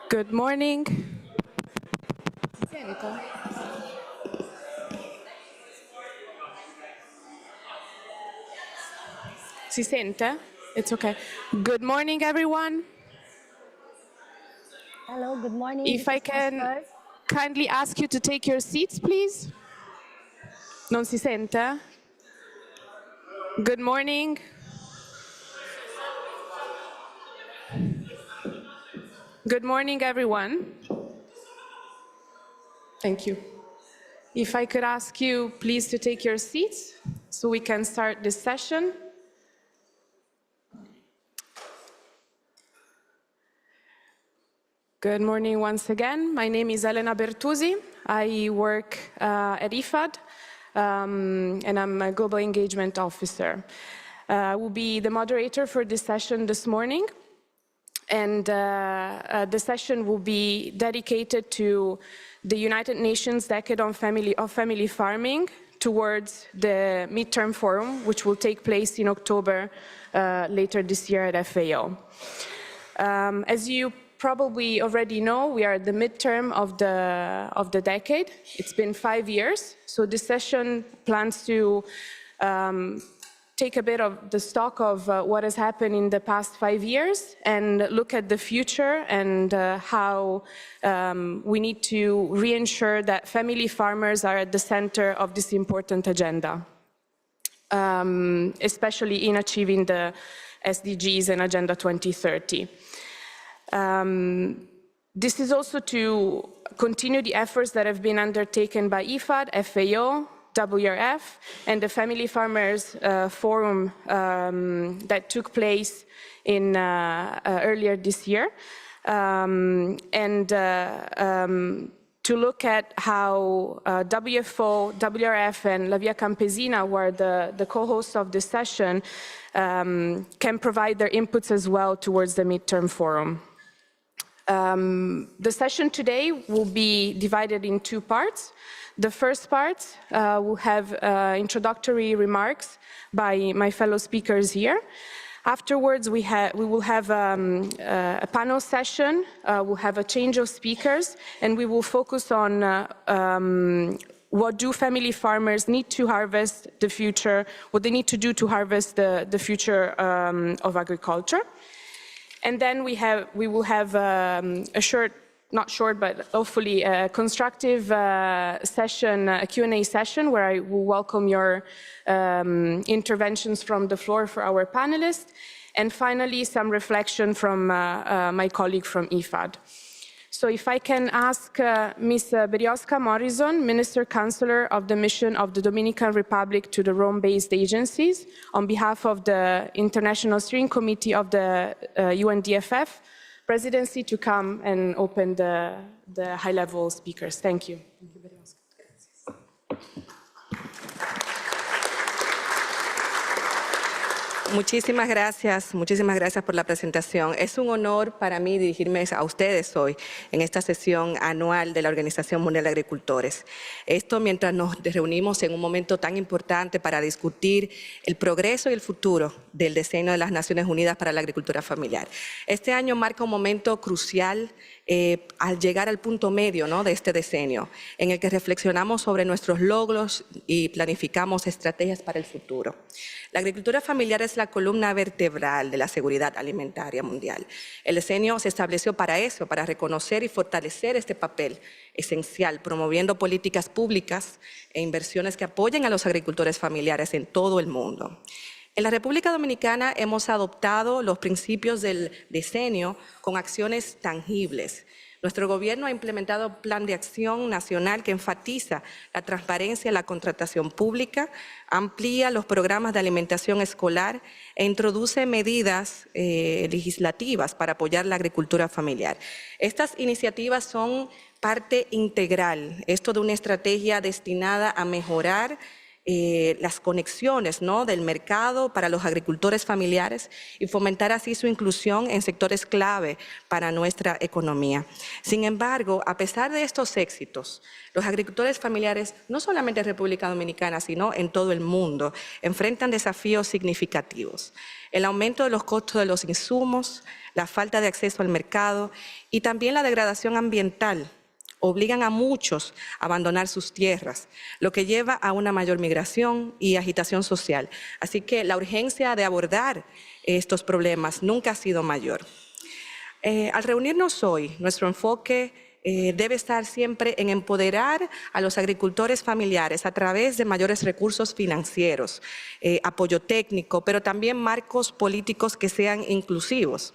Good morning. Si sente? It's okay. Good morning, everyone. Hello, good morning. If I can kindly ask you to take your seats, please. Non si sente? Good morning. Good morning, everyone. Thank you. If I could ask you, please, to take your seats so we can start this session. Good morning once again. My name is Elena Bertuzzi. I work at IFAD, and I'm a Global Engagement Officer. I will be the moderator for this session this morning. And the session will be dedicated to the United Nations Decade on Family Farming towards the midterm forum, which will take place in October later this year at FAO. As you probably already know, we are at the midterm of the decade. It's been 5 years, so this session plans to take a bit of the stock of what has happened in the past 5 years and look at the future and how we need to reensure that family farmers are at the center of this important agenda, especially in achieving the SDGs and Agenda 2030. This is also to continue the efforts that have been undertaken by IFAD, FAO, WFO, and the Family Farmers Forum that took place in earlier this year, to look at how WFO, WRF, and La Via Campesina, who are the co-hosts of this session, can provide their inputs as well towards the midterm forum. The session today will be divided in 2 parts. The first part will have introductory remarks by my fellow speakers here. Afterwards, we will have a panel session. We'll have a change of speakers, and we will focus on what do family farmers need to harvest the future, what they need to do to harvest the future of agriculture. And then we will have a short, not short, but hopefully a constructive session, a Q&A session, where I will welcome your interventions from the floor for our panelists, and finally some reflection from my colleague from IFAD. So if I can ask Ms. Berioska Morrison, Minister Counselor of the Mission of the Dominican Republic to the Rome-based agencies, on behalf of the International Steering Committee of the UNDFF Presidency, to come and open the high-level speakers. Thank you. Muchísimas gracias por la presentación. Es un honor para mí dirigirme a ustedes hoy en esta sesión anual de la Organización Mundial de Agricultores. Esto mientras nos reunimos en un momento tan importante para discutir el progreso y el futuro del diseño de las Naciones Unidas para la Agricultura Familiar. Este año marca un momento crucial al llegar al punto medio, ¿no?, de este decenio, en el que reflexionamos sobre nuestros logros y planificamos estrategias para el futuro. La agricultura familiar es la columna vertebral de la seguridad alimentaria mundial. El decenio se estableció para eso, para reconocer y fortalecer este papel esencial, promoviendo políticas públicas e inversiones que apoyen a los agricultores familiares en todo el mundo. En la República Dominicana hemos adoptado los principios del decenio con acciones tangibles. Nuestro gobierno ha implementado un plan de acción nacional que enfatiza la transparencia en la contratación pública, amplía los programas de alimentación escolar e introduce medidas legislativas para apoyar la agricultura familiar. Estas iniciativas son parte integral, esto de una estrategia destinada a mejorar las conexiones, ¿no?, del mercado para los agricultores familiares y fomentar así su inclusión en sectores clave para nuestra economía. Sin embargo, a pesar de estos éxitos, los agricultores familiares, no solamente en República Dominicana, sino en todo el mundo, enfrentan desafíos significativos. El aumento de los costos de los insumos, la falta de acceso al mercado y también la degradación ambiental obligan a muchos a abandonar sus tierras, lo que lleva a una mayor migración y agitación social. Así que la urgencia de abordar estos problemas nunca ha sido mayor. Al reunirnos hoy, nuestro enfoque debe estar siempre en empoderar a los agricultores familiares a través de mayores recursos financieros, apoyo técnico, pero también marcos políticos que sean inclusivos.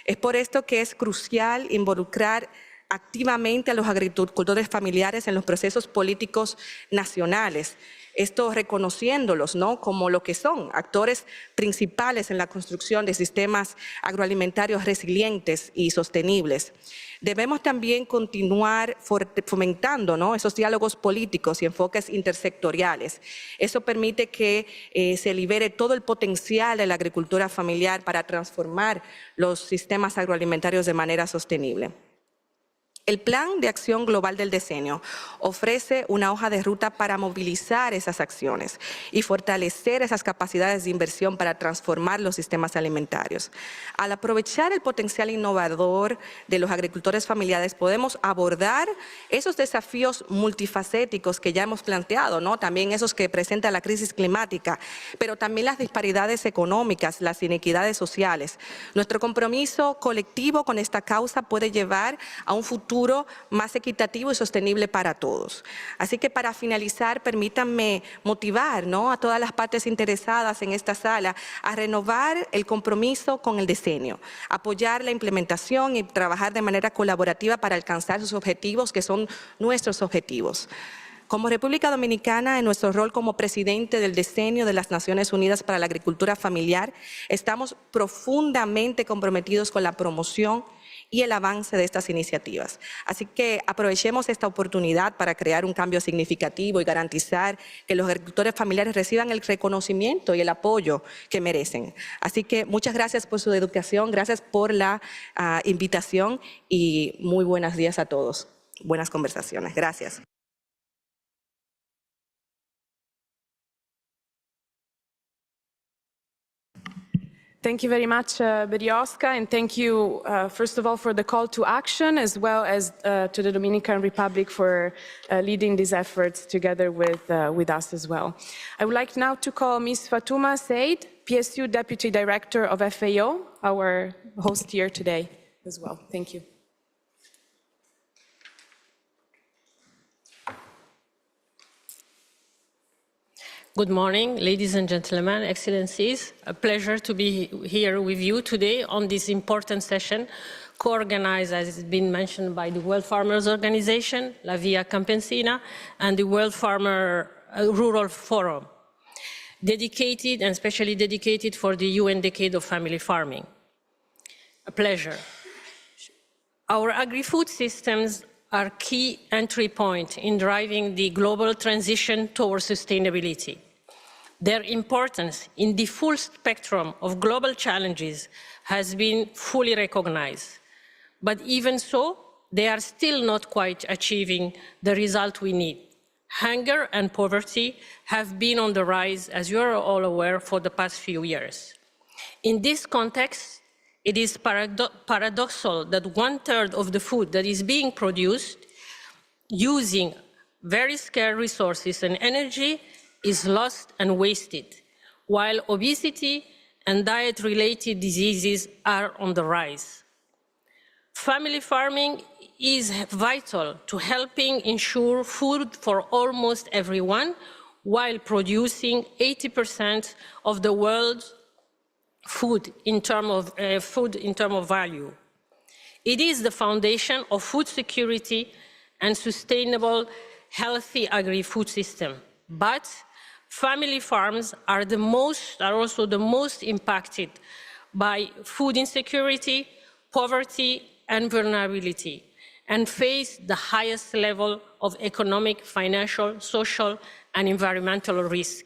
Es por esto que es crucial involucrar activamente a los agricultores familiares en los procesos políticos nacionales, esto reconociéndolos, ¿no?, como lo que son, actores principales en la construcción de sistemas agroalimentarios resilientes y sostenibles. Debemos también continuar fomentando, ¿no?, esos diálogos políticos y enfoques intersectoriales. Eso permite que se libere todo el potencial de la agricultura familiar para transformar los sistemas agroalimentarios de manera sostenible. El Plan de Acción Global del Decenio ofrece una hoja de ruta para movilizar esas acciones y fortalecer esas capacidades de inversión para transformar los sistemas alimentarios. Al aprovechar el potencial innovador de los agricultores familiares, podemos abordar esos desafíos multifacéticos que ya hemos planteado, ¿no?, también esos que presenta la crisis climática, pero también las disparidades económicas, las inequidades sociales. Nuestro compromiso colectivo con esta causa puede llevar a un futuro más equitativo y sostenible para todos. Así que para finalizar, permítanme motivar, ¿no?, a todas las partes interesadas en esta sala a renovar el compromiso con el decenio, apoyar la implementación y trabajar de manera colaborativa para alcanzar sus objetivos, que son nuestros objetivos. Como República Dominicana, en nuestro rol como presidente del Decenio de las Naciones Unidas para la Agricultura Familiar, estamos profundamente comprometidos con la promoción y el avance de estas iniciativas. Así que aprovechemos esta oportunidad para crear un cambio significativo y garantizar que los agricultores familiares reciban el reconocimiento y el apoyo que merecen. Así que muchas gracias por su educación, gracias por la invitación y muy buenos días a todos. Buenas conversaciones. Gracias. Thank you very much, Berioska, and thank you, first of all, for the call to action, as well as to the Dominican Republic for leading these efforts together with us as well. I would like now to call Ms. Fatuma Said, PSU Deputy Director of FAO, our host here today as well. Thank you. Good morning, ladies and gentlemen, excellencies. A pleasure to be here with you today on this important session, co-organized, as has been mentioned, by the World Farmers Organization, La Via Campesina, and the World Farmer Rural Forum, dedicated and specially dedicated for the UN Decade of Family Farming. A pleasure. Our agri-food systems are key entry point in driving the global transition towards sustainability. Their importance in the full spectrum of global challenges has been fully recognized. But even so, they are still not quite achieving the result we need. Hunger and poverty have been on the rise, as you are all aware, for the past few years. In this context, it is paradoxical that 1/3 of the food that is being produced using very scarce resources and energy is lost and wasted, while obesity and diet-related diseases are on the rise. Family farming is vital to helping ensure food for almost everyone, while producing 80% of the world's food in terms of value. It is the foundation of food security and sustainable, healthy agri-food system. But family farms are also the most impacted by food insecurity, poverty, and vulnerability. and face the highest level of economic, financial, social, and environmental risk.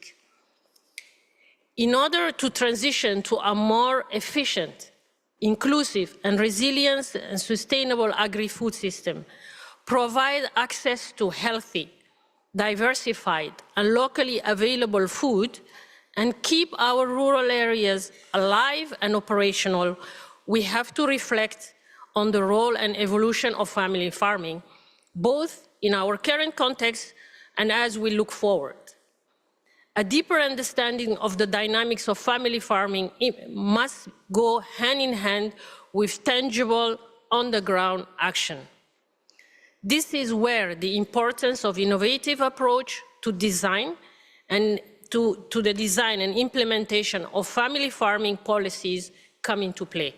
In order to transition to a more efficient, inclusive, and resilient and sustainable agri-food system, provide access to healthy, diversified, and locally available food, and keep our rural areas alive and operational, we have to reflect on the role and evolution of family farming, both in our current context and as we look forward. A deeper understanding of the dynamics of family farming must go hand in hand with tangible, on-the-ground action. This is where the importance of innovative approach to design and to the design and implementation of family farming policies come into play.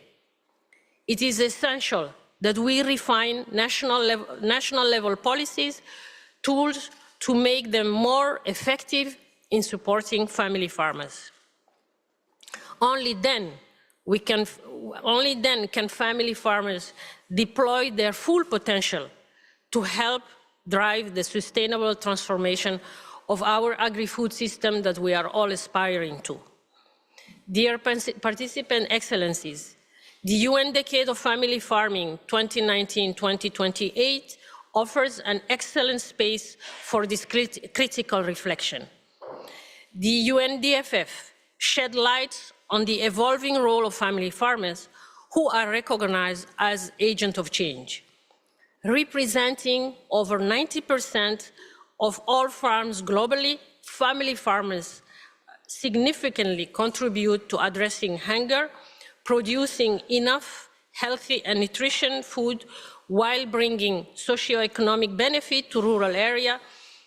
It is essential that we refine national level policies, tools to make them more effective in supporting family farmers. Only then can family farmers deploy their full potential to help drive the sustainable transformation of our agri-food system that we are all aspiring to. Dear participant excellencies, the UN Decade of Family Farming 2019-2028 offers an excellent space for this critical reflection. The UNDFF shed light on the evolving role of family farmers who are recognized as agents of change. Representing over 90% of all farms globally, family farmers significantly contribute to addressing hunger, producing enough healthy and nutritious food while bringing socio-economic benefit to rural areas,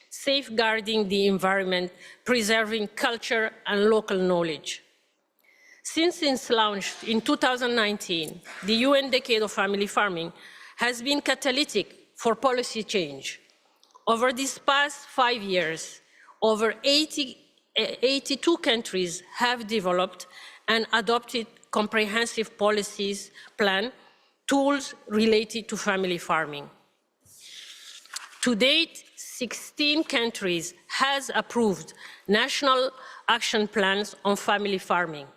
safeguarding the environment, preserving culture and local knowledge. Since its launch in 2019, the UN Decade of Family Farming has been catalytic for policy change. Over these past 5 years, over 82 countries have developed and adopted comprehensive policies, plan, tools related to family farming. To date, 16 countries have approved national action plans on family farming,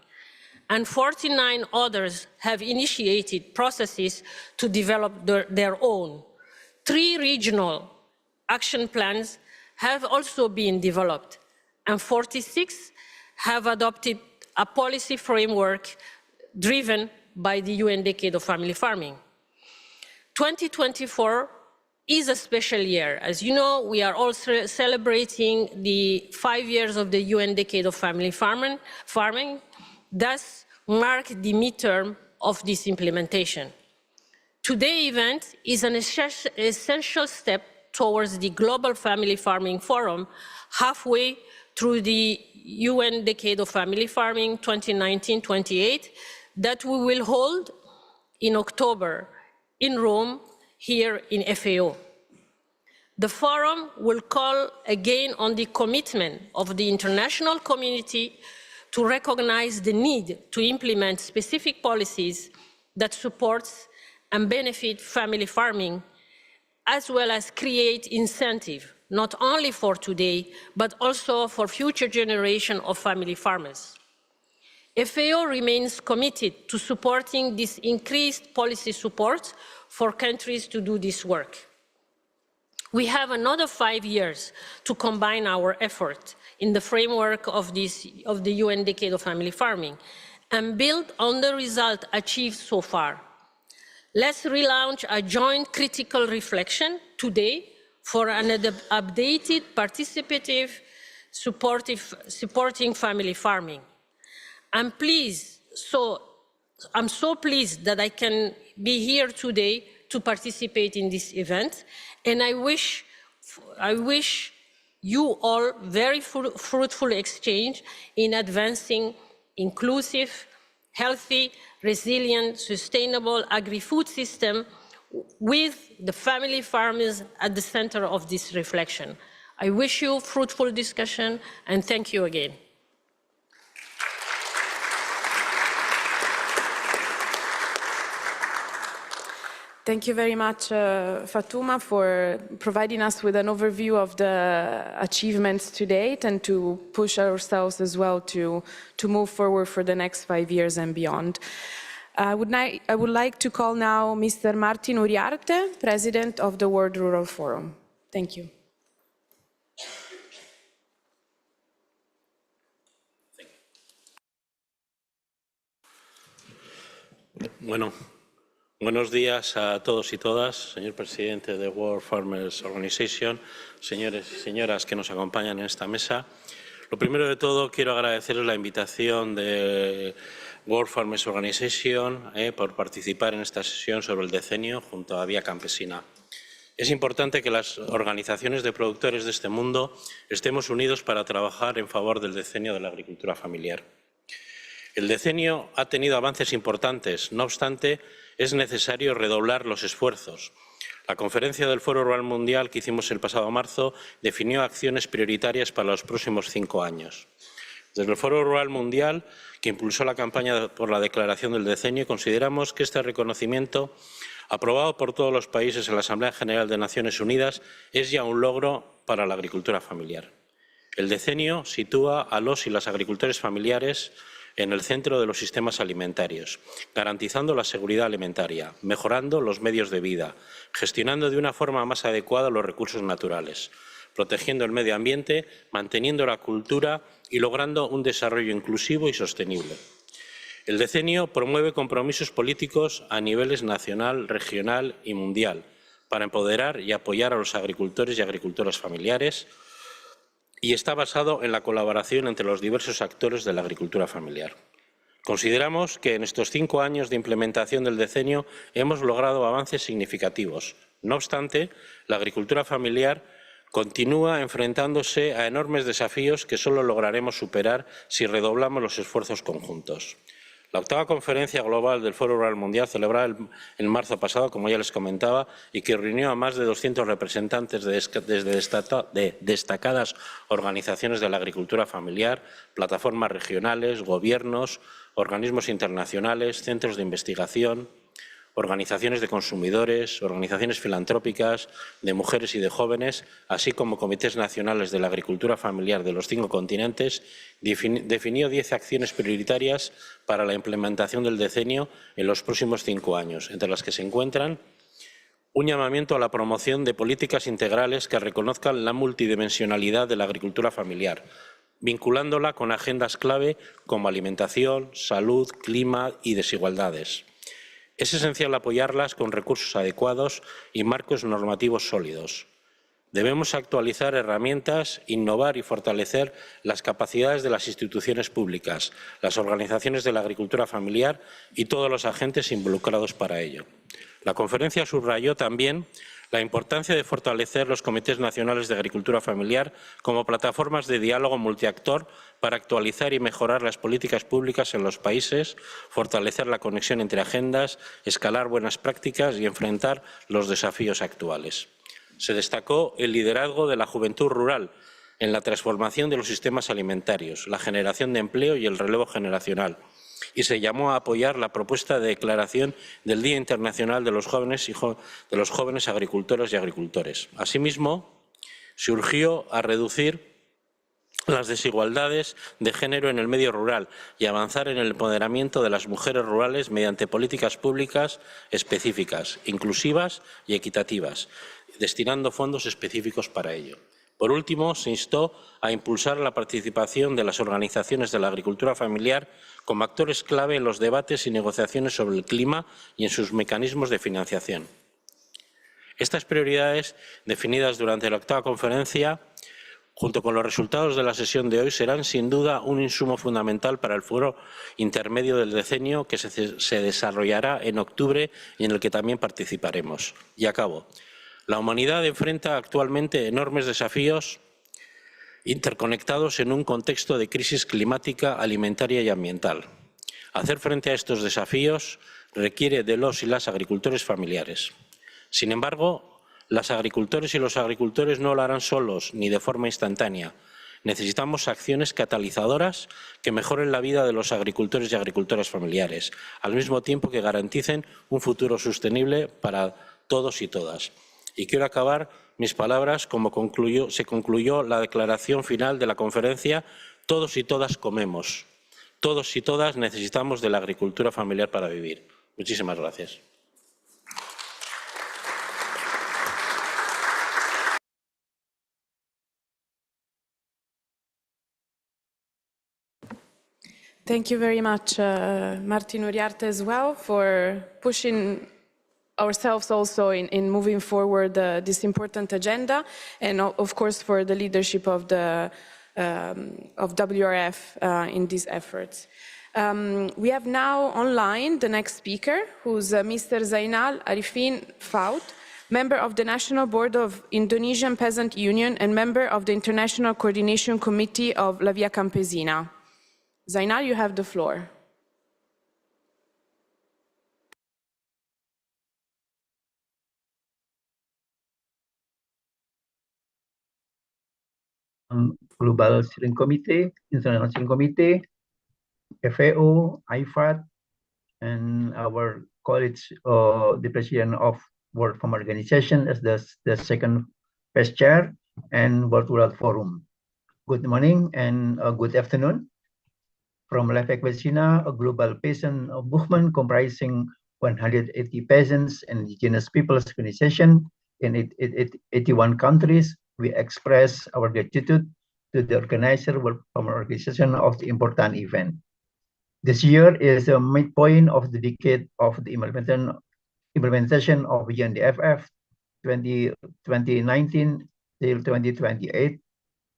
and 49 others have initiated processes to develop their own. 3 regional action plans have also been developed, and 46 have adopted a policy framework driven by the UN Decade of Family Farming. 2024 is a special year. As you know, we are also celebrating the 5 years of the UN Decade of Family Farming, thus mark the midterm of this implementation. Today's event is an essential step towards the Global Family Farming Forum, halfway through the UN Decade of Family Farming 2019-28, that we will hold in October in Rome, here in FAO. The forum will call again on the commitment of the international community to recognize the need to implement specific policies that support and benefit family farming, as well as create incentive, not only for today, but also for future generations of family farmers. FAO remains committed to supporting this increased policy support for countries to do this work. We have another 5 years to combine our effort in the framework of the UN Decade of Family Farming and build on the result achieved so far. Let's relaunch a joint critical reflection today for an updated, participative, supporting family farming. I'm so pleased that I can be here today to participate in this event, and I wish you all very fruitful exchange in advancing inclusive, healthy, resilient, sustainable agri-food system with the family farmers at the center of this reflection. I wish you fruitful discussion, and thank you again. Thank you very much, Fatuma, for providing us with an overview of the achievements to date and to push ourselves as well to move forward for the next 5 years and beyond. I would like to call now Mr. Martin Uriarte, President of the World Rural Forum. Thank you. Bueno, buenos días a todos y todas, señor presidente de World Farmers Organization, señores y señoras que nos acompañan en esta mesa. Lo primero de todo, quiero agradecerles la invitación de World Farmers Organization por participar en esta sesión sobre el decenio junto a Vía Campesina. Es importante que las organizaciones de productores de este mundo estemos unidos para trabajar en favor del decenio de la agricultura familiar. El decenio ha tenido avances importantes, no obstante, es necesario redoblar los esfuerzos. La conferencia del Foro Rural Mundial que hicimos el pasado marzo definió acciones prioritarias para los próximos 5 años. Desde el Foro Rural Mundial, que impulsó la campaña por la declaración del decenio, consideramos que este reconocimiento, aprobado por todos los países en la Asamblea General de Naciones Unidas, es ya un logro para la agricultura familiar. El decenio sitúa a los y las agricultores familiares en el centro de los sistemas alimentarios, garantizando la seguridad alimentaria, mejorando los medios de vida, gestionando de una forma más adecuada los recursos naturales, protegiendo el medio ambiente, manteniendo la cultura y logrando un desarrollo inclusivo y sostenible. El decenio promueve compromisos políticos a niveles nacional, regional y mundial para empoderar y apoyar a los agricultores y agricultoras familiares, y está basado en la colaboración entre los diversos actores de la agricultura familiar. Consideramos que en estos 5 años de implementación del decenio hemos logrado avances significativos. No obstante, la agricultura familiar continúa enfrentándose a enormes desafíos que solo lograremos superar si redoblamos los esfuerzos conjuntos. La 8ª Conferencia Global del Foro Rural Mundial, celebrada en marzo pasado, como ya les comentaba, y que reunió a más de 200 representantes de destacadas organizaciones de la agricultura familiar, plataformas regionales, gobiernos, organismos internacionales, centros de investigación, organizaciones de consumidores, organizaciones filantrópicas, de mujeres y de jóvenes, así como comités nacionales de la agricultura familiar de los 5 continentes, definió 10 acciones prioritarias para la implementación del decenio en los próximos 5 años, entre las que se encuentran un llamamiento a la promoción de políticas integrales que reconozcan la multidimensionalidad de la agricultura familiar, vinculándola con agendas clave como alimentación, salud, clima y desigualdades. Es esencial apoyarlas con recursos adecuados y marcos normativos sólidos. Debemos actualizar herramientas, innovar y fortalecer las capacidades de las instituciones públicas, las organizaciones de la agricultura familiar y todos los agentes involucrados para ello. La conferencia subrayó también la importancia de fortalecer los comités nacionales de agricultura familiar como plataformas de diálogo multiactor para actualizar y mejorar las políticas públicas en los países, fortalecer la conexión entre agendas, escalar buenas prácticas y enfrentar los desafíos actuales. Se destacó el liderazgo de la juventud rural en la transformación de los sistemas alimentarios, la generación de empleo y el relevo generacional, y se llamó a apoyar la propuesta de declaración del Día Internacional de los Jóvenes Agricultoras y Agricultores. Asimismo, se urgió a reducir las desigualdades de género en el medio rural y avanzar en el empoderamiento de las mujeres rurales mediante políticas públicas específicas, inclusivas y equitativas, destinando fondos específicos para ello. Por último, se instó a impulsar la participación de las organizaciones de la agricultura familiar como actores clave en los debates y negociaciones sobre el clima y en sus mecanismos de financiación. Estas prioridades, definidas durante la 8ª conferencia, junto con los resultados de la sesión de hoy, serán sin duda un insumo fundamental para el foro intermedio del decenio que se desarrollará en octubre y en el que también participaremos. Y acabo. La humanidad enfrenta actualmente enormes desafíos interconectados en un contexto de crisis climática, alimentaria y ambiental. Hacer frente a estos desafíos requiere de los y las agricultores familiares. Sin embargo, las agricultores y los agricultores no lo harán solos ni de forma instantánea. Necesitamos acciones catalizadoras que mejoren la vida de los agricultores y agricultoras familiares, al mismo tiempo que garanticen un futuro sostenible para todos y todas. Y quiero acabar mis palabras como se concluyó la declaración final de la conferencia: todos y todas comemos. Todos y todas necesitamos de la agricultura familiar para vivir. Muchísimas gracias. Thank you very much, Martin Uriarte, as well, for pushing ourselves also in moving forward this important agenda, and of course for the leadership of WRF in these efforts. We have now online the next speaker, who's Mr. Zainal Arifin Faut, member of the National Board of Indonesian Peasant Union and member of the International Coordination Committee of La Via Campesina. Zainal, you have the floor. Global Steering Committee, International Steering Committee, FAO, IFAD, and our colleagues, the president of World Farm Organization as the second vice chair, and World Rural Forum. Good morning and good afternoon. From La Via Campesina, a global peasant movement comprising 180 peasants and indigenous peoples organization in 81 countries, we express our gratitude to the organizer World Farm Organization of the important event. This year is the midpoint of the decade of the implementation of UNDFF 2019 till 2028.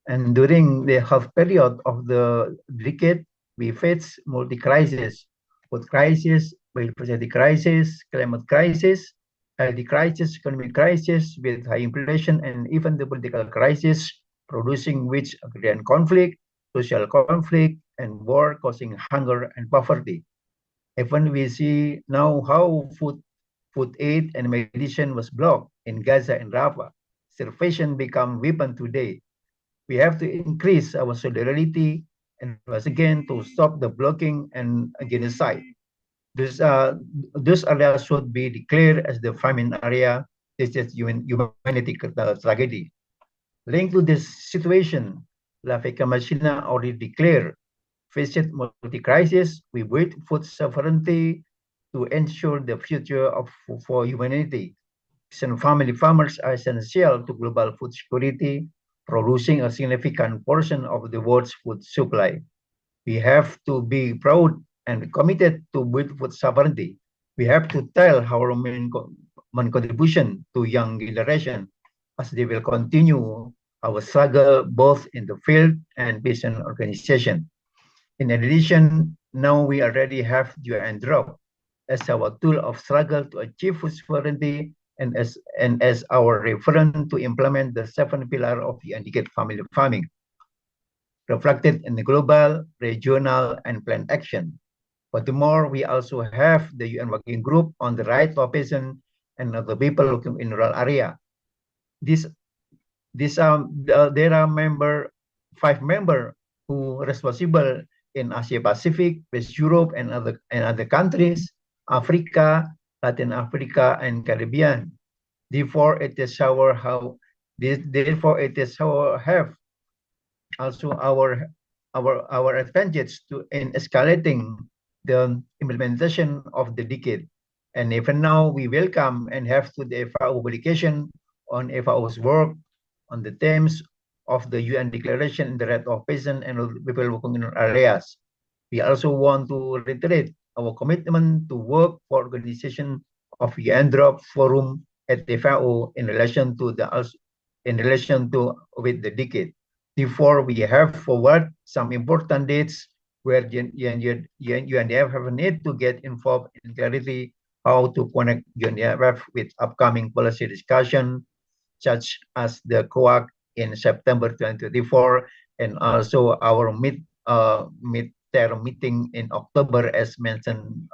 And during the half period of the decade, we face multi-crises: food crisis, biodiversity crisis, climate crisis, health crisis, economic crisis with high inflation, and even the political crisis, producing which agrarian conflict, social conflict, and war causing hunger and poverty. Even we see now how food aid and medicine was blocked in Gaza and Rafah. Starvation become weapon today. We have to increase our solidarity and once again to stop the blocking and genocide. Those areas should be declared as the famine area. This is humanity tragedy. Linked to this situation, La Via Campesina already declared, faced multi-crisis, we build food sovereignty to ensure the future for humanity. Peasant family farmers are essential to global food security, producing a significant portion of the world's food supply. We have to be proud and committed to build food sovereignty. We have to tell our main contribution to young generation as they will continue our struggle both in the field and peasant organization. In addition, now we already have UNDFF as our tool of struggle to achieve food sovereignty and as our reference to implement the 7 pillars of the UNDFF family farming, reflected in the global, regional, and planned action. Furthermore, we also have the UN Working Group on the Right of Peasants and other people working in rural area. There are 5 members who are responsible in Asia Pacific, West Europe, and other countries, Africa, Latin Africa, and Caribbean. Therefore, it is our have also our advantage in escalating the implementation of the decade. And even now, we welcome and have to the FAO publication on FAO's work on the themes of the UN Declaration in the Right of Peasants and people working in areas. We also want to reiterate our commitment to work for organization of UNDFF forum at FAO in relation to with the decade. Therefore, we have forward some important dates where UNDFF have a need to get involved in clarity how to connect UNDFF with upcoming policy discussion, such as the COAC in September 2024, and also our mid-term meeting in October, as mentioned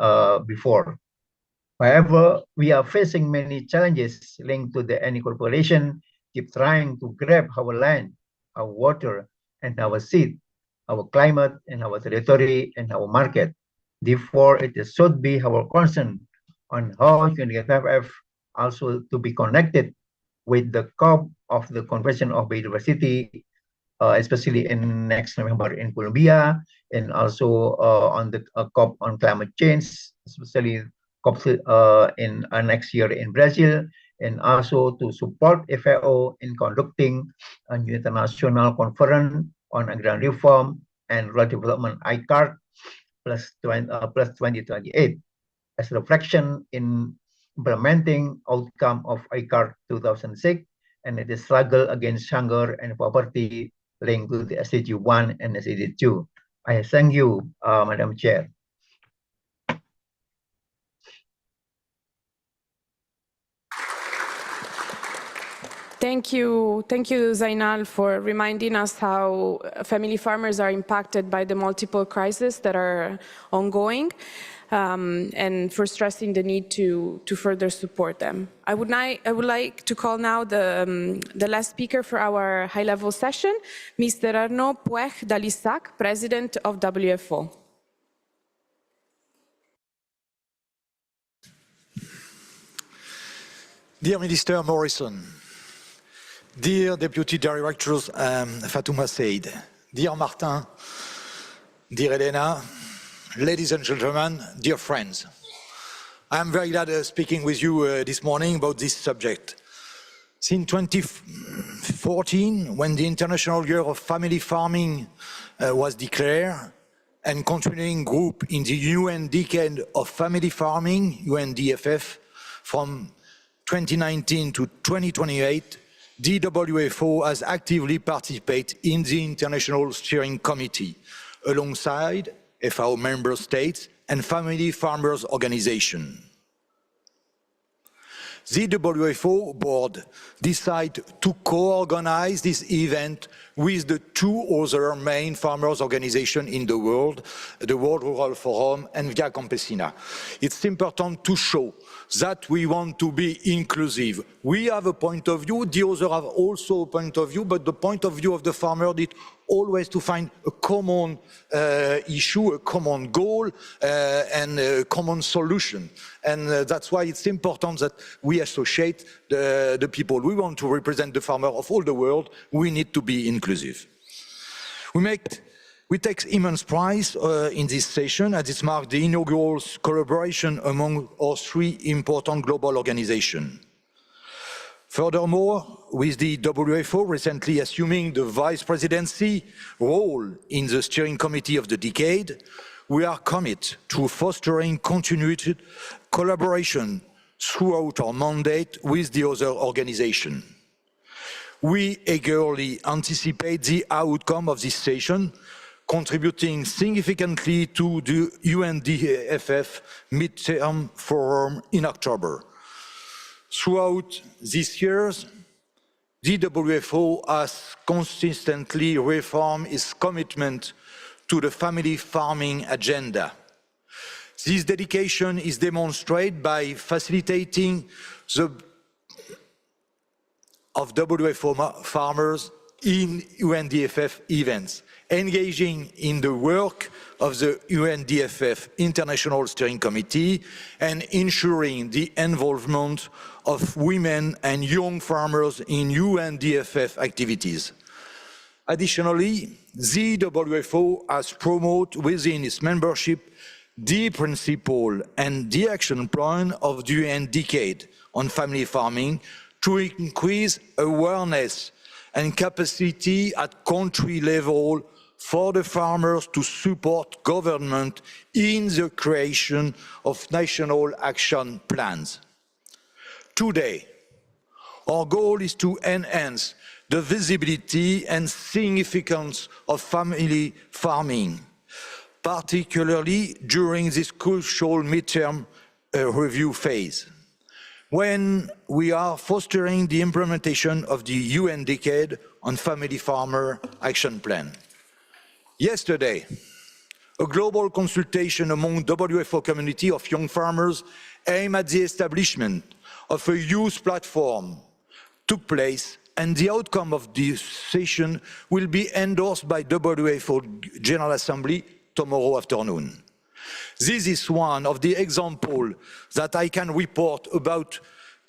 before. However, we are facing many challenges linked to the unequal population, keep trying to grab our land, our water, and our seed, our climate, and our territory, and our market. Therefore, it should be our concern on how UNDFF also to be connected with the COP of the Convention of Biodiversity, especially in next November in Colombia, and also on the COP on climate change, especially COP in next year in Brazil, and also to support FAO in conducting an international conference on agrarian reform and rural development ICARD plus 2028 as reflection in implementing outcome of ICARD 2006 and the struggle against hunger and poverty linked to the SDG 1 and SDG 2. I thank you, Madam Chair. Thank you, Zainal, for reminding us how family farmers are impacted by the multiple crises that are ongoing, and for stressing the need to further support them. I would like to call now the last speaker for our high-level session, Mr. Arnaud Puech-Dalissac, President of WFO. Dear Minister Morrison, dear Deputy Directors Fatouma Said, dear Martin, dear Elena, ladies and gentlemen, dear friends, I am very glad speaking with you this morning about this subject. Since 2014, when the International Year of Family Farming was declared, and continuing group in the UN Decade of Family Farming, UNDFF, from 2019 to 2028, the WFO has actively participated in the International Steering Committee, alongside FAO member states and family farmers organizations. The WFO board decided to co-organize this event with the two other main farmers' organizations in the World Rural Forum and Via Campesina. It's important to show that we want to be inclusive. We have a point of view, the others have also a point of view, but the point of view of the farmer is always to find a common issue, a common goal, and a common solution. And that's why it's important that we associate the people. We want to represent the farmer of all the world. We need to be inclusive. We take immense pride in this session, as it marks the inaugural collaboration among our three important global organizations. Furthermore, with the WFO recently assuming the vice presidency role in the steering committee of the decade, we are committed to fostering continued collaboration throughout our mandate with the other organizations. We eagerly anticipate the outcome of this session, contributing significantly to the UNDFF midterm forum in October. Throughout these years, the WFO has consistently reformed its commitment to the family farming agenda. This dedication is demonstrated by facilitating the of WFO farmers in UNDFF events, engaging in the work of the UNDFF International Steering Committee, and ensuring the involvement of women and young farmers in UNDFF activities. Additionally, the WFO has promoted within its membership the principle and the action plan of the UN Decade on Family Farming to increase awareness and capacity at country level for the farmers to support government in the creation of national action plans. Today, our goal is to enhance the visibility and significance of family farming, particularly during this crucial midterm review phase, when we are fostering the implementation of the UN Decade on Family Farmer Action Plan. Yesterday, a global consultation among WFO community of young farmers aimed at the establishment of a youth platform took place and the outcome of this session will be endorsed by WFO General Assembly tomorrow afternoon. This is one of the examples that I can report about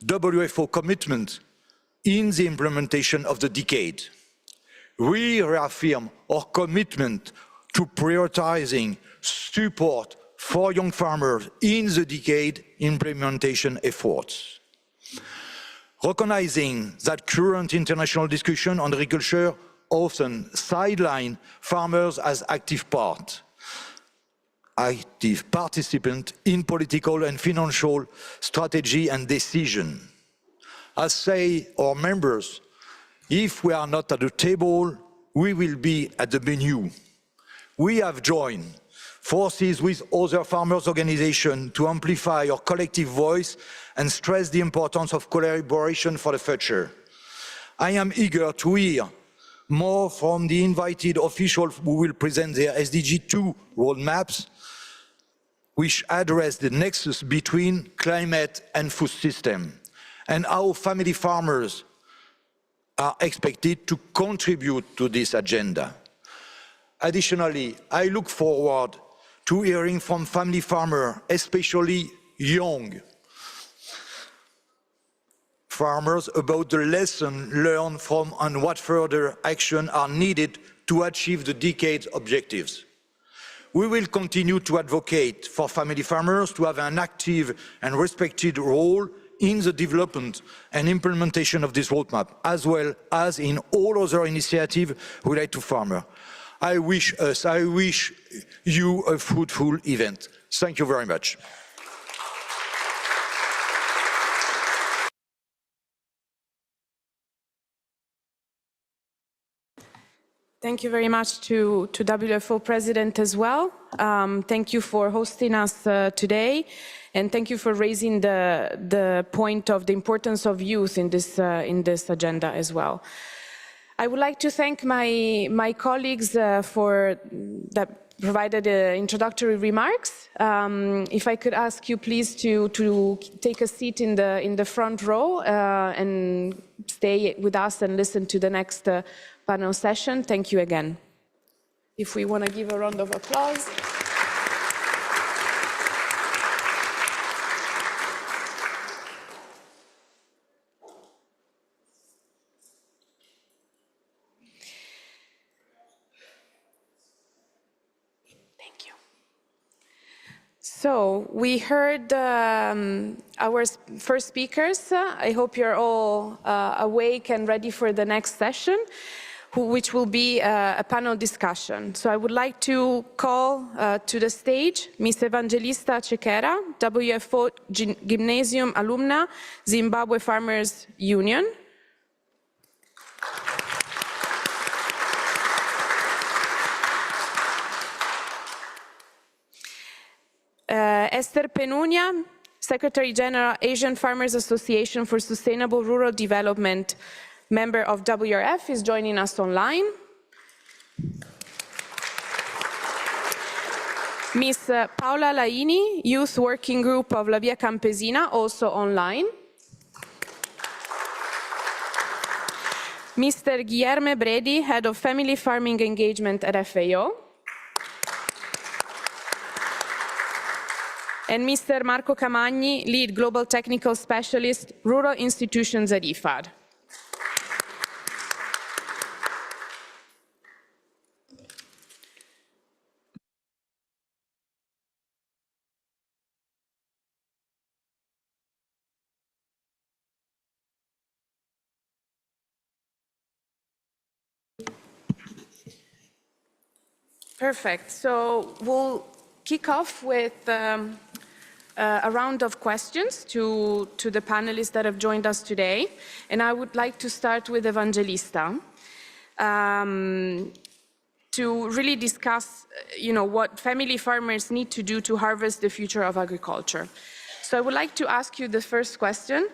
WFO commitment in the implementation of the decade. We reaffirm our commitment to prioritizing support for young farmers in the decade implementation efforts. Recognizing that current international discussion on agriculture often sideline farmers as active participant in political and financial strategy and decision. As say our members, if we are not at the table, we will be at the menu. We have joined forces with other farmers' organizations to amplify our collective voice and stress the importance of collaboration for the future. I am eager to hear more from the invited officials who will present their SDG 2 roadmaps, which address the nexus between climate and food system, and how family farmers are expected to contribute to this agenda. Additionally, I look forward to hearing from family farmers, especially young farmers, about the lessons learned from and what further action are needed to achieve the decade's objectives. We will continue to advocate for family farmers to have an active and respected role in the development and implementation of this roadmap, as well as in all other initiatives related to farmers. I wish you a fruitful event. Thank you very much. Thank you very much to WFO President as well. Thank you for hosting us today, and thank you for raising the point of the importance of youth in this agenda as well. I would like to thank my colleagues that provided introductory remarks. If I could ask you please to take a seat in the front row and stay with us and listen to the next panel session. Thank you again. If we want to give a round of applause. Thank you. So we heard our first speakers. I hope you're all awake and ready for the next session, which will be a panel discussion. So I would like to call to the stage Ms. Evangelista Cequera, WFO Gymnasium alumna, Zimbabwe Farmers Union. Esther Penunia, Secretary General, Asian Farmers Association for Sustainable Rural Development, member of WRF, is joining us online. Ms. Paola Laini, Youth Working Group of La Via Campesina, also online. Mr. Guilherme Bredi, Head of Family Farming Engagement at FAO. And Mr. Marco Camagni, Lead Global Technical Specialist, Rural Institutions at IFAD. Perfect. So we'll kick off with a round of questions to the panelists that have joined us today. And I would like to start with Evangelista to really discuss, what family farmers need to do to harvest the future of agriculture. So I would like to ask you the first question.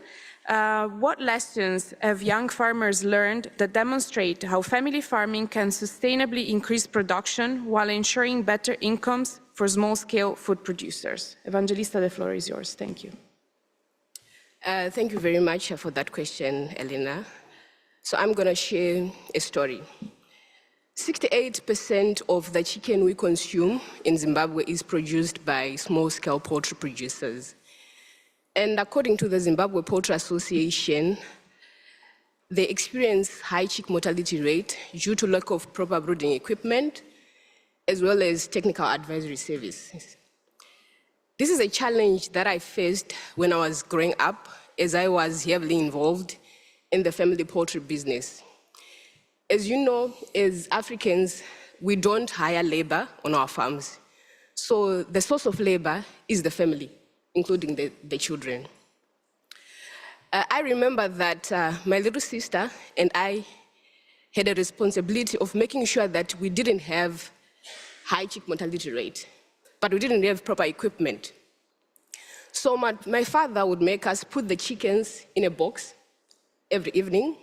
What lessons have young farmers learned that demonstrate how family farming can sustainably increase production while ensuring better incomes for small-scale food producers? Evangelista, the floor is yours. Thank you. Thank you very much for that question, Elena. So I'm going to share a story. 68% of the chicken we consume in Zimbabwe is produced by small-scale poultry producers. And according to the Zimbabwe Poultry Association, they experience high chick mortality rate due to lack of proper brooding equipment, as well as technical advisory services. This is a challenge that I faced when I was growing up, as I was heavily involved in the family poultry business. As you know, as Africans, we don't hire labor on our farms. So the source of labor is the family, including the children. I remember that my little sister and I had a responsibility of making sure that we didn't have high chick mortality rate, but we didn't have proper equipment. So my father would make us put the chickens in a box every evening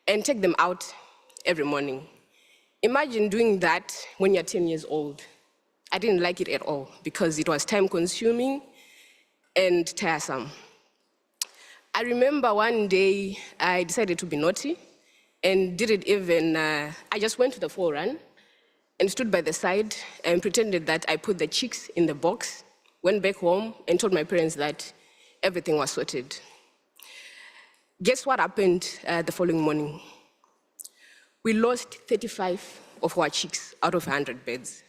and take them out every morning. Imagine doing that when you're 10 years old. I didn't like it at all because it was time-consuming and tiresome. I remember one day I decided to be naughty and didn't even, I just went to the forerun and stood by the side and pretended that I put the chicks in the box, went back home and told my parents that everything was sorted. Guess what happened the following morning? We lost 35 of our chicks out of 100 beds.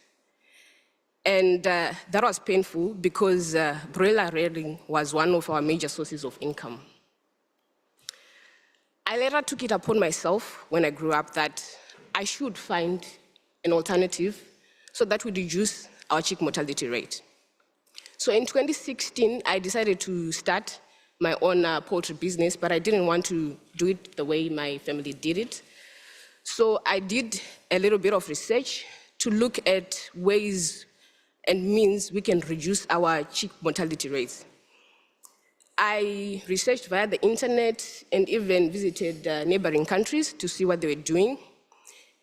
And that was painful because broiler rearing was one of our major sources of income. I later took it upon myself when I grew up that I should find an alternative so that we reduce our chick mortality rate. So in 2016, I decided to start my own poultry business, but I didn't want to do it the way my family did it. So I did a little bit of research to look at ways and means we can reduce our chick mortality rates. I researched via the internet and even visited neighboring countries to see what they were doing.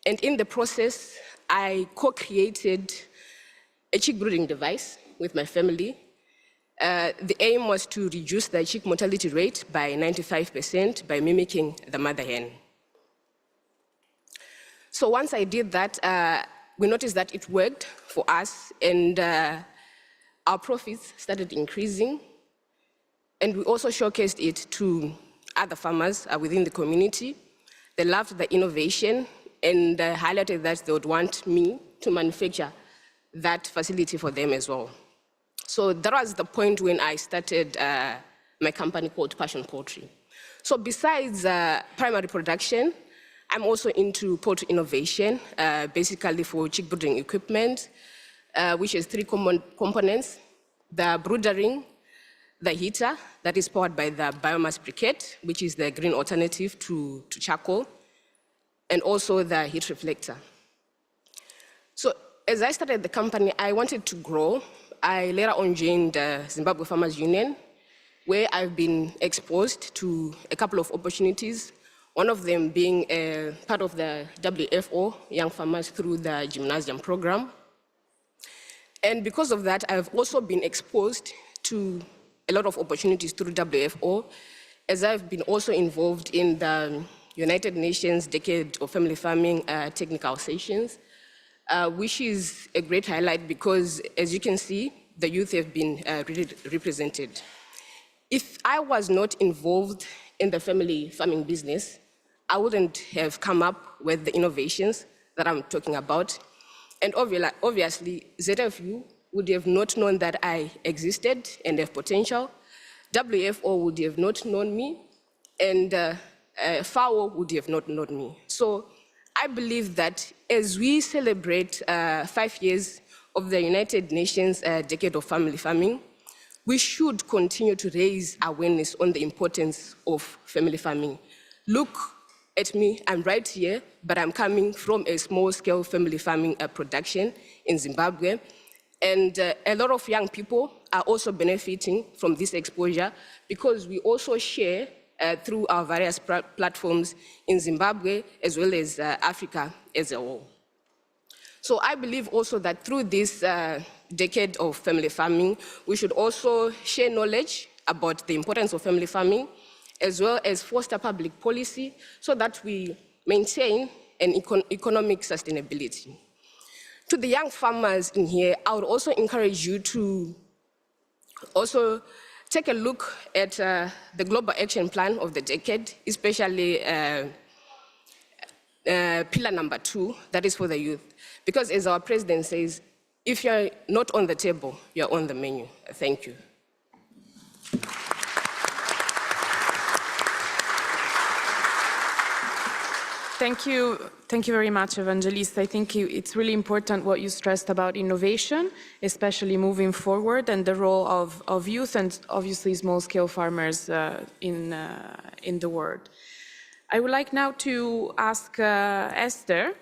And in the process, I co-created a chick brooding device with my family. The aim was to reduce the chick mortality rate by 95% by mimicking the mother hen. So once I did that, we noticed that it worked for us, and our profits started increasing. And we also showcased it to other farmers within the community. They loved the innovation and highlighted that they would want me to manufacture that facility for them as well. So that was the point when I started my company called Passion Poultry. So besides primary production, I'm also into poultry innovation, basically for chick brooding equipment, which has three common components: the broodering, the heater that is powered by the biomass briquette, which is the green alternative to charcoal, and also the heat reflector. So as I started the company, I wanted to grow. I later on joined the Zimbabwe Farmers Union, where I've been exposed to a couple of opportunities, one of them being a part of the WFO, Young Farmers through the Gymnasium program. And because of that, I've also been exposed to a lot of opportunities through WFO, as I've been also involved in the United Nations Decade of Family Farming technical sessions, which is a great highlight because, as you can see, the youth have been really represented. If I was not involved in the family farming business, I wouldn't have come up with the innovations that I'm talking about. And obviously, ZFU would have not known that I existed and have potential. WFO would have not known me, and FAO would have not known me. So I believe that as we celebrate 5 years of the United Nations Decade of Family Farming, we should continue to raise awareness on the importance of family farming. Look at me, I'm right here, but I'm coming from a small-scale family farming production in Zimbabwe. And a lot of young people are also benefiting from this exposure because we also share through our various platforms in Zimbabwe as well as Africa as a whole. So I believe also that through this decade of family farming, we should also share knowledge about the importance of family farming as well as foster public policy so that we maintain an economic sustainability. To the young farmers in here, I would also encourage you to also take a look at the Global Action Plan of the decade, especially pillar number 2, that is for the youth. Because as our president says, if you're not on the table, you're on the menu. Thank you. Thank you very much, Evangelista. I think it's really important what you stressed about innovation, especially moving forward, and the role of youth and obviously small-scale farmers in the world. I would like now to ask Esther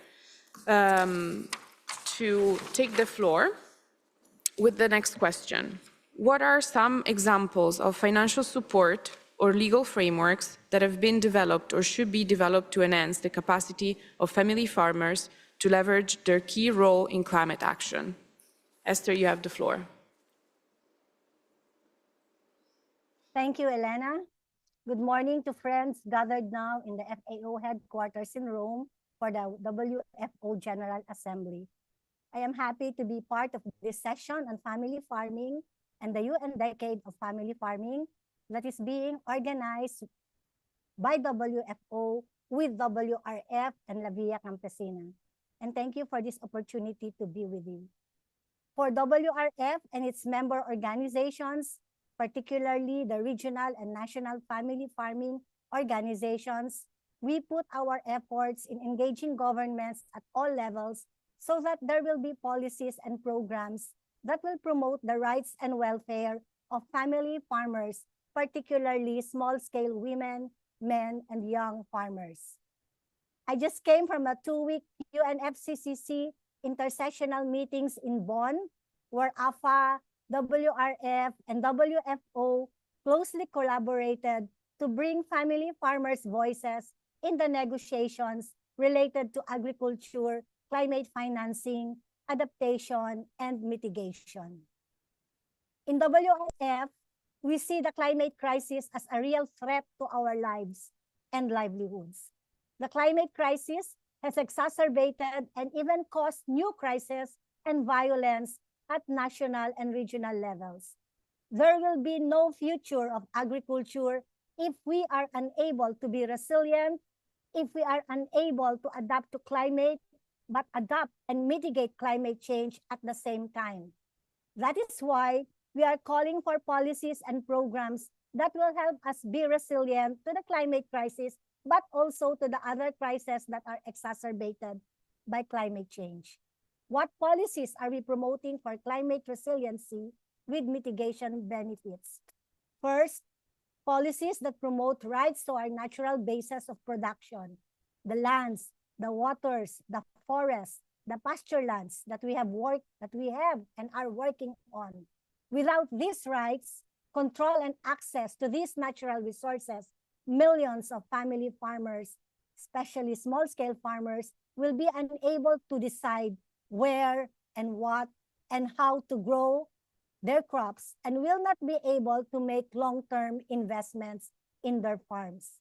to take the floor with the next question. What are some examples of financial support or legal frameworks that have been developed or should be developed to enhance the capacity of family farmers to leverage their key role in climate action? Esther, you have the floor. Thank you, Elena. Good morning to friends gathered now in the FAO headquarters in Rome for the WFO General Assembly. I am happy to be part of this session on family farming and the UN Decade of Family Farming that is being organized by WFO with WRF and La Via Campesina. And thank you for this opportunity to be with you. For WRF and its member organizations, particularly the regional and national family farming organizations, we put our efforts in engaging governments at all levels so that there will be policies and programs that will promote the rights and welfare of family farmers, particularly small-scale women, men, and young farmers. I just came from a 2-week UNFCCC intersessional meetings in Bonn, where AFA, WRF, and WFO closely collaborated to bring family farmers' voices in the negotiations related to agriculture, climate financing, adaptation, and mitigation. In WRF, we see the climate crisis as a real threat to our lives and livelihoods. The climate crisis has exacerbated and even caused new crises and violence at national and regional levels. There will be no future of agriculture if we are unable to be resilient, if we are unable to adapt to climate, but adapt and mitigate climate change at the same time. That is why we are calling for policies and programs that will help us be resilient to the climate crisis, but also to the other crises that are exacerbated by climate change. What policies are we promoting for climate resiliency with mitigation benefits? First, policies that promote rights to our natural bases of production, the lands, the waters, the forests, the pasture lands that we have and are working on. Without these rights, control and access to these natural resources, millions of family farmers, especially small-scale farmers, will be unable to decide where and what and how to grow their crops and will not be able to make long-term investments in their farms.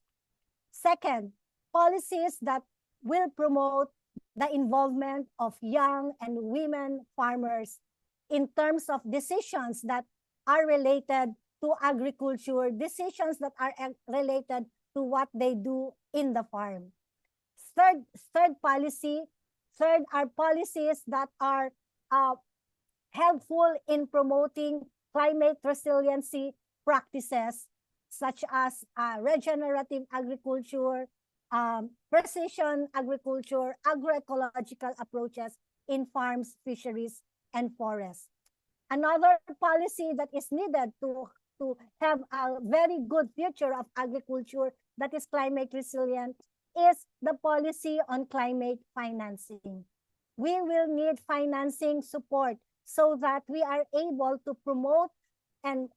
Second, policies that will promote the involvement of young and women farmers in terms of decisions that are related to agriculture, decisions that are related to what they do in the farm. Third are policies that are helpful in promoting climate resiliency practices, such as regenerative agriculture, precision agriculture, agroecological approaches in farms, fisheries, and forests. Another policy that is needed to have a very good future of agriculture that is climate resilient is the policy on climate financing. We will need financing support so that we are able to promote and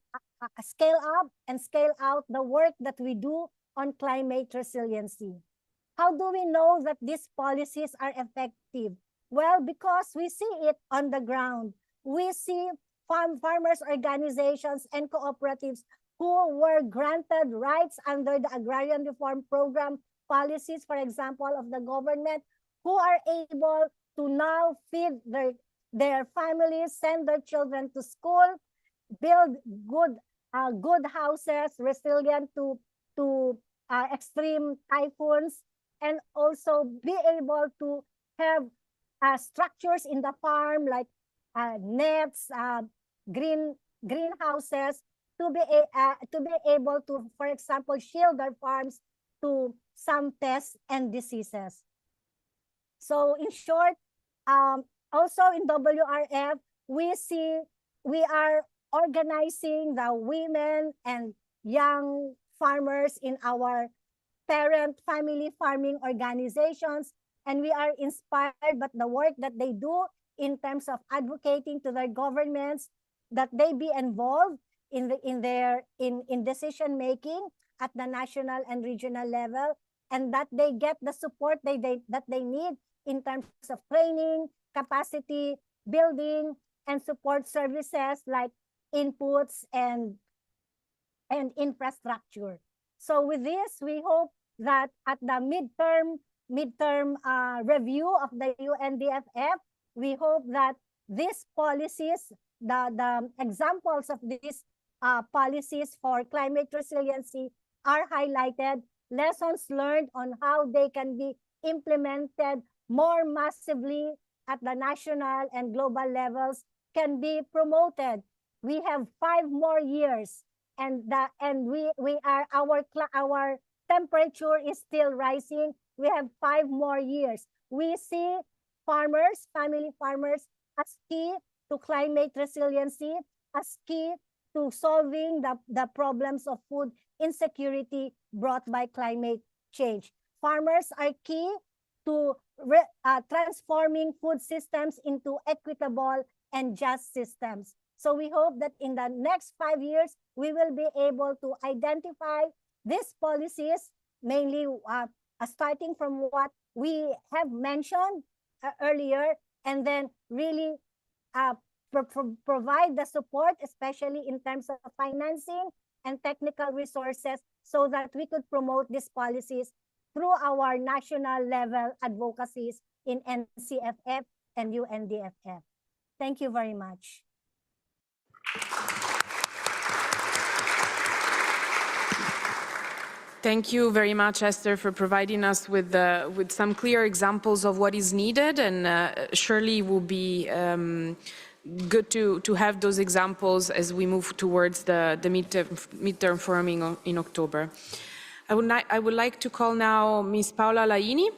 scale up and scale out the work that we do on climate resiliency. How do we know that these policies are effective? Well, because we see it on the ground. We see farmers organizations and cooperatives who were granted rights under the Agrarian Reform Program policies, for example, of the government, who are able to now feed their families, send their children to school, build good houses, resilient to extreme typhoons, and also be able to have structures in the farm like nets, greenhouses, to be able to, for example, shield their farms to some pests and diseases. So in short, also in WRF, we are organizing the women and young farmers in our parent family farming organizations, and we are inspired by the work that they do in terms of advocating to their governments that they be involved in decision making at the national and regional level, and that they get the support that they need in terms of training, capacity building, and support services like inputs and infrastructure. So with this, we hope that at the midterm review of the UNDFF, we hope that these policies, the examples of these policies for climate resiliency are highlighted, lessons learned on how they can be implemented more massively at the national and global levels can be promoted. We have 5 more years, and our temperature is still rising. We have 5 more years. We see farmers, family farmers, as key to climate resiliency, as key to solving the problems of food insecurity brought by climate change. Farmers are key to transforming food systems into equitable and just systems. So we hope that in the next 5 years, we will be able to identify these policies, mainly starting from what we have mentioned earlier, and then really provide the support, especially in terms of financing and technical resources, so that we could promote these policies through our national level advocacies in NCFF and UNDFF. Thank you very much. Thank you very much, Esther, for providing us with some clear examples of what is needed, and surely will be good to have those examples as we move towards the midterm forum in October. I would like to call now Ms. Paola Laini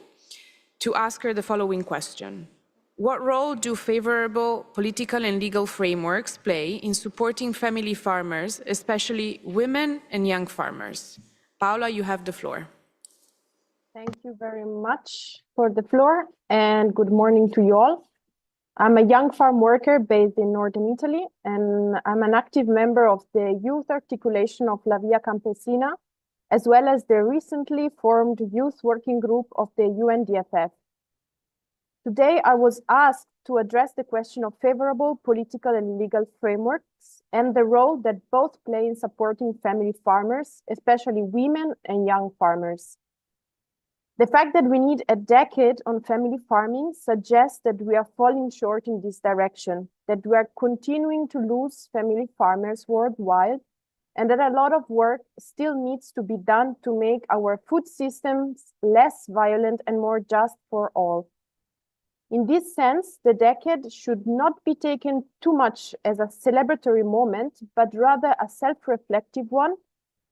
to ask her the following question. What role do favorable political and legal frameworks play in supporting family farmers, especially women and young farmers? Paola, you have the floor. Thank you very much for the floor, and good morning to you all. I'm a young farm worker based in northern Italy, and I'm an active member of the youth articulation of La Via Campesina, as well as the recently formed youth working group of the UNDFF. Today, I was asked to address the question of favorable political and legal frameworks and the role that both play in supporting family farmers, especially women and young farmers. The fact that we need a decade on family farming suggests that we are falling short in this direction, that we are continuing to lose family farmers worldwide, and that a lot of work still needs to be done to make our food systems less violent and more just for all. In this sense, the decade should not be taken too much as a celebratory moment, but rather a self-reflective one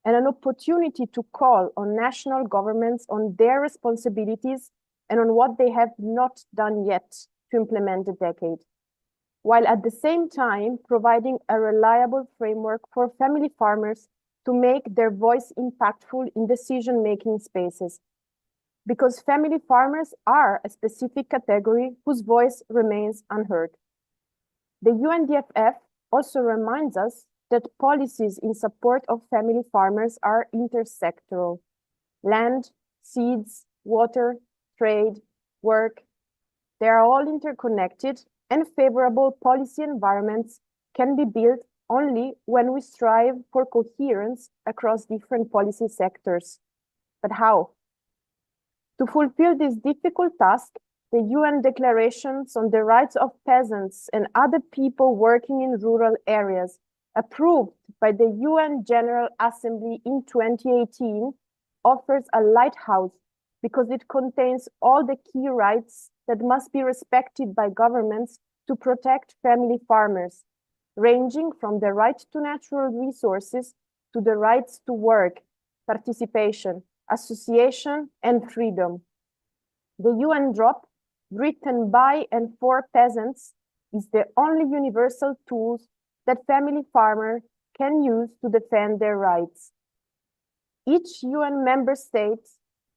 and an opportunity to call on national governments on their responsibilities and on what they have not done yet to implement the decade, while at the same time providing a reliable framework for family farmers to make their voice impactful in decision-making spaces. Because family farmers are a specific category whose voice remains unheard. The UNDFF also reminds us that policies in support of family farmers are intersectoral. Land, seeds, water, trade, work, they are all interconnected, and favorable policy environments can be built only when we strive for coherence across different policy sectors. But how? To fulfill this difficult task, the UN declarations on the rights of peasants and other people working in rural areas, approved by the UN General Assembly in 2018, offers a lighthouse because it contains all the key rights that must be respected by governments to protect family farmers, ranging from the right to natural resources to the rights to work, participation, association, and freedom. The UN drop, written by and for peasants, is the only universal tool that family farmers can use to defend their rights. Each UN member state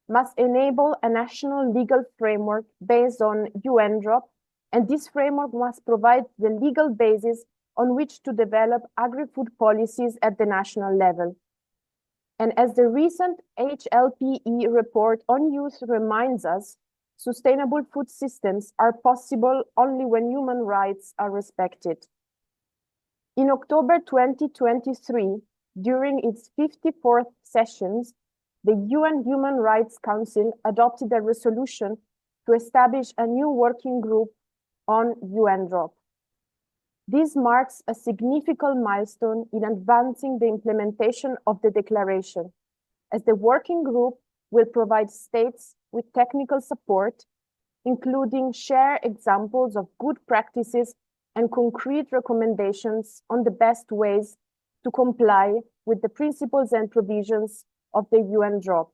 must enable a national legal framework based on UN drop, and this framework must provide the legal basis on which to develop agri-food policies at the national level. And as the recent HLPE report on youth reminds us, sustainable food systems are possible only when human rights are respected. In October 2023, during its 54th sessions, the UN Human Rights Council adopted a resolution to establish a new working group on UN drop. This marks a significant milestone in advancing the implementation of the declaration, as the working group will provide states with technical support, including share examples of good practices and concrete recommendations on the best ways to comply with the principles and provisions of the UN drop.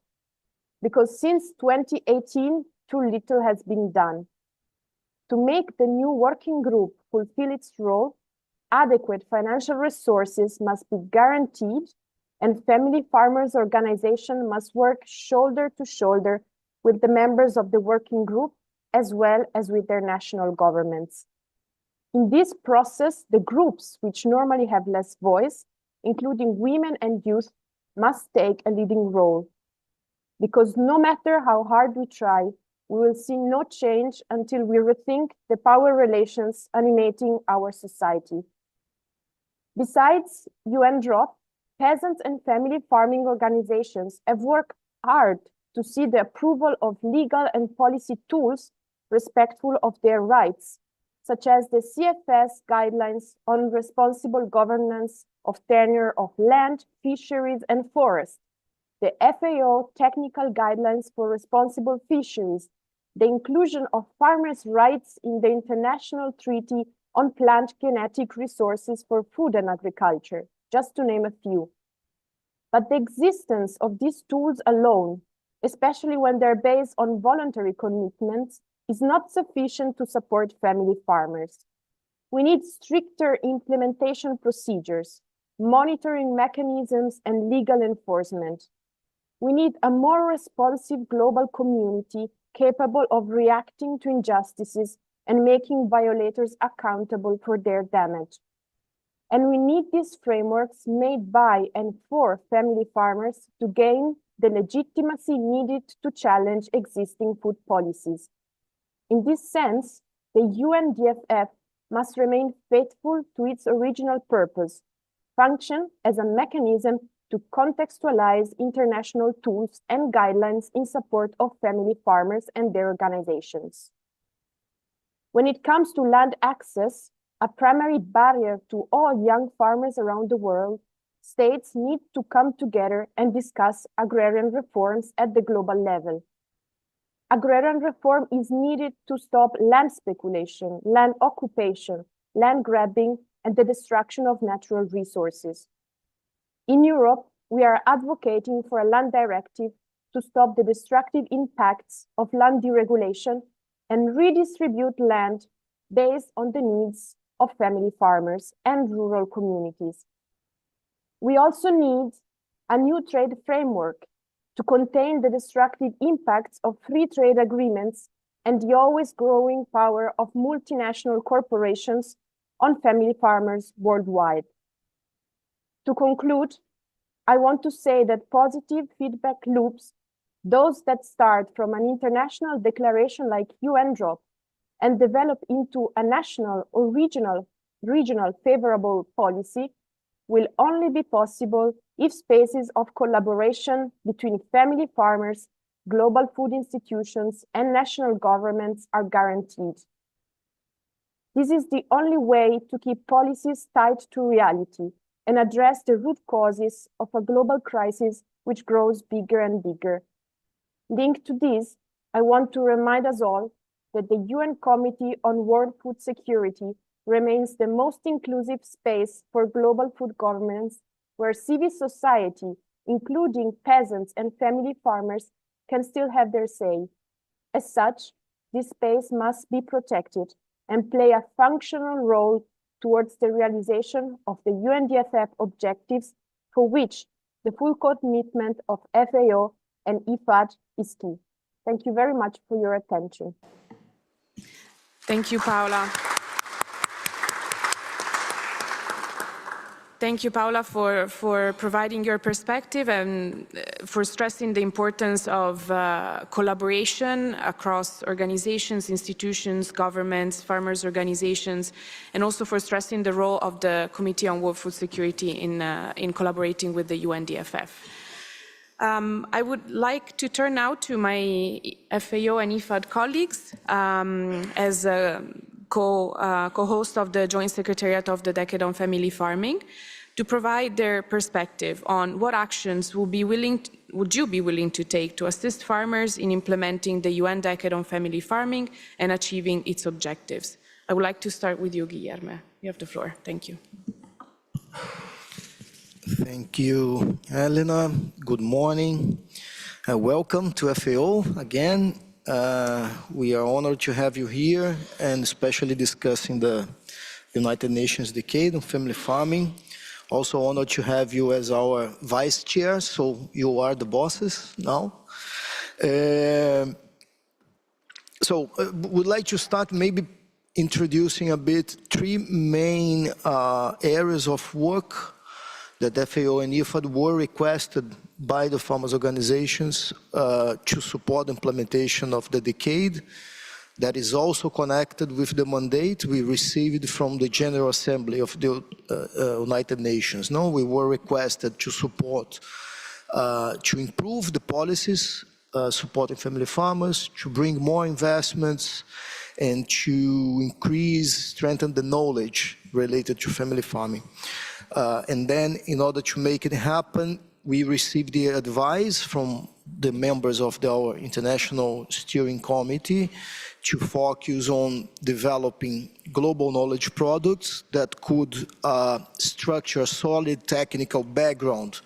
Because since 2018, too little has been done. To make the new working group fulfill its role, adequate financial resources must be guaranteed, and family farmers' organizations must work shoulder to shoulder with the members of the working group, as well as with their national governments. In this process, the groups which normally have less voice, including women and youth, must take a leading role. Because no matter how hard we try, we will see no change until we rethink the power relations animating our society. Besides UN drop, peasants and family farming organizations have worked hard to see the approval of legal and policy tools respectful of their rights, such as the CFS guidelines on responsible governance of tenure of land, fisheries, and forests, the FAO technical guidelines for responsible fisheries, the inclusion of farmers' rights in the International Treaty on Plant Genetic Resources for Food and Agriculture, just to name a few. But the existence of these tools alone, especially when they're based on voluntary commitments, is not sufficient to support family farmers. We need stricter implementation procedures, monitoring mechanisms, and legal enforcement. We need a more responsive global community capable of reacting to injustices and making violators accountable for their damage. And we need these frameworks made by and for family farmers to gain the legitimacy needed to challenge existing food policies. In this sense, the UNDFF must remain faithful to its original purpose, function as a mechanism to contextualize international tools and guidelines in support of family farmers and their organizations. When it comes to land access, a primary barrier to all young farmers around the world, states need to come together and discuss agrarian reforms at the global level. Agrarian reform is needed to stop land speculation, land occupation, land grabbing, and the destruction of natural resources. In Europe, we are advocating for a land directive to stop the destructive impacts of land deregulation and redistribute land based on the needs of family farmers and rural communities. We also need a new trade framework to contain the destructive impacts of free trade agreements and the always growing power of multinational corporations on family farmers worldwide. To conclude, I want to say that positive feedback loops, those that start from an international declaration like UN drop and develop into a national or regional favorable policy, will only be possible if spaces of collaboration between family farmers, global food institutions, and national governments are guaranteed. This is the only way to keep policies tied to reality and address the root causes of a global crisis which grows bigger and bigger. Linked to this, I want to remind us all that the UN Committee on World Food Security remains the most inclusive space for global food governance, where civil society, including peasants and family farmers, can still have their say. As such, this space must be protected and play a functional role towards the realization of the UNDFF objectives, for which the full commitment of FAO and IFAD is key. Thank you very much for your attention. Thank you, Paola. Thank you, Paola, for providing your perspective and for stressing the importance of collaboration across organizations, institutions, governments, farmers' organizations, and also for stressing the role of the Committee on World Food Security in collaborating with the UNDFF. I would like to turn now to my FAO and IFAD colleagues as co-host of the Joint Secretariat of the Decade on Family Farming, to provide their perspective on what actions would you be willing to take to assist farmers in implementing the UN Decade on Family Farming and achieving its objectives. I would like to start with you, Guilherme. You have the floor. Thank you. Thank you, Elena. Good morning. Welcome to FAO again. We are honored to have you here and especially discussing the United Nations Decade on Family Farming. Also honored to have you as our vice chair, so you are the bosses now. Would like to start maybe introducing a bit three main areas of work that FAO and IFAD were requested by the farmers' organizations to support the implementation of the decade. That is also connected with the mandate we received from the General Assembly of the United Nations. No, we were requested to support, to improve the policies supporting family farmers, to bring more investments, and to strengthen the knowledge related to family farming. And then, in order to make it happen, we received the advice from the members of our International Steering Committee to focus on developing global knowledge products that could structure a solid technical background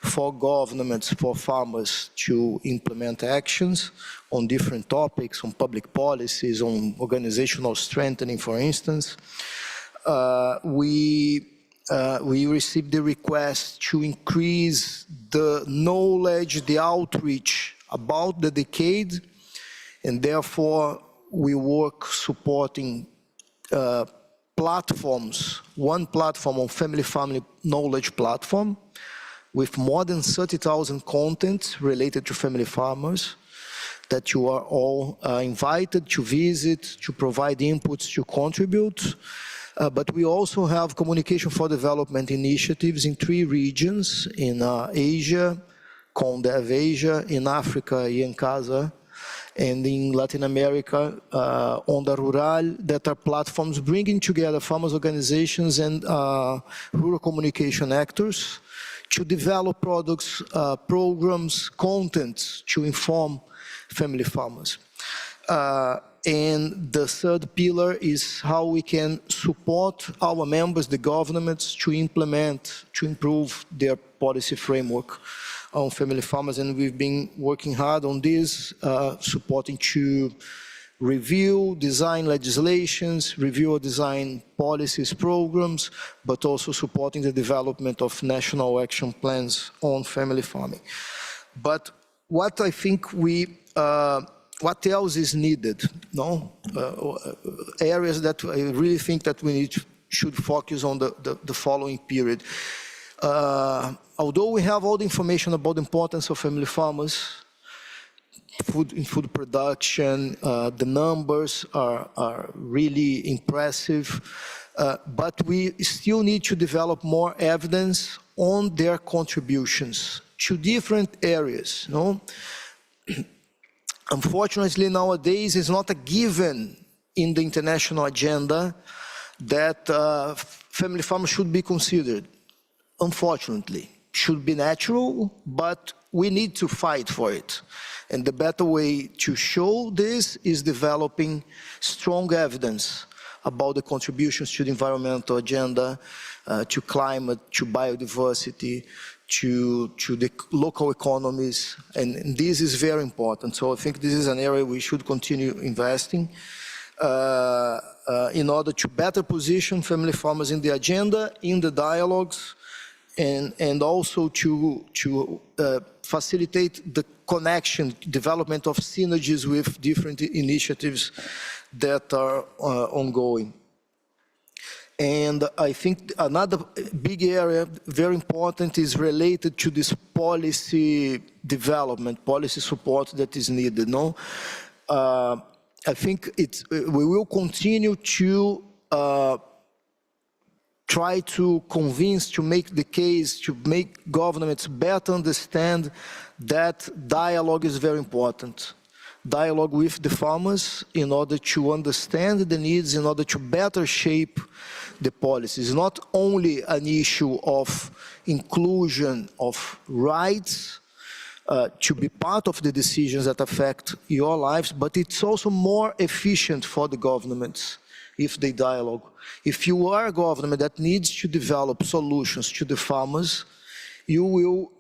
for governments, for farmers to implement actions on different topics, on public policies, on organizational strengthening, for instance. We received the request to increase the knowledge, the outreach about the decade, and therefore we work supporting platforms, one platform on family farming knowledge platform with more than 30,000 contents related to family farmers that you are all invited to visit, to provide inputs, to contribute. But we also have communication for development initiatives in 3 regions, in Asia, CONDEV Asia, in Africa, IENCASA, and in Latin America, Onda Rural, that are platforms bringing together farmers' organizations and rural communication actors to develop products, programs, contents to inform family farmers. And the third pillar is how we can support our members, the governments, to implement, to improve their policy framework on family farmers. And we've been working hard on this, supporting to review, design legislations, review or design policies, programs, but also supporting the development of national action plans on family farming. But what I think what else is needed? No, areas that I really think that we should focus on the following period. Although we have all the information about the importance of family farmers, food production, the numbers are really impressive. but we still need to develop more evidence on their contributions to different areas. No? Unfortunately, nowadays, it's not a given in the international agenda that family farmers should be considered. Unfortunately, should be natural, but we need to fight for it. And the better way to show this is developing strong evidence about the contributions to the environmental agenda, to climate, to biodiversity, to the local economies, and this is very important. So I think this is an area we should continue investing in order to better position family farmers in the agenda, in the dialogues, and also to facilitate the connection, development of synergies with different initiatives that are ongoing. And I think another big area, very important, is related to this policy development, policy support that is needed. No, I think we will continue to try to convince, to make the case, to make governments better understand that dialogue is very important. Dialogue with the farmers in order to understand the needs, in order to better shape the policies. Not only an issue of inclusion of rights to be part of the decisions that affect your lives, but it's also more efficient for the governments if they dialogue. If you are a government that needs to develop solutions to the farmers, you will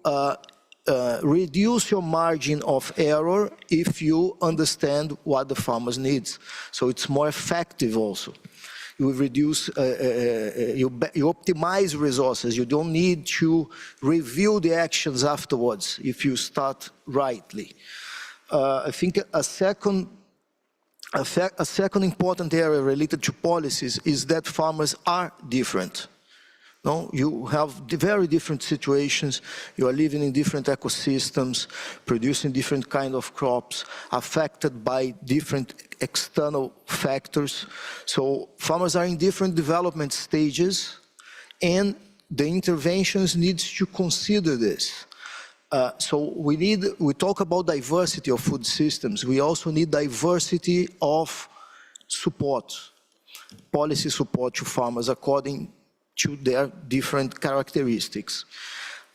reduce your margin of error if you understand what the farmers need. So it's more effective also. You reduce, you optimize resources. You don't need to review the actions afterwards if you start rightly. I think a second important area related to policies is that farmers are different. No, you have very different situations. You are living in different ecosystems, producing different kind of crops, affected by different external factors. So farmers are in different development stages, and the interventions need to consider this. So we talk about diversity of food systems. We also need diversity of support, policy support to farmers according to their different characteristics.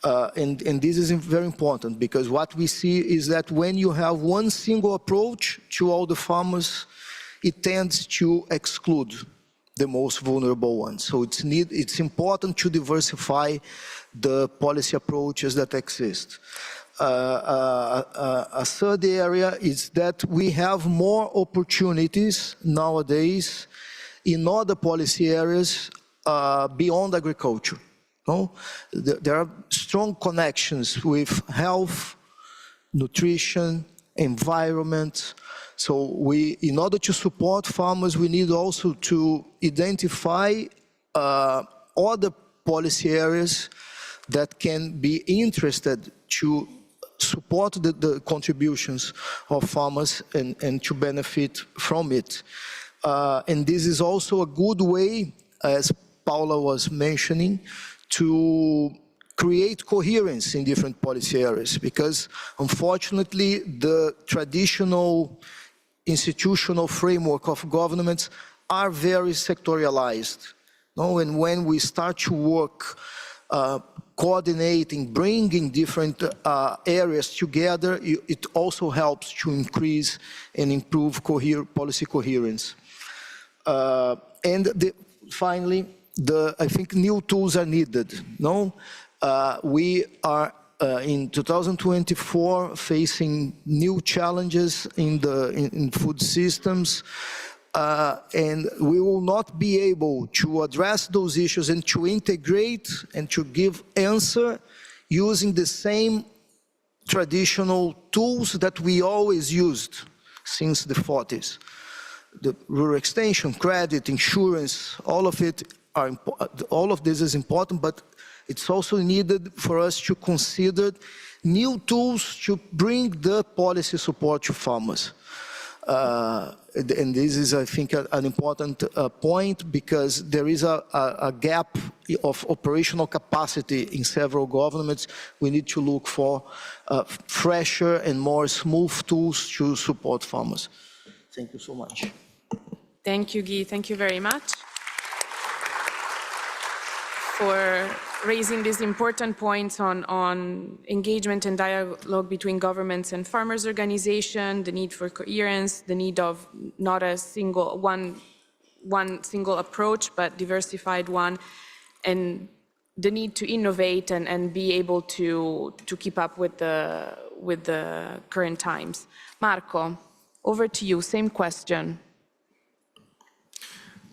And this is very important, because what we see is that when you have one single approach to all the farmers, it tends to exclude the most vulnerable ones. So it's important to diversify the policy approaches that exist. A third area is that we have more opportunities nowadays in other policy areas beyond agriculture. No? There are strong connections with health, nutrition, environment. So in order to support farmers, we need also to identify other policy areas that can be interested to support the contributions of farmers and to benefit from it. And this is also a good way, as Paula was mentioning, to create coherence in different policy areas, because unfortunately the traditional institutional framework of governments are very sectorialized. No? And when we start to work coordinating, bringing different areas together, it also helps to increase and improve policy coherence. Finally, I think new tools are needed. No, we are in 2024 facing new challenges in food systems, and we will not be able to address those issues and to integrate and to give answer using the same traditional tools that we always used since the 40s. The rural extension, credit, insurance, all of this is important, but it's also needed for us to consider new tools to bring the policy support to farmers. And this is, I think, an important point, because there is a gap of operational capacity in several governments. We need to look for fresher and more smooth tools to support farmers. Thank you so much. Thank you, Guy. Thank you very much for raising these important points on engagement and dialogue between governments and farmers' organization, the need for coherence, the need of not a single one single approach, but diversified one, and the need to innovate and be able to keep up with the current times. Marco, over to you. Same question.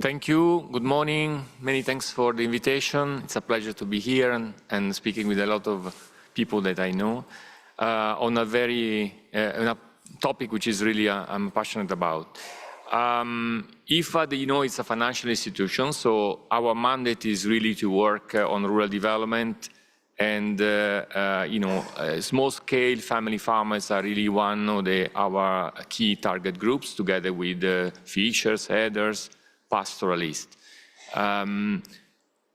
Thank you. Good morning. Many thanks for the invitation. It's a pleasure to be here and speaking with a lot of people that I know on a very on a topic which is really I'm passionate about. IFAD, you know, it's a financial institution, so our mandate is really to work on rural development, and you know, small-scale family farmers are really one of our key target groups, together with fishers, herders, pastoralists.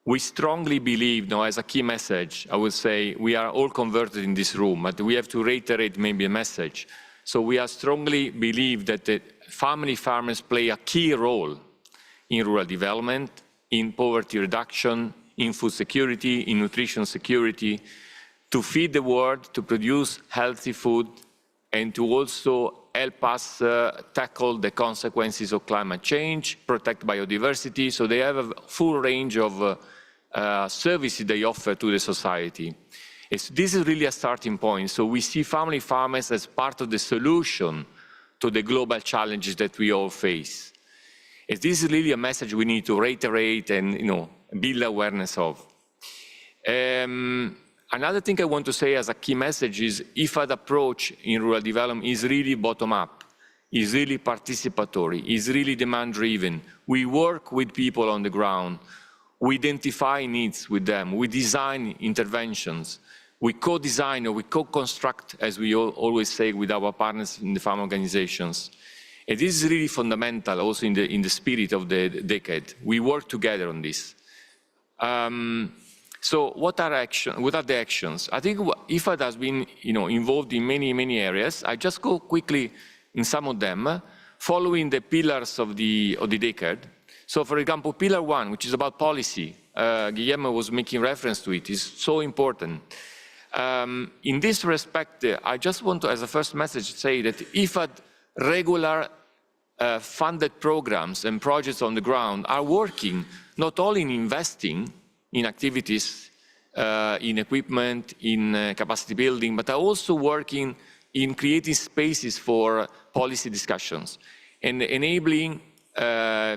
We strongly believe, now as a key message, I would say we are all converted in this room, but we have to reiterate maybe a message. So we are strongly believe that the family farmers play a key role in rural development, in poverty reduction, in food security, in nutrition security, to feed the world, to produce healthy food, and to also help us tackle the consequences of climate change, protect biodiversity. So they have a full range of services they offer to the society. This is really a starting point. So we see family farmers as part of the solution to the global challenges that we all face. This is really a message we need to reiterate and, you know, build awareness of. Another thing I want to say as a key message is IFAD approach in rural development is really bottom-up, is really participatory, is really demand-driven. We work with people on the ground. We identify needs with them. We design interventions. We co-design or we co-construct, as we always say, with our partners in the farm organizations. And this is really fundamental also in the spirit of the decade. We work together on this. So what are the actions? I think IFAD has been, you know, involved in many areas. I just go quickly in some of them, following the pillars of the decade. So for example, pillar 1, which is about policy, Guillermo was making reference to it, is so important. In this respect, I just want to, as a first message, say that IFAD regular funded programs and projects on the ground are working not only in investing in activities, in equipment, in capacity building, but are also working in creating spaces for policy discussions and enabling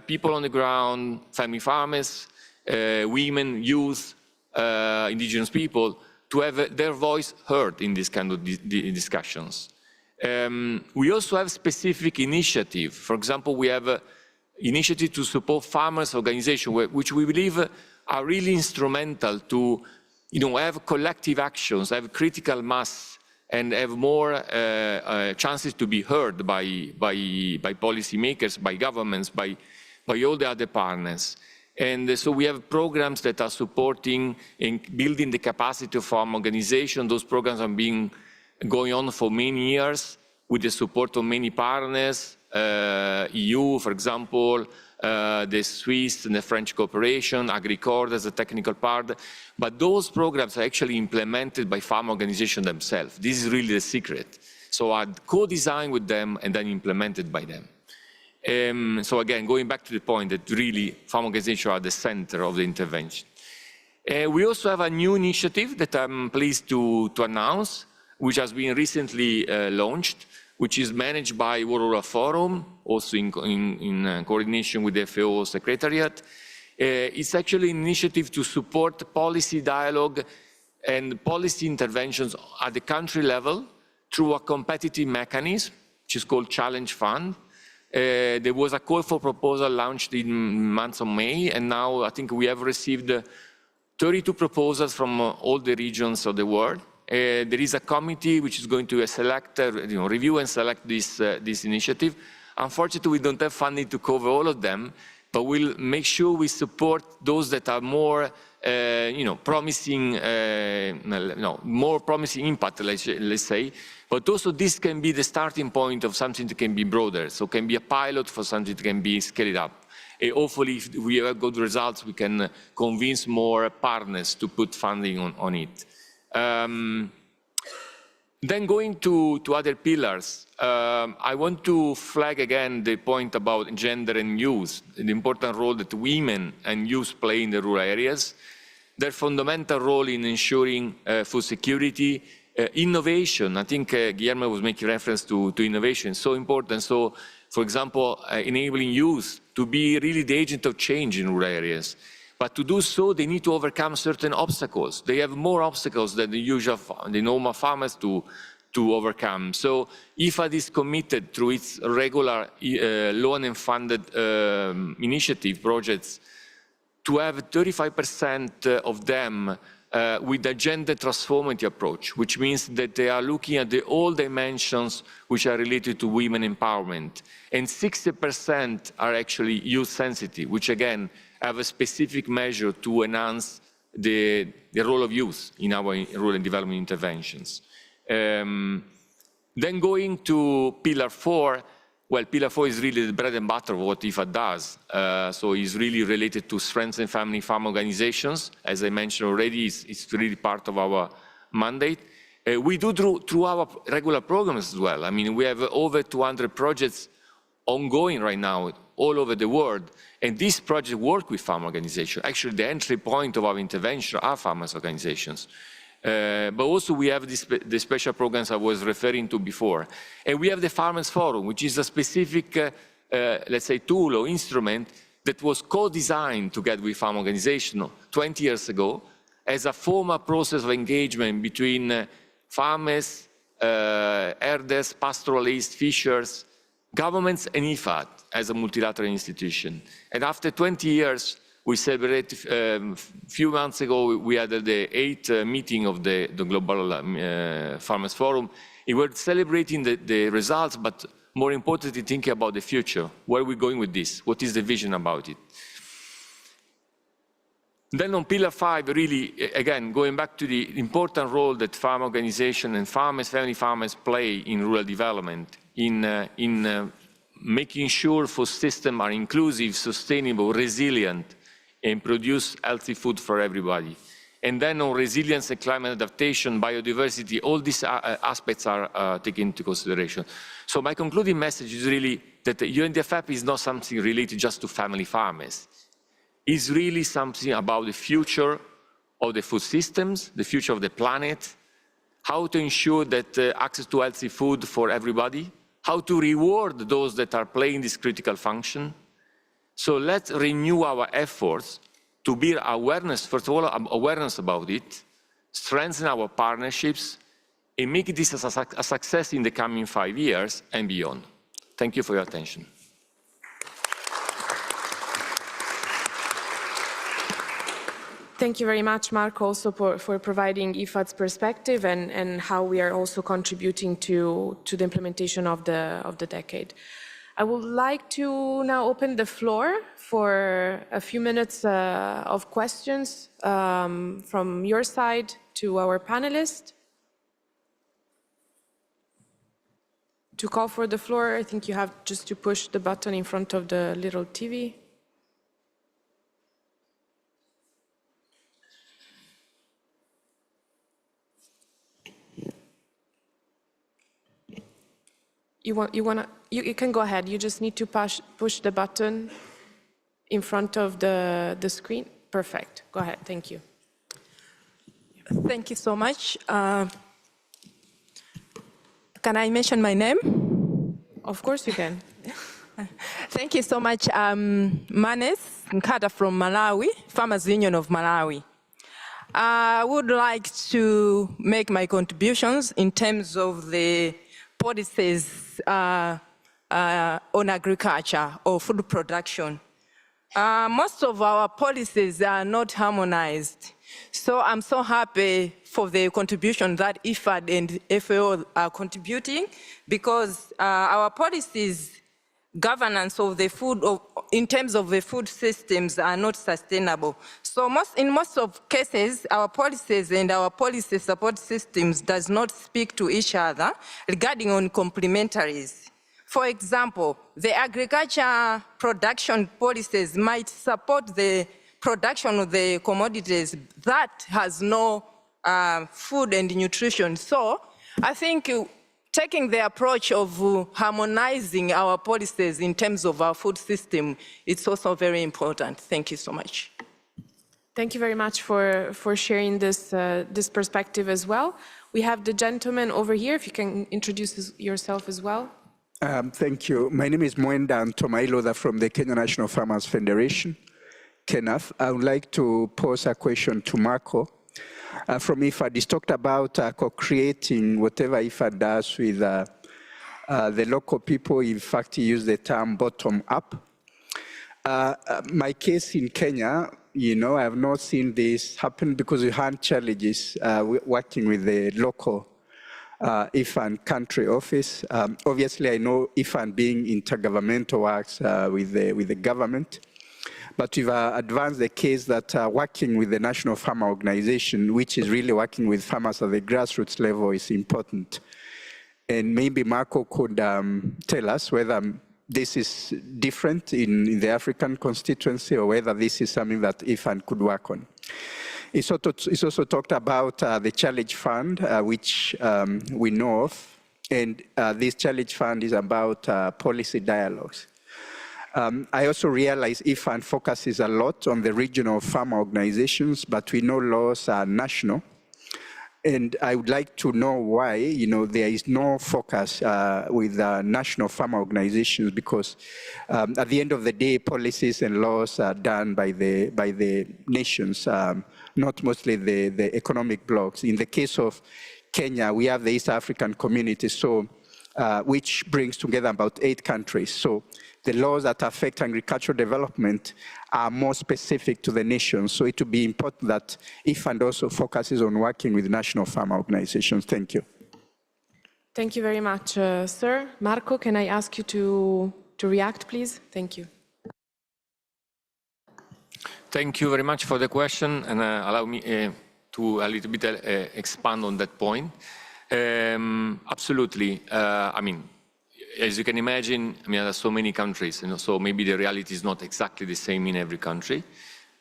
people on the ground, family farmers, women, youth, indigenous people, to have their voice heard in this kind of discussions. We also have specific initiative. For example, we have an initiative to support farmers' organizations, which we believe are really instrumental to, you know, have collective actions, have critical mass, and have more chances to be heard by policymakers, by governments, by all the other partners. And so we have programs that are supporting and building the capacity of farm organizations. Those programs have been going on for many years with the support of many partners, EU, for example, the Swiss and the French cooperation, Agricord as a technical part. But those programs are actually implemented by farm organizations themselves. This is really the secret. So I co-designed with them and then implemented by them. So again, going back to the point that really farm organizations are the center of the intervention. We also have a new initiative that I'm pleased to announce, which has been recently launched, which is managed by World Rural Forum, also in coordination with the FAO Secretariat. It's actually an initiative to support policy dialogue and policy interventions at the country level through a competitive mechanism, which is called Challenge Fund. There was a call for proposal launched in months of May, and now I think we have received 32 proposals from all the regions of the world. There is a committee which is going to select, review and select this initiative. Unfortunately, we don't have funding to cover all of them, but we'll make sure we support those that are more, promising, more promising impact, let's say. But also this can be the starting point of something that can be broader. So it can be a pilot for something that can be scaled up. And hopefully, if we have good results, we can convince more partners to put funding on it. Then going to other pillars, I want to flag again the point about gender and youth, the important role that women and youth play in the rural areas, their fundamental role in ensuring food security, innovation. I think Guillermo was making reference to innovation, so important. So, for example, enabling youth to be really the agent of change in rural areas. But to do so, they need to overcome certain obstacles. They have more obstacles than the normal farmers to overcome. So IFAD is committed through its regular loan and funded initiative projects to have 35% of them with a gender transformative approach, which means that they are looking at all dimensions which are related to women empowerment. And 60% are actually youth sensitive, which again have a specific measure to enhance the role of youth in our rural development interventions. Then going to Pillar 4, well, Pillar 4 is really the bread and butter of what IFAD does. So it's really related to strengthen family farm organizations. As I mentioned already, it's really part of our mandate. We do through our regular programs as well. I mean, we have over 200 projects ongoing right now all over the world. And these projects work with farm organizations. Actually, the entry point of our intervention are farmers organizations. But also we have the special programs I was referring to before. And we have the Farmers Forum, which is a specific, let's say, tool or instrument that was co-designed together with farm organizations 20 years ago as a formal process of engagement between farmers, herders, pastoralists, fishers, governments, and IFAD as a multilateral institution. And after 20 years, we celebrated, a few months ago, we had the 8th meeting of the Global Farmers Forum. We were celebrating the results, but more importantly, thinking about the future. Where are we going with this? What is the vision about it? Then on Pillar 5, really, again, going back to the important role that farm organizations and farmers, family farmers play in rural development, in making sure food systems are inclusive, sustainable, resilient, and produce healthy food for everybody. And then on resilience and climate adaptation, biodiversity, all these aspects are taken into consideration. So my concluding message is really that the UNDFF is not something related just to family farmers. It's really something about the future of the food systems, the future of the planet, how to ensure that access to healthy food for everybody, how to reward those that are playing this critical function. So let's renew our efforts to build awareness, first of all, awareness about it, strengthen our partnerships, and make this a success in the coming 5 years and beyond. Thank you for your attention. Thank you very much, Marco, also for providing IFAD's perspective and how we are also contributing to the implementation of the decade. I would like to now open the floor for a few minutes of questions from your side to our panelists. To call for the floor, I think you have just to push the button in front of the little TV. You can go ahead. You just need to push the button in front of the screen. Perfect. Go ahead. Thank you. Thank you so much. Can I mention my name? Of course you can. Thank you so much. Manes Nkada from Malawi, Farmers Union of Malawi. I would like to make my contributions in terms of the policies on agriculture or food production. Most of our policies are not harmonized. So I'm so happy for the contribution that IFAD and FAO are contributing, because our policies governance of the food, in terms of the food systems, are not sustainable. So in most of cases, our policies and our policy support systems does not speak to each other regarding on complementaries. For example, the agriculture production policies might support the production of the commodities that has no food and nutrition. So I think taking the approach of harmonizing our policies in terms of our food system, it's also very important. Thank you so much. Thank you very much for sharing this, this perspective as well. We have the gentleman over here, if you can introduce yourself as well. Thank you. My name is Mwenda Ntomailoda from the Kenya National Farmers Federation, KENAF. I would like to pose a question to Marco. From IFAD, he's talked about co-creating whatever IFAD does with the local people. In fact, he used the term bottom up. My case in Kenya, you know, I have not seen this happen because we had challenges working with the local IFAN country office. Obviously, I know IFAN being intergovernmental works with the government. But we've advanced the case that working with the National Farmer Organization, which is really working with farmers at the grassroots level, is important. And maybe Marco could tell us whether this is different in the African constituency or whether this is something that IFAN could work on. It's also talked about the Challenge Fund, which we know of. And this Challenge Fund is about policy dialogues. I also realize IFAN focuses a lot on the regional farmer organizations, but we know laws are national. And I would like to know why, you know, there is no focus with national farmer organizations, because at the end of the day, policies and laws are done by the nations, not mostly the economic blocs. In the case of Kenya, we have the East African Community, so which brings together about 8 countries. So the laws that affect agricultural development are more specific to the nation. So it would be important that IFAN also focuses on working with national farmer organizations. Thank you. Thank you very much, sir. Marco, can I ask you to react, please? Thank you. Thank you very much for the question, and allow me to a little bit expand on that point. Absolutely. I mean, as you can imagine, I mean, there are so many countries, you know, so maybe the reality is not exactly the same in every country.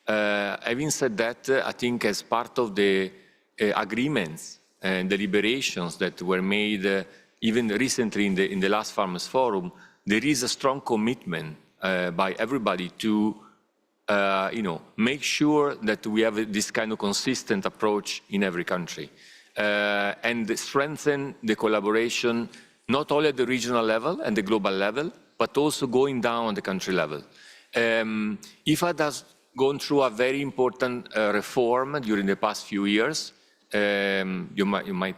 Having said that, I think as part of the agreements and deliberations that were made even recently in the last Farmers Forum, there is a strong commitment by everybody to you know, make sure that we have this kind of consistent approach in every country and strengthen the collaboration not only at the regional level and the global level, but also going down on the country level. IFAD has gone through a very important reform during the past few years. You might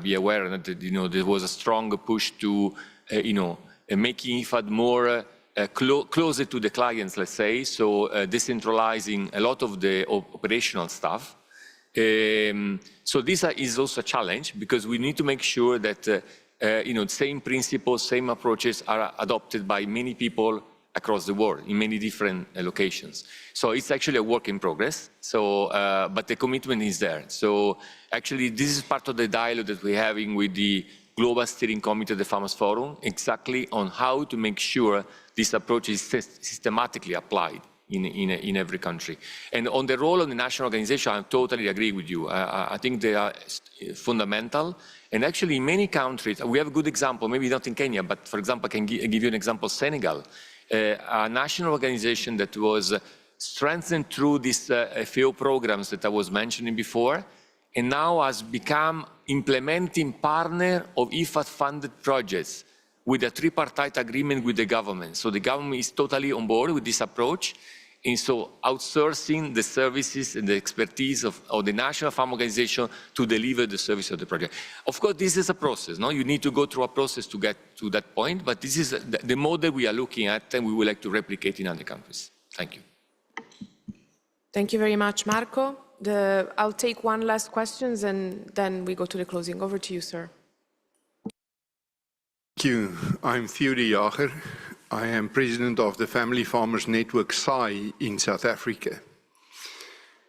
be aware that, you know, there was a strong push to, you know, making IFAD more closer to the clients, let's say, so decentralizing a lot of the operational stuff. So this is also a challenge, because we need to make sure that you know, same principles, same approaches are adopted by many people across the world in many different locations. So it's actually a work in progress. So, but the commitment is there. So actually, this is part of the dialogue that we're having with the Global Steering Committee of the Farmers Forum, exactly on how to make sure this approach is systematically applied in every country. And on the role of the national organization, I totally agree with you. I think they are fundamental. And actually, in many countries, we have a good example, maybe not in Kenya, but for example, I can give you an example, Senegal, a national organization that was strengthened through these FAO programs that I was mentioning before, and now has become implementing partner of IFAD-funded projects with a tripartite agreement with the government. So the government is totally on board with this approach. And so outsourcing the services and the expertise of the National Farm Organization to deliver the service of the project. Of course, this is a process. No? You need to go through a process to get to that point, but this is the model we are looking at and we would like to replicate in other countries. Thank you. Thank you very much, Marco. I'll take one last question and then we go to the closing. Over to you, sir. Thank you. I'm Theo de Jager. I am president of the Family Farmers Network SAI in South Africa.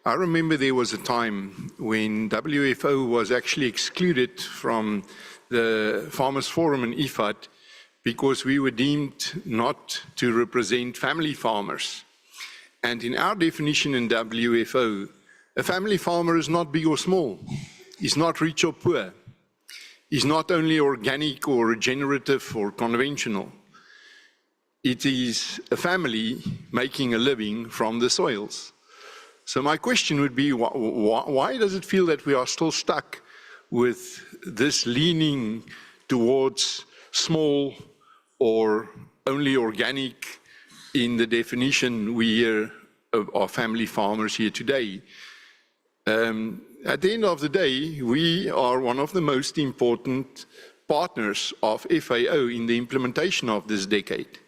I remember there was a time when WFO was actually excluded from the Farmers Forum in IFAD because we were deemed not to represent family farmers. And in our definition in WFO, a family farmer is not big or small. He's not rich or poor. He's not only organic or regenerative or conventional. It is a family making a living from the soils. So my question would be, why does it feel that we are still stuck with this leaning towards small or only organic in the definition we hear of family farmers here today? At the end of the day, we are one of the most important partners of FAO in the implementation of this decade.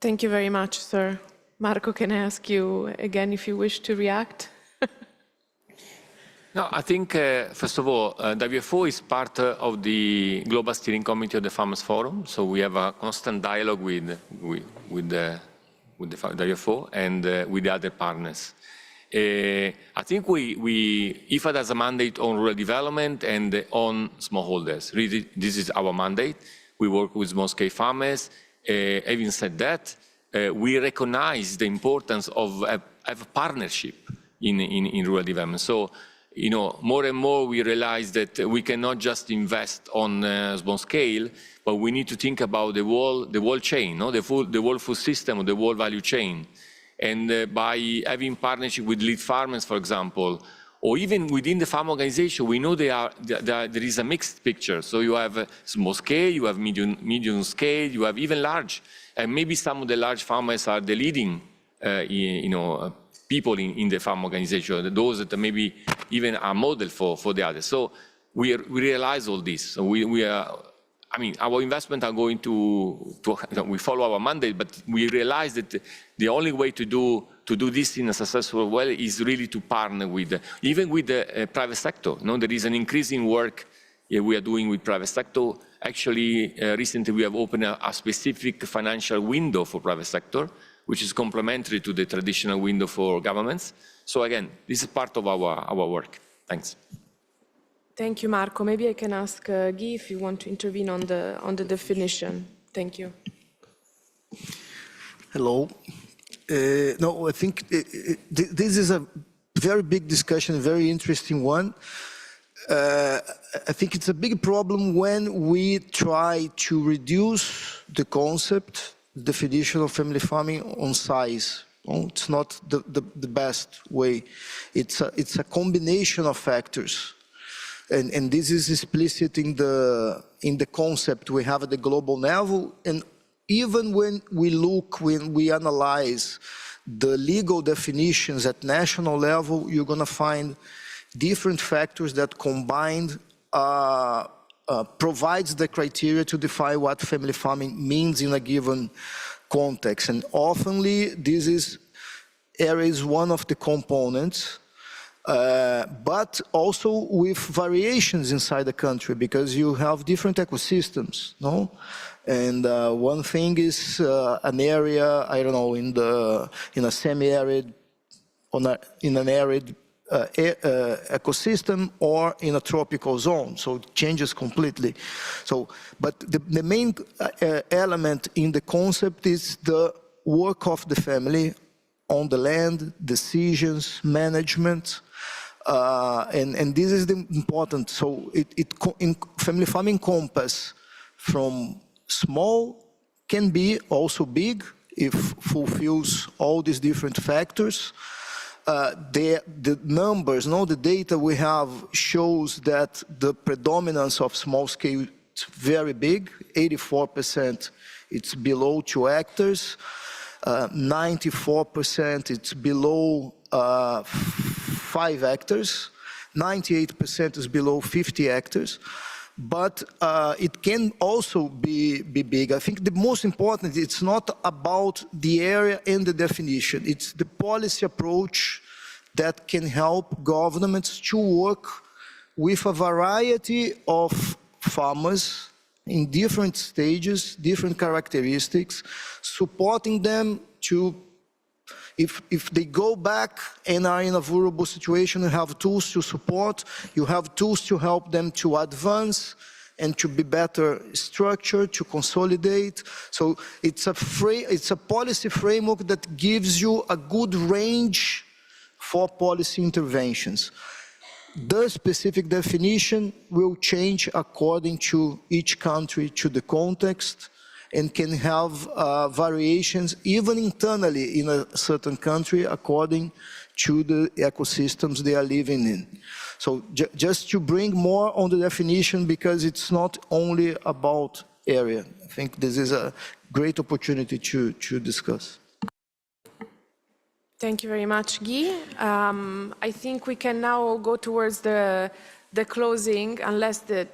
Thank you very much, sir. Marco, can I ask you again if you wish to react? No, I think, first of all, WFO is part of the Global Steering Committee of the Farmers Forum, so we have a constant dialogue with the WFO and with the other partners. I think IFAD has a mandate on rural development and on smallholders. Really, this is our mandate. We work with small-scale farmers. Having said that, we recognize the importance of a partnership in rural development. So, more and more we realize that we cannot just invest on small scale, but we need to think about the whole chain, the whole food system, the whole value chain. And by having partnership with lead farmers, for example, or even within the farm organization, we know there is a mixed picture. So you have small scale, you have medium scale, you have even large. And maybe some of the large farmers are the leading people in the farm organization, those that maybe even are model for the others. So we realize all this. So our investment are going we follow our mandate, but we realize that the only way to do this in a successful way is really to partner even with the private sector. There is an increasing work we are doing with private sector. Actually, recently we have opened a specific financial window for private sector, which is complementary to the traditional window for governments. So again, this is part of our work. Thanks. Thank you, Marco. Maybe I can ask Guy if you want to intervene on the definition. Thank you. Hello. No, I think this is a very big discussion, a very interesting one. I think it's a big problem when we try to reduce the concept, definition of family farming on size. It's not the best way. It's a combination of factors. And this is explicit in the concept we have at the global level. And even when we analyze the legal definitions at national level, you're going to find different factors that combined provides the criteria to define what family farming means in a given context. And oftenly, this area is one of the components. But also with variations inside the country, because you have different ecosystems, no? And one thing is an area, I don't know, in a semi-arid, in an arid ecosystem, or in a tropical zone, so it changes completely. So, but the main element in the concept is the work of the family on the land, decisions, management. And this is the important. So family farming encompasses from small, can be also big if fulfills all these different factors. The numbers, the data we have shows that the predominance of small scale is very big. 84% it's below 2 hectares. 94% it's below 5 hectares, 98% is below 50 hectares, but it can also be big. I think the most important, it's not about the area and the definition, it's the policy approach that can help governments to work with a variety of farmers in different stages, different characteristics, supporting them to, if they go back and are in a vulnerable situation, you have tools to support, you have tools to help them to advance and to be better structured, to consolidate. So it's a policy framework that gives you a good range for policy interventions. The specific definition will change according to each country, to the context, and can have variations even internally in a certain country according to the ecosystems they are living in. So just to bring more on the definition, because it's not only about area. I think this is a great opportunity to discuss. Thank you very much, Guy. I think we can now go towards the closing, unless the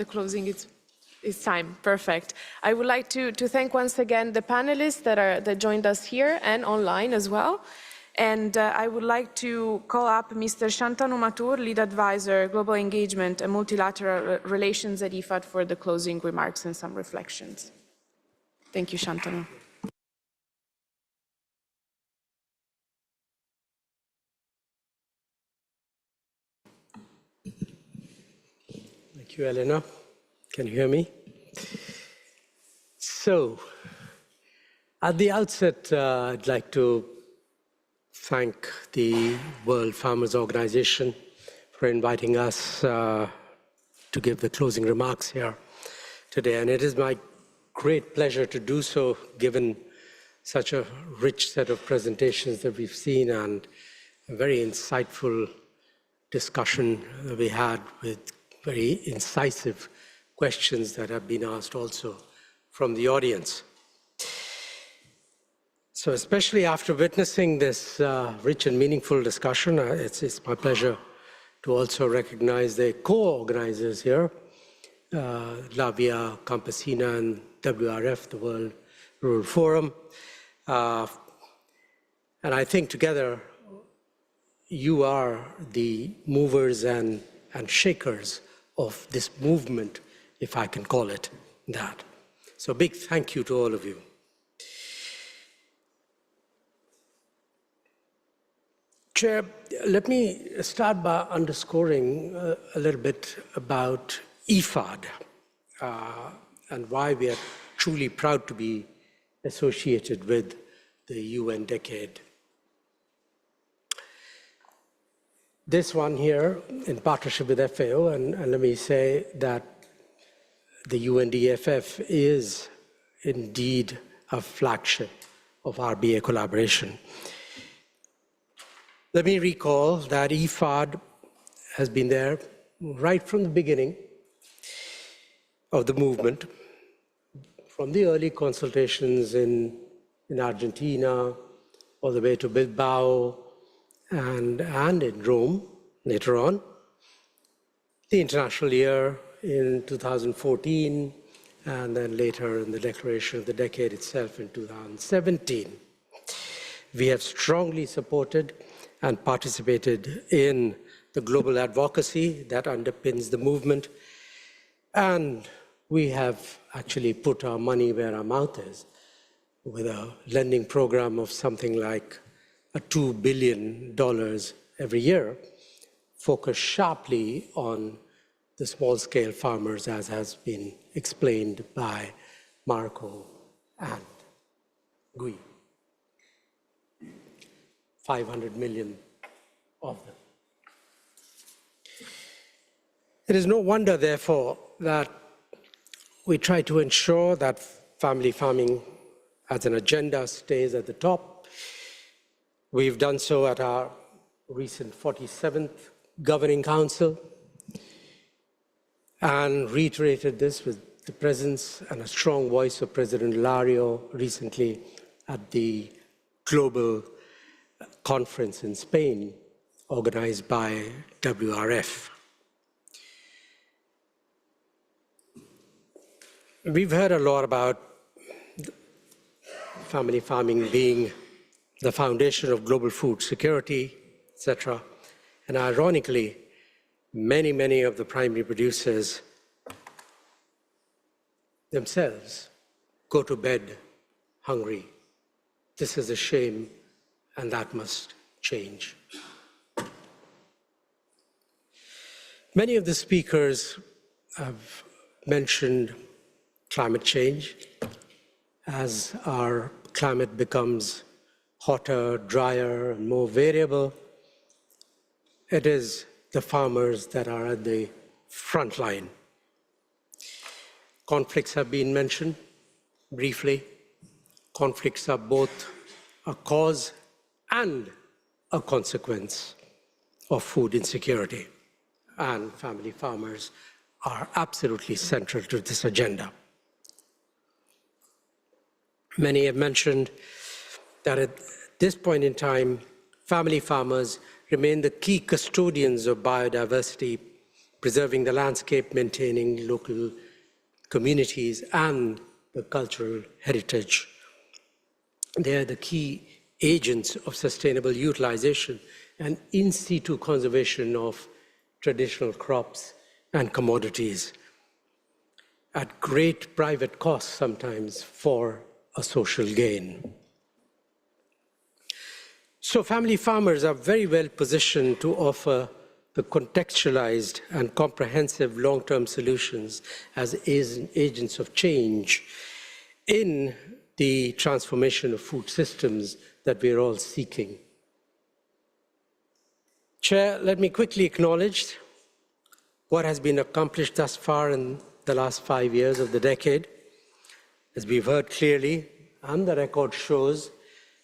closing is time. Perfect. I would like to thank once again the panelists that joined us here and online as well. And I would like to call up Mr. Shantanu Mathur, Lead Advisor, Global Engagement and Multilateral Relations at IFAD for the closing remarks and some reflections. Thank you, Shantanu. Thank you, Elena. Can you hear me? So, at the outset, I'd like to thank the World Farmers Organization for inviting us to give the closing remarks here today. And it is my great pleasure to do so, given such a rich set of presentations that we've seen and a very insightful discussion that we had with very incisive questions that have been asked also from the audience. So especially after witnessing this rich and meaningful discussion, it's my pleasure to also recognize the co-organizers here, LAVIA, Campesina, and WRF, the World Rural Forum. And I think together, you are the movers and shakers of this movement, if I can call it that. So big thank you to all of you. Chair, let me start by underscoring a little bit about IFAD and why we are truly proud to be associated with the UN Decade. This one here, in partnership with FAO, and let me say that the UNDFF is indeed a flagship of RBA collaboration. Let me recall that IFAD has been there right from the beginning of the movement, from the early consultations in Argentina, all the way to Bilbao, and in Rome later on, the International Year in 2014, and then later in the Declaration of the Decade itself in 2017. We have strongly supported and participated in the global advocacy that underpins the movement, and we have actually put our money where our mouth is with a lending program of something like $2 billion every year, focused sharply on the small-scale farmers, as has been explained by Marco and Guy. 500 million of them. It is no wonder, therefore, that we try to ensure that family farming as an agenda stays at the top. We've done so at our recent 47th Governing Council and reiterated this with the presence and a strong voice of President Lario recently at the Global Conference in Spain, organized by WRF. We've heard a lot about family farming being the foundation of global food security, etc. And ironically, many of the primary producers themselves go to bed hungry. This is a shame, and that must change. Many of the speakers have mentioned climate change. As our climate becomes hotter, drier, and more variable, it is the farmers that are at the front line. Conflicts have been mentioned briefly. Conflicts are both a cause and a consequence of food insecurity, and family farmers are absolutely central to this agenda. Many have mentioned that at this point in time, family farmers remain the key custodians of biodiversity, preserving the landscape, maintaining local communities and the cultural heritage. They are the key agents of sustainable utilization and in situ conservation of traditional crops and commodities at great private cost sometimes for a social gain. So family farmers are very well positioned to offer the contextualized and comprehensive long-term solutions as agents of change in the transformation of food systems that we're all seeking. Chair, let me quickly acknowledge what has been accomplished thus far in the last 5 years of the decade. As we've heard clearly, and the record shows,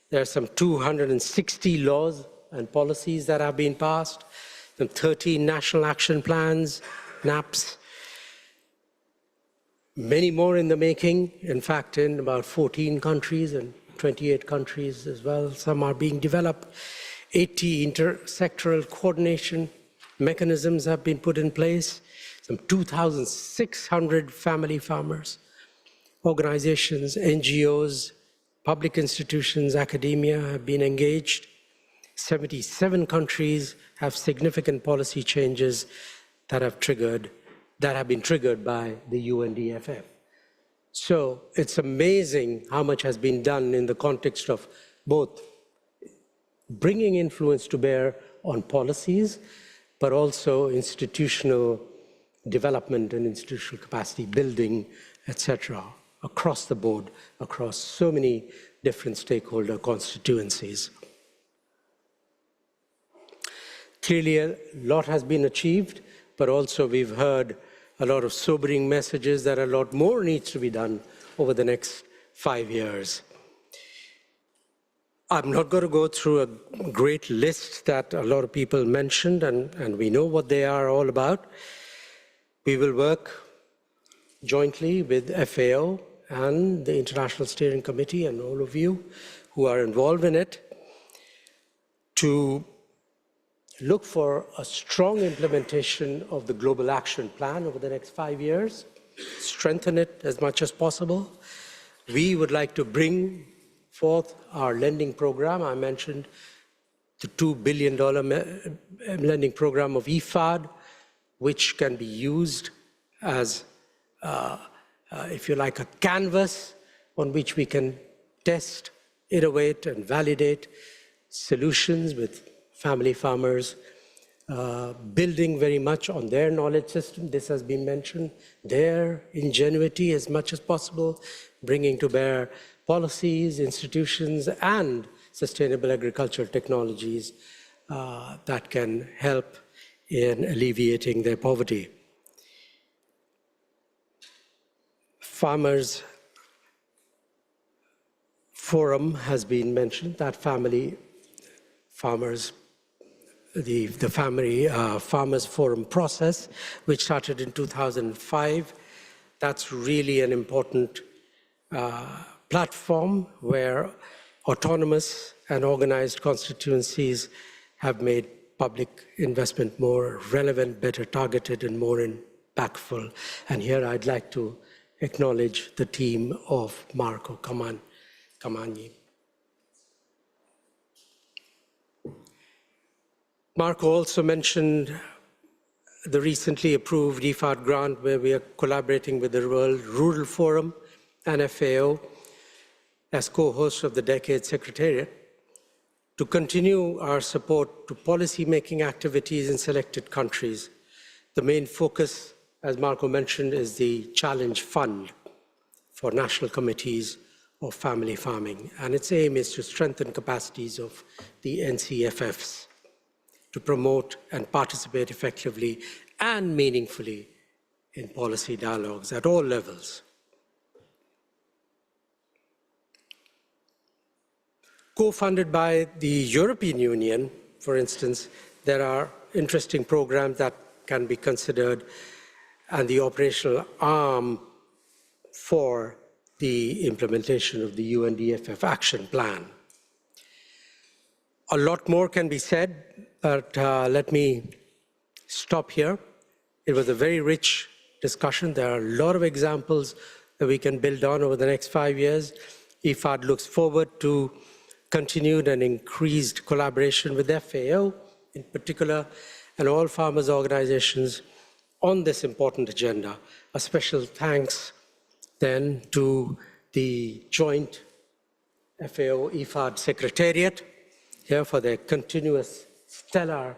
there are some 260 laws and policies that have been passed, some 13 national action plans, NAPs, many more in the making, in fact, in about 14 countries and 28 countries as well. Some are being developed. 80 intersectoral coordination mechanisms have been put in place. Some 2,600 family farmers, organizations, NGOs, public institutions, academia have been engaged. 77 countries have significant policy changes that have been triggered by the UNDFF. So it's amazing how much has been done in the context of both bringing influence to bear on policies, but also institutional development and institutional capacity building, etc., across the board, across so many different stakeholder constituencies. Clearly, a lot has been achieved, but also we've heard a lot of sobering messages that a lot more needs to be done over the next 5 years. I'm not going to go through a great list that a lot of people mentioned, and we know what they are all about. We will work jointly with FAO and the International Steering Committee and all of you who are involved in it to look for a strong implementation of the Global Action Plan over the next 5 years, strengthen it as much as possible. We would like to bring forth our lending program. I mentioned the $2 billion lending program of IFAD, which can be used as, if you like, a canvas on which we can test, innovate, and validate solutions with family farmers, building very much on their knowledge system. This has been mentioned, their ingenuity as much as possible, bringing to bear policies, institutions, and sustainable agricultural technologies that can help in alleviating their poverty. Farmers Forum has been mentioned, that family farmers, the family Farmers Forum process, which started in 2005. That's really an important platform where autonomous and organized constituencies have made public investment more relevant, better targeted, and more impactful. And here I'd like to acknowledge the team of Marco Camagni. Marco also mentioned the recently approved IFAD grant, where we are collaborating with the World Rural Forum and FAO as co-hosts of the Decade Secretariat, to continue our support to policy-making activities in selected countries. The main focus, as Marco mentioned, is the Challenge Fund for national committees of family farming, and its aim is to strengthen capacities of the NCFFs to promote and participate effectively and meaningfully in policy dialogues at all levels. Co-funded by the European Union, for instance, there are interesting programs that can be considered and the operational arm for the implementation of the UNDFF action plan. A lot more can be said, but let me stop here. It was a very rich discussion. There are a lot of examples that we can build on over the next 5 years. IFAD looks forward to continued and increased collaboration with FAO in particular, and all farmers' organizations on this important agenda. A special thanks then to the joint FAO-IFAD Secretariat here for their continuous stellar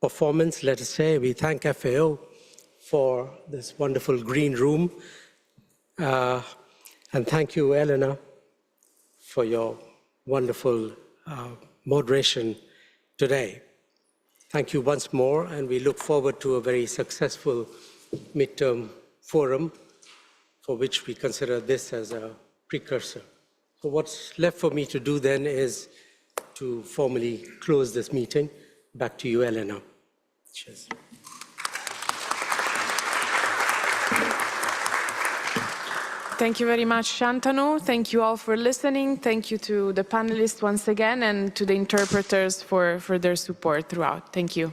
performance, let us say. We thank FAO for this wonderful green room. And thank you, Elena, for your wonderful moderation today. Thank you once more, and we look forward to a very successful midterm forum for which we consider this as a precursor. So what's left for me to do then is to formally close this meeting. Back to you, Elena. Cheers. Thank you very much, Shantanu. Thank you all for listening. Thank you to the panelists once again and to the interpreters for their support throughout. Thank you.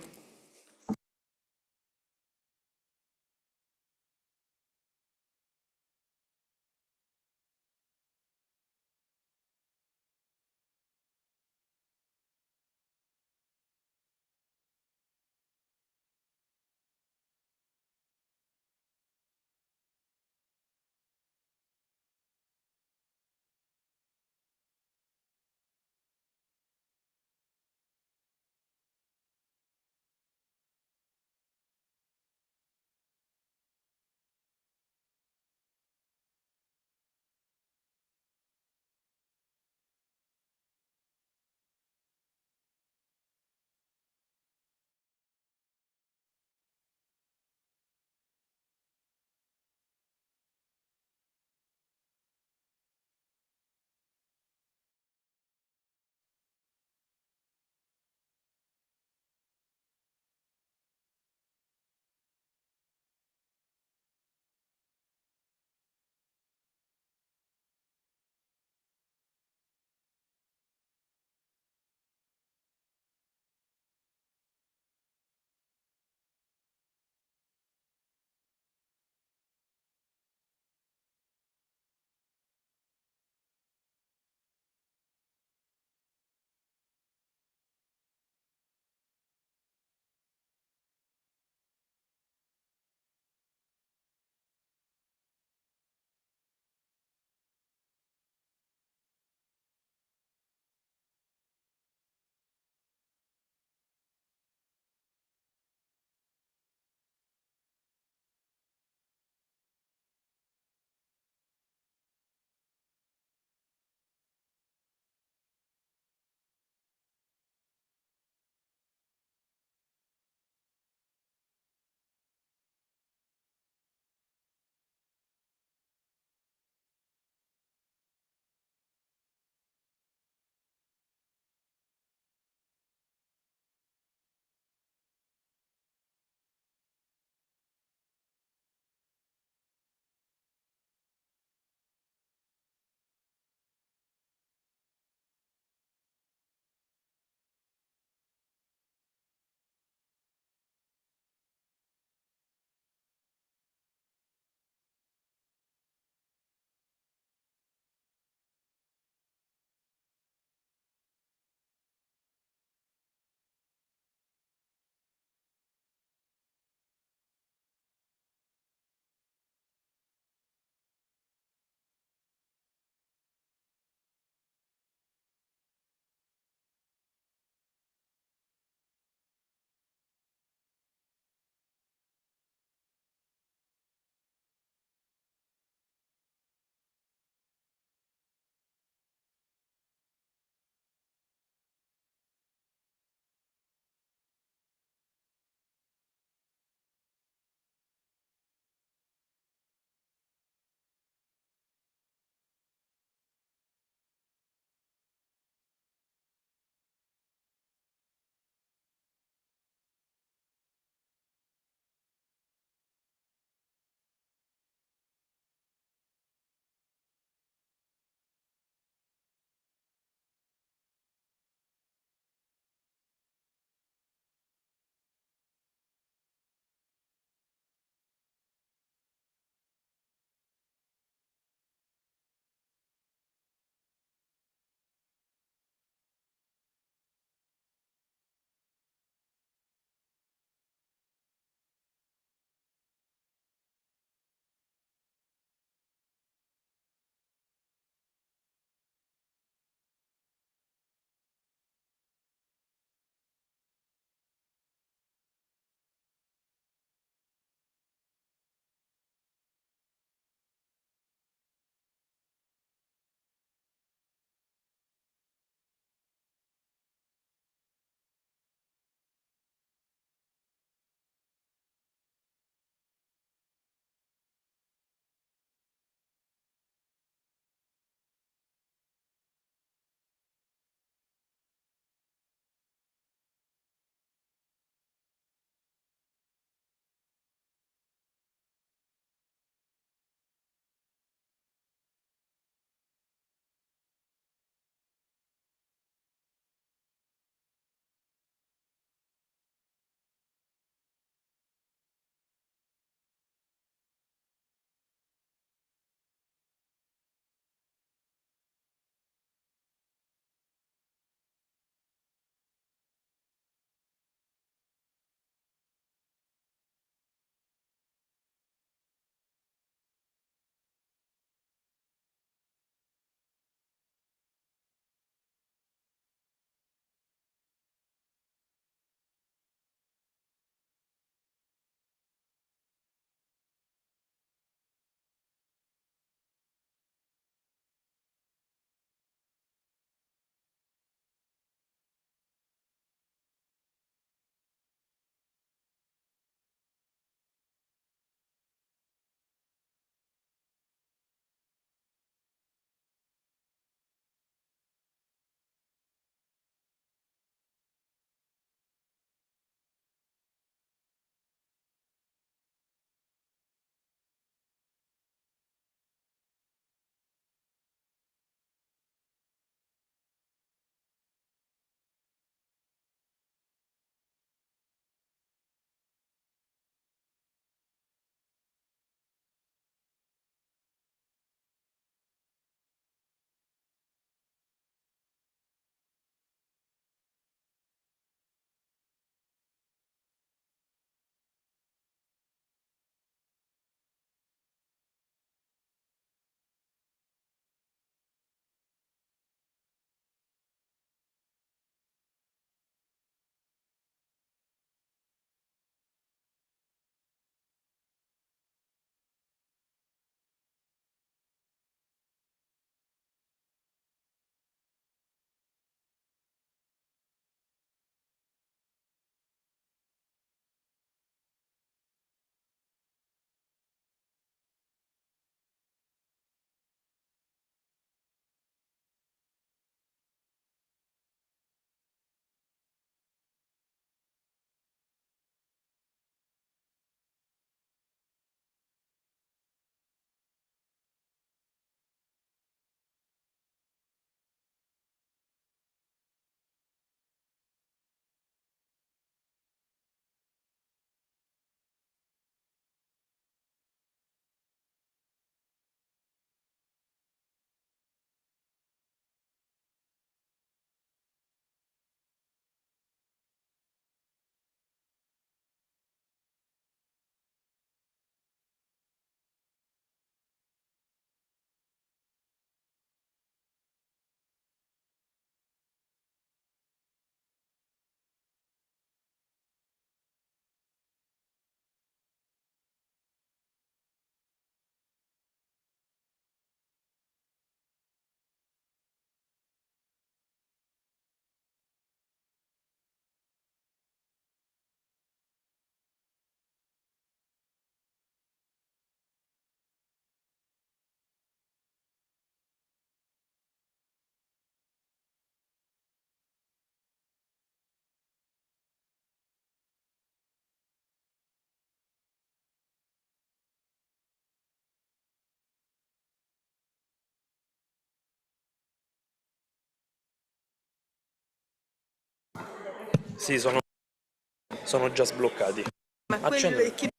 Sì, sono già sbloccati. Ma Accendi. chi...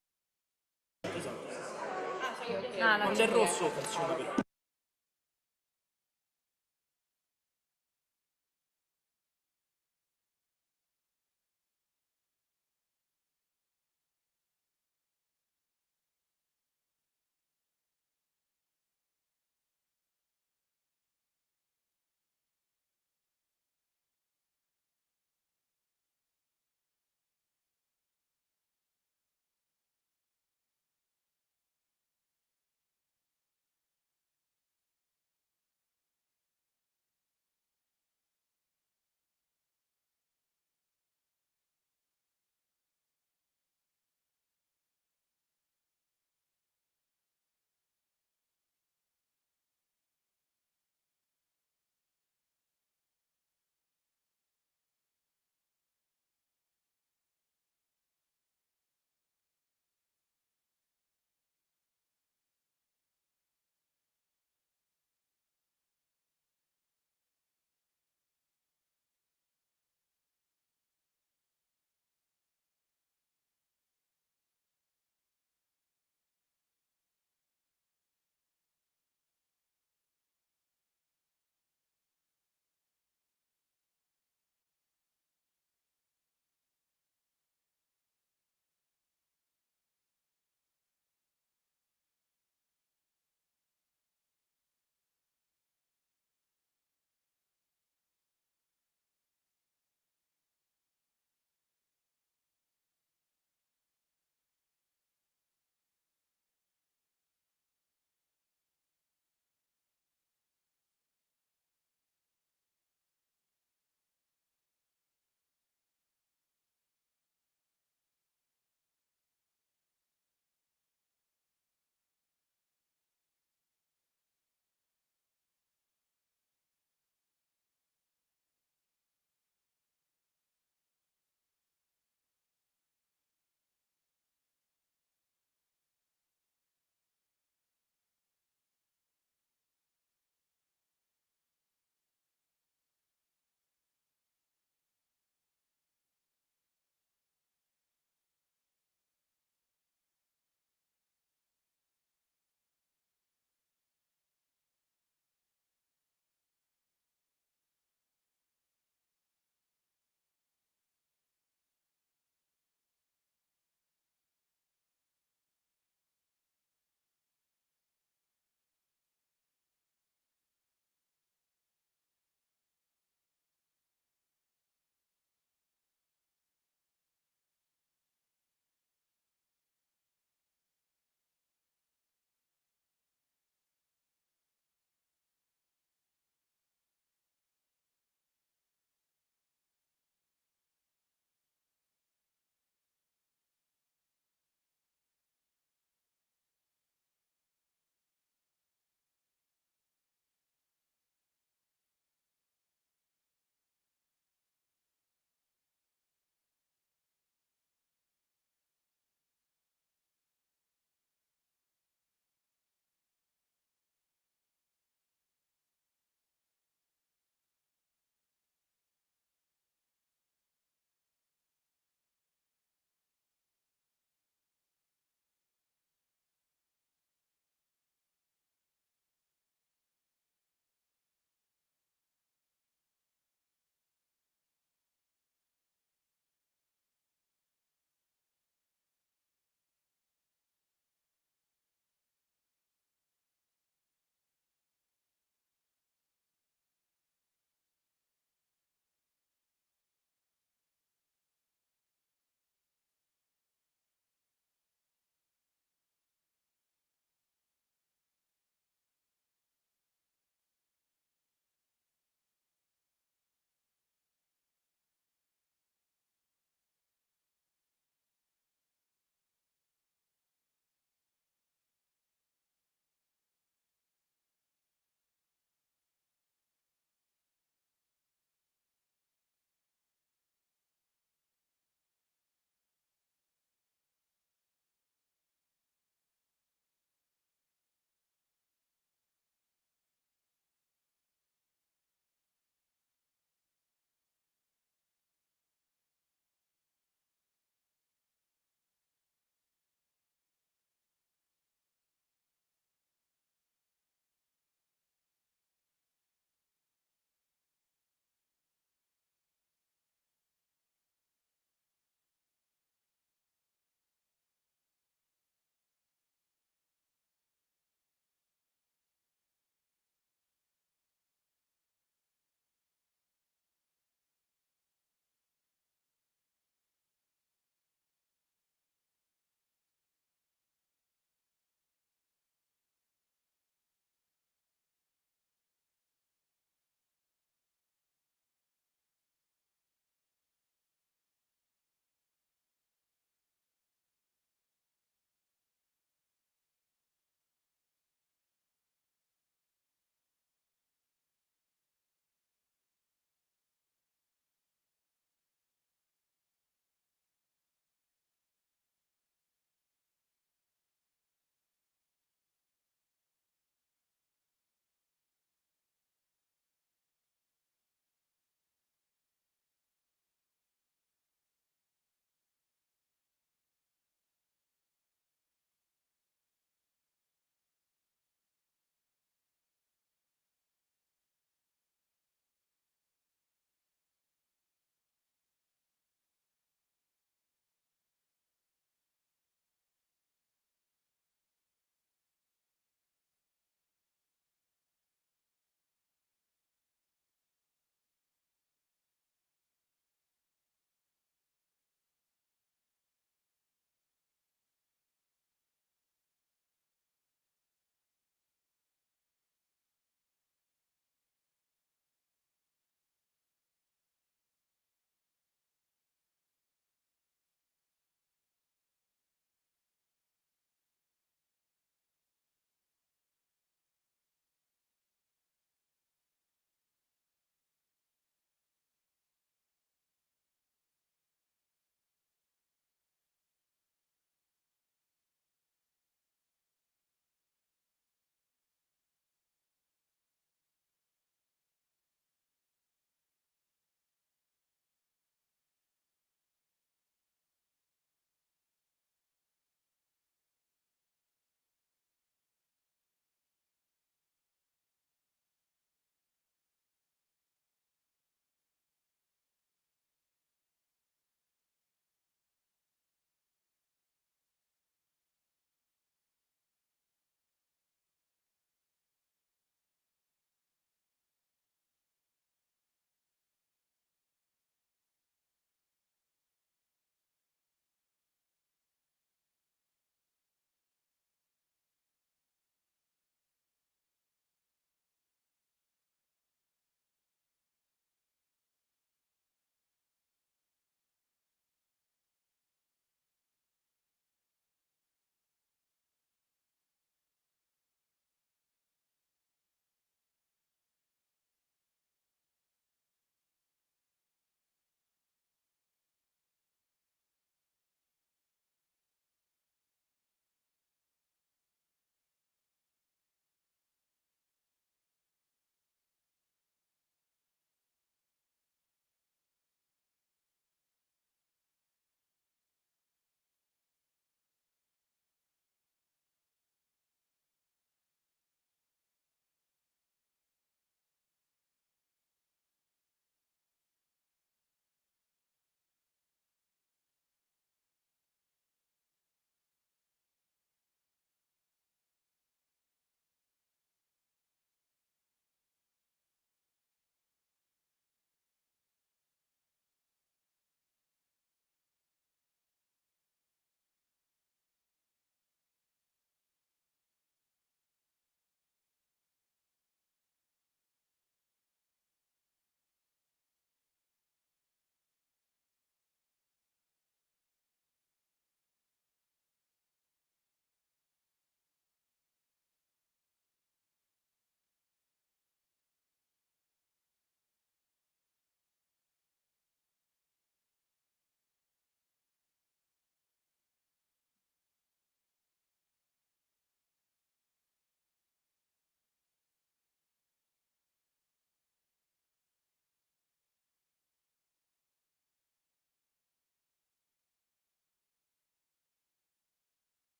Quando è rosso funziona per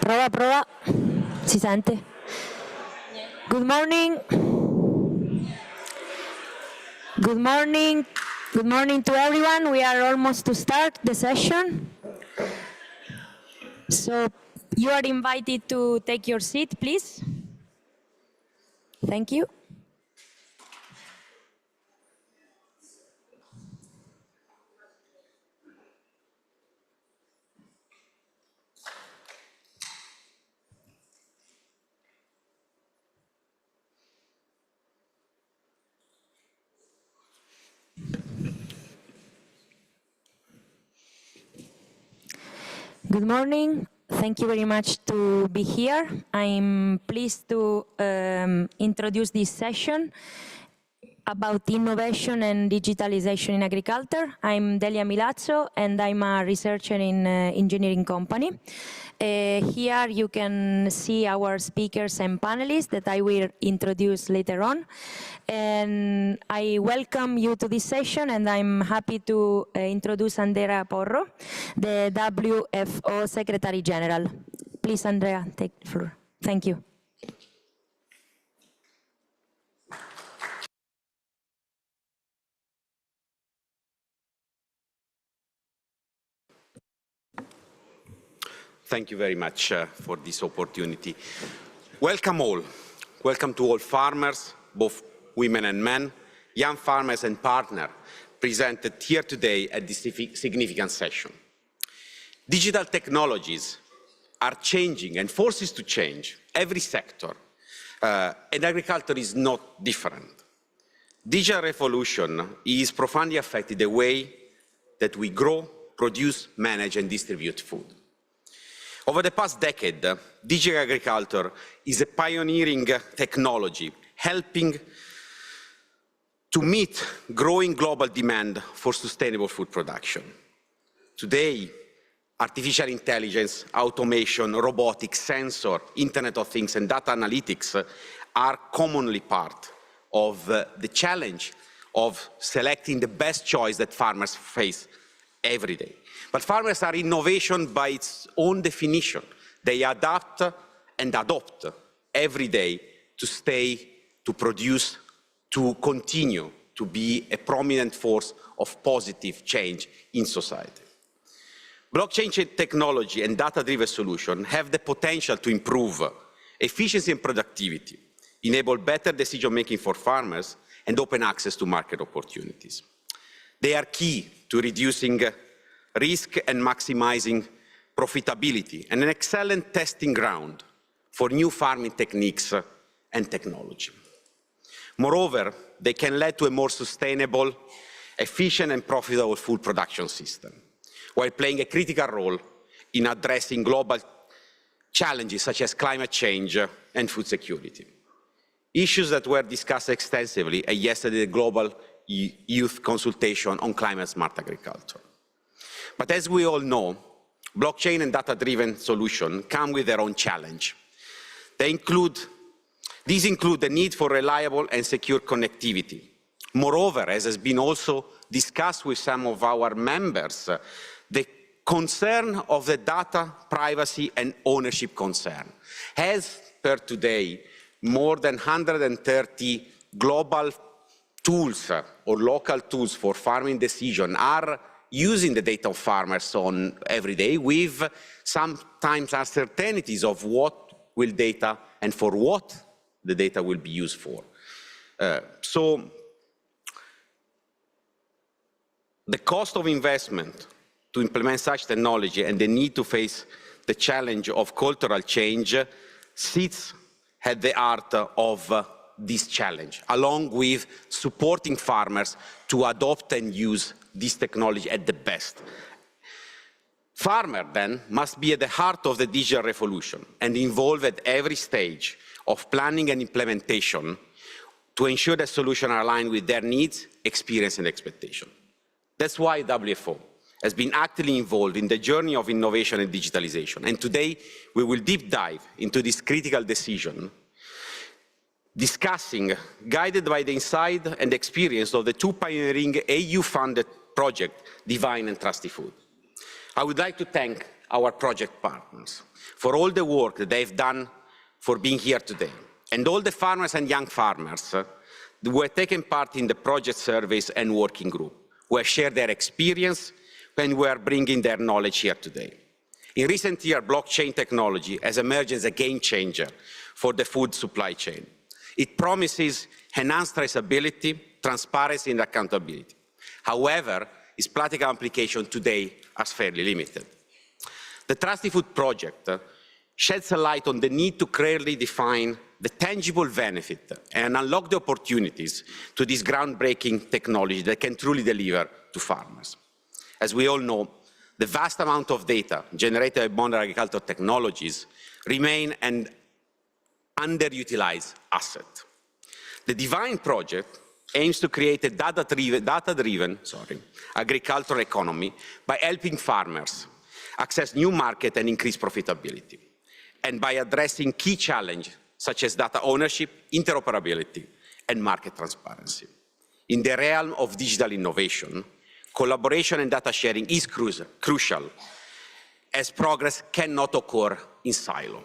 Prova, prova. Si sente? Good morning. Good morning. Good morning to everyone. We are almost to start the session. So you are invited to take your seat, please. Thank you. Good morning. Thank you very much to be here. I'm pleased to introduce this session about innovation and digitalization in agriculture. I'm Delia Milazzo and I'm a researcher in engineering company. Here you can see our speakers and panelists that I will introduce later on. And I welcome you to this session, and I'm happy to introduce Andrea Porro, the WFO Secretary General. Please, Andrea, take the floor. Thank you. Thank you very much for this opportunity. Welcome all. Welcome to all farmers, both women and men, young farmers and partners presented here today at this significant session. Digital technologies are changing and forces to change every sector, and agriculture is not different. Digital revolution is profoundly affecting the way that we grow, produce, manage and distribute food. Over the past decade, digital agriculture is a pioneering technology helping to meet growing global demand for sustainable food production. Today, artificial intelligence, automation, robotics, sensor, Internet of Things and data analytics are commonly part of the challenge of selecting the best choice that farmers face every day. But farmers are innovation by its own definition. They adapt and adopt every day to stay, to produce, to continue to be a prominent force of positive change in society. Blockchain technology and data-driven solutions have the potential to improve efficiency and productivity, enable better decision-making for farmers, and open access to market opportunities. They are key to reducing risk and maximizing profitability, and an excellent testing ground for new farming techniques and technology. Moreover, they can lead to a more sustainable, efficient and profitable food production system, while playing a critical role in addressing global challenges such as climate change and food security. Issues that were discussed extensively at yesterday's Global Youth Consultation on Climate-Smart Agriculture. But as we all know, blockchain and data-driven solutions come with their own challenge. These include the need for reliable and secure connectivity. Moreover, as has been also discussed with some of our members, the concern of the data privacy and ownership concern. As per today, more than 130 global tools or local tools for farming decision are using the data of farmers on every day, with sometimes uncertainties of what will data and for what the data will be used for. So the cost of investment to implement such technology and the need to face the challenge of cultural change sits at the heart of this challenge, along with supporting farmers to adopt and use this technology at the best. Farmers, then, must be at the heart of the digital revolution and involved at every stage of planning and implementation to ensure that solutions are aligned with their needs, experience and expectation. That's why WFO has been actively involved in the journey of innovation and digitalization. And today, we will deep dive into this critical decision, discussing, guided by the insight and experience of the two pioneering EU-funded projects, Divine and Trusty Food. I would like to thank our project partners, for all the work that they've done for being here today, and all the farmers and young farmers who have taken part in the project surveys and working group, who have shared their experience and who are bringing their knowledge here today. In recent years, blockchain technology has emerged as a game changer for the food supply chain. It promises enhanced traceability, transparency, and accountability. However, its practical application today is fairly limited. The Trusty Food project sheds a light on the need to clearly define the tangible benefit and unlock the opportunities to this groundbreaking technology that can truly deliver to farmers. As we all know, the vast amount of data generated by modern agricultural technologies remain an underutilized asset. The Divine project aims to create a data-driven agricultural economy by helping farmers access new markets and increase profitability, and by addressing key challenges such as data ownership, interoperability, and market transparency. In the realm of digital innovation, collaboration and data sharing is crucial, as progress cannot occur in silo.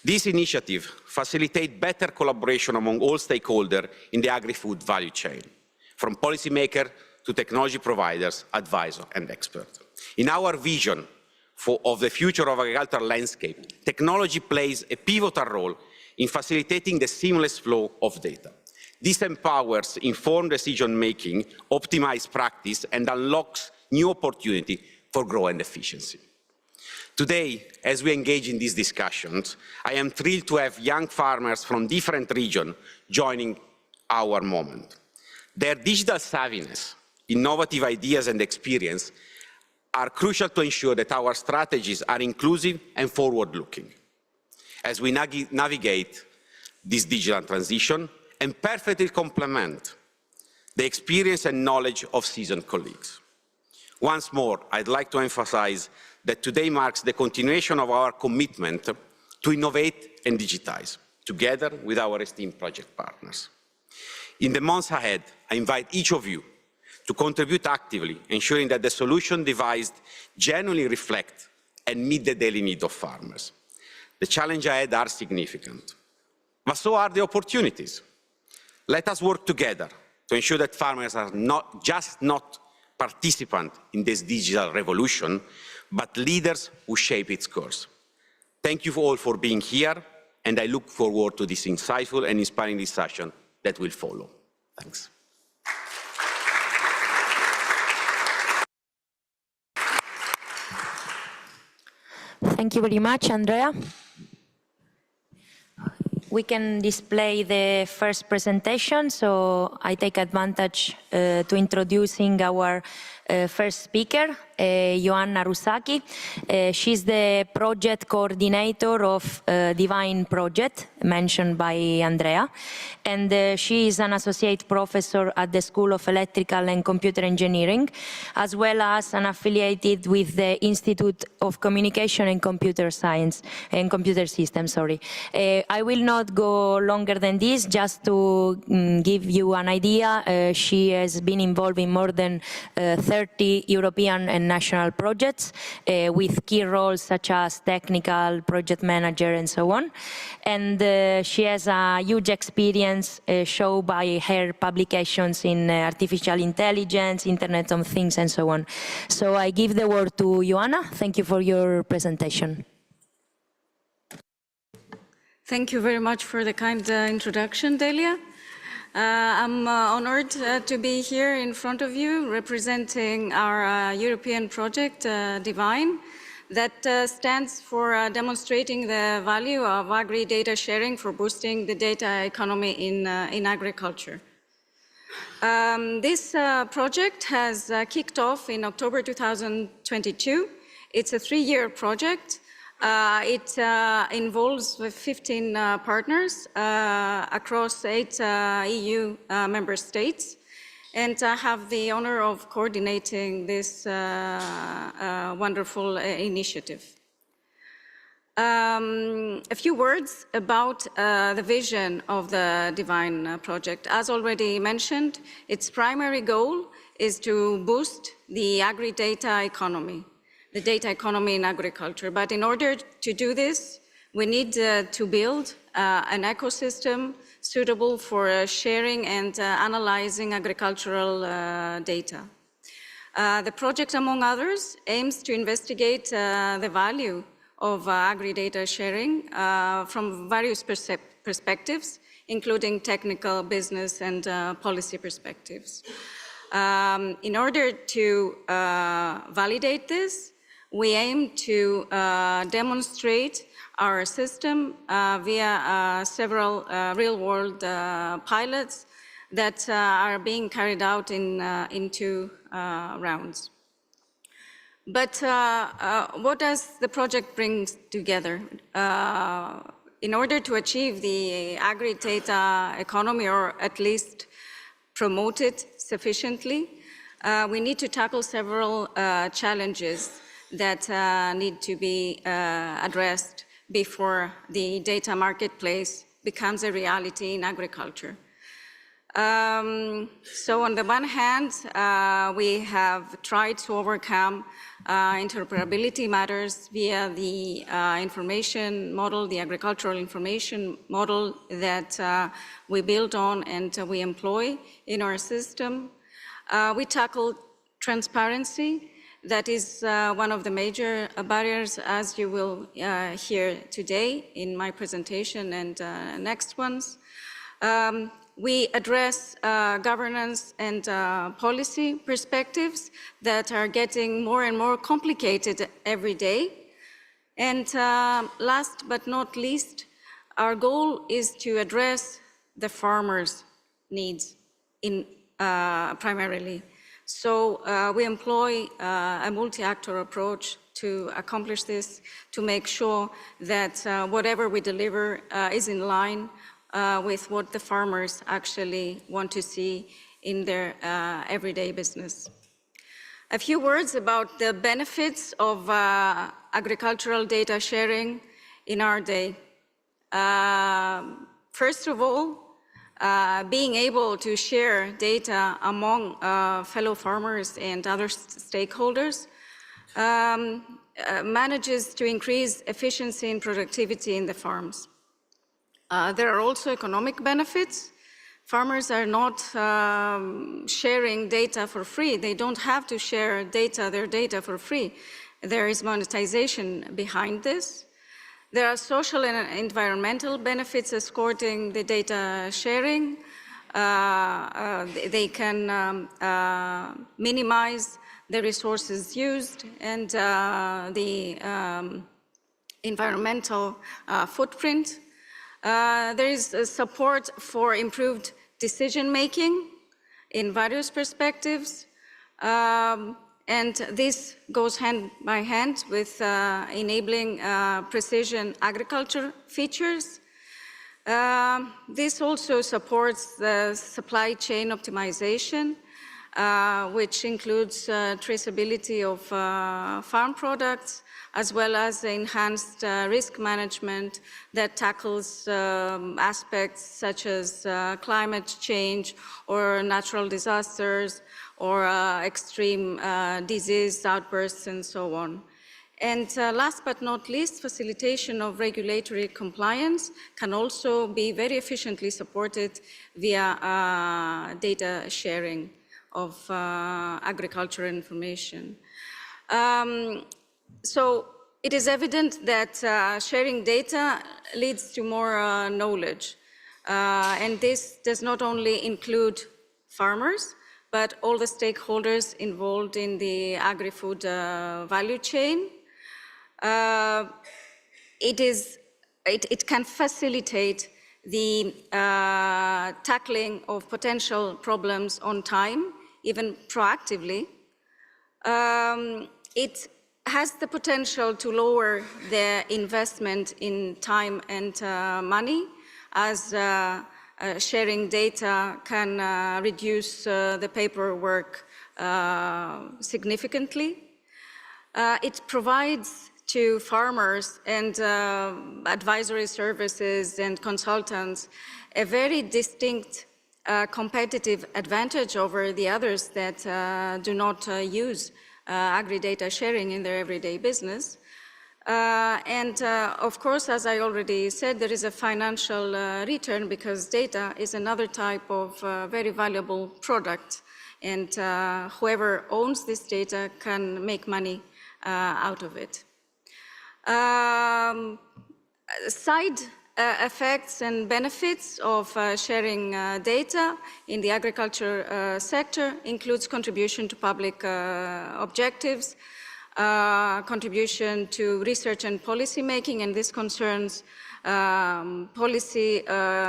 This initiative facilitates better collaboration among all stakeholders in the agri-food value chain, from policymakers to technology providers, advisors, and experts. In our vision of the future of agricultural landscape, technology plays a pivotal role in facilitating the seamless flow of data. This empowers informed decision-making, optimized practice, and unlocks new opportunity for growth and efficiency. Today, as we engage in these discussions, I am thrilled to have young farmers from different regions joining our moment. Their digital savviness, innovative ideas, and experience are crucial to ensure that our strategies are inclusive and forward-looking as we navigate this digital transition, and perfectly complement the experience and knowledge of seasoned colleagues. Once more, I'd like to emphasize that today marks the continuation of our commitment to innovate and digitize, together with our esteemed project partners. In the months ahead, I invite each of you to contribute actively, ensuring that the solution devised genuinely reflect and meet the daily needs of farmers. The challenges ahead are significant, but so are the opportunities. Let us work together to ensure that farmers are not just participants in this digital revolution, but leaders who shape its course. Thank you all for being here, and I look forward to this insightful and inspiring discussion that will follow. Thanks. Thank you very much, Andrea. We can display the first presentation, so I take advantage to introducing our first speaker, Ioanna Rusaki. She's the project coordinator of Divine project mentioned by Andrea, and she is an associate professor at the School of Electrical and Computer Engineering, as well as an affiliated with the Institute of Communication and Computer Science and Computer Systems. I will not go longer than this, just to give you an idea. She has been involved in more than 30 European and national projects with key roles such as technical, project manager, and so on. And she has a huge experience shown by her publications in artificial intelligence, Internet of Things, and so on. So I give the word to Ioanna. Thank you for your presentation. Thank you very much for the kind introduction, Delia. I'm honored to be here in front of you representing our European project, Divine, that stands for demonstrating the value of agri-data sharing for boosting the data economy in agriculture. This project has kicked off in October 2022. It's a 3-year project. It involves 15 partners across 8 EU member states, and I have the honor of coordinating this wonderful initiative. A few words about the vision of the Divine project. As already mentioned, its primary goal is to boost the agri-data economy. the data economy in agriculture. But in order to do this, we need to build an ecosystem suitable for sharing and analyzing agricultural data. The project, among others, aims to investigate the value of agri-data sharing from various perspectives, including technical, business, and policy perspectives. In order to validate this, we aim to demonstrate our system via several real-world pilots that are being carried out in 2 rounds. But what does the project bring together? In order to achieve the agri-data economy, or at least promote it sufficiently, we need to tackle several challenges that need to be addressed before the data marketplace becomes a reality in agriculture. So on the one hand, we have tried to overcome interoperability matters via the information model, the agricultural information model that we build on and we employ in our system. We tackle transparency. That is one of the major barriers, as you will hear today in my presentation and next ones. We address governance and policy perspectives that are getting more and more complicated every day. And last but not least, our goal is to address the farmers' needs primarily. So we employ a multi-actor approach to accomplish this, to make sure that whatever we deliver is in line with what the farmers actually want to see in their everyday business. A few words about the benefits of agricultural data sharing in our day. First of all, being able to share data among fellow farmers and other stakeholders manages to increase efficiency and productivity in the farms. There are also economic benefits. Farmers are not sharing data for free. They don't have to share their data for free. There is monetization behind this. There are social and environmental benefits escorting the data sharing. They can minimize the resources used and the environmental footprint. There is support for improved decision-making in various perspectives. And this goes hand by hand with enabling precision agriculture features. This also supports the supply chain optimization, which includes traceability of farm products, as well as enhanced risk management that tackles aspects such as climate change or natural disasters, or extreme disease outbursts and so on. And last but not least, facilitation of regulatory compliance can also be very efficiently supported via data sharing of agricultural information. So it is evident that sharing data leads to more knowledge. And this does not only include farmers, but all the stakeholders involved in the agri-food value chain. It can facilitate the tackling of potential problems on time, even proactively. It has the potential to lower the investment in time and money, as sharing data can reduce the paperwork significantly. It provides to farmers and advisory services and consultants a very distinct competitive advantage over the others that do not use agri-data sharing in their everyday business. Of course, as I already said, there is a financial return because data is another type of very valuable product, and whoever owns this data can make money out of it. Side effects and benefits of sharing data in the agriculture sector includes contribution to public objectives, contribution to research and policy making, and this concerns policy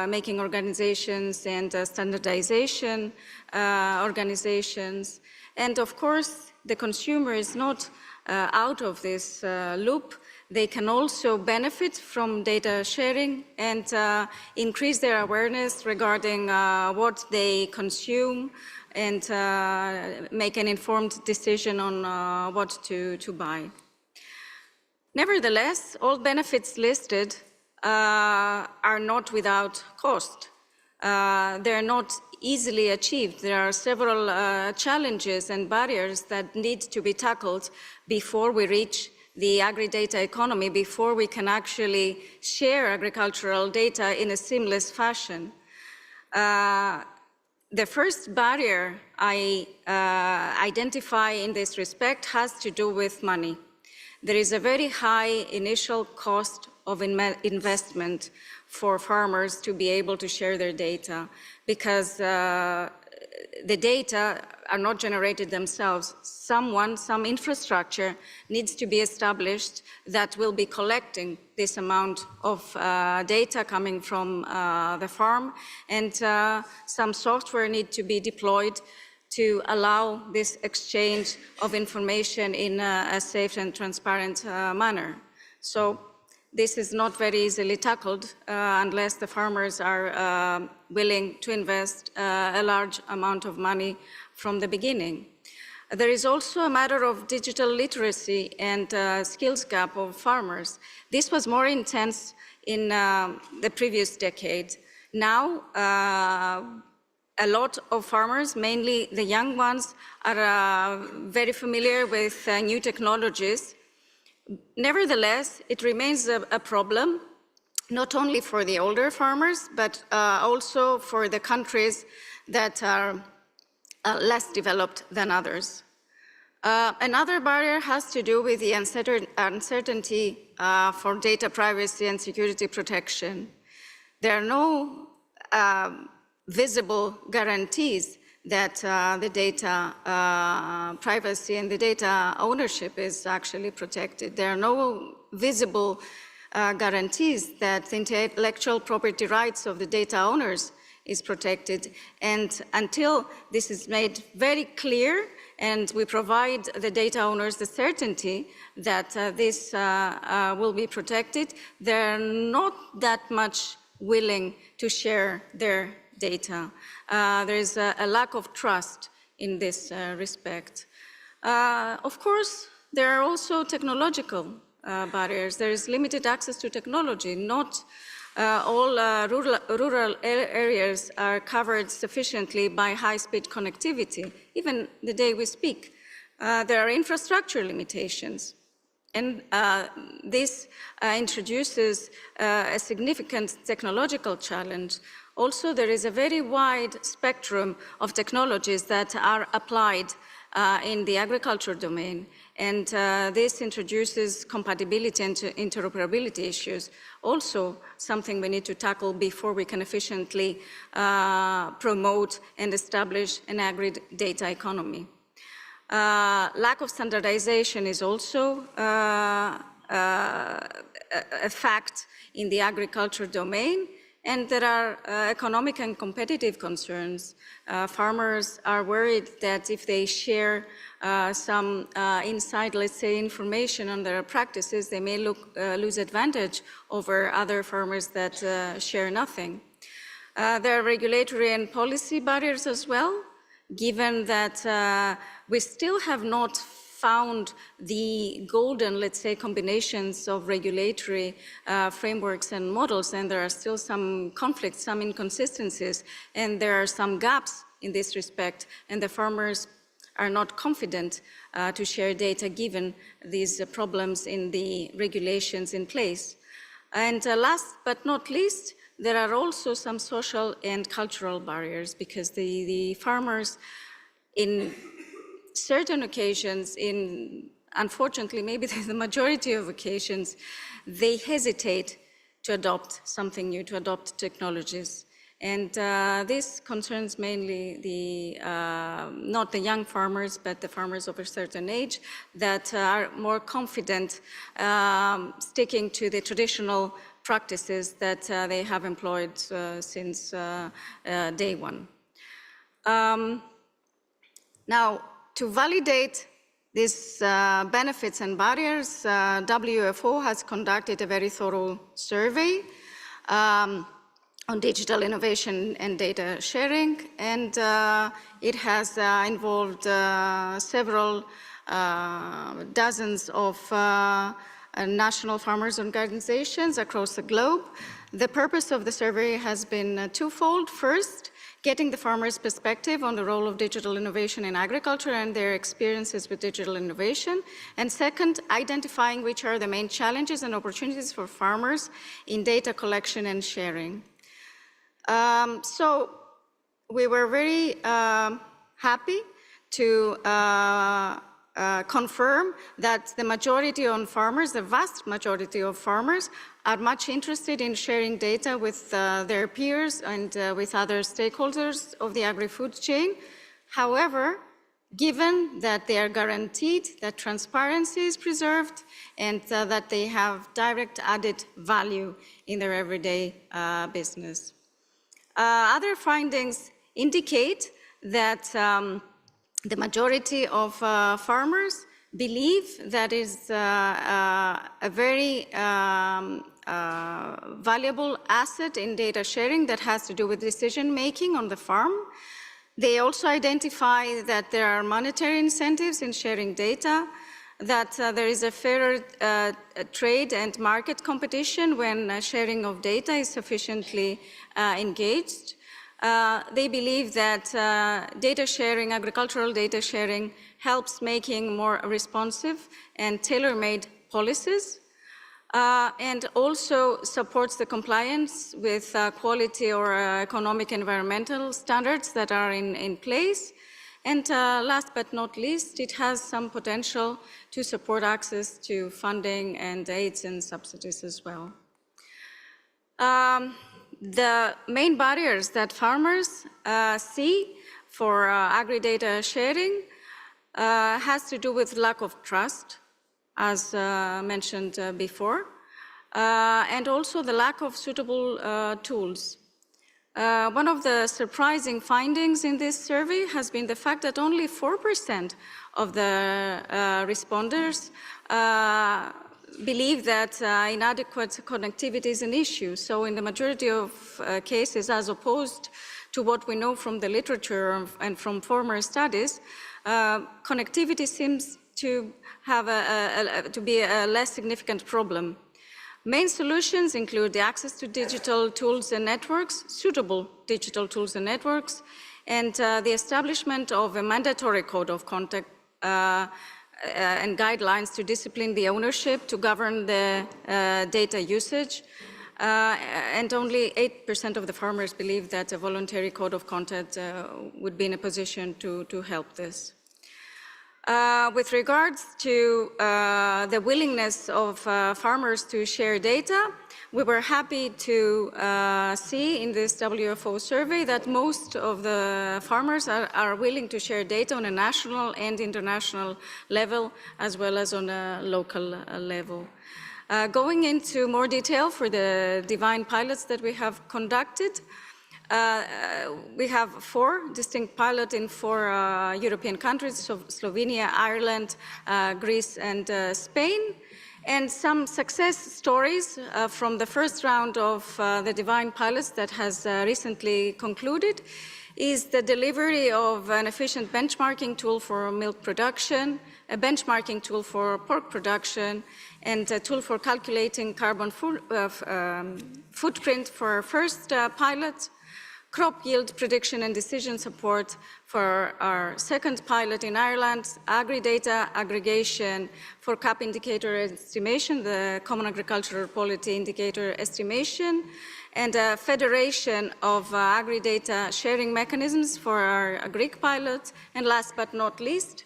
making organizations and standardization organizations. And of course, the consumer is not out of this loop. They can also benefit from data sharing and increase their awareness regarding what they consume and make an informed decision on what to buy. Nevertheless, all benefits listed are not without cost. They're not easily achieved. There are several challenges and barriers that need to be tackled before we reach the agri-data economy, before we can actually share agricultural data in a seamless fashion. The first barrier I identify in this respect has to do with money. There is a very high initial cost of investment for farmers to be able to share their data because the data are not generated themselves. Some infrastructure needs to be established that will be collecting this amount of data coming from the farm, and some software need to be deployed to allow this exchange of information in a safe and transparent manner. So this is not very easily tackled unless the farmers are willing to invest a large amount of money from the beginning. There is also a matter of digital literacy and skills gap of farmers. This was more intense in the previous decade. Now, a lot of farmers, mainly the young ones, are very familiar with new technologies. Nevertheless, it remains a problem, not only for the older farmers, but also for the countries that are less developed than others. Another barrier has to do with the uncertainty for data privacy and security protection. There are no visible guarantees that the data privacy and the data ownership is actually protected. There are no visible guarantees that the intellectual property rights of the data owners is protected. And until this is made very clear and we provide the data owners the certainty that this will be protected, they're not that much willing to share their data. There is a lack of trust in this respect. Of course, there are also technological barriers. There is limited access to technology. Not all rural areas are covered sufficiently by high-speed connectivity. Even the day we speak, there are infrastructure limitations. And this introduces a significant technological challenge. Also, there is a very wide spectrum of technologies that are applied in the agriculture domain, and this introduces compatibility and interoperability issues. Also, something we need to tackle before we can efficiently promote and establish an agri-data economy. Lack of standardization is also a fact in the agriculture domain. And there are economic and competitive concerns. Farmers are worried that if they share some inside, let's say, information on their practices, they may lose advantage over other farmers that share nothing. There are regulatory and policy barriers as well, given that we still have not found the golden, let's say, combinations of regulatory frameworks and models, and there are still some conflicts, some inconsistencies, and there are some gaps in this respect, and the farmers are not confident to share data given these problems in the regulations in place. And last but not least, there are also some social and cultural barriers because the farmers in certain occasions, unfortunately, maybe the majority of occasions, they hesitate to adopt something new, to adopt technologies. And this concerns mainly not the young farmers, but the farmers of a certain age that are more confident sticking to the traditional practices that they have employed since day one. Now, to validate these benefits and barriers, WFO has conducted a very thorough survey on digital innovation and data sharing, and it has involved several dozens of national farmers organizations across the globe. The purpose of the survey has been twofold. First, getting the farmers' perspective on the role of digital innovation in agriculture and their experiences with digital innovation. And second, identifying which are the main challenges and opportunities for farmers in data collection and sharing. So we were very happy to confirm that the majority of farmers, the vast majority of farmers, are much interested in sharing data with their peers and with other stakeholders of the agri-food chain. However, given that they are guaranteed that transparency is preserved and that they have direct added value in their everyday business. Other findings indicate that the majority of farmers believe that is a very valuable asset in data sharing that has to do with decision making on the farm. They also identify that there are monetary incentives in sharing data, that there is a fairer trade and market competition when sharing of data is sufficiently engaged. They believe that data sharing, agricultural data sharing, helps making more responsive and tailor-made policies, and also supports the compliance with quality or economic environmental standards that are in place. And last but not least, it has some potential to support access to funding and aids and subsidies as well. The main barriers that farmers see for agri-data sharing has to do with lack of trust, as mentioned before, and also the lack of suitable tools. One of the surprising findings in this survey has been the fact that only 4% of the responders believe that inadequate connectivity is an issue. So in the majority of cases, as opposed to what we know from the literature and from former studies, connectivity seems to have to be a less significant problem. Main solutions include the access to digital tools and networks, suitable digital tools and networks, and the establishment of a mandatory code of conduct and guidelines to discipline the ownership, to govern the data usage. And only 8% of the farmers believe that a voluntary code of conduct would be in a position to help this. With regards to the willingness of farmers to share data, we were happy to see in this WFO survey that most of the farmers are willing to share data on a national and international level, as well as on a local level. Going into more detail for the divine pilots that we have conducted, we have 4 distinct pilots in 4 European countries, so Slovenia, Ireland, Greece, and Spain. And some success stories from the first round of the divine pilots that has recently concluded is the delivery of an efficient benchmarking tool for milk production, a benchmarking tool for pork production, and a tool for calculating carbon footprint for our first pilot. crop yield prediction and decision support for our second pilot in Ireland, agri-data aggregation for CAP indicator estimation, the Common Agricultural Policy Indicator estimation, and a federation of agri-data sharing mechanisms for our Greek pilot, and last but not least,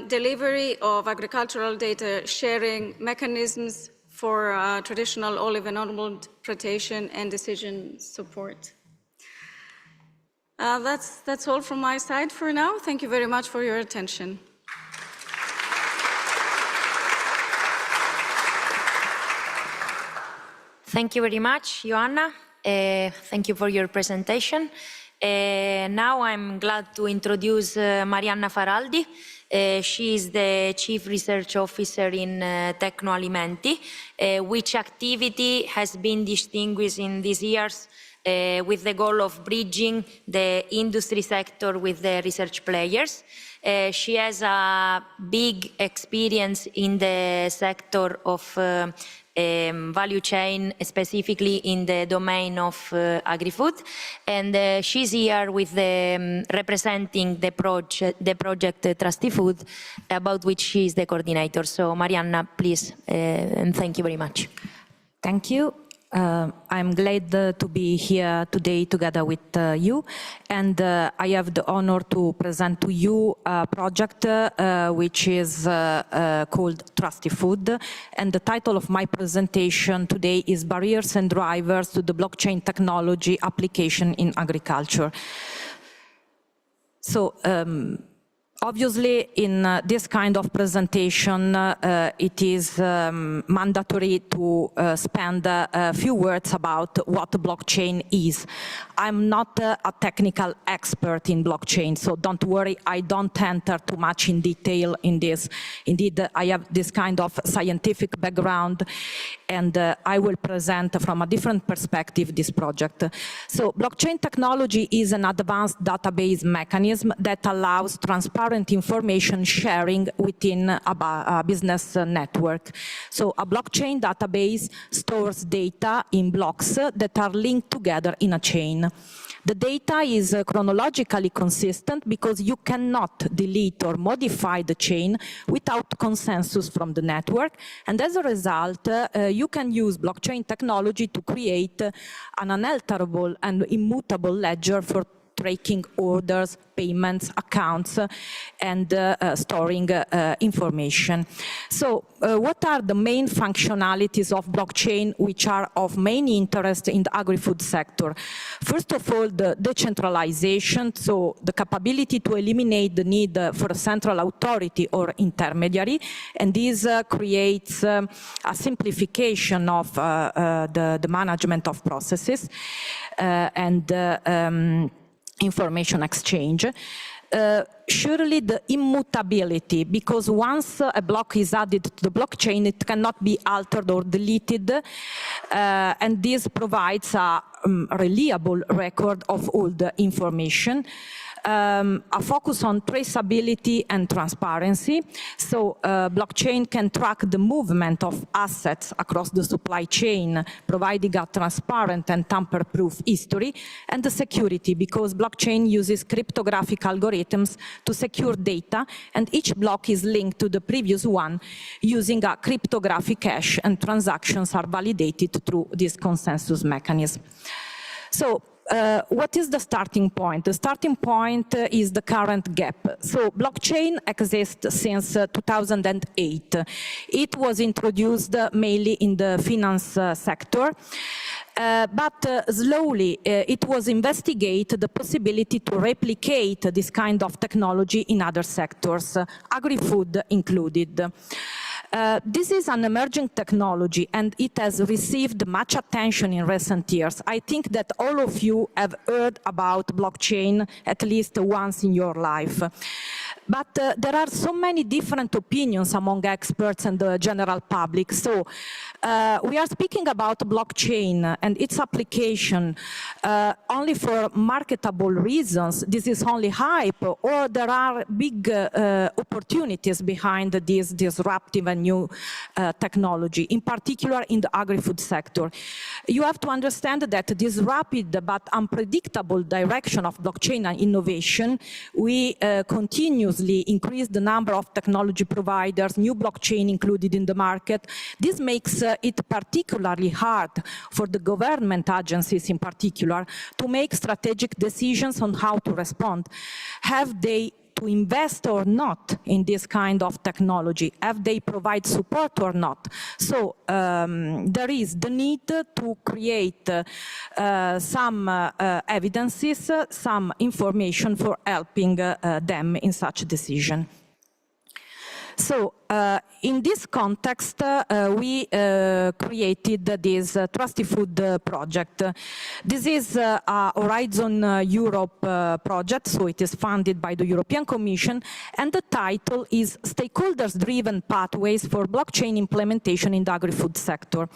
delivery of agricultural data sharing mechanisms for traditional olive and almond plantation and decision support. That's all from my side for now. Thank you very much for your attention. Thank you very much, Joanna. Thank you for your presentation. Now I'm glad to introduce Marianna Faraldi. She is the Chief Research Officer in Tecnoalimenti, which activity has been distinguished in these years with the goal of bridging the industry sector with the research players. She has a big experience in the sector of value chain, specifically in the domain of agri-food, and she's here with the representing the project Trusty Food, about which she is the coordinator. So Marianna, please, and thank you very much. Thank you. I'm glad to be here today together with you, and I have the honor to present to you a project which is called Trusty Food, and the title of my presentation today is Barriers and Drivers to the Blockchain Technology Application in Agriculture. So, obviously, in this kind of presentation, it is mandatory to spend a few words about what blockchain is. I'm not a technical expert in blockchain, so don't worry, I don't enter too much in detail in this. Indeed, I have this kind of scientific background, and I will present from a different perspective this project. So, blockchain technology is an advanced database mechanism that allows transparent information sharing within a business network. So a blockchain database stores data in blocks that are linked together in a chain. The data is chronologically consistent because you cannot delete or modify the chain without consensus from the network, and as a result, you can use blockchain technology to create an unalterable and immutable ledger for tracking orders, payments, accounts, and storing information. So what are the main functionalities of blockchain which are of main interest in the agri-food sector? First of all, the decentralization, so the capability to eliminate the need for a central authority or intermediary, and this creates a simplification of the management of processes and information exchange. Surely the immutability, because once a block is added to the blockchain, it cannot be altered or deleted, and this provides a reliable record of all the information. A focus on traceability and transparency. So blockchain can track the movement of assets across the supply chain, providing a transparent and tamper-proof history, and the security, because blockchain uses cryptographic algorithms to secure data, and each block is linked to the previous one using a cryptographic hash, and transactions are validated through this consensus mechanism. So, what is the starting point? The starting point is the current gap. So blockchain exists since 2008. It was introduced mainly in the finance sector, but slowly it was investigated the possibility to replicate this kind of technology in other sectors, agri-food included. This is an emerging technology, and it has received much attention in recent years. I think that all of you have heard about blockchain at least once in your life. But there are so many different opinions among experts and the general public. So we are speaking about blockchain and its application only for marketable reasons. This is only hype, or there are big opportunities behind this disruptive and new technology, in particular in the agri-food sector. You have to understand that this rapid but unpredictable direction of blockchain and innovation, we continuously increase the number of technology providers, new blockchain included in the market. This makes it particularly hard for the government agencies in particular to make strategic decisions on how to respond. Have they to invest or not in this kind of technology? Have they provide support or not? So there is the need to create some evidences, some information for helping them in such a decision. So in this context, we created this Trusty Food project. This is a Horizon Europe project, so it is funded by the European Commission, and the title is Stakeholders-Driven Pathways for Blockchain Implementation in the Agri-Food Sector.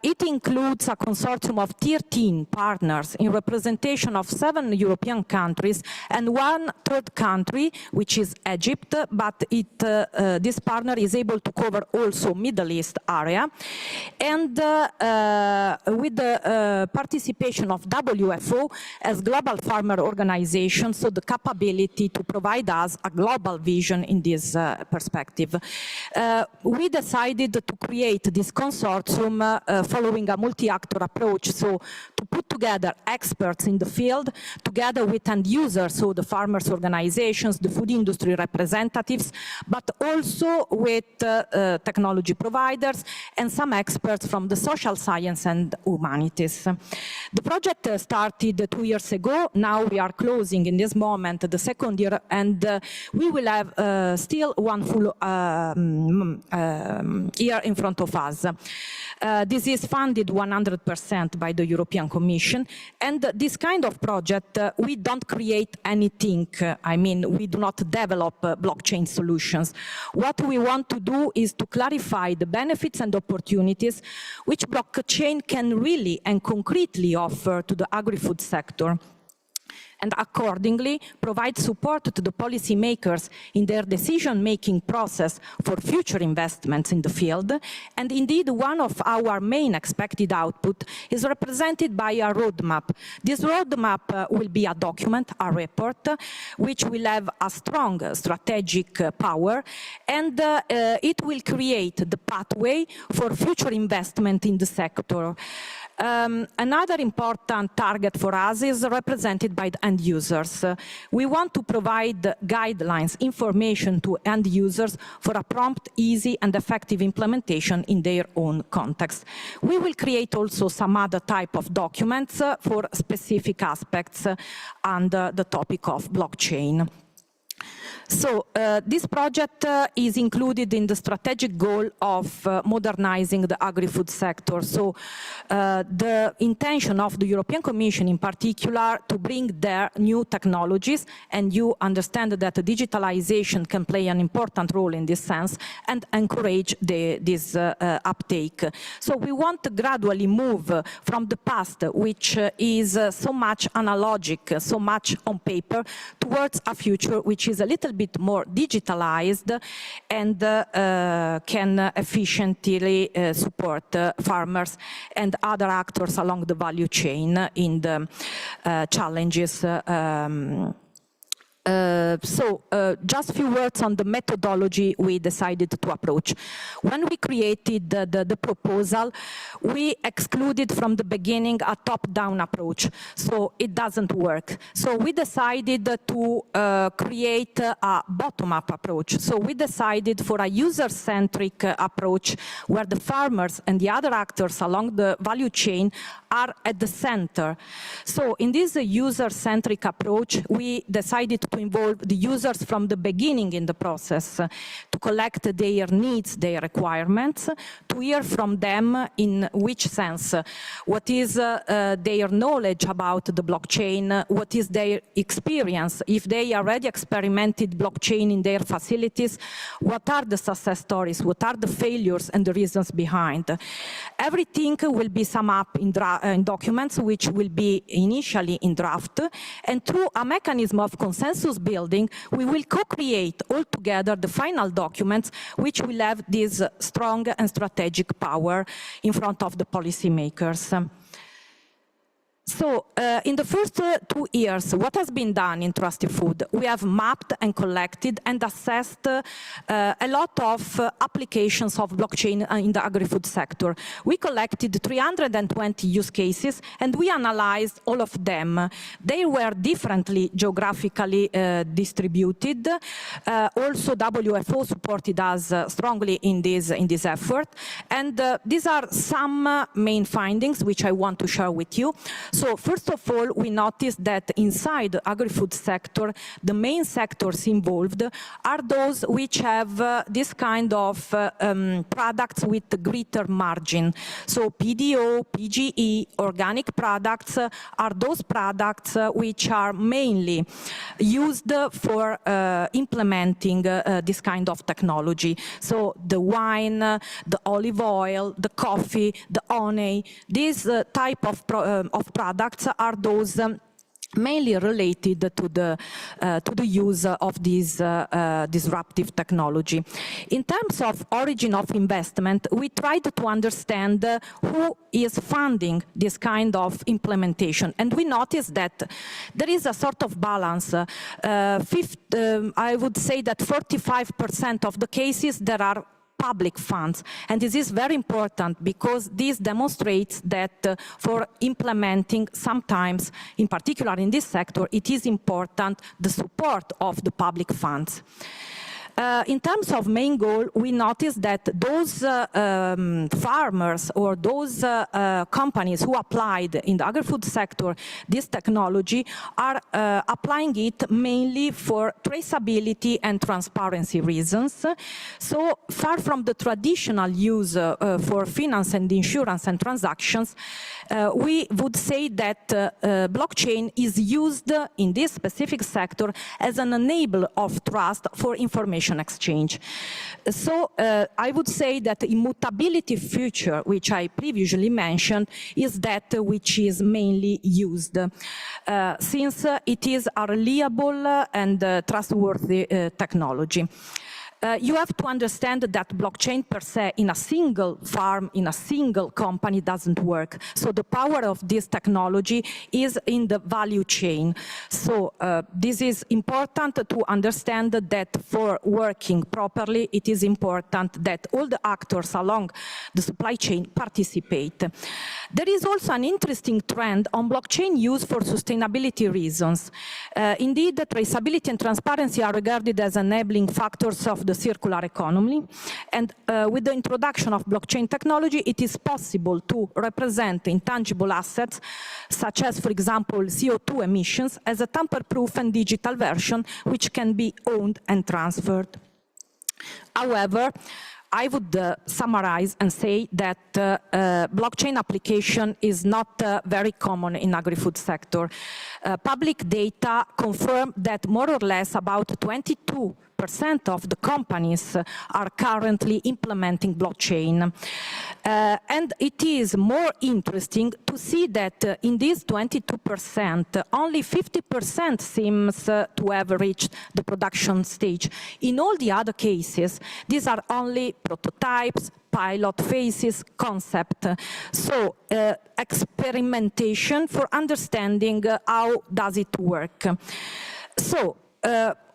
It includes a consortium of 13 partners in representation of 7 European countries and 1 third country, which is Egypt, but this partner is able to cover also Middle East area, and with the participation of WFO as global farmer organization, so the capability to provide us a global vision in this perspective. We decided to create this consortium following a multi-actor approach, so to put together experts in the field together with end users, so the farmers organizations, the food industry representatives, but also with technology providers and some experts from the social science and humanities. The project started 2 years ago. Now we are closing in this moment the second year, and we will have still 1 full year in front of us. This is funded 100% by the European Commission, and this kind of project, we don't create anything. I mean, we do not develop blockchain solutions. What we want to do is to clarify the benefits and opportunities which blockchain can really and concretely offer to the agri-food sector, and accordingly provide support to the policymakers in their decision-making process for future investments in the field. And indeed, one of our main expected output is represented by a roadmap. This roadmap will be a document, a report, which will have a strong strategic power, and it will create the pathway for future investment in the sector. Another important target for us is represented by the end users. We want to provide guidelines, information to end users for a prompt, easy and effective implementation in their own context. We will create also some other type of documents for specific aspects under the topic of blockchain. So this project is included in the strategic goal of modernizing the agri-food sector. So the intention of the European Commission in particular to bring their new technologies, and you understand that digitalisation can play an important role in this sense, and encourage this uptake. So we want to gradually move from the past, which is so much analogic, so much on paper, towards a future which is a little bit more digitalized and can efficiently support farmers and other actors along the value chain in the challenges. Just a few words on the methodology we decided to approach. When we created the proposal, we excluded from the beginning a top-down approach, so it doesn't work. So we decided to create a bottom-up approach. So we decided for a user-centric approach where the farmers and the other actors along the value chain are at the center. So in this user-centric approach, we decided to involve the users from the beginning in the process, to collect their needs, their requirements, to hear from them in which sense, what is their knowledge about the blockchain, what is their experience, if they already experimented blockchain in their facilities, what are the success stories, what are the failures and the reasons behind. Everything will be summed up in documents which will be initially in draft, and through a mechanism of consensus building, we will co-create all together the final documents which will have this strong and strategic power in front of the policymakers. So, in the first 2 years, what has been done in Trusty Food? We have mapped and collected and assessed a lot of applications of blockchain in the agri-food sector. We collected 320 use cases and we analyzed all of them. They were differently geographically distributed. Also, WFO supported us strongly in this effort. And these are some main findings which I want to share with you. So first of all, we noticed that inside the agri-food sector, the main sectors involved are those which have this kind of products with greater margin. So PDO, PGE, organic products are those products which are mainly used for implementing this kind of technology. So the wine, the olive oil, the coffee, the honey, these type of products are those mainly related to the use of this disruptive technology. In terms of origin of investment, we tried to understand who is funding this kind of implementation, and we noticed that there is a sort of balance. I would say that 45% of the cases there are public funds, and this is very important because this demonstrates that for implementing sometimes, in particular in this sector, it is important the support of the public funds. In terms of main goal, we noticed that those farmers or those companies who applied in the agri-food sector this technology are applying it mainly for traceability and transparency reasons. So far from the traditional use for finance and insurance and transactions, we would say that blockchain is used in this specific sector as an enabler of trust for information exchange. So I would say that the immutability feature, which I previously mentioned, is that which is mainly used, since it is a reliable and trustworthy technology. You have to understand that blockchain per se in a single farm, in a single company doesn't work. So the power of this technology is in the value chain. So this is important to understand that for working properly, it is important that all the actors along the supply chain participate. There is also an interesting trend on blockchain use for sustainability reasons. Indeed, traceability and transparency are regarded as enabling factors of the circular economy, and with the introduction of blockchain technology, it is possible to represent intangible assets, such as, for example, CO2 emissions, as a tamper-proof and digital version, which can be owned and transferred. However, I would summarize and say that blockchain application is not very common in agri-food sector. Public data confirm that more or less about 22% of the companies are currently implementing blockchain. And it is more interesting to see that in this 22%, only 50% seems to have reached the production stage. In all the other cases, these are only prototypes, pilot phases, concept. So experimentation for understanding how does it work. So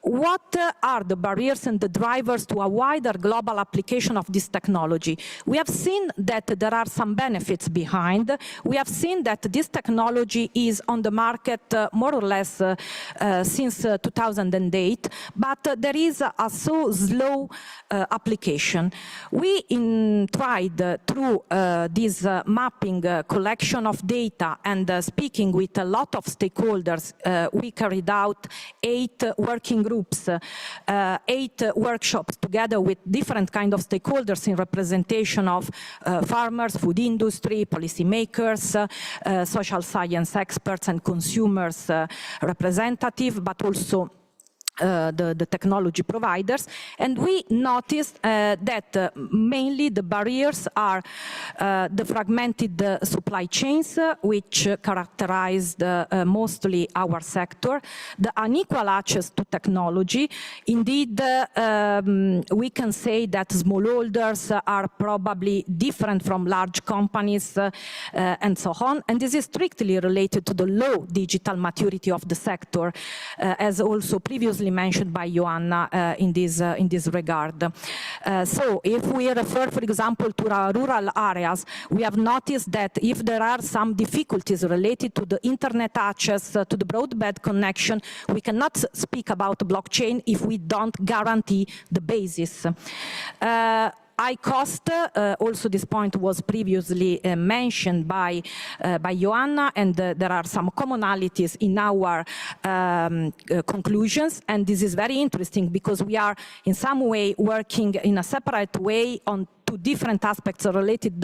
what are the barriers and the drivers to a wider global application of this technology? We have seen that there are some benefits behind. We have seen that this technology is on the market more or less since 2008, but there is a so slow application. We tried through this mapping collection of data and speaking with a lot of stakeholders, we carried out 8 working groups, 8 workshops together with different kind of stakeholders in representation of farmers, food industry, policymakers, social science experts and consumers representative, but also the technology providers, and we noticed that mainly the barriers are the fragmented supply chains, which characterized mostly our sector, the unequal access to technology. Indeed, we can say that smallholders are probably different from large companies and so on, and this is strictly related to the low digital maturity of the sector, as also previously mentioned by Joanna in this regard. So if we refer, for example, to our rural areas, we have noticed that if there are some difficulties related to the internet access, to the broadband connection, we cannot speak about blockchain if we don't guarantee the basis. High cost, also this point was previously mentioned by Joanna, and there are some commonalities in our conclusions, and this is very interesting because we are in some way working in a separate way on 2 different aspects related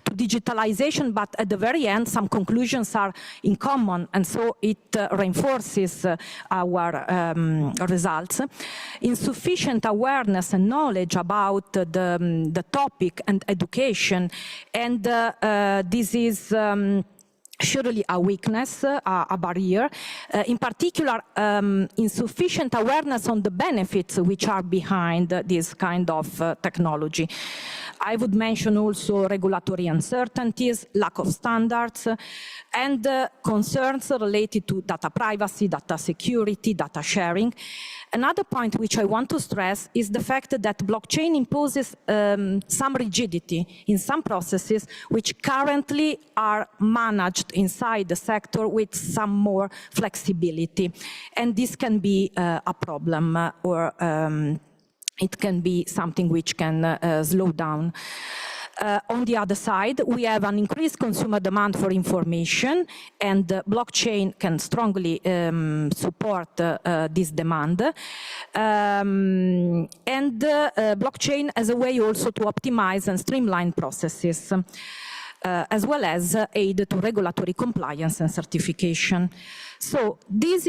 to digitalization, but at the very end some conclusions are in common, and so it reinforces our results. Insufficient awareness and knowledge about the topic and education, and this is surely a weakness, a barrier. In particular, insufficient awareness on the benefits which are behind this kind of technology. I would mention also regulatory uncertainties, lack of standards, and concerns related to data privacy, data security, data sharing. Another point which I want to stress is the fact that blockchain imposes some rigidity in some processes which currently are managed inside the sector with some more flexibility. And this can be a problem, or it can be something which can slow down. On the other side, we have an increased consumer demand for information, and blockchain can strongly support this demand. Blockchain as a way also to optimize and streamline processes, as well as aid to regulatory compliance and certification. So these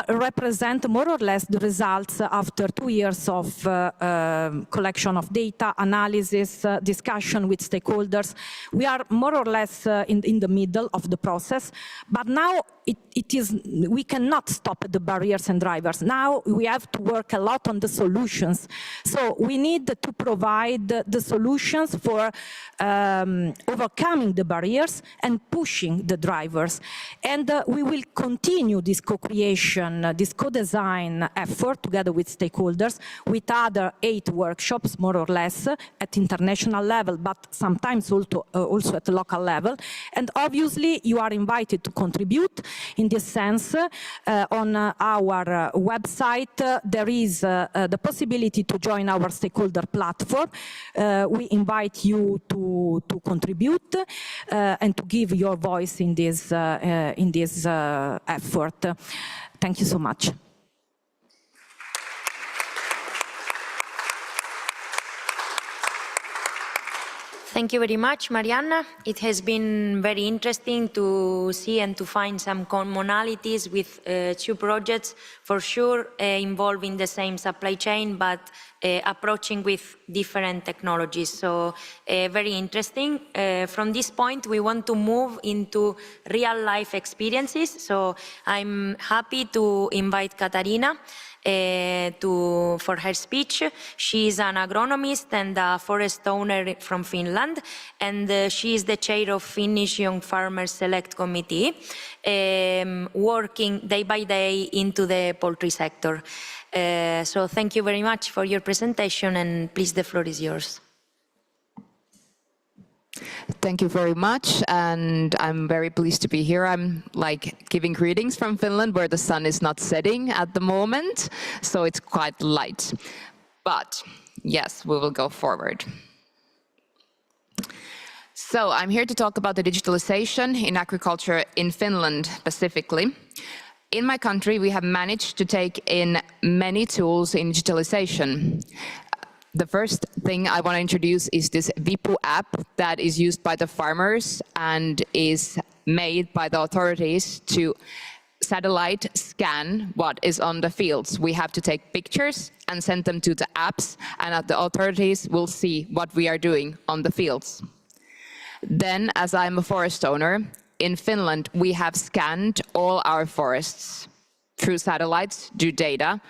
represent more or less the results after 2 years of collection of data, analysis, discussion with stakeholders. We are more or less in the middle of the process, but now we cannot stop at the barriers and drivers. Now we have to work a lot on the solutions. So we need to provide the solutions for overcoming the barriers and pushing the drivers. And we will continue this co-creation, this co-design effort together with stakeholders, with other 8 workshops, more or less, at international level, but sometimes also at the local level. And obviously, you are invited to contribute. In this sense, on our website, there is the possibility to join our stakeholder platform. We invite you to contribute and to give your voice in this effort. Thank you so much. Thank you very much, Marianna. It has been very interesting to see and to find some commonalities with 2 projects, for sure involving the same supply chain, but approaching with different technologies. So very interesting. From this point, we want to move into real life experiences. So I'm happy to invite Catarina for her speech. She is an agronomist and a forest owner from Finland, and she is the chair of Finnish Young Farmers Select Committee, working day by day into the poultry sector. So thank you very much for your presentation, and please, the floor is yours. Thank you very much, and I'm very pleased to be here. I'm like giving greetings from Finland, where the sun is not setting at the moment, so it's quite light. But yes, we will go forward. So I'm here to talk about the digitalization in agriculture in Finland specifically. In my country, we have managed to take in many tools in digitalization. The first thing I want to introduce is this WFO app that is used by the farmers and is made by the authorities to satellite scan what is on the fields. We have to take pictures and send them to the apps, and the authorities will see what we are doing on the fields. Then, as I'm a forest owner, in Finland we have scanned all our forests through satellites, through data,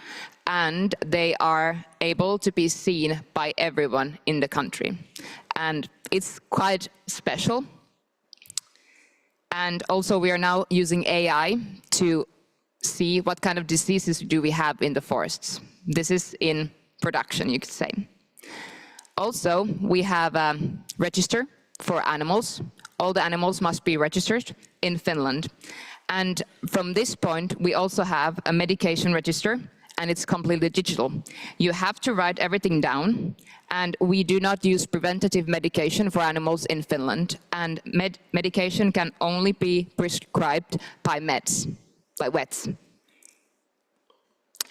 and they are able to be seen by everyone in the country. And it's quite special. And also we are now using AI to see what kind of diseases do we have in the forests. This is in production, you could say. Also, we have a register for animals. All the animals must be registered in Finland. And from this point, we also have a medication register, and it's completely digital. You have to write everything down, and we do not use preventative medication for animals in Finland, and medication can only be prescribed by vets.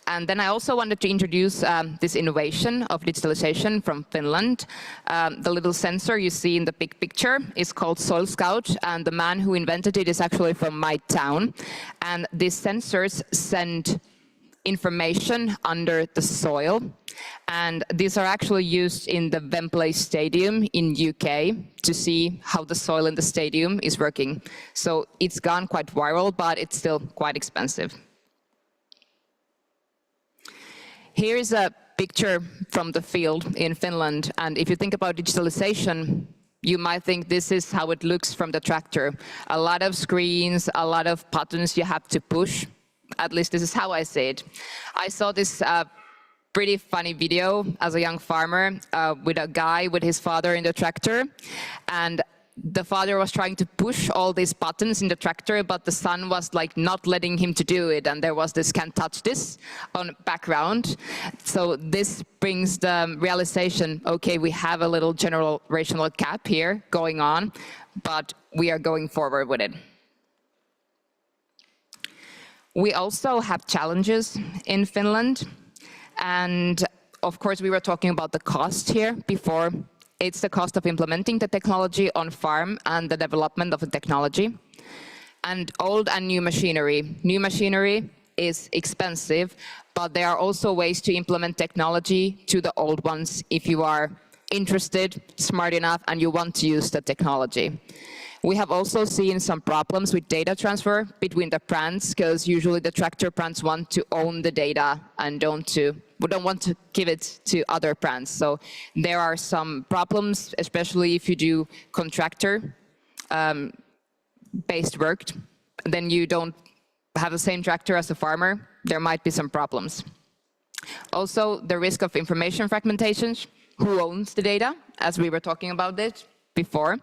And then I also wanted to introduce this innovation of digitalization from Finland. The little sensor you see in the big picture is called Soil Scout, and the man who invented it is actually from my town. And these sensors send information under the soil, and these are actually used in the Wembley Stadium in UK to see how the soil in the stadium is working. So it's gone quite viral, but it's still quite expensive. Here is a picture from the field in Finland, and if you think about digitalization, you might think this is how it looks from the tractor. A lot of screens, a lot of buttons you have to push. At least this is how I see it. I saw this pretty funny video as a young farmer with a guy with his father in the tractor, and the father was trying to push all these buttons in the tractor, but the son was like not letting him to do it, and there was this "can't touch this" on background. So this brings the realization, okay, we have a little generational gap here going on, but we are going forward with it. We also have challenges in Finland, and of course we were talking about the cost here before. It's the cost of implementing the technology on farm and the development of the technology. And old and new machinery. New machinery is expensive, but there are also ways to implement technology to the old ones if you are interested, smart enough, and you want to use the technology. We have also seen some problems with data transfer between the brands, because usually the tractor brands want to own the data and don't want to give it to other brands. So there are some problems, especially if you do contractor-based work. Then you don't have the same tractor as a farmer. There might be some problems. Also, the risk of information fragmentation. Who owns the data, as we were talking about it before,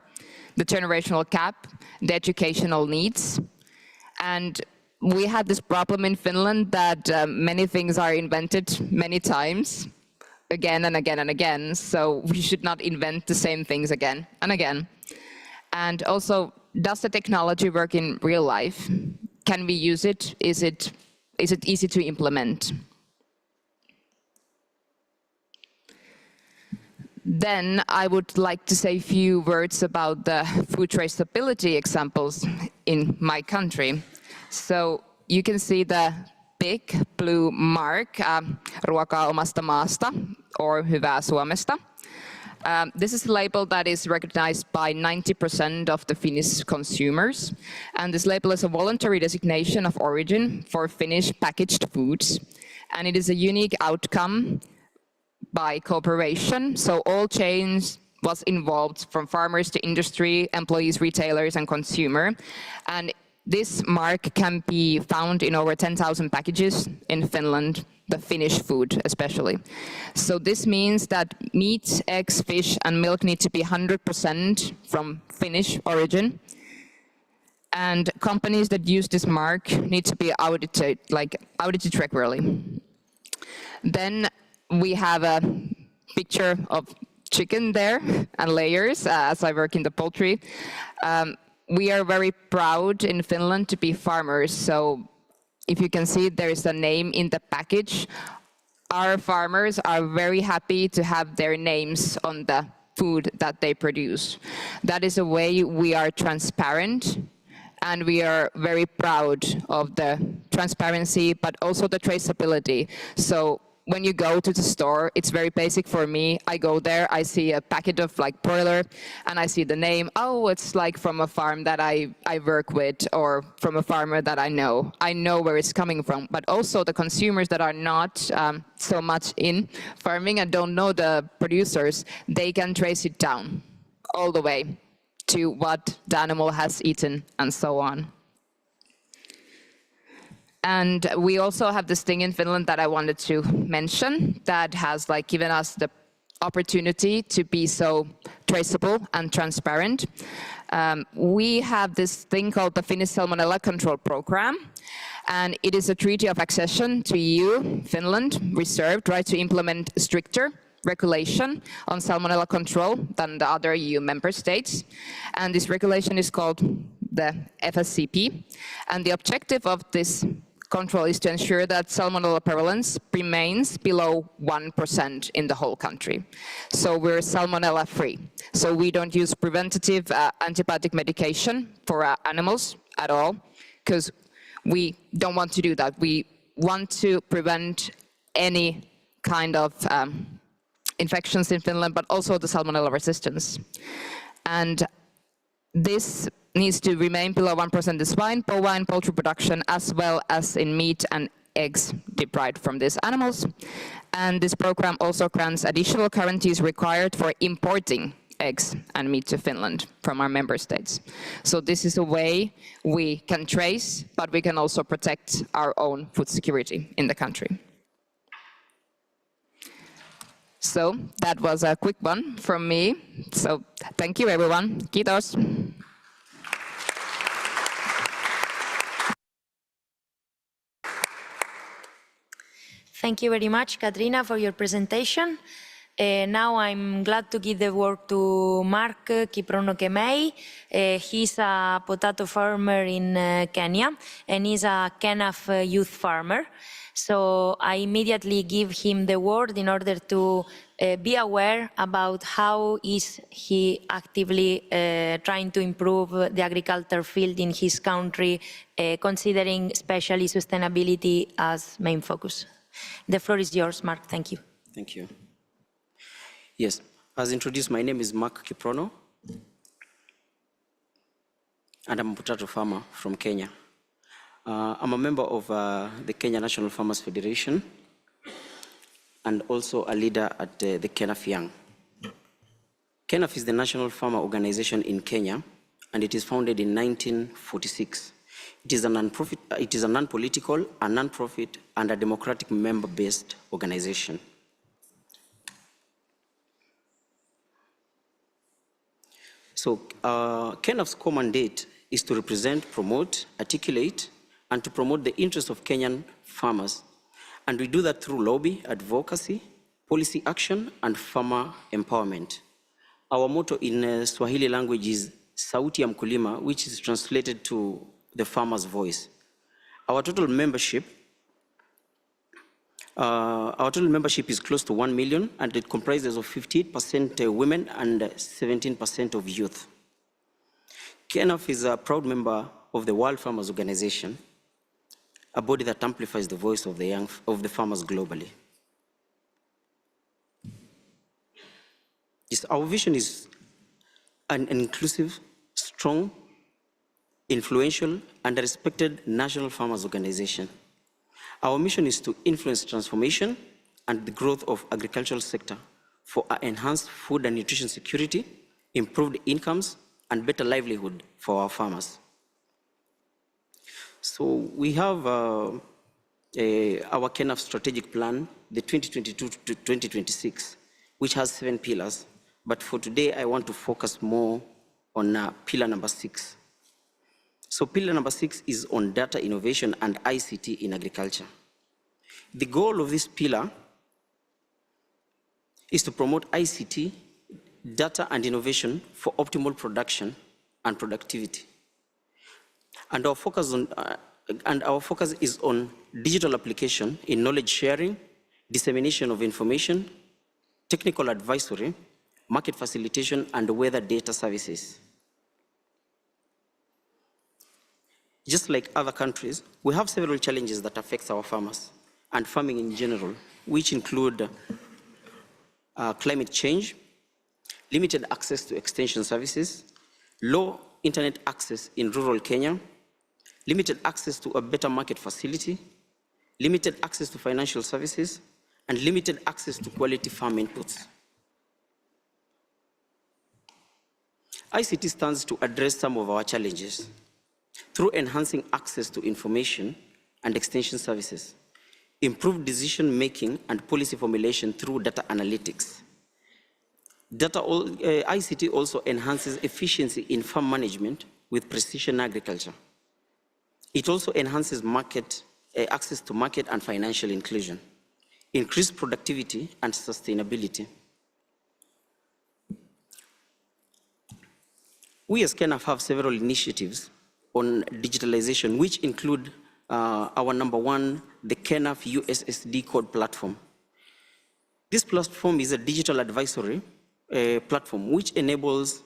the generational gap, the educational needs. And we had this problem in Finland that many things are invented many times, again and again and again, so we should not invent the same things again and again. And also, does the technology work in real life? Can we use it? Is it easy to implement? Then I would like to say a few words about the food traceability examples in my country. So you can see the big blue mark, ruokaa omasta maasta, or hyvää Suomesta. This is a label that is recognized by 90% of the Finnish consumers. And this label is a voluntary designation of origin for Finnish packaged foods. And it is a unique outcome by cooperation. So all chains was involved, from farmers to industry, employees, retailers, and consumer. And this mark can be found in over 10,000 packages in Finland, the Finnish food especially. So this means that meat, eggs, fish, and milk need to be 100% from Finnish origin. And companies that use this mark need to be audited regularly. Then we have a picture of chicken there and layers, as I work in the poultry. We are very proud in Finland to be farmers. So if you can see, there is a name in the package. Our farmers are very happy to have their names on the food that they produce. That is a way we are transparent, and we are very proud of the transparency, but also the traceability. So when you go to the store, it's very basic for me. I go there, I see a packet of like broiler, and I see the name. Oh, it's like from a farm that I work with, or from a farmer that I know. I know where it's coming from. But also the consumers that are not so much in farming and don't know the producers, they can trace it down all the way to what the animal has eaten and so on. And we also have this thing in Finland that I wanted to mention that has like given us the opportunity to be so traceable and transparent. We have this thing called the Finnish Salmonella Control Program, and it is a treaty of accession to EU, Finland, reserved right to implement stricter regulation on salmonella control than the other EU member states. And this regulation is called the FSCP. And the objective of this control is to ensure that salmonella prevalence remains below 1% in the whole country. So we're salmonella free. So we don't use preventative antibiotic medication for animals at all, because we don't want to do that. We want to prevent any kind of infections in Finland, but also the salmonella resistance. And this needs to remain below 1% in swine, bovine, poultry production, as well as in meat and eggs derived from these animals. And this program also grants additional guarantees required for importing eggs and meat to Finland from our member states. So this is a way we can trace, but we can also protect our own food security in the country. So that was a quick one from me. So thank you, everyone. Kiitos. Thank you very much, Katrina, for your presentation. Now I'm glad to give the word to Mark Kiprono Kemei. He's a potato farmer in Kenya, and he's a Kenaf youth farmer. So I immediately give him the word in order to be aware about how is he actively trying to improve the agriculture field in his country, considering especially sustainability as main focus. The floor is yours, Mark. Thank you. Thank you. Yes, as introduced, my name is Mark Kiprono, and I'm a potato farmer from Kenya. I'm a member of the Kenya National Farmers Federation and also a leader at the Kenaf Young. Kenaf is the national farmer organization in Kenya, and it is founded in 1946. It is a non-political, a non-profit, and a democratic member-based organization. So Kenaf's core mandate is to represent, promote, articulate, and to promote the interests of Kenyan farmers. And we do that through lobby, advocacy, policy action, and farmer empowerment. Our motto in Swahili language is Sauti ya Mkulima, which is translated to the farmer's voice. Our total membership is close to 1 million, and it comprises of 58% women and 17% of youth. Kenaf is a proud member of the World Farmers Organization, a body that amplifies the voice of the farmers globally. Yes, our vision is an inclusive, strong, influential, and a respected national farmers organization. Our mission is to influence transformation and the growth of agricultural sector for enhanced food and nutrition security, improved incomes, and better livelihood for our farmers. So we have our KENAF strategic plan, the 2022 to 2026, which has 7 pillars. But for today, I want to focus more on pillar number 6. So pillar number 6 is on data innovation and ICT in agriculture. The goal of this pillar is to promote ICT, data and innovation for optimal production and productivity. And our focus is on digital application in knowledge sharing, dissemination of information, technical advisory, market facilitation, and weather data services. Just like other countries, we have several challenges that affect our farmers and farming in general, which include climate change, limited access to extension services, low internet access in rural Kenya, limited access to a better market facility, limited access to financial services, and limited access to quality farm inputs. ICT stands to address some of our challenges through enhancing access to information and extension services, improved decision-making and policy formulation through data analytics. ICT also enhances efficiency in farm management with precision agriculture. It also enhances access to market and financial inclusion, increased productivity and sustainability. We as KENAF have several initiatives on digitalization, which include our number 1, the KENAF USSD code platform. This platform is a digital advisory platform which enables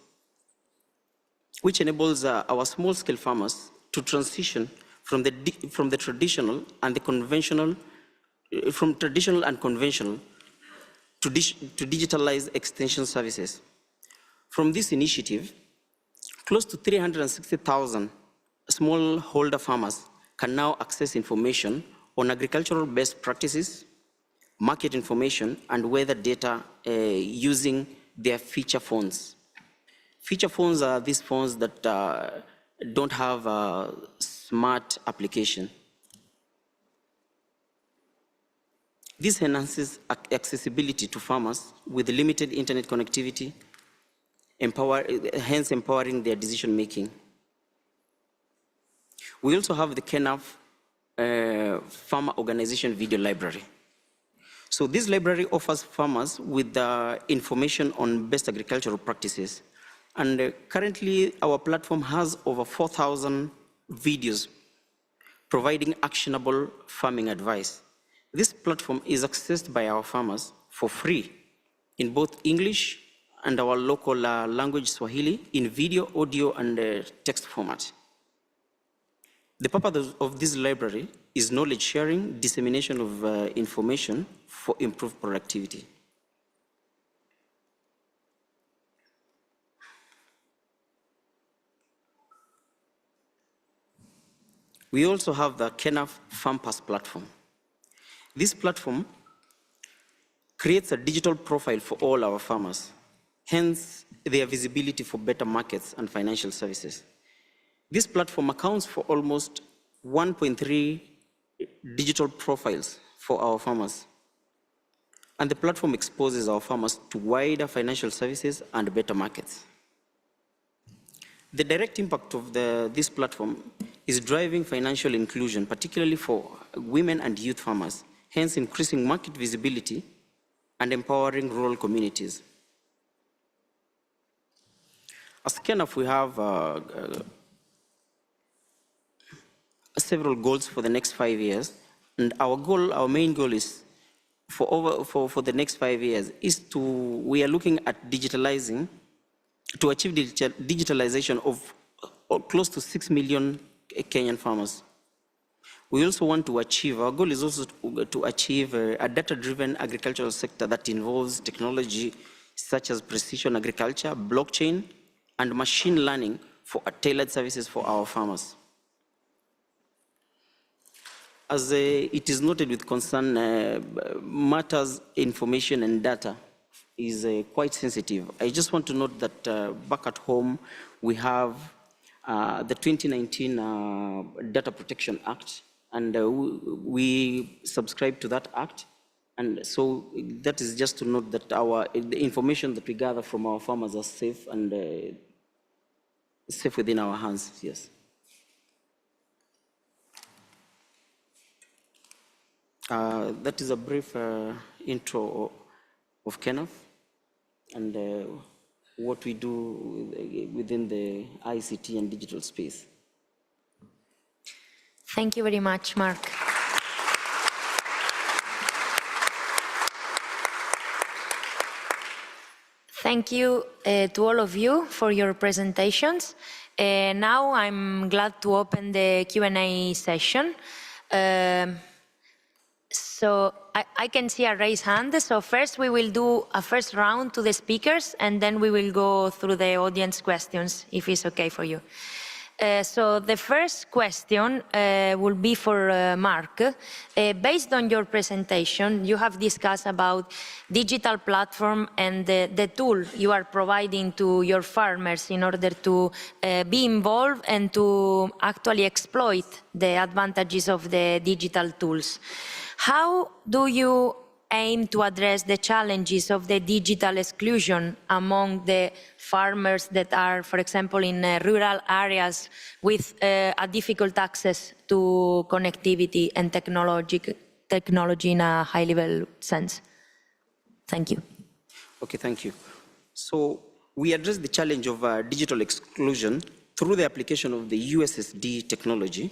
our small-scale farmers to transition from the traditional and conventional to digitalized extension services. From this initiative, close to 360,000 smallholder farmers can now access information on agricultural best practices, market information, and weather data using their feature phones. Feature phones are these phones that don't have a smart application. This enhances accessibility to farmers with limited internet connectivity, hence empowering their decision-making. We also have the KENAF Farmer Organization Video Library. So this library offers farmers with information on best agricultural practices. And currently, our platform has over 4,000 videos providing actionable farming advice. This platform is accessed by our farmers for free in both English and our local language, Swahili, in video, audio, and text format. The purpose of this library is knowledge sharing, dissemination of information for improved productivity. We also have the KENAF Farm Pass platform. This platform creates a digital profile for all our farmers, hence their visibility for better markets and financial services. This platform accounts for almost 1.3 digital profiles for our farmers. And the platform exposes our farmers to wider financial services and better markets. The direct impact of this platform is driving financial inclusion, particularly for women and youth farmers, hence increasing market visibility and empowering rural communities. As KENAF, we have several goals for the next 5 years, and our main goal is for the next 5 years is we are looking at digitalizing, to achieve digitalization of close to 6 million Kenyan farmers. We also want to achieve, our goal is also to achieve a data-driven agricultural sector that involves technology such as precision agriculture, blockchain, and machine learning for tailored services for our farmers. as it is noted with concern, matters, information and data is quite sensitive. I just want to note that back at home, we have the 2019 Data Protection Act, and we subscribe to that act. And so that is just to note that the information that we gather from our farmers are safe and safe within our hands, yes. That is a brief intro of KENAF and what we do within the ICT and digital space. Thank you very much, Mark. Thank you to all of you for your presentations. Now I'm glad to open the Q&A session. So I can see a raised hand. So first we will do a first round to the speakers, and then we will go through the audience questions, if it's okay for you. So the first question will be for Mark. Based on your presentation, you have discussed about digital platform and the tool you are providing to your farmers in order to be involved and to actually exploit the advantages of the digital tools. How do you aim to address the challenges of the digital exclusion among the farmers that are, for example, in rural areas with a difficult access to connectivity and technology in a high-level sense? Thank you. Okay, thank you. So we address the challenge of digital exclusion through the application of the USSD technology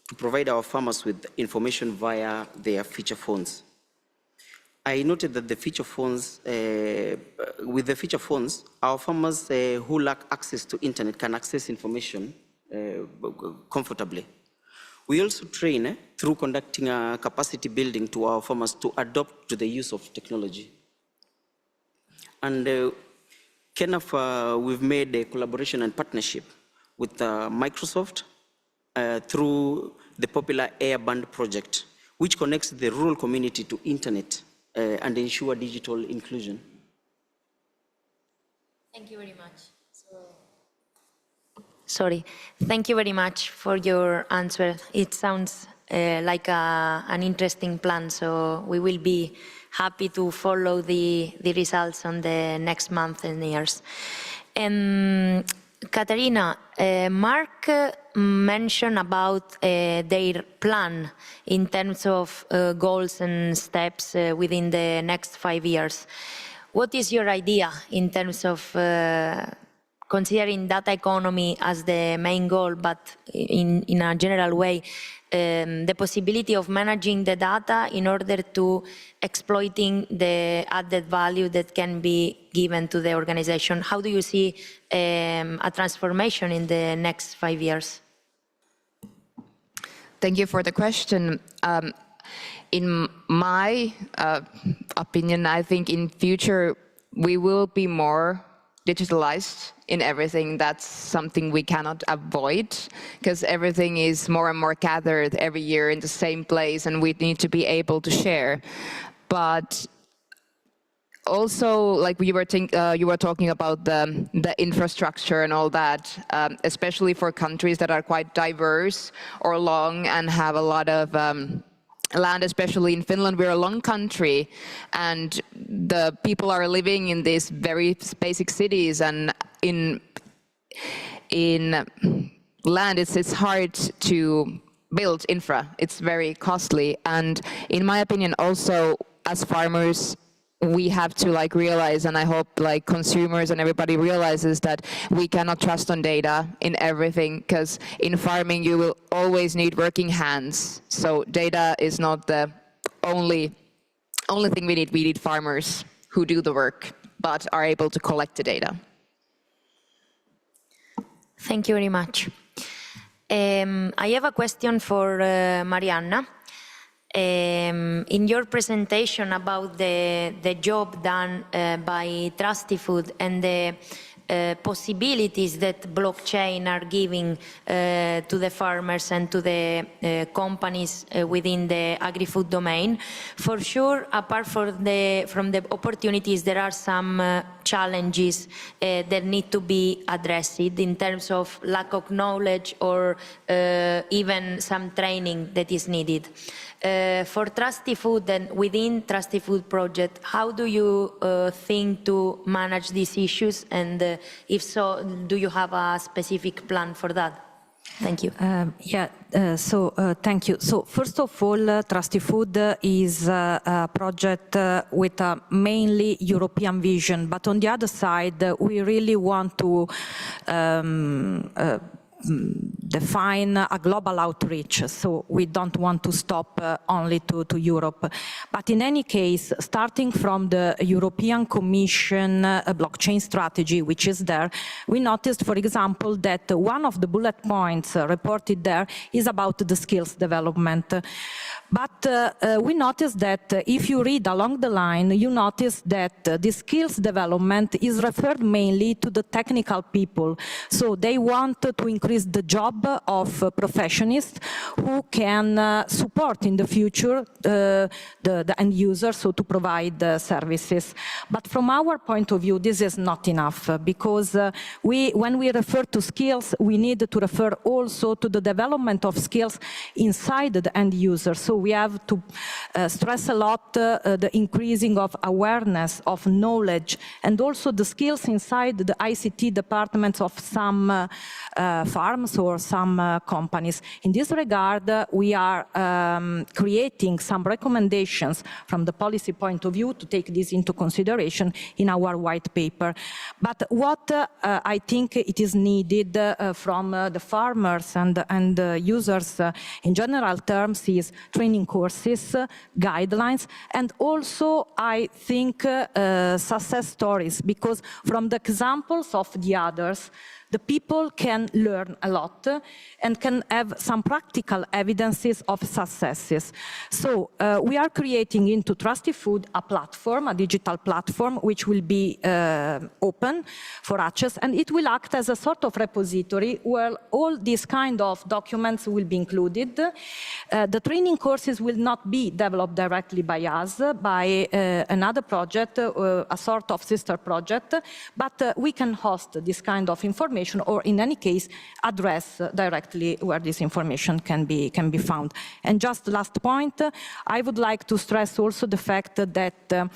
to provide our farmers with information via their feature phones. I noted that the feature phones, with the feature phones, our farmers who lack access to internet can access information comfortably. We also train through conducting capacity building to our farmers to adopt to the use of technology. And KENAF, we've made a collaboration and partnership with Microsoft through the popular Airband project, which connects the rural community to internet and ensure digital inclusion. Thank you very much. Sorry, thank you very much for your answer. It sounds like an interesting plan, so we will be happy to follow the results on the next month and years. Caterina, Mark mentioned about their plan in terms of goals and steps within the next 5 years. What is your idea in terms of considering data economy as the main goal, but in a general way, the possibility of managing the data in order to exploiting the added value that can be given to the organization? How do you see a transformation in the next 5 years? Thank you for the question. In my opinion, I think in future we will be more digitalized in everything. That's something we cannot avoid, because everything is more and more gathered every year in the same place, and we need to be able to share. But also, like you were talking about the infrastructure and all that, especially for countries that are quite diverse or long and have a lot of land, especially in Finland. We're a long country, and the people are living in these very basic cities, and in land it's hard to build infra. It's very costly, and in my opinion also as farmers we have to realize, and I hope consumers and everybody realizes, that we cannot trust on data in everything, because in farming you will always need working hands. So data is not the only thing we need. We need farmers who do the work but are able to collect the data. Thank you very much. I have a question for Marianna. In your presentation about the job done by Trusty Food and the possibilities that blockchain are giving to the farmers and to the companies within the agri-food domain. For sure, apart from the opportunities, there are some challenges that need to be addressed in terms of lack of knowledge or even some training that is needed. For Trusty Food and within Trusty Food project, how do you think to manage these issues? And if so, do you have a specific plan for that? Thank you. Thank you. So first of all, Trusty Food is a project with a mainly European vision, but on the other side, we really want to define a global outreach, so we don't want to stop only to Europe. But in any case, starting from the European Commission blockchain strategy, which is there, we noticed, for example, that one of the bullet points reported there is about the skills development. But we noticed that if you read along the line, you notice that the skills development is referred mainly to the technical people. So they want to increase the job of professionists who can support in the future the end user, so to provide services. But from our point of view, this is not enough, because when we refer to skills, we need to refer also to the development of skills inside the end user. So we have to stress a lot the increasing of awareness, of knowledge, and also the skills inside the ICT departments of some farms or some companies. In this regard, we are creating some recommendations from the policy point of view to take this into consideration in our white paper. But what I think it is needed from the farmers and users in general terms is training courses, guidelines, and also I think success stories, because from the examples of the others, the people can learn a lot and can have some practical evidences of successes. So we are creating into Trusty Food a platform, a digital platform, which will be open for access, and it will act as a sort of repository where all these kind of documents will be included. The training courses will not be developed directly by us, by another project, a sort of sister project, but we can host this kind of information, or in any case address directly where this information can be found. And just last point, I would like to stress also the fact that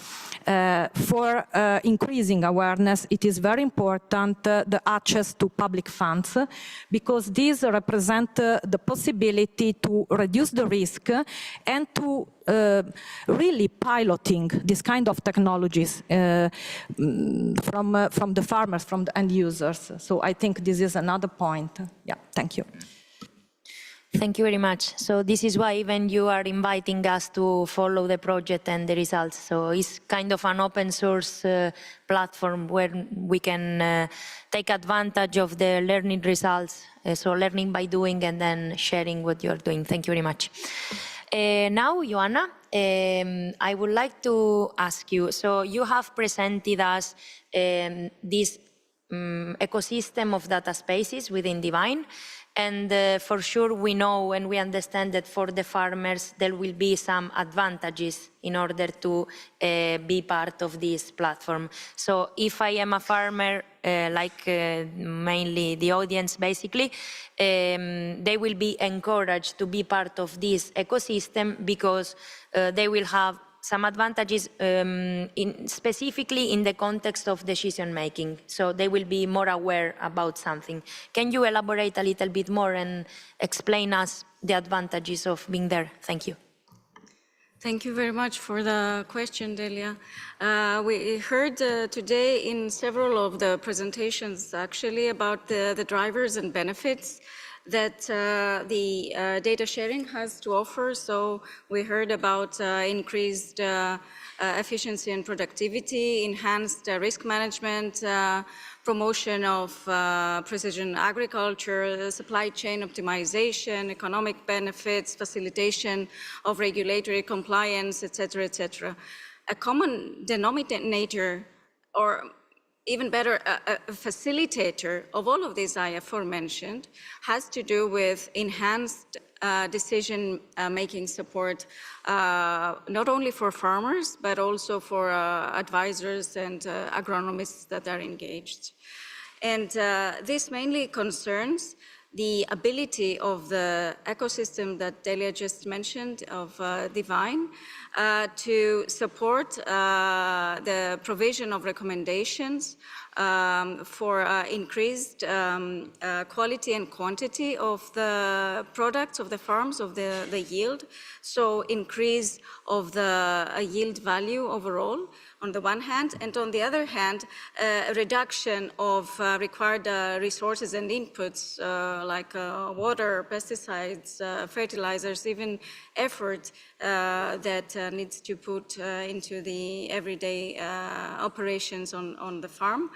for increasing awareness, it is very important the access to public funds, because these represent the possibility to reduce the risk and to really piloting this kind of technologies from the farmers, from the end users. So I think this is another point. Yeah, thank you. Thank you very much. So this is why even you are inviting us to follow the project and the results. So it's kind of an open source platform where we can take advantage of the learning results. So learning by doing and then sharing what you're doing. Thank you very much. Now, Joanna, I would like to ask you, so you have presented us this ecosystem of data spaces within Divine, and for sure we know and we understand that for the farmers there will be some advantages in order to be part of this platform. So if I am a farmer, mainly the audience basically, they will be encouraged to be part of this ecosystem because they will have some advantages specifically in the context of decision making. So they will be more aware about something. Can you elaborate a little bit more and explain us the advantages of being there? Thank you. Thank you very much for the question, Delia. We heard today in several of the presentations actually about the drivers and benefits that the data sharing has to offer. So we heard about increased efficiency and productivity, enhanced risk management, promotion of precision agriculture, supply chain optimization, economic benefits, facilitation of regulatory compliance, etc., etc. A common denominator or even better, a facilitator of all of these I aforementioned, has to do with enhanced decision-making support, not only for farmers, but also for advisors and agronomists that are engaged. And this mainly concerns the ability of the ecosystem that Delia just mentioned of Divine to support the provision of recommendations for increased quality and quantity of the products of the farms, of the yield. So increase of the yield value overall on the one hand, and on the other hand, a reduction of required resources and inputs like water, pesticides, fertilizers, even effort that needs to put into the everyday operations on the farm.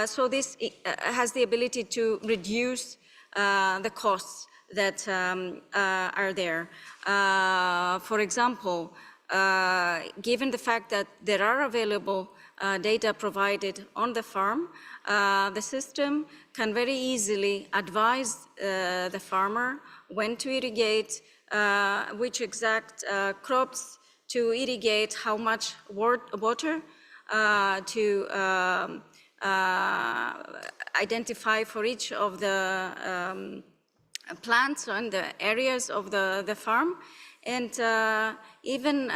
So this has the ability to reduce the costs that are there. For example, given the fact that there are available data provided on the farm, the system can very easily advise the farmer when to irrigate, which exact crops to irrigate, how much water to identify for each of the plants and the areas of the farm. And even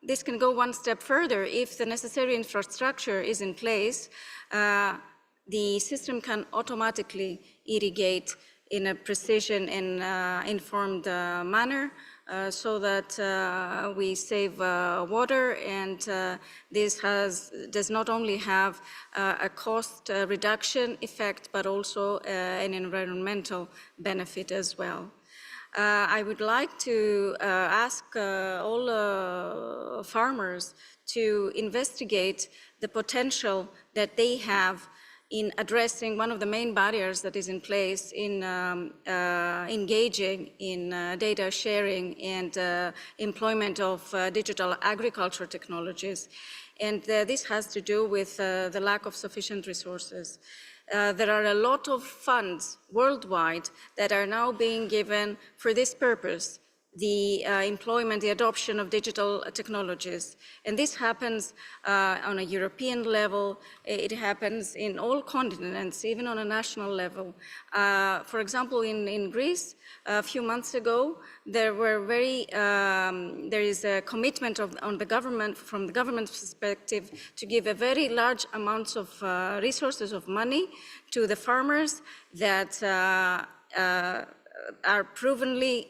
this can go one step further. If the necessary infrastructure is in place, the system can automatically irrigate in a precision and informed manner so that we save water, and this does not only have a cost reduction effect, but also an environmental benefit as well. I would like to ask all farmers to investigate the potential that they have in addressing one of the main barriers that is in place in engaging in data sharing and employment of digital agriculture technologies. And this has to do with the lack of sufficient resources. There are a lot of funds worldwide that are now being given for this purpose, the employment, the adoption of digital technologies. And this happens on a European level. It happens in all continents, even on a national level. For example, in Greece, a few months ago, there is a commitment on the government, from the government's perspective, to give a very large amounts of resources of money to the farmers that are provenly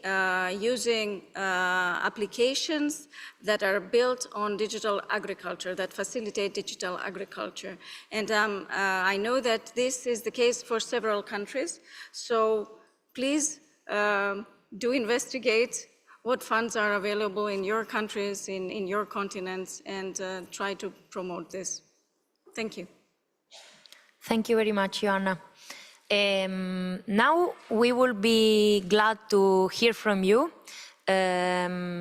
using applications that are built on digital agriculture, that facilitate digital agriculture. And I know that this is the case for several countries, so please do investigate what funds are available in your countries, in your continents, and try to promote this. Thank you. Thank you very much, Joanna. Now we will be glad to hear from you.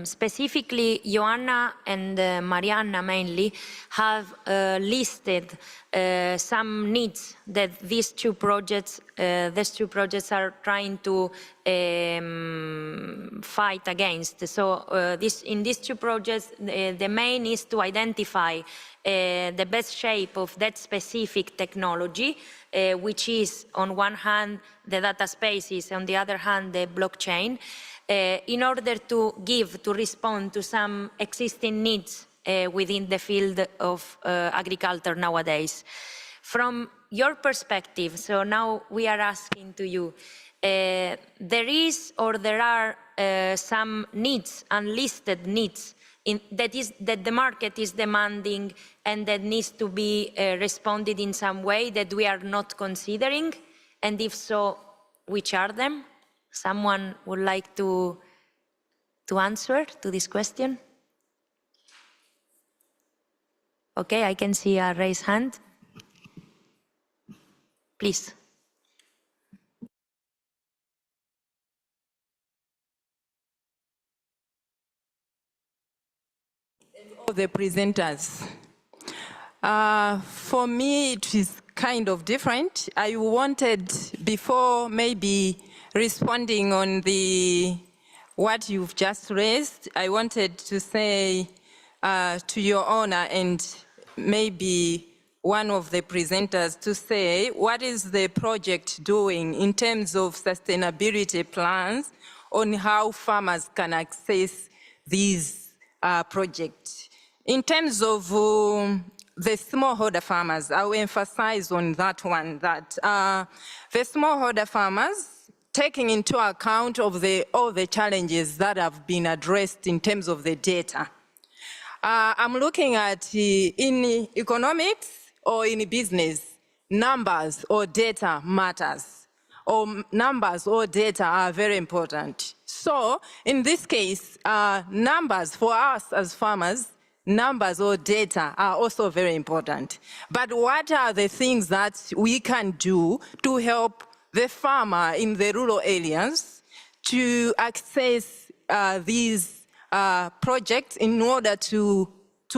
Specifically, Joanna and Marianna mainly have listed some needs that these two projects are trying to fight against. So in these two projects, the main is to identify the best shape of that specific technology, which is on one hand the data spaces, on the other hand the blockchain, in order to respond to some existing needs within the field of agriculture nowadays. From your perspective, so now we are asking to you, there are some needs, unlisted needs, that the market is demanding and that needs to be responded in some way that we are not considering? And if so, which are them? Someone would like to answer to this question? Okay, I can see a raised hand. Please. The presenters. For me, it is kind of different. I wanted, before maybe responding on what you've just raised, I wanted to say to Your Honor and maybe one of the presenters to say, what is the project doing in terms of sustainability plans on how farmers can access these projects? In terms of the smallholder farmers, I will emphasize on that one, that the smallholder farmers, taking into account of all the challenges that have been addressed in terms of the data. I'm looking at in economics or in business, numbers or data matters, or numbers or data are very important. So in this case, numbers for us as farmers, numbers or data are also very important. But what are the things that we can do to help the farmer in the rural areas to access these projects in order to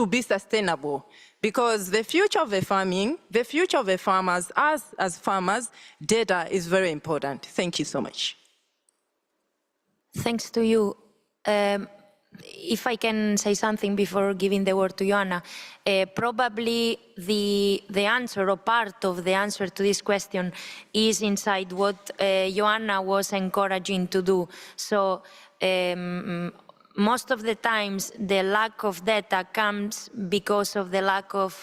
be sustainable? Because the future of the farming, the future of the farmers, us as farmers, data is very important. Thank you so much. Thanks to you. If I can say something before giving the word to Joanna, probably the answer or part of the answer to this question is inside what Joanna was encouraging to do. So most of the times the lack of data comes because of the lack of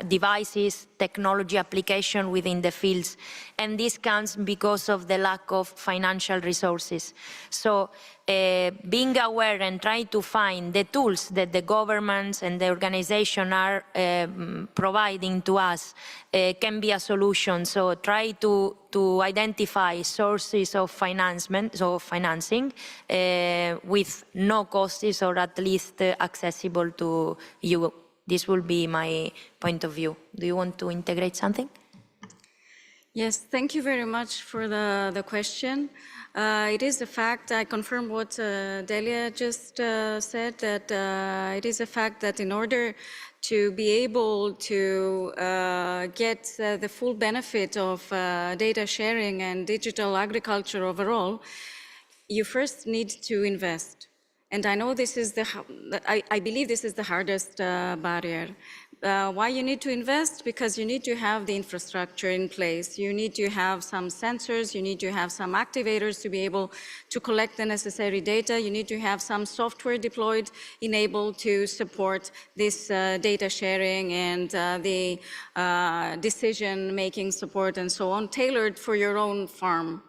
devices, technology application within the fields. And this comes because of the lack of financial resources. So being aware and trying to find the tools that the governments and the organization are providing to us can be a solution. So try to identify sources of financing with no costs or at least accessible to you. This will be my point of view. Do you want to integrate something? Yes, thank you very much for the question. It is a fact, I confirm what Delia just said, that it is a fact that in order to be able to get the full benefit of data sharing and digital agriculture overall, you first need to invest. And I know this is I believe this is the hardest barrier. Why you need to invest? Because you need to have the infrastructure in place. You need to have some sensors. You need to have some activators to be able to collect the necessary data. You need to have some software deployed, enabled to support this data sharing and the decision-making support and so on, tailored for your own farm.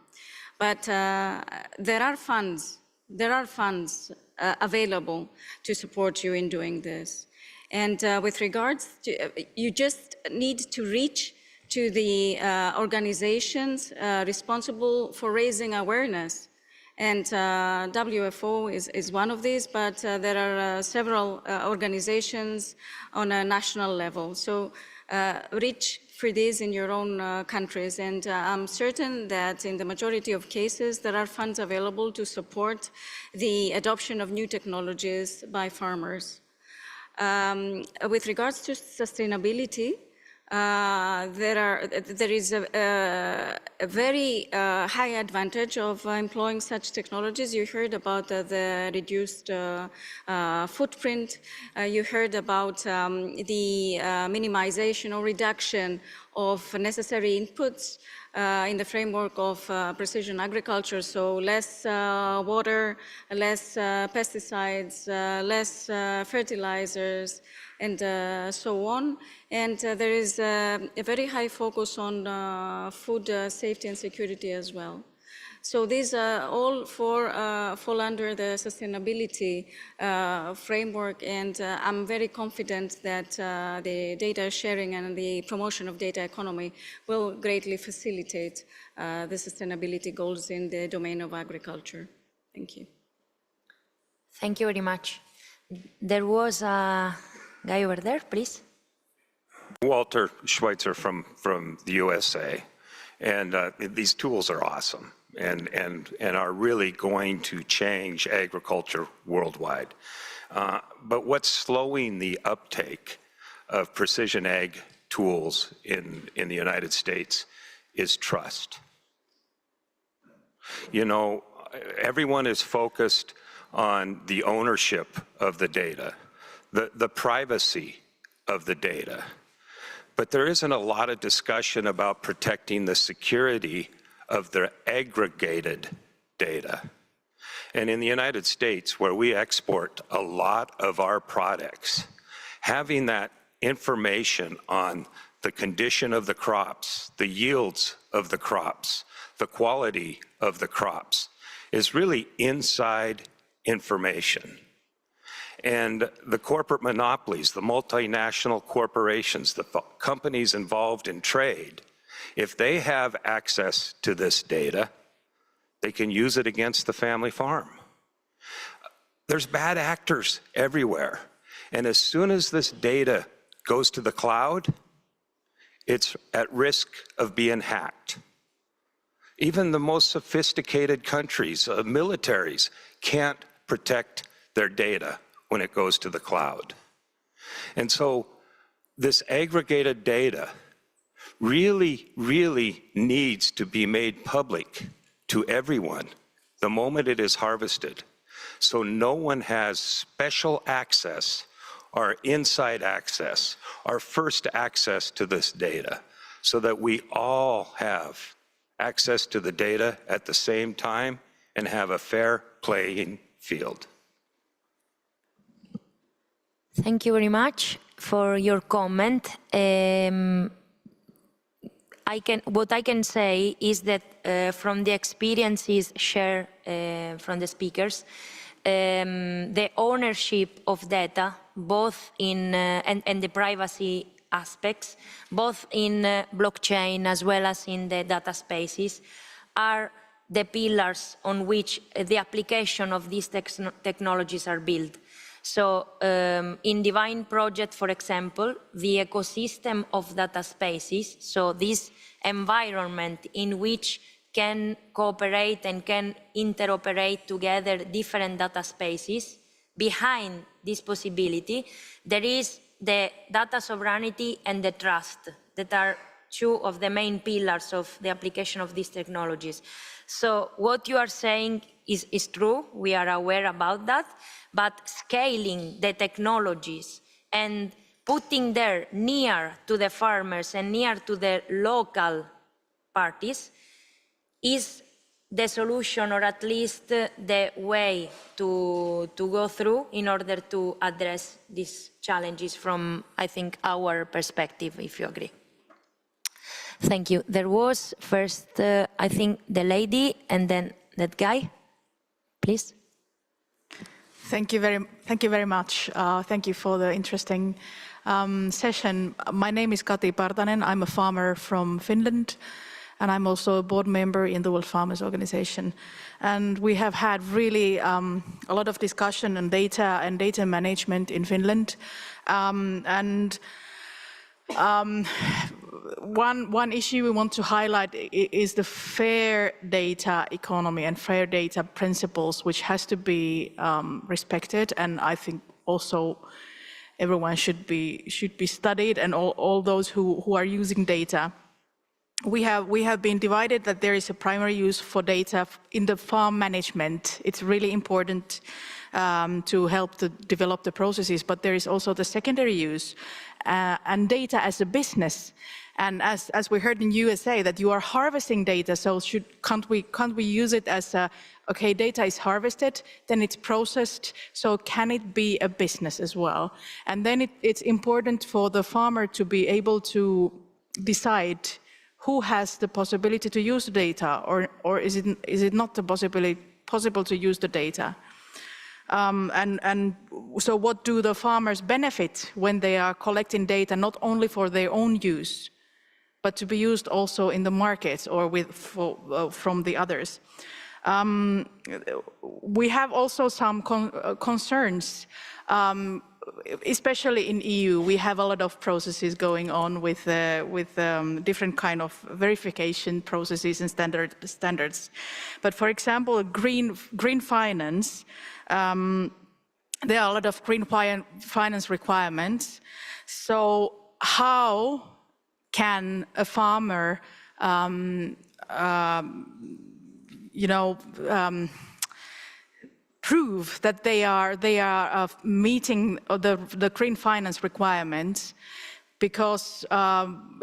But there are funds. There are funds available to support you in doing this. And with regards to, you just need to reach to the organizations responsible for raising awareness. And WFO is one of these, but there are several organizations on a national level. So reach for these in your own countries. And I'm certain that in the majority of cases, there are funds available to support the adoption of new technologies by farmers. With regards to sustainability, there is a very high advantage of employing such technologies. You heard about the reduced footprint. You heard about the minimization or reduction of necessary inputs in the framework of precision agriculture. So less water, less pesticides, less fertilizers, and so on. And there is a very high focus on food safety and security as well. So these all fall under the sustainability framework, and I'm very confident that the data sharing and the promotion of data economy will greatly facilitate the sustainability goals in the domain of agriculture. Thank you. Thank you very much. There was a guy over there, please. Walter Schweitzer from the USA, and these tools are awesome and are really going to change agriculture worldwide. But what's slowing the uptake of precision ag tools in the United States is trust. You know, everyone is focused on the ownership of the data, the privacy of the data. But there isn't a lot of discussion about protecting the security of the aggregated data. And in the United States, where we export a lot of our products, having that information on the condition of the crops, the yields of the crops, the quality of the crops, is really inside information. And the corporate monopolies, the multinational corporations, the companies involved in trade, if they have access to this data, they can use it against the family farm. There's bad actors everywhere. And as soon as this data goes to the cloud, it's at risk of being hacked. Even the most sophisticated countries, militaries, can't protect their data when it goes to the cloud. And so this aggregated data really, really needs to be made public to everyone the moment it is harvested, so no one has special access or inside access or first access to this data, so that we all have access to the data at the same time and have a fair playing field. Thank you very much for your comment. What I can say is that from the experiences shared from the speakers, the ownership of data, both in and the privacy aspects, both in blockchain as well as in the data spaces, are the pillars on which the application of these technologies are built. So in Divine project, for example, the ecosystem of data spaces, so this environment in which can cooperate and can interoperate together different data spaces, behind this possibility, there is the data sovereignty and the trust that are two of the main pillars of the application of these technologies. So what you are saying is true, we are aware about that, but scaling the technologies and putting them near to the farmers and near to the local parties is the solution, or at least the way to go through in order to address these challenges from, I think, our perspective, if you agree. Thank you. There was first, I think, the lady and then that guy, please. Thank you very much. Thank you for the interesting session. My name is Kati Partanen. I'm a farmer from Finland, and I'm also a board member in the World Farmers Organization. And we have had really a lot of discussion on data and data management in Finland. One issue we want to highlight is the fair data economy and fair data principles, which has to be respected. And I think also everyone should be studied, and all those who are using data. We have been divided that there is a primary use for data in the farm management. It's really important to help to develop the processes, but there is also the secondary use and data as a business. And as we heard in USA, that you are harvesting data, so can't we use it as okay, data is harvested, then it's processed, so can it be a business as well? And then it's important for the farmer to be able to decide who has the possibility to use the data, or is it not possible to use the data? And so what do the farmers benefit when they are collecting data, not only for their own use, but to be used also in the markets or from the others? We have also some concerns, especially in EU. We have a lot of processes going on with different kind of verification processes and standards. But for example, green finance, there are a lot of green finance requirements. So how can a farmer, prove that they are meeting the green finance requirements? Because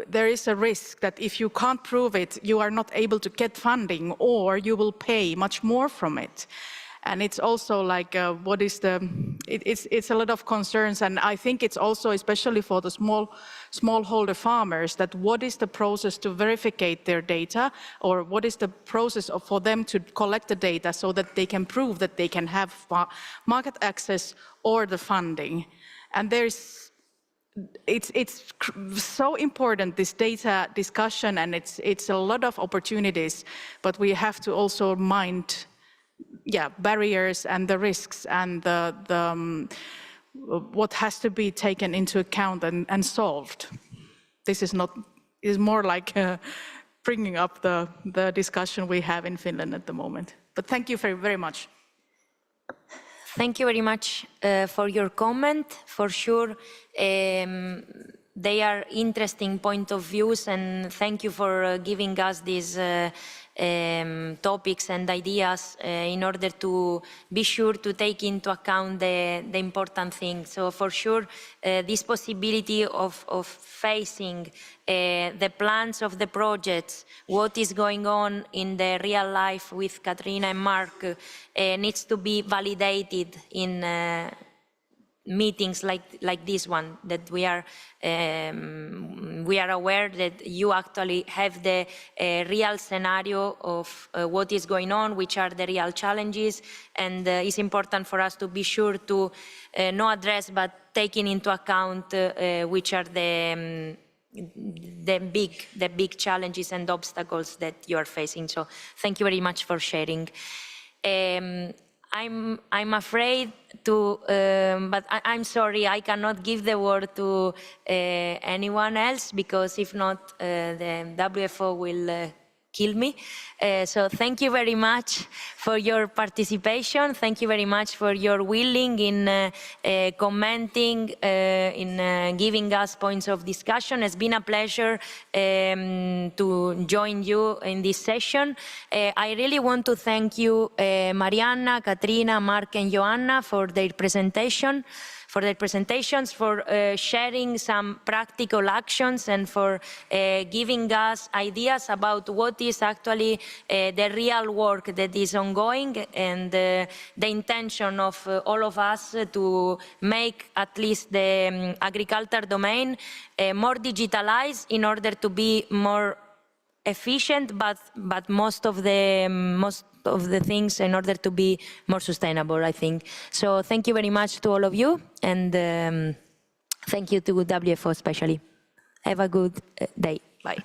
there is a risk that if you can't prove it, you are not able to get funding, or you will pay much more from it. And it's also like, what is it's a lot of concerns, and I think it's also, especially for the smallholder farmers, that what is the process to verify their data, or what is the process for them to collect the data so that they can prove that they can have market access or the funding. And it's so important, this data discussion, and it's a lot of opportunities, but we have to also mind barriers and the risks and what has to be taken into account and solved. This is more like bringing up the discussion we have in Finland at the moment. But thank you very much. Thank you very much for your comment. For sure, they are interesting point of views, and thank you for giving us these topics and ideas in order to be sure to take into account the important things. So for sure, this possibility of facing the plans of the projects, what is going on in the real life with Katrina and Mark, needs to be validated in meetings like this one, that we are aware that you actually have the real scenario of what is going on, which are the real challenges, and it's important for us to be sure to not address, but taking into account which are the big challenges and obstacles that you are facing. So thank you very much for sharing. I'm afraid to, but I'm sorry, I cannot give the word to anyone else, because if not, the WFO will kill me. So thank you very much for your participation. Thank you very much for your willing in commenting, in giving us points of discussion. It's been a pleasure to join you in this session. I really want to thank you, Marianna, Katrina, Mark, and Joanna for their presentations, for sharing some practical actions, and for giving us ideas about what is actually the real work that is ongoing, and the intention of all of us to make at least the agriculture domain more digitalized in order to be more efficient, but most of the things in order to be more sustainable, I think. So thank you very much to all of you, and thank you to WFO especially. Have a good day. Bye.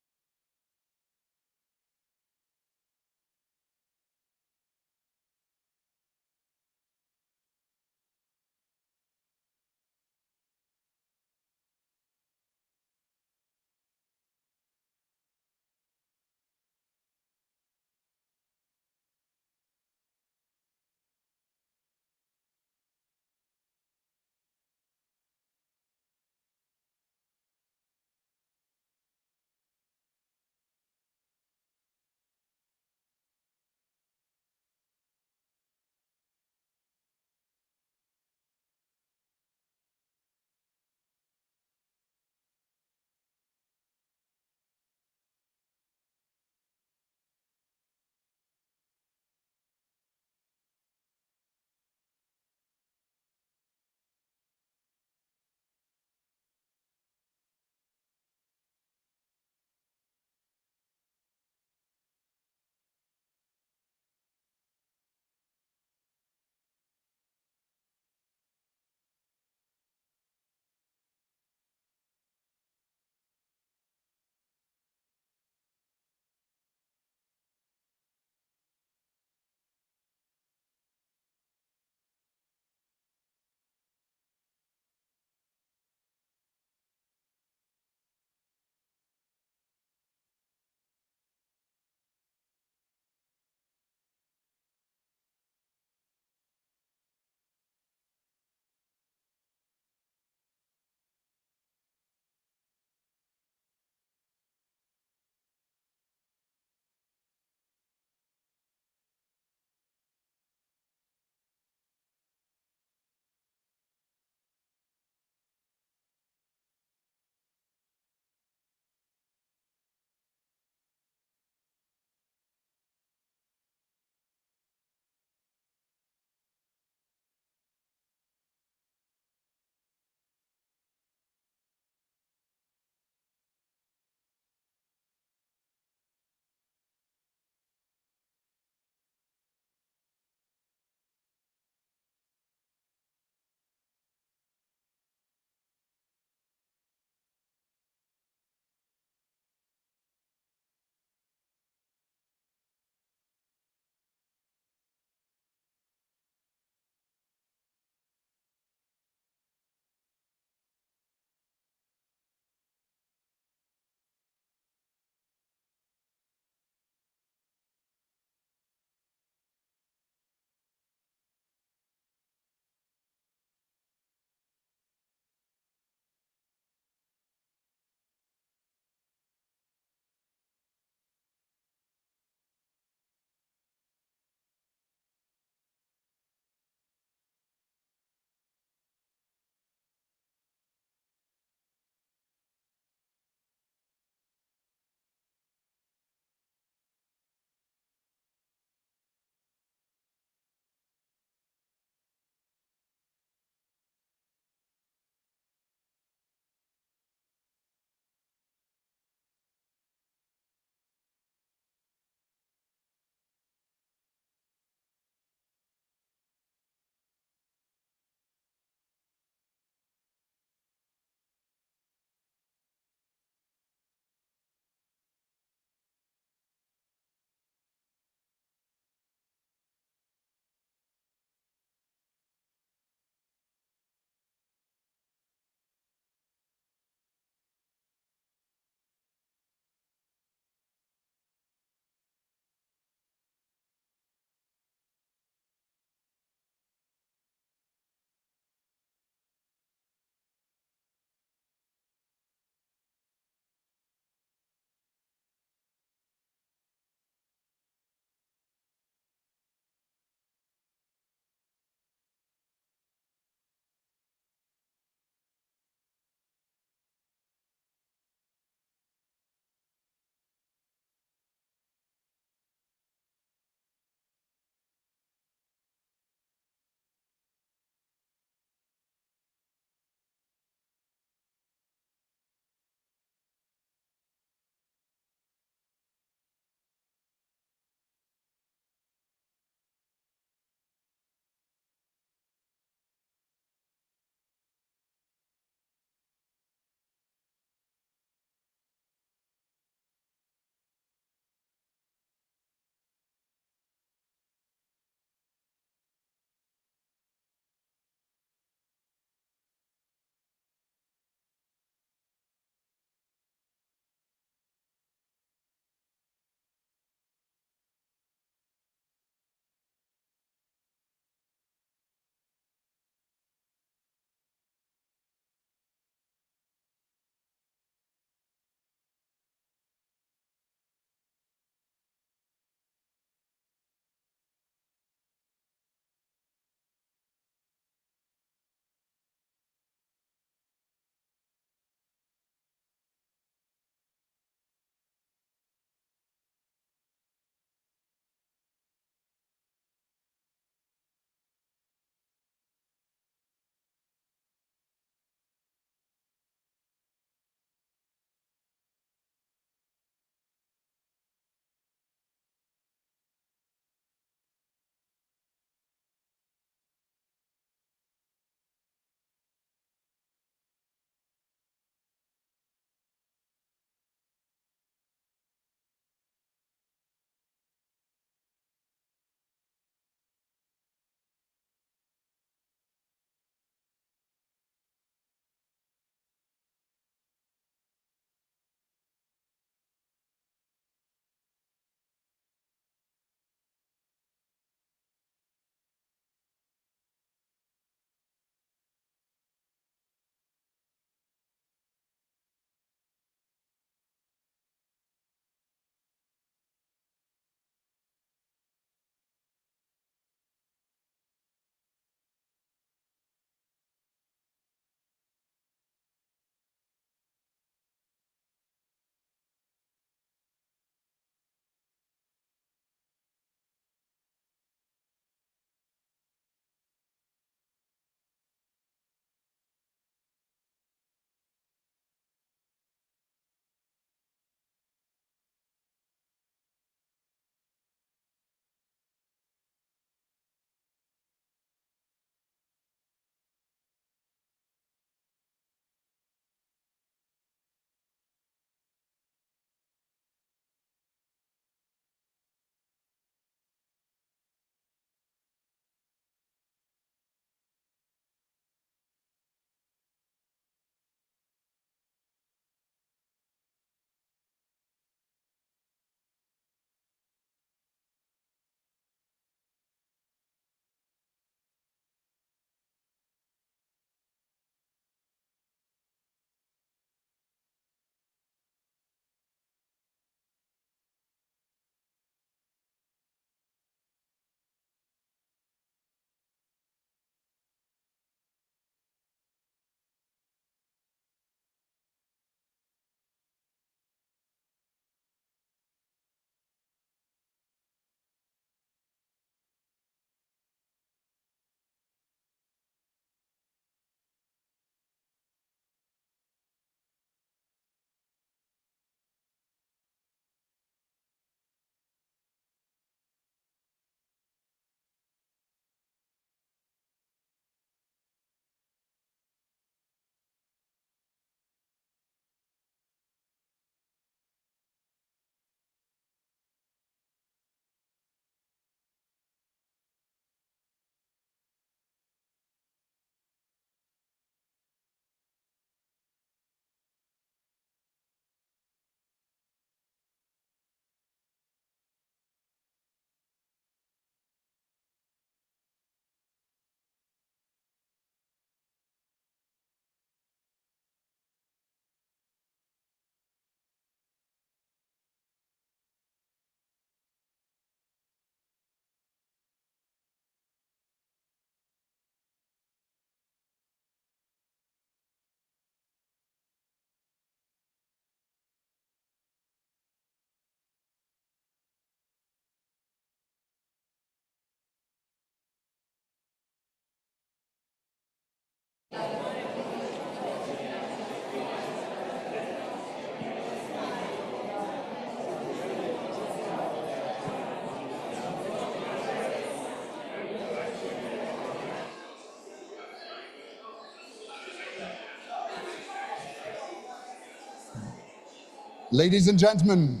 Ladies and gentlemen,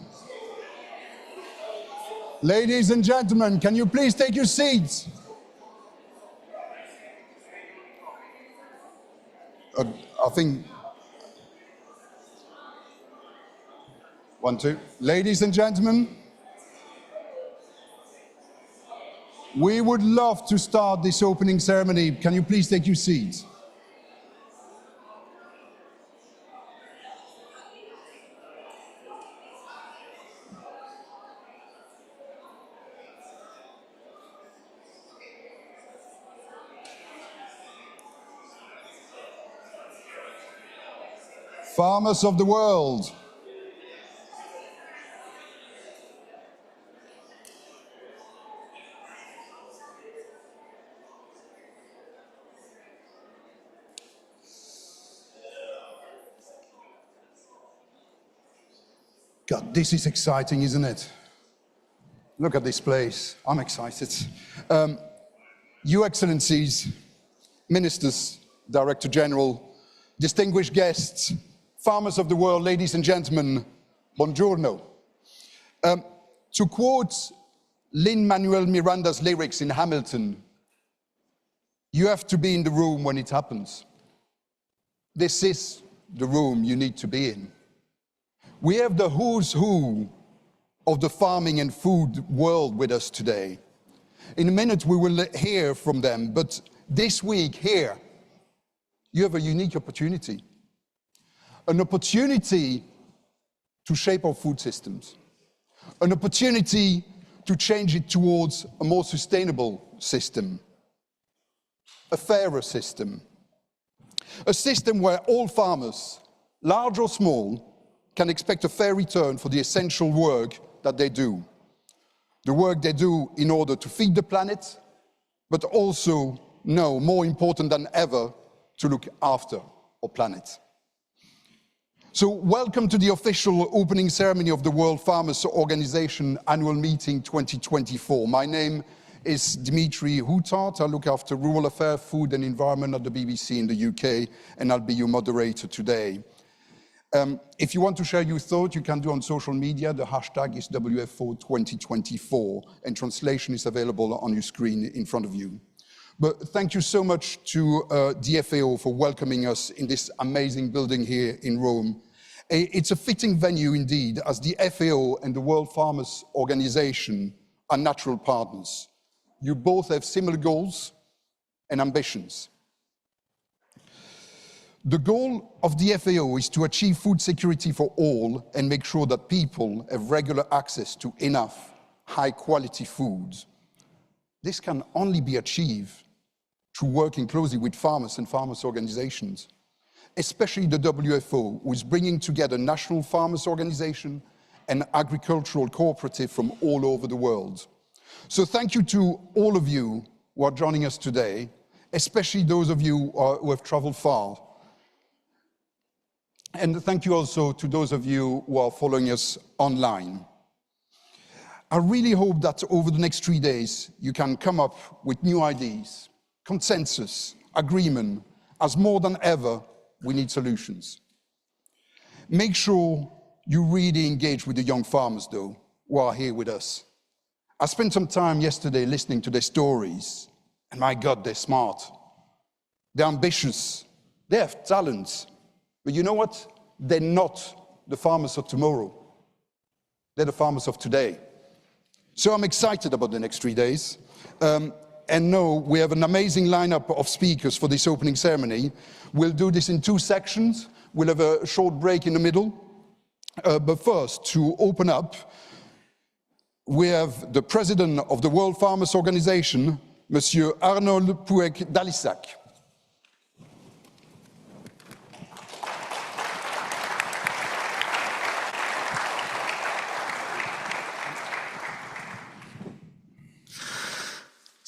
can you please take your seats? I think, 1, 2. Ladies and gentlemen, we would love to start this opening ceremony. Can you please take your seats? Farmers of the world, God, this is exciting, isn't it? Look at this place. I'm excited. Your Excellencies, Ministers, Director General, distinguished guests, farmers of the world, ladies and gentlemen, buongiorno. To quote Lin-Manuel Miranda's lyrics in Hamilton, you have to be in the room when it happens. This is the room you need to be in. We have the who's who of the farming and food world with us today. In a minute we will hear from them, but this week here, you have a unique opportunity. An opportunity to shape our food systems. An opportunity to change it towards a more sustainable system. A fairer system. A system where all farmers, large or small, can expect a fair return for the essential work that they do. The work they do in order to feed the planet, but also, no, more important than ever, to look after our planet. So welcome to the official opening ceremony of the World Farmers Organization Annual Meeting 2024. My name is Dimitri Houtart. I look after rural affairs, food and environment at the BBC in the UK, and I'll be your moderator today. If you want to share your thoughts, you can do on social media. The hashtag is WFO 2024, and translation is available on your screen in front of you. But thank you so much to the FAO for welcoming us in this amazing building here in Rome. It's a fitting venue indeed, as the FAO and the World Farmers Organization are natural partners. You both have similar goals and ambitions. The goal of the FAO is to achieve food security for all and make sure that people have regular access to enough high-quality food. This can only be achieved through working closely with farmers and farmers' organizations, especially the WFO, who is bringing together national farmers' organizations and agricultural cooperatives from all over the world. So thank you to all of you who are joining us today, especially those of you who have traveled far. And thank you also to those of you who are following us online. I really hope that over the next 3 days, you can come up with new ideas, consensus, agreement, as more than ever, we need solutions. Make sure you really engage with the young farmers, though, who are here with us. I spent some time yesterday listening to their stories, and my God, they're smart. They're ambitious. They have talent. But you know what? They're not the farmers of tomorrow. They're the farmers of today. So I'm excited about the next 3 days. And no, we have an amazing lineup of speakers for this opening ceremony. We'll do this in 2 sections. We'll have a short break in the middle. But first, to open up, we have the president of the World Farmers Organization, Monsieur Arnold Pouek-Dalissac.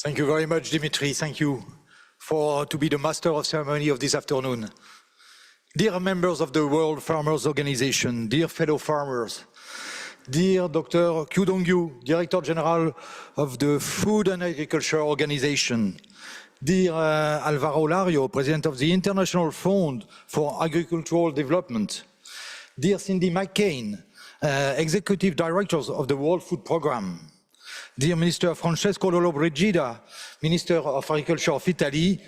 Thank you very much, Dimitri. Thank you to be the master of ceremony of this afternoon. Dear members of the World Farmers Organization, dear fellow farmers, dear Dr. Kyu Dong-yu, Director General of the Food and Agriculture Organization, dear Alvaro Lario, President of the International Fund for Agricultural Development, dear Cindy McCain, Executive Directors of the World Food Programme, dear Minister Francesco Lollobrigida, Minister of Agriculture of Italy,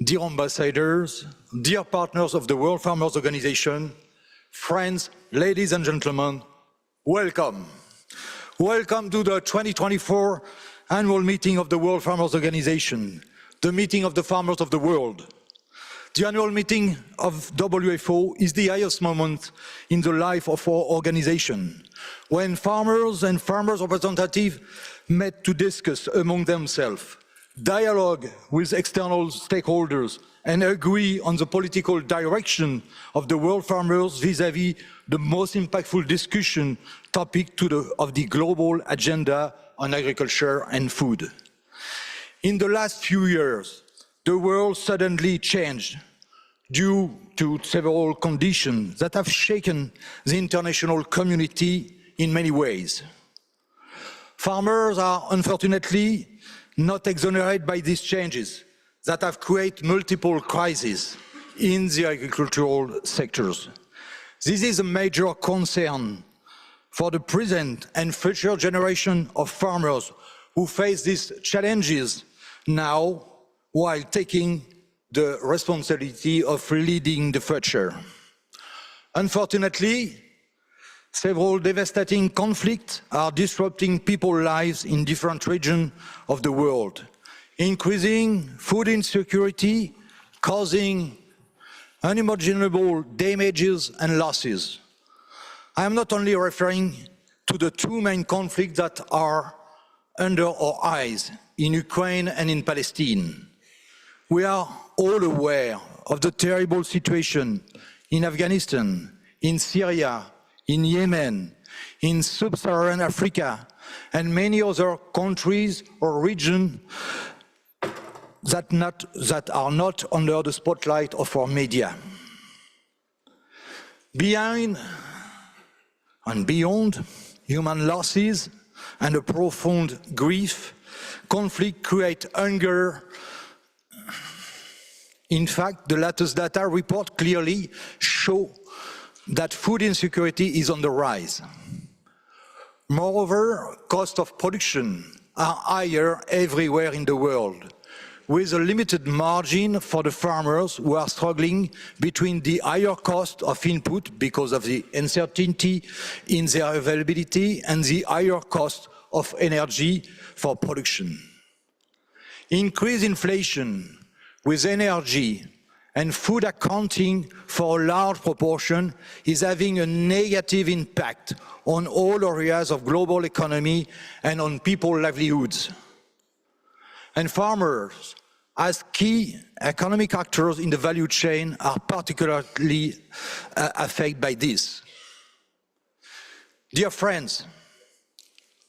dear ambassadors, dear partners of the World Farmers Organization, friends, ladies and gentlemen, welcome. Welcome to the 2024 annual meeting of the World Farmers Organization, the meeting of the farmers of the world. The annual meeting of WFO is the highest moment in the life of our organization, when farmers and farmers representatives met to discuss among themselves, dialogue with external stakeholders, and agree on the political direction of the world farmers vis-à-vis the most impactful discussion topic of the global agenda on agriculture and food. In the last few years, the world suddenly changed due to several conditions that have shaken the international community in many ways. Farmers are unfortunately not exonerated by these changes that have created multiple crises in the agricultural sectors. This is a major concern for the present and future generation of farmers who face these challenges now while taking the responsibility of leading the future. Unfortunately, several devastating conflicts are disrupting people's lives in different regions of the world, increasing food insecurity, causing unimaginable damages and losses. I am not only referring to the two main conflicts that are under our eyes in Ukraine and in Palestine. We are all aware of the terrible situation in Afghanistan, in Syria, in Yemen, in sub-Saharan Africa, and many other countries or regions that are not under the spotlight of our media. Behind and beyond human losses and a profound grief, conflict creates hunger. In fact, the latest data report clearly show that food insecurity is on the rise. Moreover, costs of production are higher everywhere in the world, with a limited margin for the farmers who are struggling between the higher cost of input because of the uncertainty in their availability and the higher cost of energy for production. Increased inflation with energy and food accounting for a large proportion is having a negative impact on all areas of global economy and on people's livelihoods. And farmers, as key economic actors in the value chain, are particularly affected by this. Dear friends,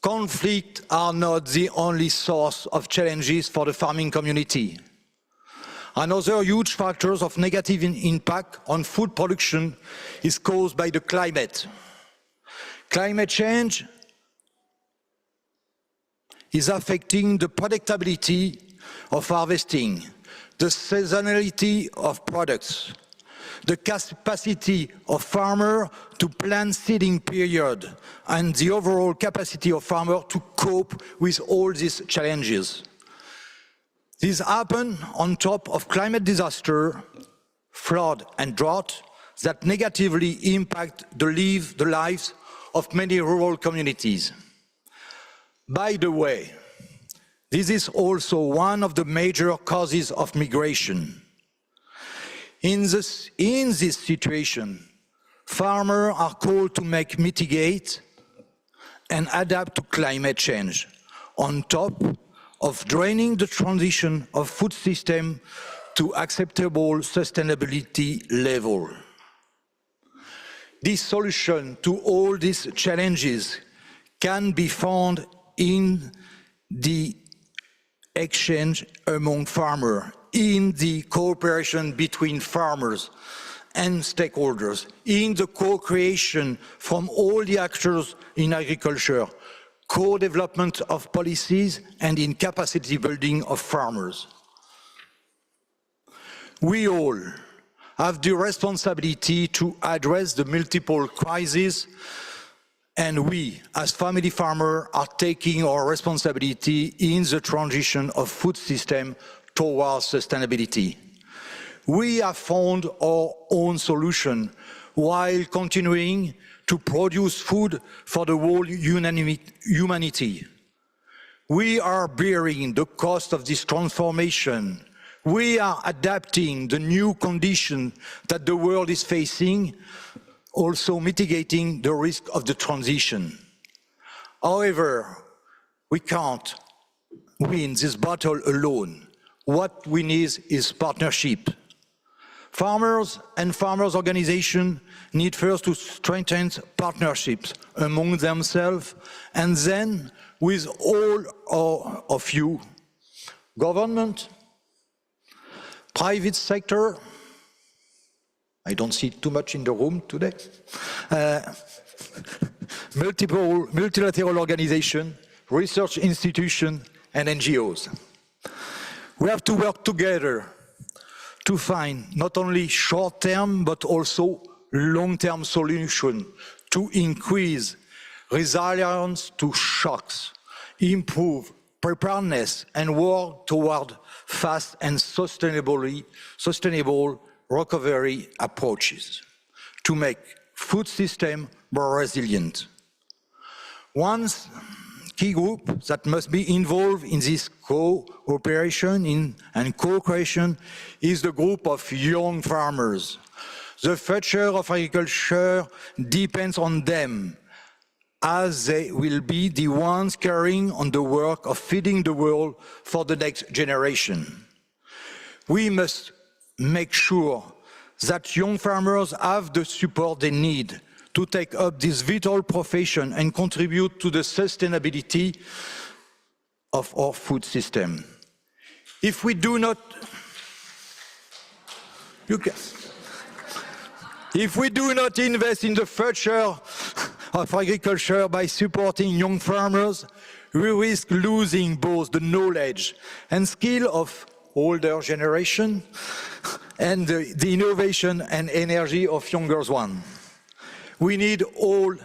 conflicts are not the only source of challenges for the farming community. Another huge factor of negative impact on food production is caused by the climate. Climate change is affecting the predictability of harvesting, the seasonality of products, the capacity of farmers to plan seeding period, and the overall capacity of farmers to cope with all these challenges. This happens on top of climate disaster, flood and drought that negatively impact the lives of many rural communities. By the way, this is also one of the major causes of migration. In this situation, farmers are called to mitigate and adapt to climate change, on top of draining the transition of food system to acceptable sustainability level. This solution to all these challenges can be found in the exchange among farmers in the cooperation between farmers and stakeholders, in the co-creation from all the actors in agriculture, co-development of policies, and in capacity building of farmers. We all have the responsibility to address the multiple crises, and we, as family farmers, are taking our responsibility in the transition of food system towards sustainability. We have found our own solution while continuing to produce food for the whole humanity. We are bearing the cost of this transformation. We are adapting the new conditions that the world is facing, also mitigating the risk of the transition. However, we can't win this battle alone. What we need is partnership. Farmers and farmers' organizations need first to strengthen partnerships among themselves, and then with all of you, government, private sector, I don't see too much in the room today, multilateral organizations, research institutions, and NGOs. We have to work together to find not only short-term but also long-term solutions to increase resilience to shocks, improve preparedness, and work toward fast and sustainable recovery approaches to make food system more resilient. One key group that must be involved in this cooperation and co-creation is the group of young farmers. The future of agriculture depends on them, as they will be the ones carrying on the work of feeding the world for the next generation. We must make sure that young farmers have the support they need to take up this vital profession and contribute to the sustainability of our food system. If we do not, if we do not invest in the future of agriculture by supporting young farmers, we risk losing both the knowledge and skill of older generation and the innovation and energy of younger ones. We need all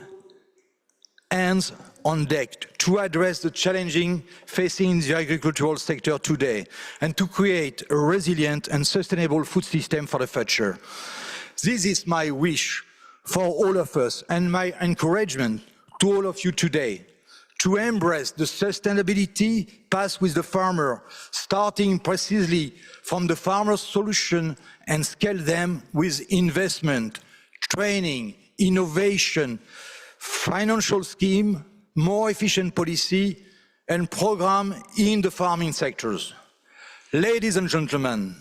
hands on deck to address the challenges facing the agricultural sector today and to create a resilient and sustainable food system for the future. This is my wish for all of us and my encouragement to all of you today to embrace the sustainability path with the farmer, starting precisely from the farmer's solution and scale them with investment, training, innovation, financial scheme, more efficient policy, and program in the farming sectors. Ladies and gentlemen,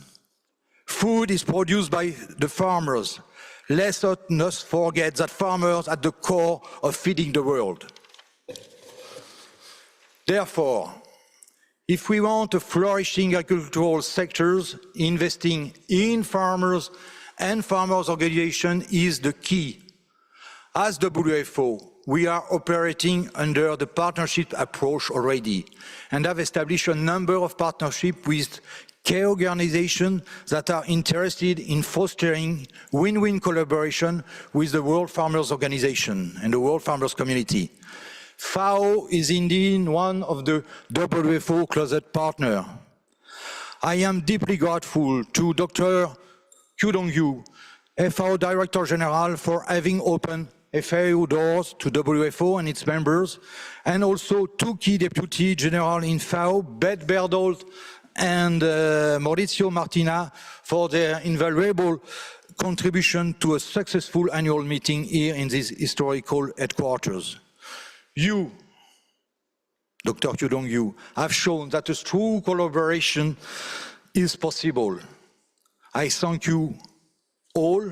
food is produced by the farmers. Let us not forget that farmers are at the core of feeding the world. Therefore, if we want a flourishing agricultural sectors, investing in farmers and farmers' organization is the key. As WFO, we are operating under the partnership approach already and have established a number of partnerships with co-organizations that are interested in fostering win-win collaboration with the World Farmers Organization and the World Farmers Community. FAO is indeed one of the WFO closest partners. I am deeply grateful to Dr. Qiudong, FAO Director General, for having opened FAO doors to WFO and its members, and also two key Deputy General in FAO, Beth Berdolt and Maurizio Martina, for their invaluable contribution to a successful annual meeting here in this historical headquarters. You, Dr. Qiudong, have shown that a true collaboration is possible. I thank you all,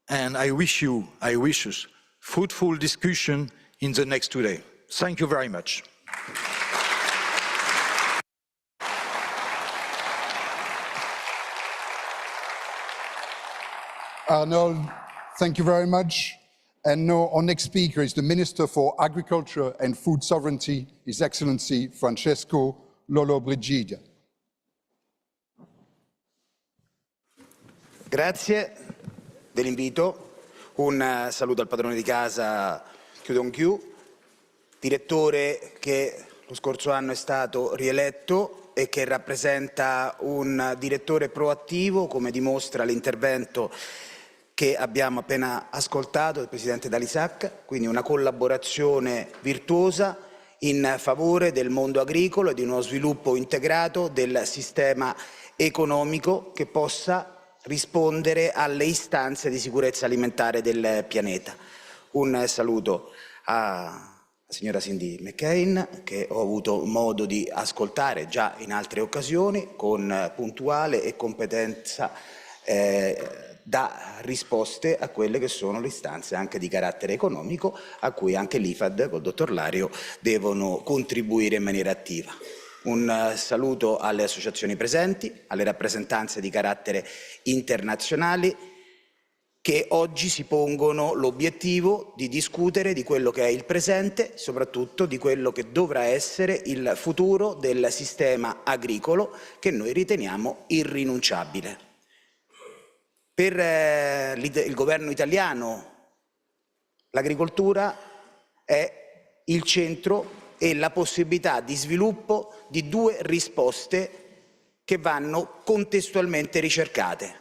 and I wish us fruitful discussion in the next 2 days. Thank you very much. Arnold, thank you very much. And now our next speaker is the Minister for Agriculture and Food Sovereignty, His Excellency Francesco Lollobrigida. Grazie dell'invito. Un saluto al padrone di casa Chiu Dong-Kyu, direttore che lo scorso anno è stato rieletto e che rappresenta un direttore proattivo, come dimostra l'intervento che abbiamo appena ascoltato del Presidente Dall'Isaac, quindi una collaborazione virtuosa in favore del mondo agricolo e di uno sviluppo integrato del sistema economico che possa rispondere alle istanze di sicurezza alimentare del pianeta. Un saluto alla signora Cindy McCain, che ho avuto modo di ascoltare già in altre occasioni, con puntuale e competenza dà risposte a quelle che sono le istanze anche di carattere economico, a cui anche l'IFAD col dottor Lario devono contribuire in maniera attiva. Un saluto alle associazioni presenti, alle rappresentanze di carattere internazionali che oggi si pongono l'obiettivo di discutere di quello che è il presente, soprattutto di quello che dovrà essere il futuro del sistema agricolo che noi riteniamo irrinunciabile. Per il governo italiano l'agricoltura è il centro e la possibilità di sviluppo di due risposte che vanno contestualmente ricercate.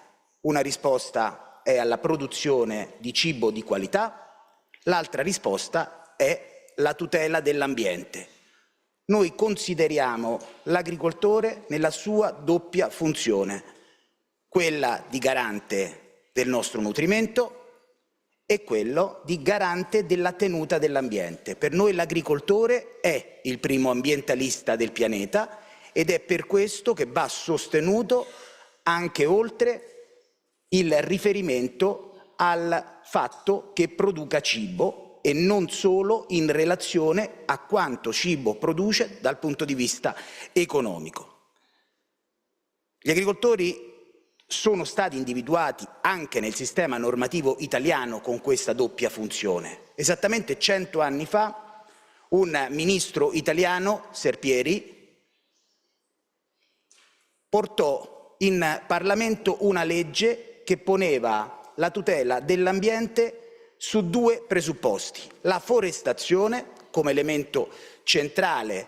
Una risposta è alla produzione di cibo di qualità, l'altra risposta è la tutela dell'ambiente. Noi consideriamo l'agricoltore nella sua doppia funzione, quella di garante del nostro nutrimento e quello di garante della tenuta dell'ambiente. Per noi l'agricoltore è il primo ambientalista del pianeta ed è per questo che va sostenuto anche oltre il riferimento al fatto che produca cibo e non solo in relazione a quanto cibo produce dal punto di vista economico. Gli agricoltori sono stati individuati anche nel sistema normativo italiano con questa doppia funzione. Esattamente 100 anni fa un ministro italiano, Serpieri, portò in Parlamento una legge che poneva la tutela dell'ambiente su due presupposti: la forestazione come elemento centrale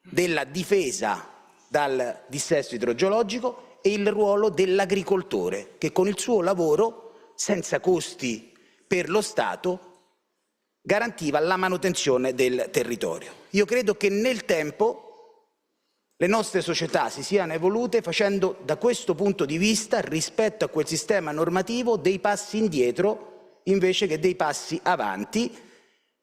della difesa dal dissesto idrogeologico e il ruolo dell'agricoltore che con il suo lavoro, senza costi per lo Stato, garantiva la manutenzione del territorio. Io credo che nel tempo le nostre società si siano evolute facendo da questo punto di vista, rispetto a quel sistema normativo, dei passi indietro invece che dei passi avanti,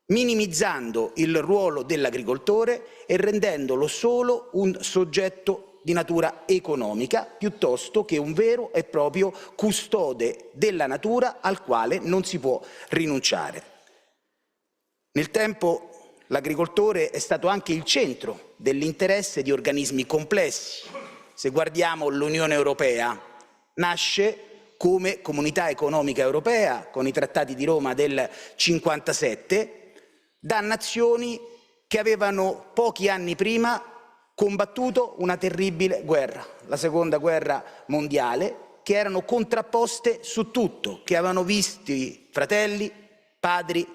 minimizzando il ruolo dell'agricoltore e rendendolo solo un soggetto di natura economica, piuttosto che un vero e proprio custode della natura al quale non si può rinunciare. Nel tempo l'agricoltore è stato anche il centro dell'interesse di organismi complessi. Se guardiamo l'Unione Europea, nasce come Comunità Economica Europea con i trattati di Roma del 57 da nazioni che avevano pochi anni prima combattuto una terribile guerra, la Seconda Guerra Mondiale, che erano contrapposte su tutto, che avevano visto fratelli, padri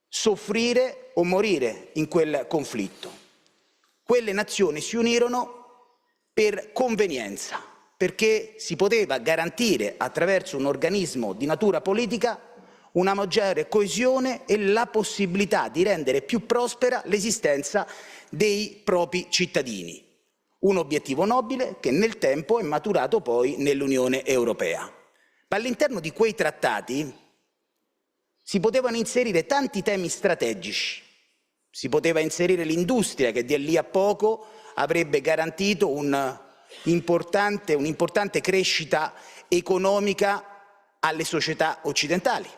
soffrire o morire in quel conflitto. Quelle nazioni si unirono per convenienza, perché si poteva garantire attraverso un organismo di natura politica una maggiore coesione e la possibilità di rendere più prospera l'esistenza dei propri cittadini. Un obiettivo nobile che nel tempo è maturato poi nell'Unione Europea. Ma all'interno di quei trattati si potevano inserire tanti temi strategici. Si poteva inserire l'industria che di lì a poco avrebbe garantito un'importante crescita economica alle società occidentali.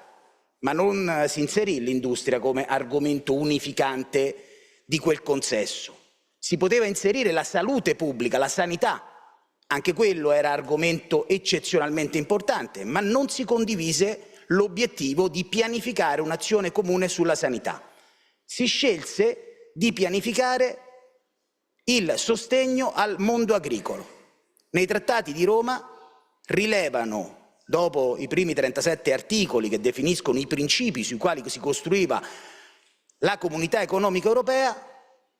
Ma non si inserì l'industria come argomento unificante di quel consesso. Si poteva inserire la salute pubblica, la sanità, Anche quello era argomento eccezionalmente importante, ma non si condivise l'obiettivo di pianificare un'azione comune sulla sanità. Si scelse di pianificare il sostegno al mondo agricolo. Nei trattati di Roma rilevano, dopo i primi 37 articoli che definiscono i principi sui quali si costruiva la Comunità Economica Europea,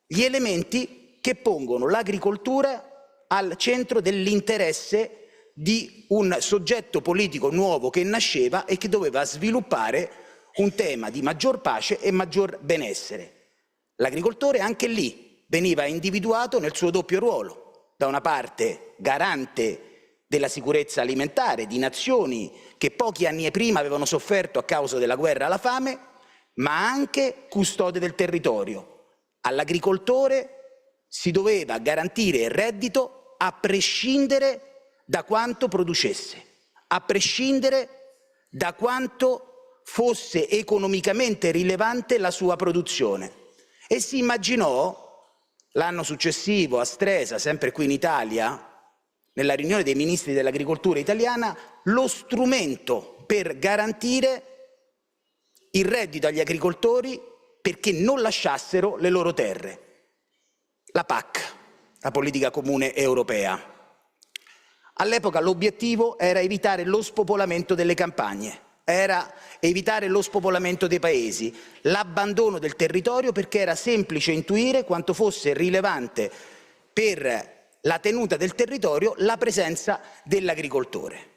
gli elementi che pongono l'agricoltura al centro dell'interesse di un soggetto politico nuovo che nasceva e che doveva sviluppare un tema di maggior pace e maggior benessere. L'agricoltore anche lì veniva individuato nel suo doppio ruolo, da una parte garante della sicurezza alimentare di nazioni che pochi anni prima avevano sofferto a causa della guerra alla fame, ma anche custode del territorio. All'agricoltore si doveva garantire il reddito a prescindere da quanto producesse, a prescindere da quanto fosse economicamente rilevante la sua produzione. E si immaginò, l'anno successivo a Stresa, sempre qui in Italia, nella riunione dei ministri dell'agricoltura italiana, lo strumento per garantire il reddito agli agricoltori perché non lasciassero le loro terre. La PAC, la politica comune europea. All'epoca l'obiettivo era evitare lo spopolamento delle campagne, era evitare lo spopolamento dei paesi, l'abbandono del territorio, perché era semplice intuire quanto fosse rilevante per la tenuta del territorio la presenza dell'agricoltore.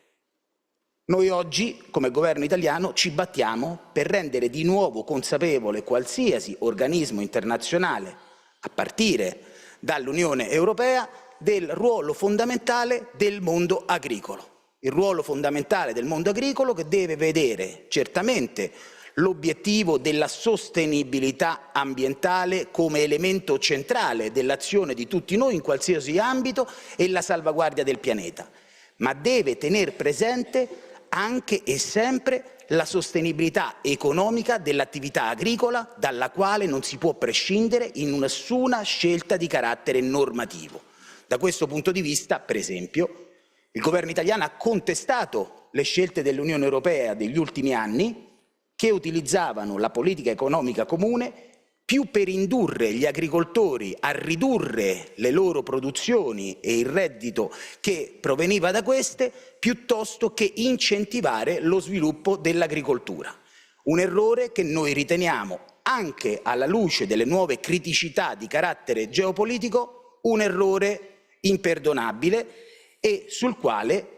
Noi oggi, come governo italiano, ci battiamo per rendere di nuovo consapevole qualsiasi organismo internazionale, a partire dall'Unione Europea, del ruolo fondamentale del mondo agricolo. Il ruolo fondamentale del mondo agricolo che deve vedere certamente l'obiettivo della sostenibilità ambientale come elemento centrale dell'azione di tutti noi in qualsiasi ambito e la salvaguardia del pianeta, ma deve tener presente anche e sempre la sostenibilità economica dell'attività agricola, dalla quale non si può prescindere in nessuna scelta di carattere normativo. Da questo punto di vista, per esempio, il governo italiano ha contestato le scelte dell'Unione Europea degli ultimi anni che utilizzavano la politica economica comune più per indurre gli agricoltori a ridurre le loro produzioni e il reddito che proveniva da queste, piuttosto che incentivare lo sviluppo dell'agricoltura. Un errore che noi riteniamo, anche alla luce delle nuove criticità di carattere geopolitico, un errore imperdonabile e sul quale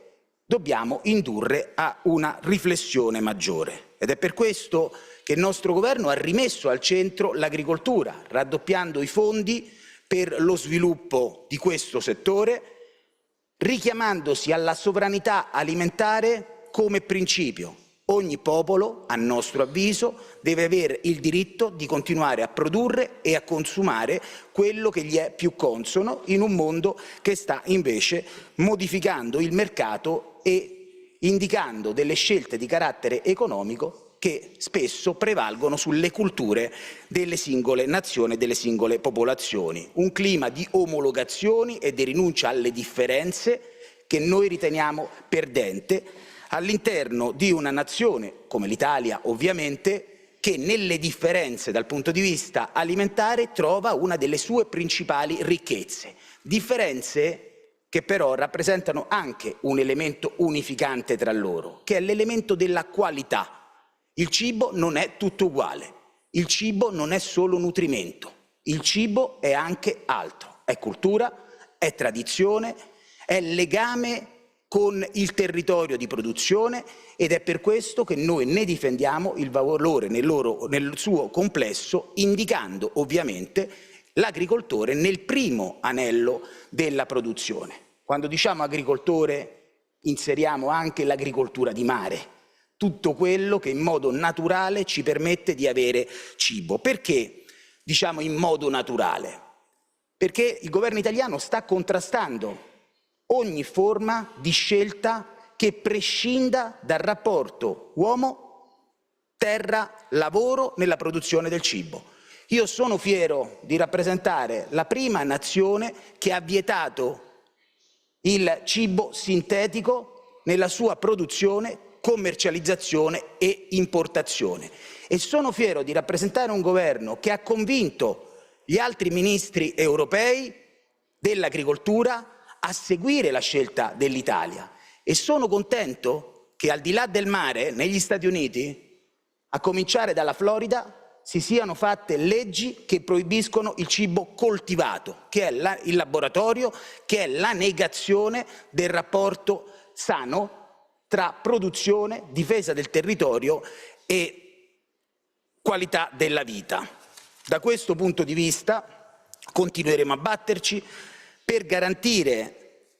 dobbiamo indurre a una riflessione maggiore. Ed è per questo che il nostro governo ha rimesso al centro l'agricoltura, raddoppiando i fondi per lo sviluppo di questo settore, richiamandosi alla sovranità alimentare come principio. Ogni popolo, a nostro avviso, deve avere il diritto di continuare a produrre e a consumare quello che gli è più consono in un mondo che sta invece modificando il mercato e indicando delle scelte di carattere economico che spesso prevalgono sulle culture delle singole nazioni e delle singole popolazioni. Un clima di omologazioni e di rinuncia alle differenze che noi riteniamo perdente all'interno di una nazione, come l'Italia ovviamente, che nelle differenze dal punto di vista alimentare trova una delle sue principali ricchezze. Differenze che però rappresentano anche un elemento unificante tra loro, che è l'elemento della qualità. Il cibo non è tutto uguale, il cibo non è solo nutrimento, il cibo è anche altro, è cultura, è tradizione, è legame con il territorio di produzione ed è per questo che noi ne difendiamo il valore nel suo complesso, indicando ovviamente l'agricoltore nel primo anello della produzione. Quando diciamo agricoltore inseriamo anche l'agricoltura di mare, tutto quello che in modo naturale ci permette di avere cibo. Perché diciamo in modo naturale? Perché il governo italiano sta contrastando ogni forma di scelta che prescinda dal rapporto uomo-terra-lavoro nella produzione del cibo. Io sono fiero di rappresentare la prima nazione che ha vietato il cibo sintetico nella sua produzione, commercializzazione e importazione. E sono fiero di rappresentare un governo che ha convinto gli altri ministri europei dell'agricoltura a seguire la scelta dell'Italia. E sono contento che al di là del mare, negli Stati Uniti, a cominciare dalla Florida, si siano fatte leggi che proibiscono il cibo coltivato, che è il laboratorio, che è la negazione del rapporto sano tra produzione, difesa del territorio e qualità della vita. Da questo punto di vista continueremo a batterci per garantire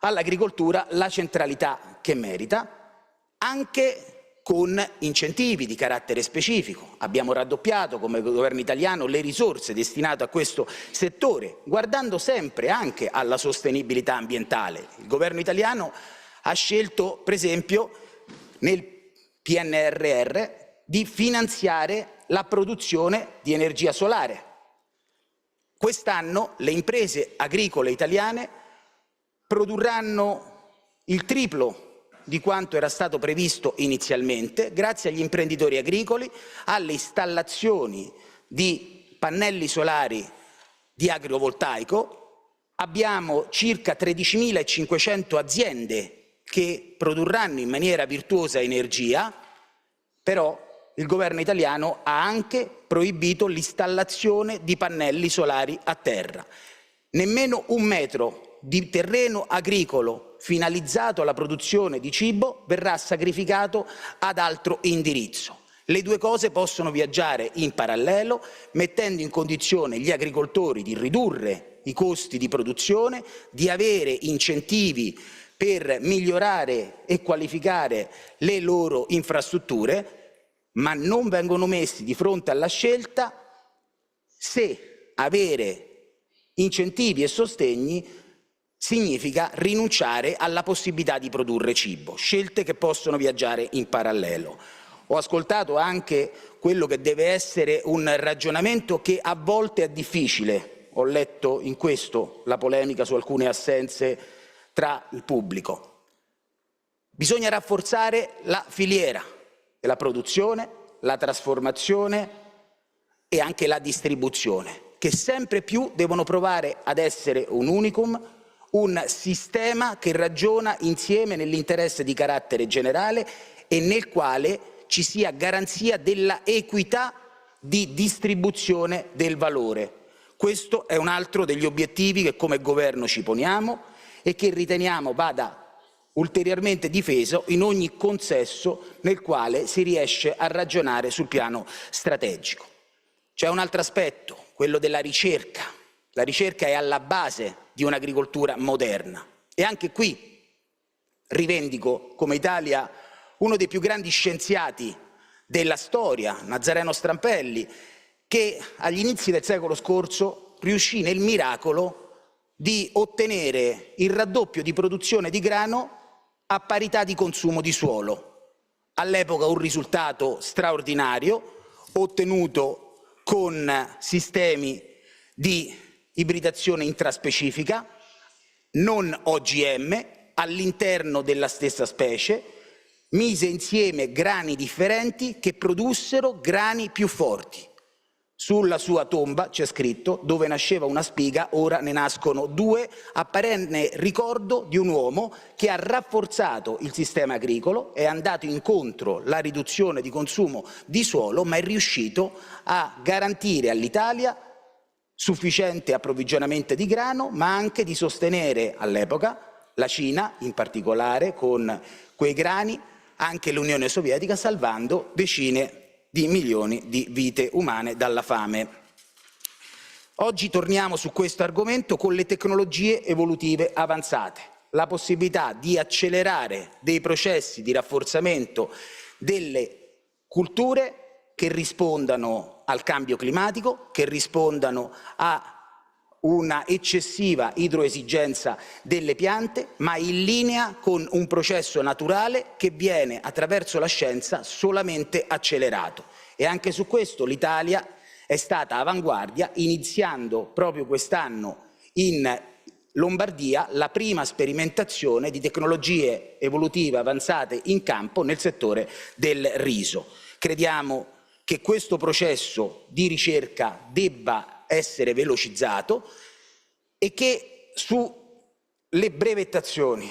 all'agricoltura la centralità che merita, anche con incentivi di carattere specifico. Abbiamo raddoppiato come governo italiano le risorse destinate a questo settore, guardando sempre anche alla sostenibilità ambientale. Il governo italiano ha scelto, per esempio, nel PNRR di finanziare la produzione di energia solare. Quest'anno le imprese agricole italiane produrranno il triplo di quanto era stato previsto inizialmente, grazie agli imprenditori agricoli, alle installazioni di pannelli solari di agrovoltaico. Abbiamo circa 13.500 aziende che produrranno in maniera virtuosa energia, però il governo italiano ha anche proibito l'installazione di pannelli solari a terra. Nemmeno un metro di terreno agricolo finalizzato alla produzione di cibo verrà sacrificato ad altro indirizzo. Le due cose possono viaggiare in parallelo, mettendo in condizione gli agricoltori di ridurre i costi di produzione, di avere incentivi per migliorare e qualificare le loro infrastrutture, ma non vengono messi di fronte alla scelta se avere incentivi e sostegni significa rinunciare alla possibilità di produrre cibo, scelte che possono viaggiare in parallelo. Ho ascoltato anche quello che deve essere un ragionamento che a volte è difficile. Ho letto in questo la polemica su alcune assenze tra il pubblico. Bisogna rafforzare la filiera della produzione, la trasformazione e anche la distribuzione, che sempre più devono provare ad essere un unicum, un sistema che ragiona insieme nell'interesse di carattere generale e nel quale ci sia garanzia della equità di distribuzione del valore. Questo è un altro degli obiettivi che come governo ci poniamo e che riteniamo vada ulteriormente difeso in ogni consesso nel quale si riesce a ragionare sul piano strategico. C'è un altro aspetto, quello della ricerca. La ricerca è alla base di un'agricoltura moderna e anche qui rivendico come Italia uno dei più grandi scienziati della storia, Nazareno Strampelli, che agli inizi del secolo scorso riuscì nel miracolo di ottenere il raddoppio di produzione di grano a parità di consumo di suolo. All'epoca un risultato straordinario, ottenuto con sistemi di ibridazione intraspecifica, non OGM, all'interno della stessa specie, mise insieme grani differenti che produssero grani più forti. Sulla sua tomba c'è scritto: dove nasceva una spiga, ora ne nascono due, a perenne ricordo di un uomo che ha rafforzato il sistema agricolo, è andato incontro alla riduzione di consumo di suolo, ma è riuscito a garantire all'Italia sufficiente approvvigionamento di grano, ma anche di sostenere all'epoca la Cina, in particolare con quei grani, anche l'Unione Sovietica, salvando decine di milioni di vite umane dalla fame. Oggi torniamo su questo argomento con le tecnologie evolutive avanzate, la possibilità di accelerare dei processi di rafforzamento delle culture che rispondano al cambio climatico, che rispondano a una eccessiva idroesigenza delle piante, ma in linea con un processo naturale che viene attraverso la scienza solamente accelerato. E anche su questo l'Italia è stata avanguardia, iniziando proprio quest'anno in Lombardia la prima sperimentazione di tecnologie evolutive avanzate in campo nel settore del riso. Crediamo che questo processo di ricerca debba essere velocizzato e che sulle brevettazioni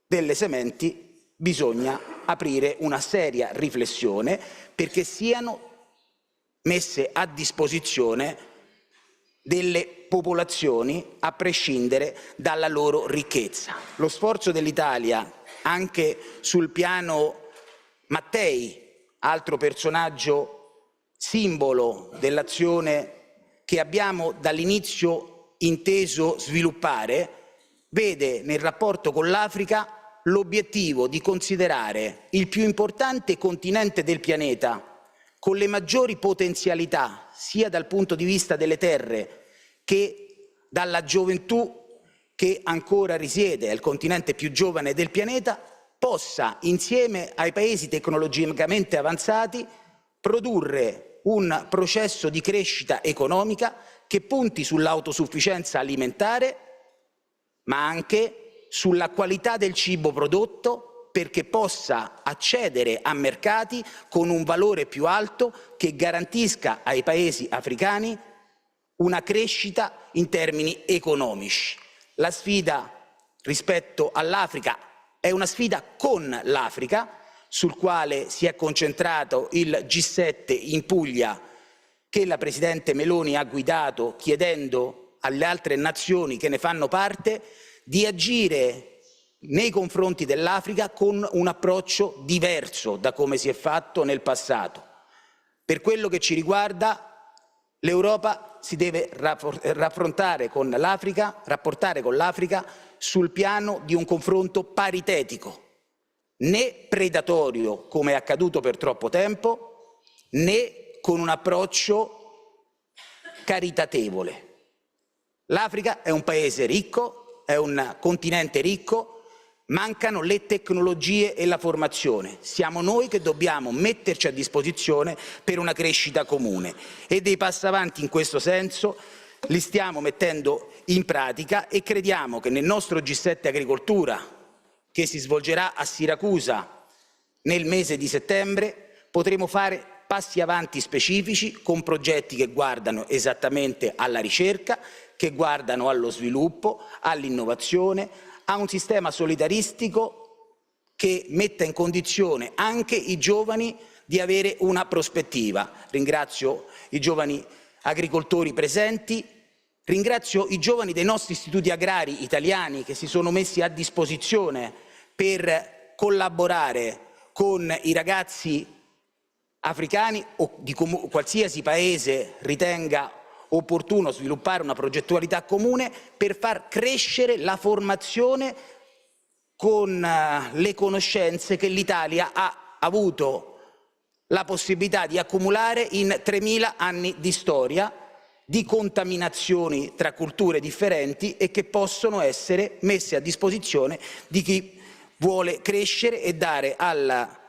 delle sementi bisogna aprire una seria riflessione perché siano messe a disposizione delle popolazioni a prescindere dalla loro ricchezza. Lo sforzo dell'Italia anche sul piano Mattei, altro personaggio simbolo dell'azione che abbiamo dall'inizio inteso sviluppare, vede nel rapporto con l'Africa l'obiettivo di considerare il più importante continente del pianeta con le maggiori potenzialità, sia dal punto di vista delle terre che dalla gioventù che ancora risiede, è il continente più giovane del pianeta, possa, insieme ai paesi tecnologicamente avanzati, produrre un processo di crescita economica che punti sull'autosufficienza alimentare, ma anche sulla qualità del cibo prodotto, perché possa accedere a mercati con un valore più alto che garantisca ai paesi africani una crescita in termini economici. La sfida rispetto all'Africa è una sfida con l'Africa, sul quale si è concentrato il G7 in Puglia, che la Presidente Meloni ha guidato chiedendo alle altre nazioni che ne fanno parte di agire nei confronti dell'Africa con un approccio diverso da come si è fatto nel passato. Per quello che ci riguarda, l'Europa si deve rapportare con l'Africa sul piano di un confronto paritetico, né predatorio come è accaduto per troppo tempo, né con un approccio caritatevole. L'Africa è un paese ricco, è un continente ricco, mancano le tecnologie e la formazione. Siamo noi che dobbiamo metterci a disposizione per una crescita comune e dei passi avanti in questo senso li stiamo mettendo in pratica e crediamo che nel nostro G7 Agricoltura, che si svolgerà a Siracusa nel mese di settembre, potremo fare passi avanti specifici con progetti che guardano esattamente alla ricerca, che guardano allo sviluppo, all'innovazione, a un sistema solidaristico che metta in condizione anche i giovani di avere una prospettiva. Ringrazio i giovani agricoltori presenti, ringrazio i giovani dei nostri istituti agrari italiani che si sono messi a disposizione per collaborare con i ragazzi africani o di qualsiasi paese ritenga opportuno sviluppare una progettualità comune per far crescere la formazione con le conoscenze che l'Italia ha avuto la possibilità di accumulare in 3.000 anni di storia, di contaminazioni tra culture differenti e che possono essere messe a disposizione di chi vuole crescere e dare al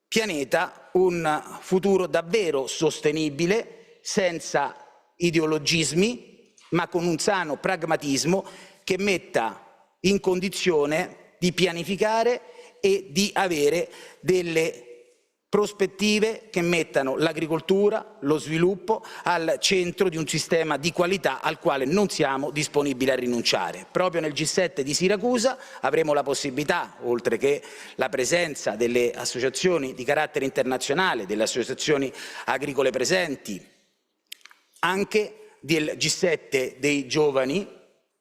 pianeta un futuro davvero sostenibile, senza ideologismi, ma con un sano pragmatismo che metta in condizione di pianificare e di avere delle prospettive che mettano l'agricoltura, lo sviluppo al centro di un sistema di qualità al quale non siamo disponibili a rinunciare. Proprio nel G7 di Siracusa avremo la possibilità, oltre che la presenza delle associazioni di carattere internazionale, delle associazioni agricole presenti, anche del G7 dei giovani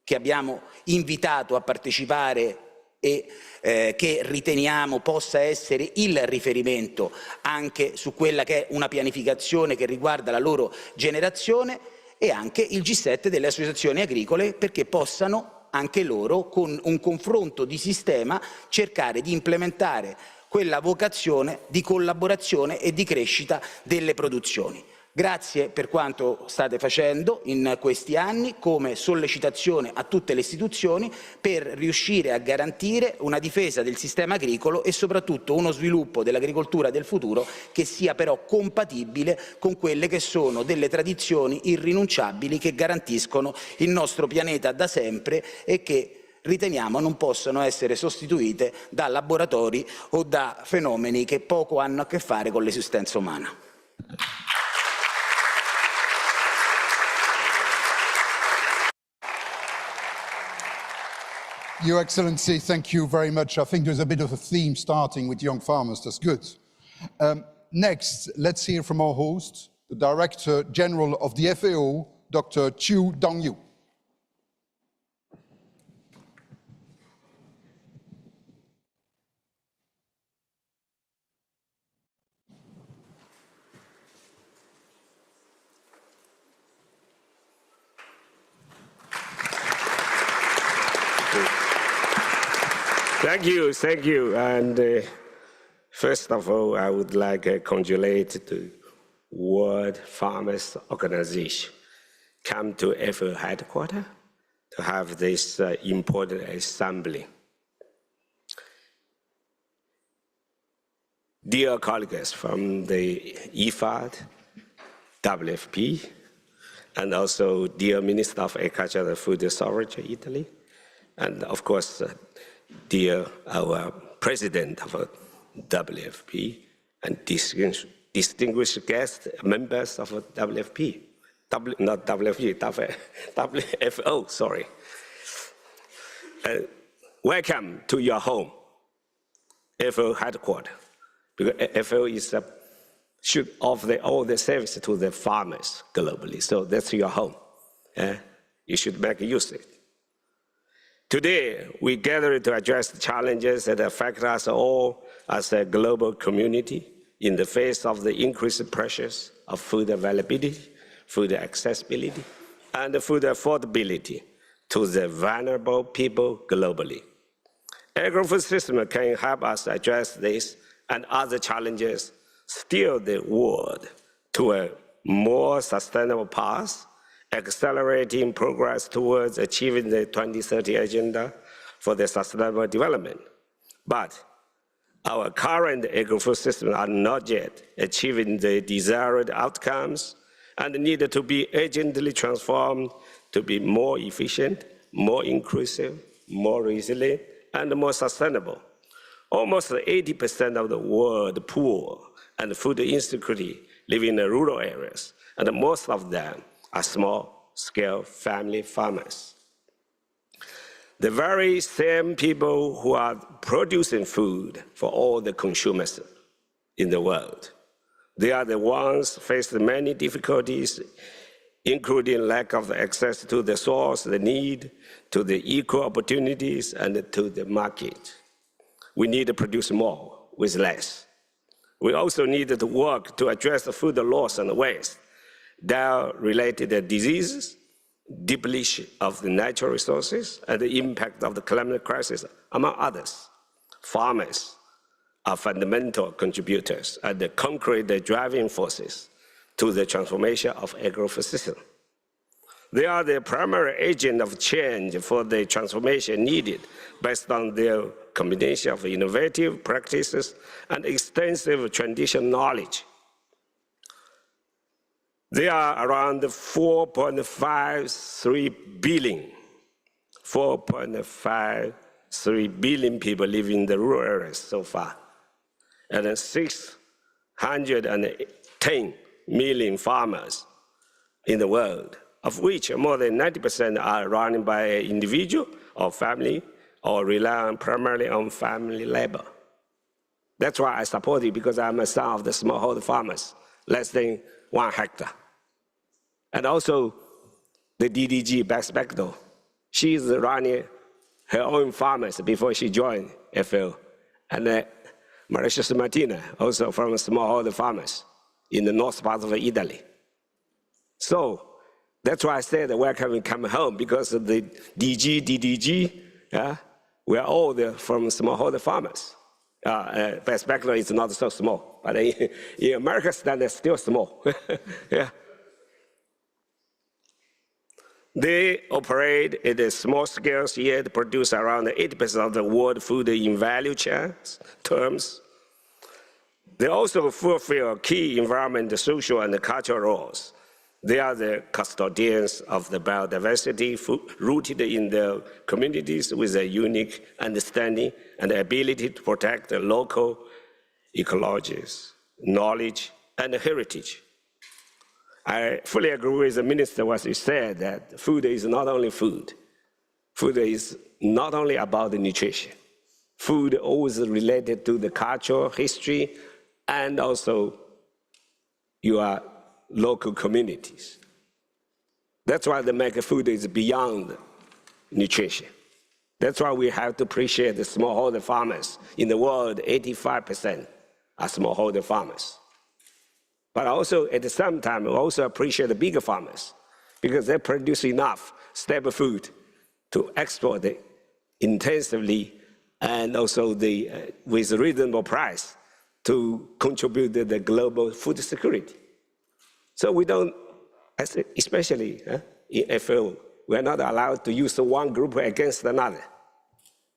che abbiamo invitato a partecipare e che riteniamo possa essere il riferimento anche su quella che è una pianificazione che riguarda la loro generazione, e anche il G7 delle associazioni agricole, perché possano anche loro, con un confronto di sistema, cercare di implementare quella vocazione di collaborazione e di crescita delle produzioni. Grazie per quanto state facendo in questi anni come sollecitazione a tutte le istituzioni per riuscire a garantire una difesa del sistema agricolo e soprattutto uno sviluppo dell'agricoltura del futuro che sia però compatibile con quelle che sono delle tradizioni irrinunciabili che garantiscono il nostro pianeta da sempre e che riteniamo non possano essere sostituite da laboratori o da fenomeni che poco hanno a che fare con l'esistenza umana. Your Excellency, thank you very much. I think there's a bit of a theme starting with young farmers. That's good. Next, let's hear from our host, the Director General of the FAO, Dr. Chu Dongyu. Thank you. And first of all, I would like to congratulate the World Farmers Organization come to FAO headquarters to have this important assembly. Dear colleagues from the IFAD, WFP, and also dear Minister of Agriculture and Food Sovereignty, Italy, and of course, dear our President of WFP and distinguished guests, members of WFP, not WFP, WFO, sorry. Welcome to your home, FAO headquarters, because FAO should offer all the service to the farmers globally, so that's your home. You should make use of it. Today, we gather to address the challenges that affect us all as a global community in the face of the increased pressures of food availability, food accessibility, and food affordability to the vulnerable people globally. Agri-food system can help us address this and other challenges, steer the world to a more sustainable path, accelerating progress towards achieving the 2030 Agenda for the Sustainable Development. But our current agri-food systems are not yet achieving the desired outcomes and need to be urgently transformed to be more efficient, more inclusive, more resilient, and more sustainable. Almost 80% of the world poor and food insecurity live in the rural areas, and most of them are small-scale family farmers. The very same people who are producing food for all the consumers in the world, they are the ones facing many difficulties, including lack of access to the source, the need to the equal opportunities, and to the market. We need to produce more with less. We also need to work to address the food loss and waste, related diseases, depletion of the natural resources, and the impact of the climate crisis, among others. Farmers are fundamental contributors and the concrete driving forces to the transformation of agri-food system. They are the primary agent of change for the transformation needed based on their combination of innovative practices and extensive traditional knowledge. There are around 4.53 billion people living in the rural areas so far, and 610 million farmers in the world, of which more than 90% are run by an individual or family or rely primarily on family labor. That's why I support it, because I'm a son of the smallholder farmers, less than 1 hectare. And also the DDG Bex Bechdel, she's running her own farmers before she joined FAO. And Mauritius Martina, also from smallholder farmers in the north part of Italy. So that's why I said welcome and come home, because of the DDG, we are all from smallholder farmers. perspective is not so small, but in American standard, it's still small. Yeah. They operate at a small scale, yet produce around 80% of the world food in value chains terms. They also fulfill key environmental, social, and cultural roles. They are the custodians of the biodiversity rooted in their communities with a unique understanding and ability to protect the local ecologies, knowledge, and heritage. I fully agree with the minister what he said, that food is not only food. Food is not only about the nutrition. Food always related to the culture, history, and also your local communities. That's why the make food is beyond nutrition. That's why we have to appreciate the smallholder farmers. In the world, 85% are smallholder farmers. But also, at the same time, we also appreciate the bigger farmers because they produce enough stable food to export it intensively and also with a reasonable price to contribute to the global food security. So we don't, especially in FO, we're not allowed to use one group against another.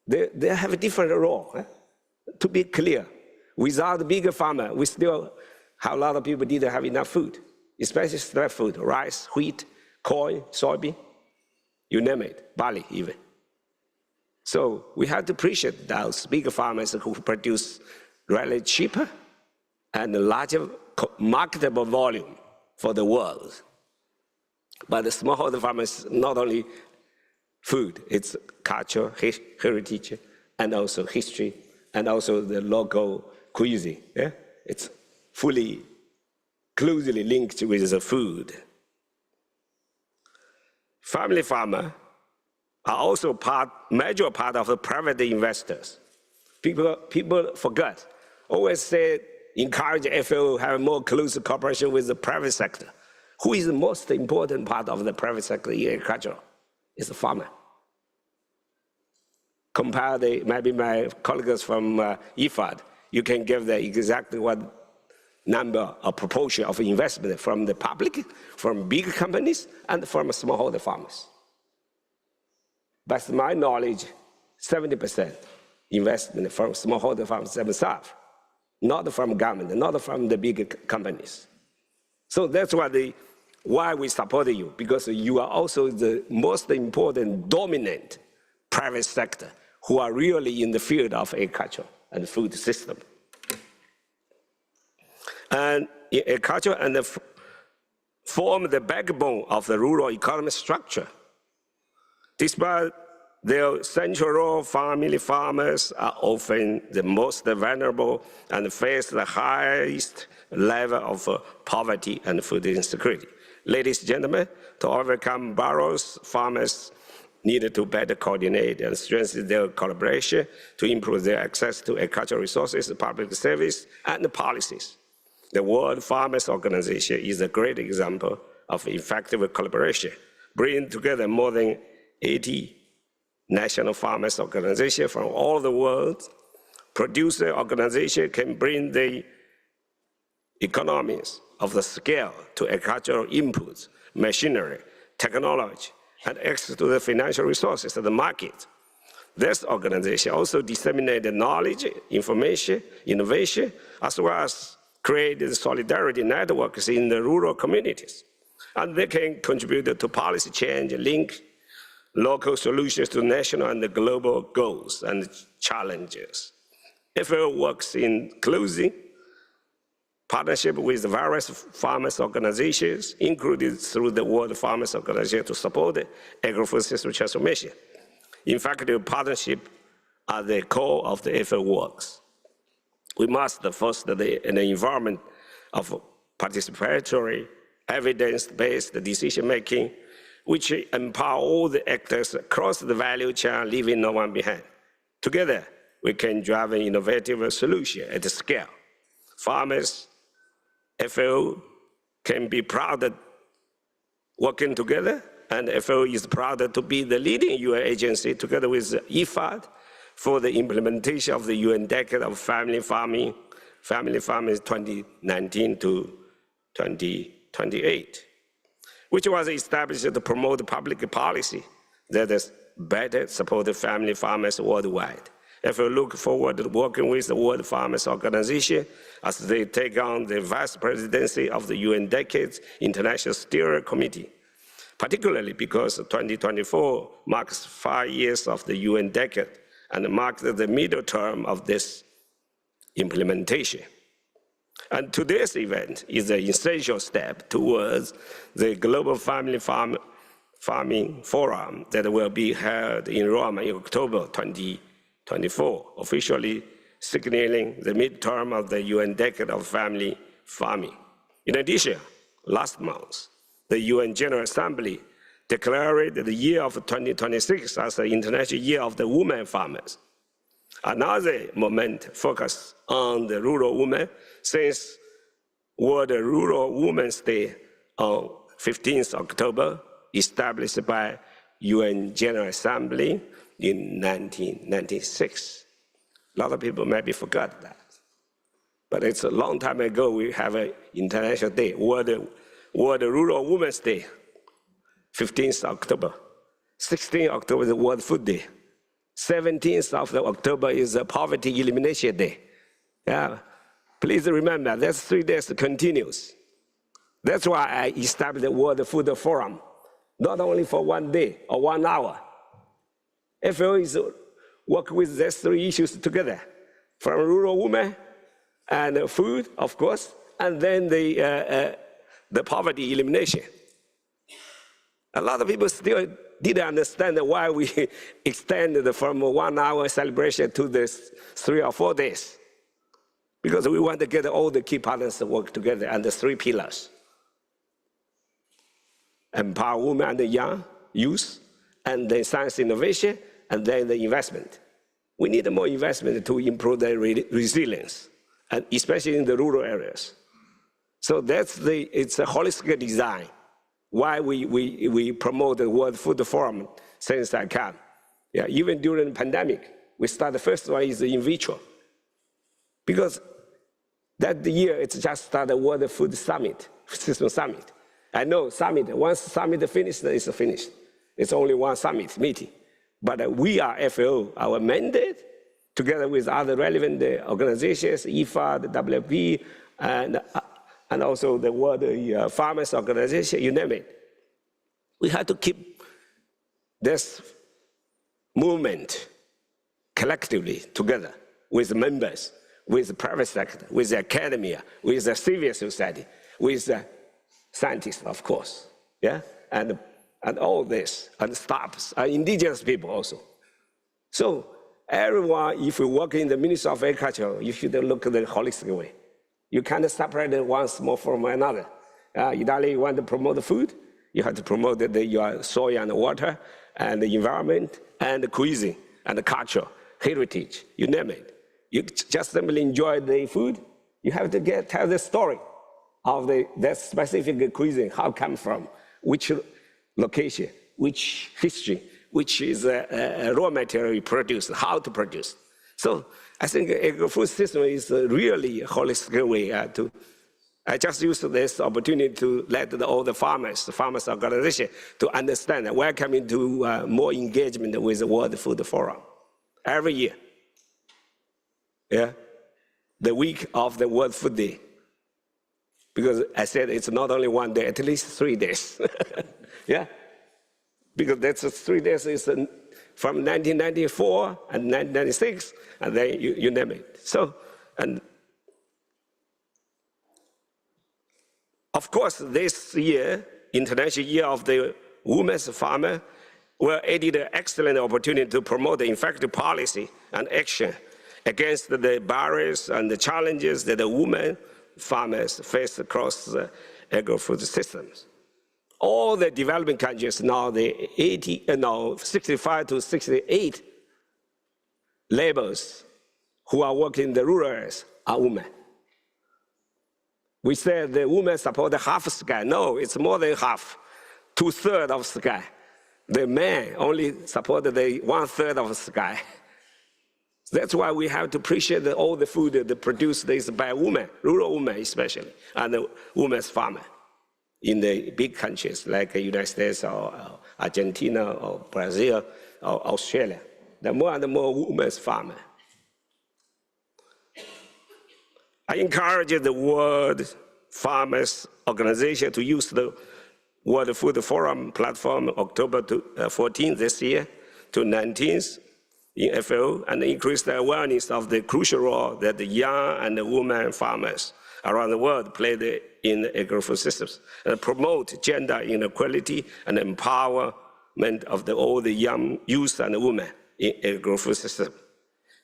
They have a different role. To be clear, without the bigger farmer, we still have a lot of people didn't have enough food, especially street food, rice, wheat, corn, soybean, you name it, barley even. So we have to appreciate those bigger farmers who produce really cheaper and larger marketable volume for the world. But the smallholder farmers, not only food, it's culture, heritage, and also history, and also the local cuisine. Yeah? It's fully, closely linked with the food. Family farmers are also major part of the private investors. People forget, always say, encourage FAO to have more close cooperation with the private sector. Who is the most important part of the private sector in agriculture? It's the farmer. Compare maybe my colleagues from IFAD, you can give the exactly what number or proportion of investment from the public, from big companies, and from smallholder farmers. But to my knowledge, 70% investment from smallholder farmers themselves, not from government, not from the big companies. So that's why we support you, because you are also the most important dominant private sector who are really in the field of agriculture and food system. And agriculture form the backbone of the rural economic structure. Despite their central role, family farmers are often the most vulnerable and face the highest level of poverty and food insecurity. Ladies and gentlemen, to overcome barriers, farmers needed to better coordinate and strengthen their collaboration to improve their access to agricultural resources, public service, and policies. The World Farmers Organization is a great example of effective collaboration, bringing together more than 80 national farmers organizations from all over the world. Producer organizations can bring the economies of the scale to agricultural inputs, machinery, technology, and access to the financial resources of the market. This organization also disseminated knowledge, information, innovation, as well as created solidarity networks in the rural communities. And they can contribute to policy change, link local solutions to national and global goals and challenges. FAO works in closing partnership with various farmers organizations, including through the World Farmers Organization, to support the agri-food system transformation. In fact, the partnership are the core of the FAO works. We must foster an environment of participatory, evidence-based decision-making, which empower all the actors across the value chain, leaving no one behind. Together, we can drive an innovative solution at scale. Farmers, FAO can be proud of working together, and FAO is proud to be the leading UN agency together with IFAD for the implementation of the UN Decade of Family Farming 2019 to 2028, which was established to promote public policy that is better support family farmers worldwide. If we look forward to working with the World Farmers Organization as they take on the vice presidency of the UN Decades International Steering Committee, particularly because 2024 marks 5 years of the UN Decade and marks the middle term of this implementation. And today's event is an essential step towards the Global Family Farming Forum that will be held in Rome in October 2024, officially signaling the midterm of the UN Decade of Family Farming. In addition, last month, the UN General Assembly declared the year of 2026 as the International Year of the Women Farmers. Another moment focused on the rural women since World Rural Women's Day on 15th October, established by UN General Assembly in 1996. A lot of people maybe forgot that. But it's a long time ago we have an international day, World Rural Women's Day, 15th October. 16th October is the World Food Day. 17th of October is the Poverty Elimination Day. Yeah. Please remember, that's 3 days continuous. That's why I established the World Food Forum, not only for 1 day or 1 hour. FAO is work with these 3 issues together, from rural women and food, of course, and then the poverty elimination. A lot of people still didn't understand why we extended from 1 hour celebration to this 3 or 4 days. Because we want to get all the key partners to work together and the 3 pillars. Empower women and the young, youth, and then science innovation, and then the investment. We need more investment to improve their resilience, and especially in the rural areas. So it's a holistic design. Why we promote the World Food Forum since I can. Yeah, even during the pandemic, we started the first one is in vitro. Because that year, it's just started World Food Summit, System Summit. I know summit, once summit finished, it's finished. It's only one summit meeting. But we are FAO, our mandate, together with other relevant organizations, IFAD, WFP, and also the World Farmers Organization, you name it. We have to keep this movement collectively together with members, with the private sector, with the academia, with the civil society, with the scientists, of course, yeah, and all this, and staffs, and indigenous people also. So everyone, if you work in the Ministry of Agriculture, you should look at the holistic way. You can't separate one small from another. Italy, you want to promote the food, you have to promote your soil and water, and the environment, and the cuisine, and the culture, heritage, you name it. You just simply enjoy the food, you have to tell the story of that specific cuisine, how it comes from, which location, which history, which is raw material produced, how to produce. So I think agri-food system is really a holistic way to. I just used this opportunity to let all the farmers organization, to understand and welcome into more engagement with the World Food Forum every year. Yeah, the week of the World Food Day. Because I said it's not only 1 day, at least 3 days. Yeah, because that's 3 days is from 1994 and 1996, and then you name it. So, and of course, this year, International Year of the Women's Farmer, will add an excellent opportunity to promote the effective policy and action against the barriers and the challenges that the women farmers face across the agri-food systems. All the developing countries now, 65 to 68 laborers who are working in the rural areas are women. We said the women support half sky. No, it's more than half, 2/3 of sky. The men only support the 1/3 of sky. That's why we have to appreciate all the food that produced by women, rural women especially, and the women's farmer in the big countries like the United States or Argentina or Brazil or Australia. The more and more women's farmer. I encourage the World Farmers Organization to use the World Food Forum platform October 14 this year to 19th in FAO and increase the awareness of the crucial role that the young and the women farmers around the world play in the agri-food systems and promote gender inequality and empowerment of all the young youth and women in agri-food system.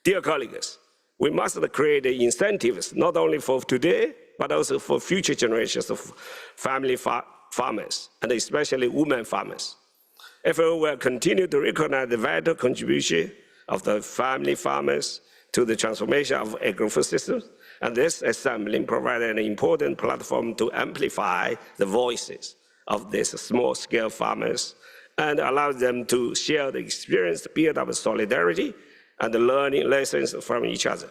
Dear colleagues, we must create incentives not only for today, but also for future generations of family farmers, and especially women farmers. FAO will continue to recognize the vital contribution of the family farmers to the transformation of agri-food systems, and this assembly provides an important platform to amplify the voices of these small-scale farmers and allow them to share the experience to build up solidarity and learning lessons from each other,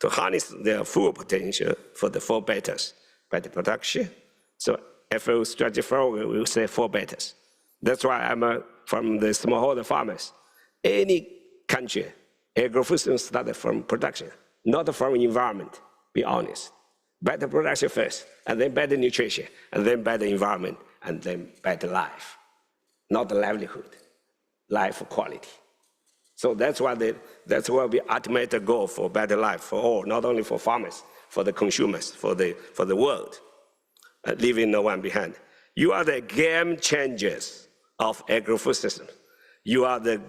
to harness their full potential for the four betters: better production. So FAO strategy program will say four betters. That's why I'm from the smallholder farmers. Any country, agri-food systems started from production, not from environment, be honest. Better production first, and then better nutrition, and then better environment, and then better life. Not the livelihood, life quality. So that's why that's what the ultimate goal for better life for all, not only for farmers, for the consumers, for the world, leaving no one behind. You are the game changers of agri-food systems. You are the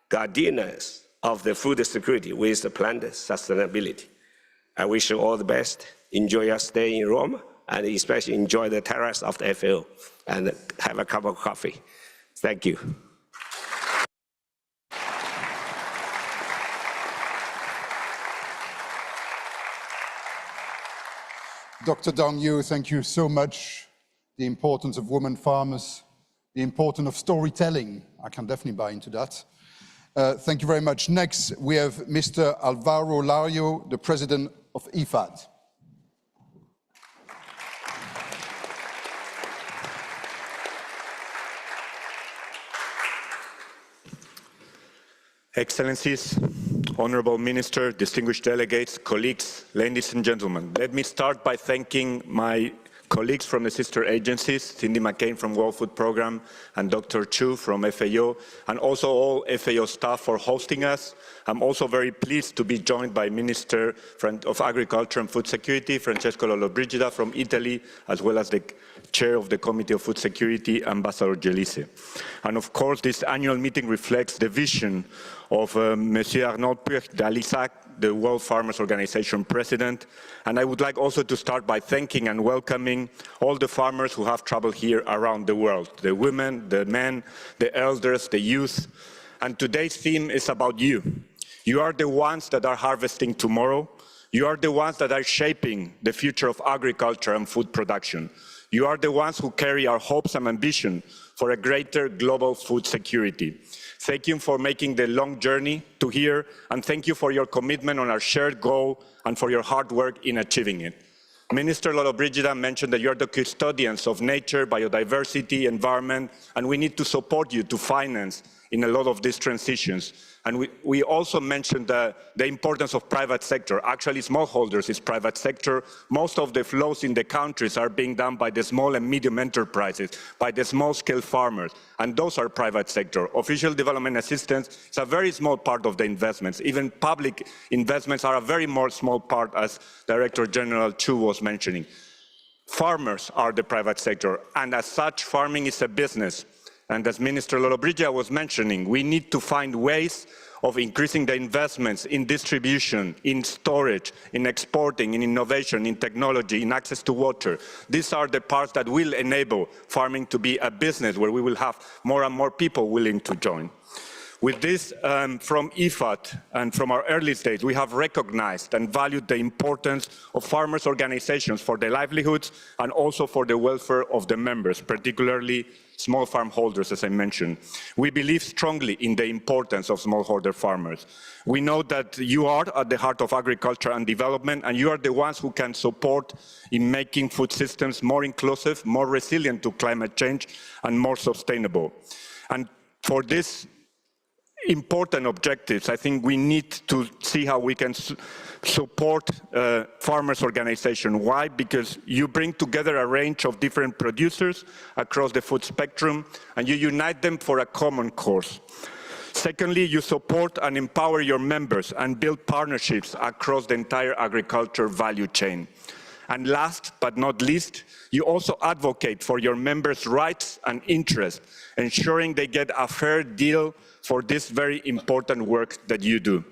guardians of the food security with the plant sustainability. I wish you all the best. Enjoy your stay in Rome, and especially enjoy the terrace of the FAO, and have a cup of coffee. Thank you. Dr. Dong Yu, thank you so much. The importance of women farmers, the importance of storytelling. I can definitely buy into that. Thank you very much. Next, we have Mr. Alvaro Lario, the president of IFAD. Excellencies, Honorable Minister, distinguished delegates, colleagues, ladies and gentlemen. Let me start by thanking my colleagues from the sister agencies, Cindy McCain from World Food Programme and Dr. Chu from FAO, and also all FAO staff for hosting us. I'm also very pleased to be joined by Minister of Agriculture and Food Security, Francesco Lollobrigida from Italy, as well as the Chair of the Committee of Food Security, Ambassador Gelise. And of course, this annual meeting reflects the vision of Monsieur Arnaud Puech-Dalissac, the World Farmers Organization President. And I would like also to start by thanking and welcoming all the farmers who have traveled here around the world, the women, the men, the elders, the youth. And today's theme is about you. You are the ones that are harvesting tomorrow. You are the ones that are shaping the future of agriculture and food production. You are the ones who carry our hopes and ambition for a greater global food security. Thank you for making the long journey to here, and thank you for your commitment on our shared goal and for your hard work in achieving it. Minister Lollobrigida mentioned that you are the custodians of nature, biodiversity, environment, and we need to support you to finance in a lot of these transitions. And we also mentioned the importance of private sector. Actually, smallholders is private sector. Most of the flows in the countries are being done by the small and medium enterprises, by the small-scale farmers, and those are private sector. Official development assistance is a very small part of the investments. Even public investments are a very small part, as Director General Chu was mentioning. Farmers are the private sector, and as such, farming is a business. And as Minister Lollobrigida was mentioning, we need to find ways of increasing the investments in distribution, in storage, in exporting, in innovation, in technology, in access to water. These are the parts that will enable farming to be a business where we will have more and more people willing to join. With this, from IFAD and from our early stage, we have recognized and valued the importance of farmers' organizations for their livelihoods and also for the welfare of the members, particularly small farm holders, as I mentioned. We believe strongly in the importance of smallholder farmers. We know that you are at the heart of agriculture and development, and you are the ones who can support in making food systems more inclusive, more resilient to climate change, and more sustainable. And for this important objectives, I think we need to see how we can support farmers' organization. Why? Because you bring together a range of different producers across the food spectrum and you unite them for a common cause. Secondly, you support and empower your members and build partnerships across the entire agriculture value chain. And last but not least, you also advocate for your members' rights and interests, ensuring they get a fair deal for this very important work that you do.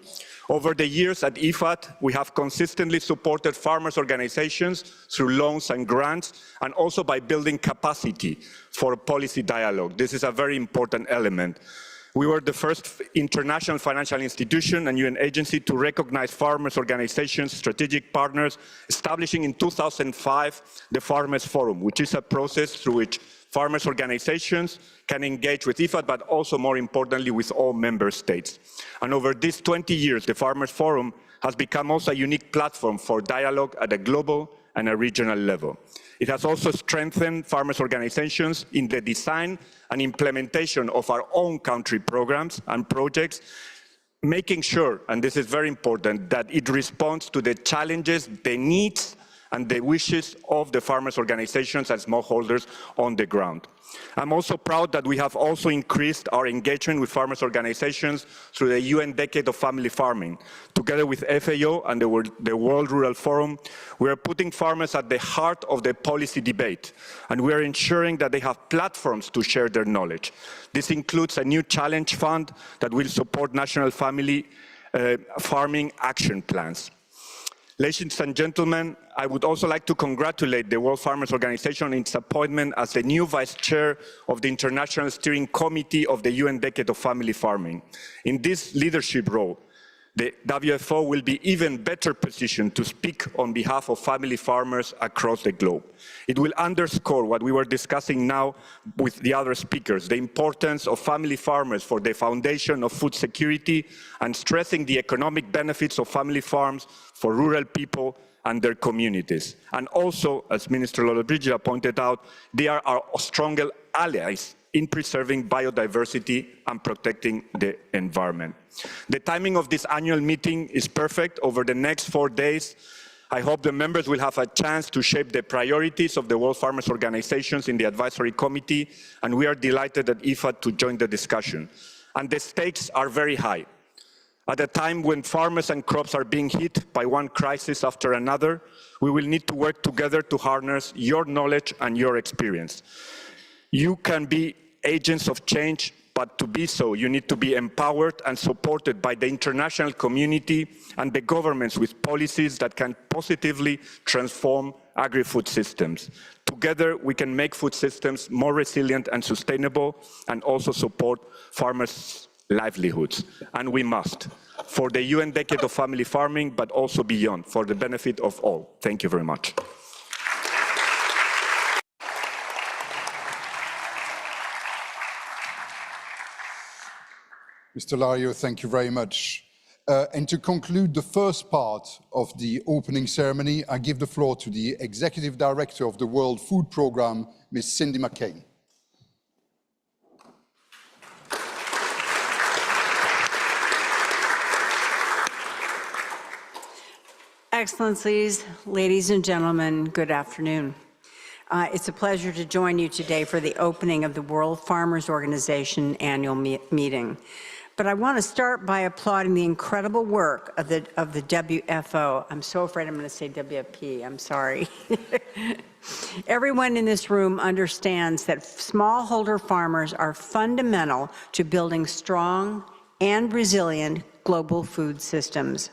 Over the years at IFAD, we have consistently supported farmers' organizations through loans and grants, and also by building capacity for policy dialogue. This is a very important element. We were the first international financial institution and UN agency to recognize farmers' organizations, strategic partners, establishing in 2005 the Farmers Forum, which is a process through which farmers' organizations can engage with IFAD, but also, more importantly, with all member states. And over these 20 years, the Farmers Forum has become also a unique platform for dialogue at a global and a regional level. It has also strengthened farmers' organizations in the design and implementation of our own country programs and projects, making sure, and this is very important, that it responds to the challenges, the needs, and the wishes of the farmers' organizations and smallholders on the ground. I'm also proud that we have also increased our engagement with farmers' organizations through the UN Decade of Family Farming. Together with FAO and the World Rural Forum, we are putting farmers at the heart of the policy debate, and we are ensuring that they have platforms to share their knowledge. This includes a new challenge fund that will support national family farming action plans. Ladies and gentlemen, I would also like to congratulate the World Farmers Organization on its appointment as the new Vice Chair of the International Steering Committee of the UN Decade of Family Farming. In this leadership role, the WFO will be even better positioned to speak on behalf of family farmers across the globe. It will underscore what we were discussing now with the other speakers, the importance of family farmers for the foundation of food security and stressing the economic benefits of family farms for rural people and their communities. And also, as Minister Lollobrigida pointed out, they are our stronger allies in preserving biodiversity and protecting the environment. The timing of this annual meeting is perfect. Over the next 4 days, I hope the members will have a chance to shape the priorities of the World Farmers Organizations in the Advisory Committee, and we are delighted at IFAD to join the discussion. And the stakes are very high. At a time when farmers and crops are being hit by one crisis after another, we will need to work together to harness your knowledge and your experience. You can be agents of change, but to be so, you need to be empowered and supported by the international community and the governments with policies that can positively transform agri-food systems. Together, we can make food systems more resilient and sustainable and also support farmers' livelihoods. And we must, for the UN Decade of Family Farming, but also beyond, for the benefit of all. Thank you very much. Mr. Lario, thank you very much. And to conclude the first part of the opening ceremony, I give the floor to the Executive Director of the World Food Programme, Ms. Cindy McCain. Excellencies, ladies and gentlemen, good afternoon. It's a pleasure to join you today for the opening of the World Farmers Organization annual meeting. But I want to start by applauding the incredible work of the WFO. I'm so afraid I'm going to say WFP. I'm sorry. Everyone in this room understands that smallholder farmers are fundamental to building strong and resilient global food systems.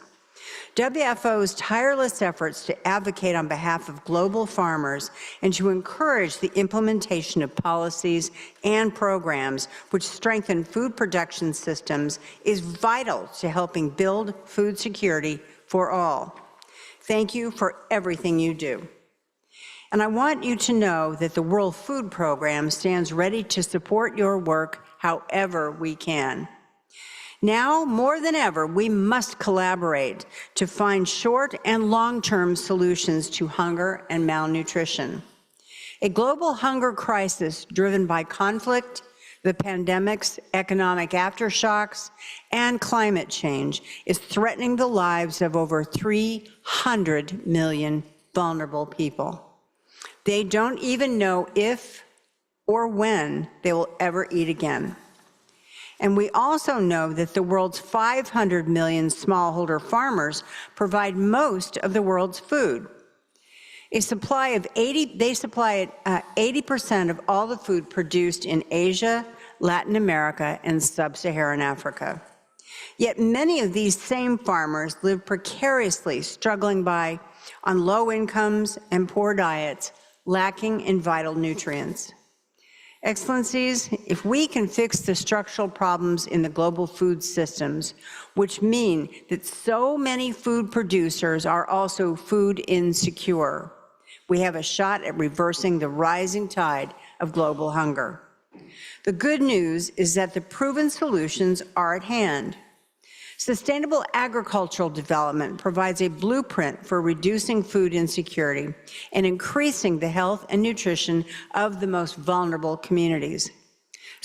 WFO's tireless efforts to advocate on behalf of global farmers and to encourage the implementation of policies and programs which strengthen food production systems is vital to helping build food security for all. Thank you for everything you do. And I want you to know that the World Food Program stands ready to support your work however we can. Now, more than ever, we must collaborate to find short and long-term solutions to hunger and malnutrition. A global hunger crisis driven by conflict, the pandemic's economic aftershocks, and climate change is threatening the lives of over 300 million vulnerable people. They don't even know if or when they will ever eat again. And we also know that the world's 500 million smallholder farmers provide most of the world's food. They supply 80% of all the food produced in Asia, Latin America, and sub-Saharan Africa. Yet many of these same farmers live precariously, struggling on low incomes and poor diets, lacking in vital nutrients. Excellencies, if we can fix the structural problems in the global food systems, which mean that so many food producers are also food insecure, we have a shot at reversing the rising tide of global hunger. The good news is that the proven solutions are at hand. Sustainable agricultural development provides a blueprint for reducing food insecurity and increasing the health and nutrition of the most vulnerable communities.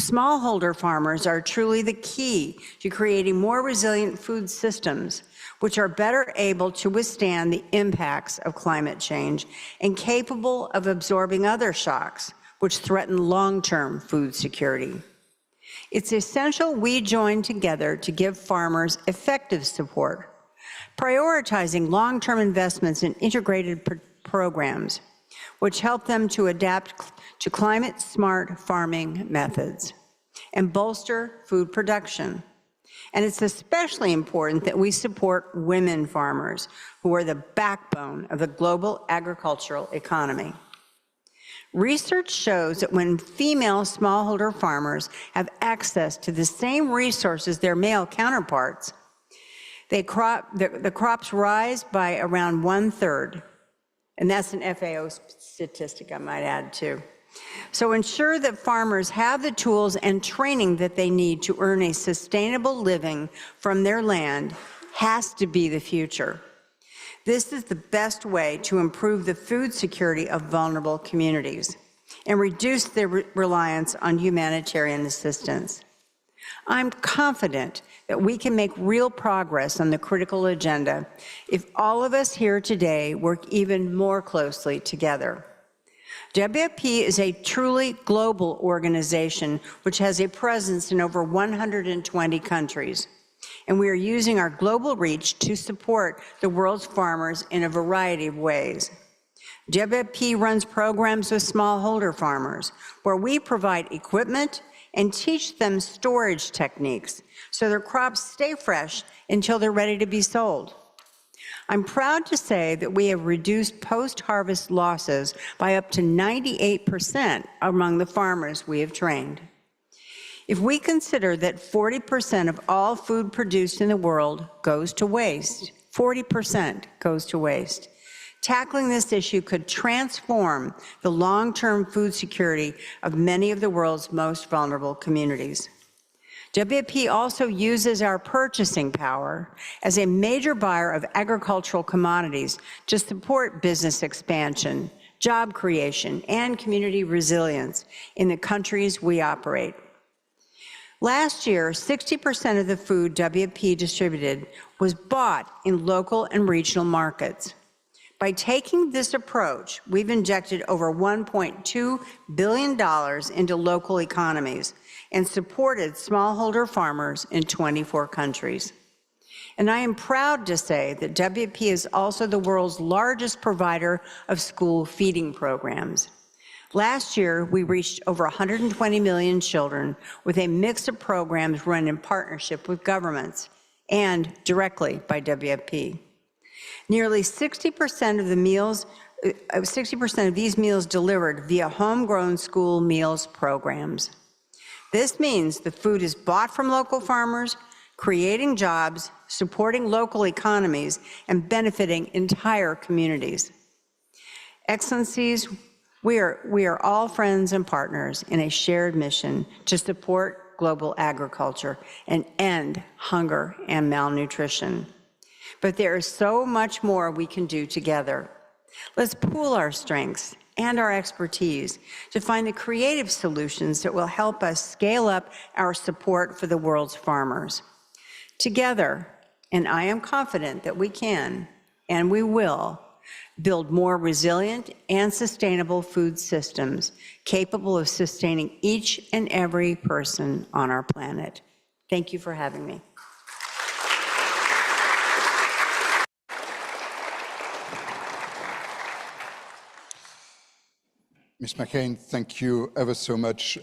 Smallholder farmers are truly the key to creating more resilient food systems, which are better able to withstand the impacts of climate change and capable of absorbing other shocks, which threaten long-term food security. It's essential we join together to give farmers effective support, prioritizing long-term investments in integrated programs, which help them to adapt to climate-smart farming methods and bolster food production. And it's especially important that we support women farmers, who are the backbone of the global agricultural economy. Research shows that when female smallholder farmers have access to the same resources their male counterparts, the crops rise by around 1/3. And that's an FAO statistic, I might add, too. So ensure that farmers have the tools and training that they need to earn a sustainable living from their land has to be the future. This is the best way to improve the food security of vulnerable communities and reduce their reliance on humanitarian assistance. I'm confident that we can make real progress on the critical agenda if all of us here today work even more closely together. WFP is a truly global organization which has a presence in over 120 countries. And we are using our global reach to support the world's farmers in a variety of ways. WFP runs programs with smallholder farmers where we provide equipment and teach them storage techniques so their crops stay fresh until they're ready to be sold. I'm proud to say that we have reduced post-harvest losses by up to 98% among the farmers we have trained. If we consider that 40% of all food produced in the world goes to waste, 40% goes to waste, tackling this issue could transform the long-term food security of many of the world's most vulnerable communities. WFP also uses our purchasing power as a major buyer of agricultural commodities to support business expansion, job creation, and community resilience in the countries we operate. Last year, 60% of the food WFP distributed was bought in local and regional markets. By taking this approach, we've injected over $1.2 billion into local economies and supported smallholder farmers in 24 countries. And I am proud to say that WFP is also the world's largest provider of school feeding programs. Last year, we reached over 120 million children with a mix of programs run in partnership with governments and directly by WFP. Nearly 60% of the meals, 60% of these meals delivered via homegrown school meals programs. This means the food is bought from local farmers, creating jobs, supporting local economies, and benefiting entire communities. Excellencies, we are all friends and partners in a shared mission to support global agriculture and end hunger and malnutrition. But there is so much more we can do together. Let's pool our strengths and our expertise to find the creative solutions that will help us scale up our support for the world's farmers. Together, and I am confident that we can, and we will, build more resilient and sustainable food systems capable of sustaining each and every person on our planet. Thank you for having me. Ms. McCain, thank you ever so much.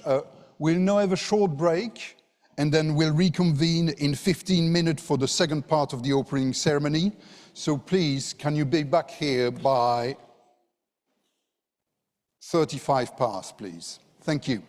We'll now have a short break, and then we'll reconvene in 15 minutes for the second part of the opening ceremony. So please, can you be back here by 35 past, please? Thank you.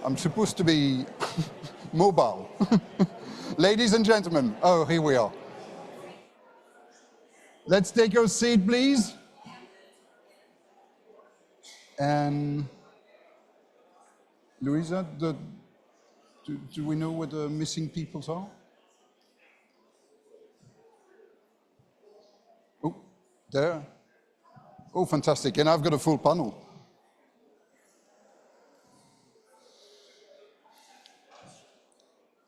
I'm supposed to be mobile. Ladies and gentlemen, oh, here we are. Let's take our seat, please. And Louisa, do we know what the missing peoples are? Oh, there. Oh, fantastic. And I've got a full panel.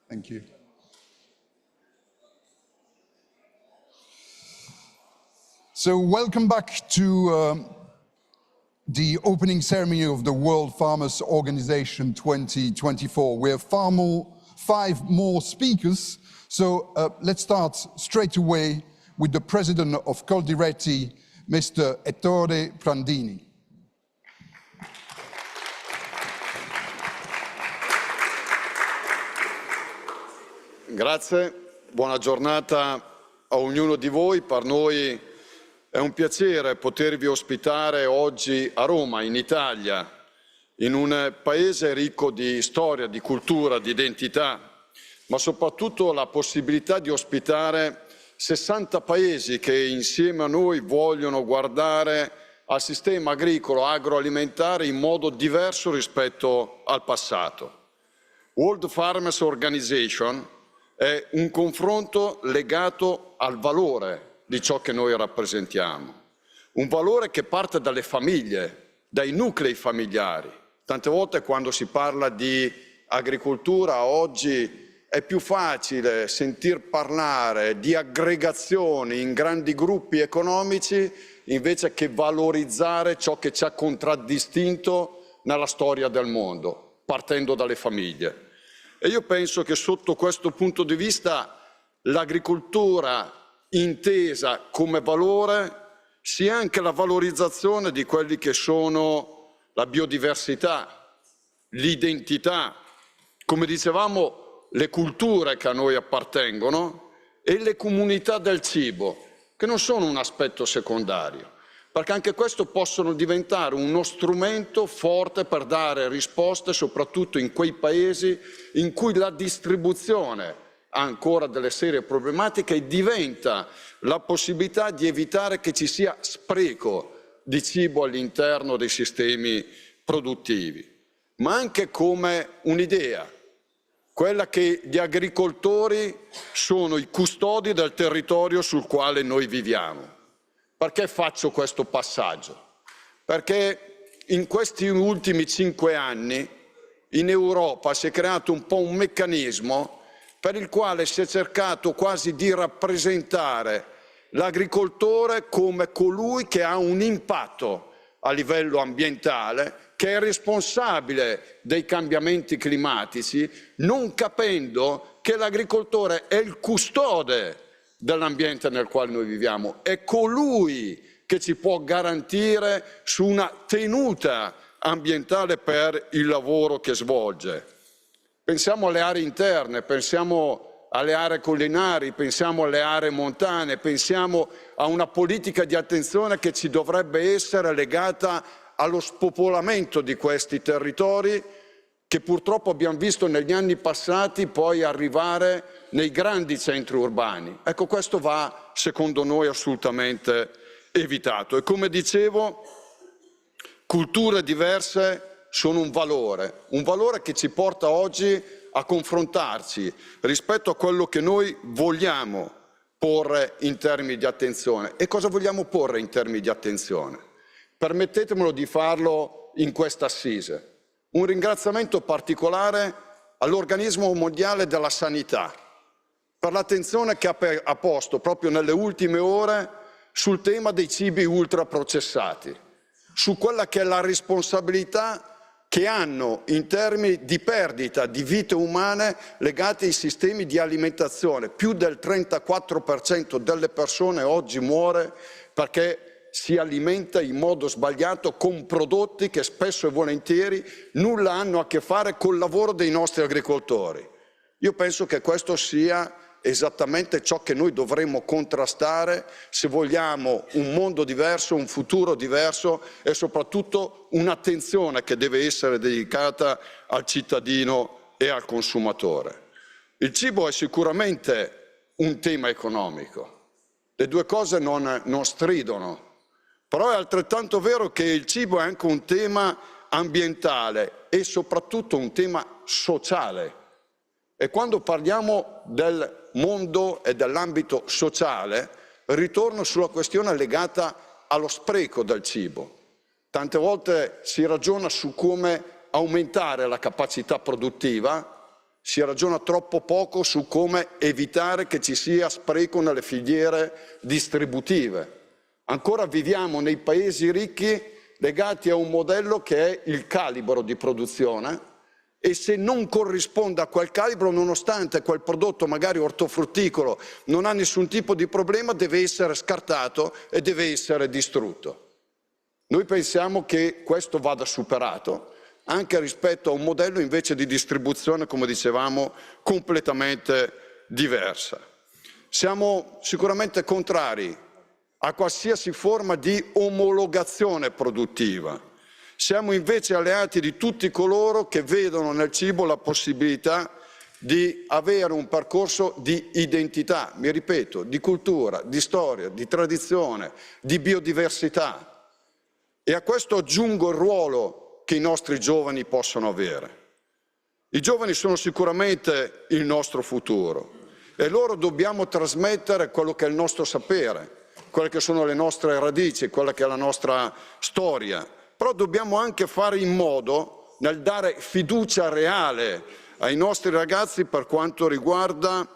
Thank you. So welcome back to the opening ceremony of the World Farmers Organization 2024. We have 5 more speakers. So let's start straight away with the president of Coldiretti, Mr. Ettore Prandini. Grazie, buona giornata a ognuno di voi. Per noi è un piacere potervi ospitare oggi a Roma, in Italia, in un paese ricco di storia, di cultura, di identità, ma soprattutto la possibilità di ospitare 60 paesi che insieme a noi vogliono guardare al sistema agricolo, agroalimentare in modo diverso rispetto al passato. World Farmers Organization è un confronto legato al valore di ciò che noi rappresentiamo, un valore che parte dalle famiglie, dai nuclei familiari. Tante volte quando si parla di agricoltura oggi è più facile sentir parlare di aggregazioni in grandi gruppi economici invece che valorizzare ciò che ci ha contraddistinto nella storia del mondo, partendo dalle famiglie. E io penso che sotto questo punto di vista l'agricoltura intesa come valore sia anche la valorizzazione di quelli che sono la biodiversità, l'identità, come dicevamo, le culture che a noi appartengono e le comunità del cibo, che non sono un aspetto secondario, perché anche questo possono diventare uno strumento forte per dare risposte soprattutto in quei paesi in cui la distribuzione ha ancora delle serie problematiche e diventa la possibilità di evitare che ci sia spreco di cibo all'interno dei sistemi produttivi, ma anche come un'idea, quella che gli agricoltori sono i custodi del territorio sul quale noi viviamo. Perché faccio questo passaggio? Perché in questi ultimi 5 anni in Europa si è creato un po' un meccanismo per il quale si è cercato quasi di rappresentare l'agricoltore come colui che ha un impatto a livello ambientale, che è responsabile dei cambiamenti climatici, non capendo che l'agricoltore è il custode dell'ambiente nel quale noi viviamo, è colui che ci può garantire su una tenuta ambientale per il lavoro che svolge. Pensiamo alle aree interne, pensiamo alle aree collinari, pensiamo alle aree montane, pensiamo a una politica di attenzione che ci dovrebbe essere legata allo spopolamento di questi territori che purtroppo abbiamo visto negli anni passati poi arrivare nei grandi centri urbani. Ecco, questo va, secondo noi, assolutamente evitato. E come dicevo, culture diverse sono un valore che ci porta oggi a confrontarci rispetto a quello che noi vogliamo porre in termini di attenzione. E cosa vogliamo porre in termini di attenzione? Permettetemelo di farlo in questa assise. Un ringraziamento particolare all'Organismo Mondiale della Sanità per l'attenzione che ha posto proprio nelle ultime ore sul tema dei cibi ultraprocessati, su quella che è la responsabilità che hanno in termini di perdita di vite umane legate ai sistemi di alimentazione. Più del 34% delle persone oggi muore perché si alimenta in modo sbagliato con prodotti che spesso e volentieri nulla hanno a che fare col lavoro dei nostri agricoltori. Io penso che questo sia esattamente ciò che noi dovremmo contrastare se vogliamo un mondo diverso, un futuro diverso e soprattutto un'attenzione che deve essere dedicata al cittadino e al consumatore. Il cibo è sicuramente un tema economico, le due cose non stridono, però è altrettanto vero che il cibo è anche un tema ambientale e soprattutto un tema sociale. E quando parliamo del mondo e dell'ambito sociale, ritorno sulla questione legata allo spreco del cibo. Tante volte si ragiona su come aumentare la capacità produttiva, si ragiona troppo poco su come evitare che ci sia spreco nelle filiere distributive. Ancora viviamo nei paesi ricchi legati a un modello che è il calibro di produzione, e se non corrisponde a quel calibro, nonostante quel prodotto magari ortofrutticolo non ha nessun tipo di problema, deve essere scartato e deve essere distrutto. Noi pensiamo che questo vada superato anche rispetto a un modello invece di distribuzione, come dicevamo, completamente diversa. Siamo sicuramente contrari a qualsiasi forma di omologazione produttiva. Siamo invece alleati di tutti coloro che vedono nel cibo la possibilità di avere un percorso di identità, mi ripeto, di cultura, di storia, di tradizione, di biodiversità. E a questo aggiungo il ruolo che i nostri giovani possono avere. I giovani sono sicuramente il nostro futuro e loro dobbiamo trasmettere quello che è il nostro sapere, quelle che sono le nostre radici, quella che è la nostra storia. Però dobbiamo anche fare in modo nel dare fiducia reale ai nostri ragazzi per quanto riguarda,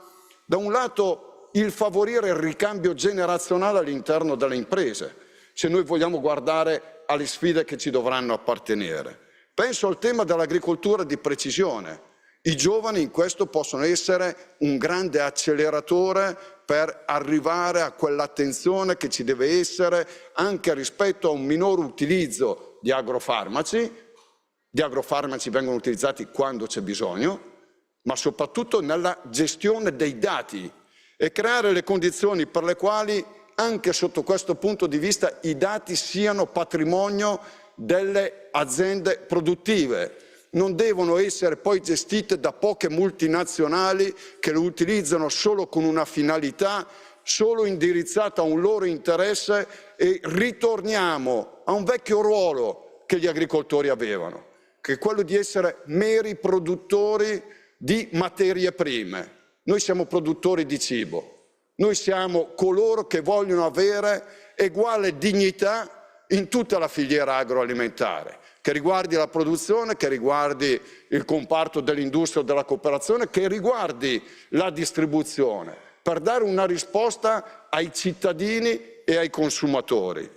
da un lato, il favorire il ricambio generazionale all'interno delle imprese, se noi vogliamo guardare alle sfide che ci dovranno appartenere. Penso al tema dell'agricoltura di precisione. I giovani in questo possono essere un grande acceleratore per arrivare a quell'attenzione che ci deve essere anche rispetto a un minor utilizzo di agrofarmaci. Gli agrofarmaci vengono utilizzati quando c'è bisogno, ma soprattutto nella gestione dei dati e creare le condizioni per le quali anche sotto questo punto di vista i dati siano patrimonio delle aziende produttive. Non devono essere poi gestite da poche multinazionali che lo utilizzano solo con una finalità, solo indirizzata a un loro interesse, e ritorniamo a un vecchio ruolo che gli agricoltori avevano, che è quello di essere meri produttori di materie prime. Noi siamo produttori di cibo, noi siamo coloro che vogliono avere uguale dignità in tutta la filiera agroalimentare, che riguardi la produzione, che riguardi il comparto dell'industria o della cooperazione, che riguardi la distribuzione, per dare una risposta ai cittadini e ai consumatori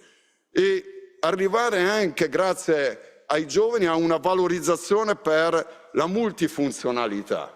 e arrivare anche, grazie ai giovani, a una valorizzazione per la multifunzionalità.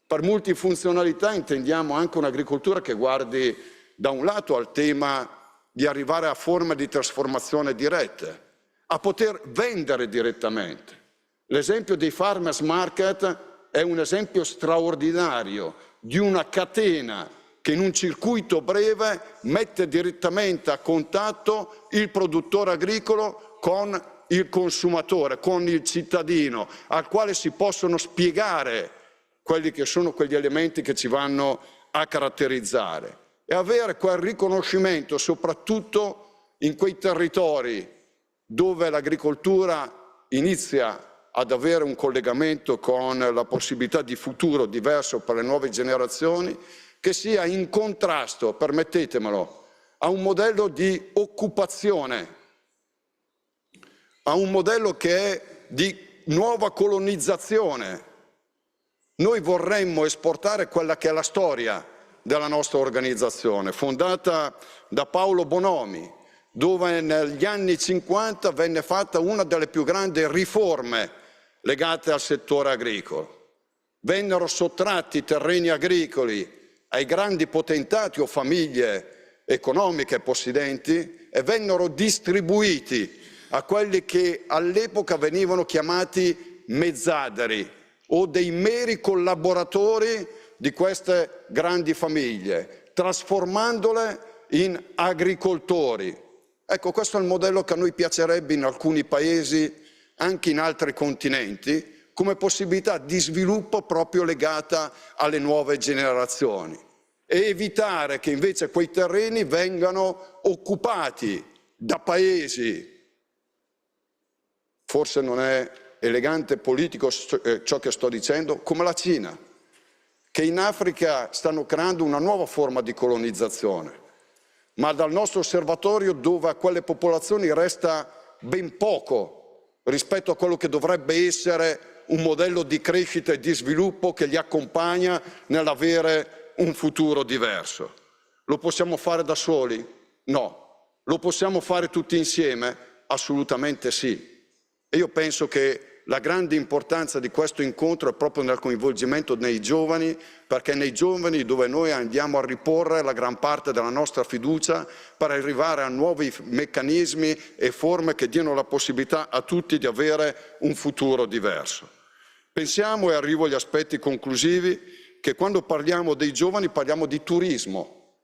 Per multifunzionalità intendiamo anche un'agricoltura che guardi da un lato al tema di arrivare a forme di trasformazione dirette, a poter vendere direttamente. L'esempio dei farmers market è un esempio straordinario di una catena che in un circuito breve mette direttamente a contatto il produttore agricolo con il consumatore, con il cittadino, al quale si possono spiegare quelli che sono quegli elementi che ci vanno a caratterizzare e avere quel riconoscimento soprattutto in quei territori dove l'agricoltura inizia ad avere un collegamento con la possibilità di futuro diverso per le nuove generazioni, che sia in contrasto, permettetemelo, a un modello di occupazione, a un modello che è di nuova colonizzazione. Noi vorremmo esportare quella che è la storia della nostra organizzazione, fondata da Paolo Bonomi, dove negli anni 50 venne fatta una delle più grandi riforme legate al settore agricolo. Vennero sottratti terreni agricoli ai grandi potentati o famiglie economiche possidenti e vennero distribuiti a quelli che all'epoca venivano chiamati mezzadri o dei meri collaboratori di queste grandi famiglie, trasformandole in agricoltori. Ecco, questo è il modello che a noi piacerebbe in alcuni paesi, anche in altri continenti, come possibilità di sviluppo proprio legata alle nuove generazioni, e evitare che invece quei terreni vengano occupati da paesi, forse non è elegante politico ciò che sto dicendo, come la Cina, che in Africa stanno creando una nuova forma di colonizzazione, ma dal nostro osservatorio, dove a quelle popolazioni resta ben poco rispetto a quello che dovrebbe essere un modello di crescita e di sviluppo che li accompagna nell'avere un futuro diverso. Lo possiamo fare da soli? No. Lo possiamo fare tutti insieme? Assolutamente sì. E io penso che la grande importanza di questo incontro è proprio nel coinvolgimento dei giovani, perché è nei giovani dove noi andiamo a riporre la gran parte della nostra fiducia per arrivare a nuovi meccanismi e forme che diano la possibilità a tutti di avere un futuro diverso. Pensiamo, e arrivo agli aspetti conclusivi, che quando parliamo dei giovani parliamo di turismo,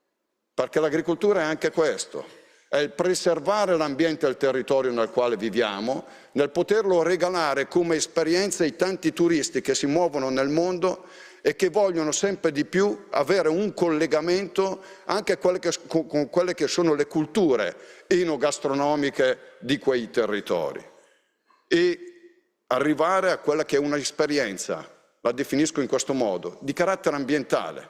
perché l'agricoltura è anche questo. È il preservare l'ambiente e il territorio nel quale viviamo, nel poterlo regalare come esperienza ai tanti turisti che si muovono nel mondo e che vogliono sempre di più avere un collegamento anche con quelle che sono le culture enogastronomiche di quei territori. E arrivare a quella che è un'esperienza, la definisco in questo modo, di carattere ambientale,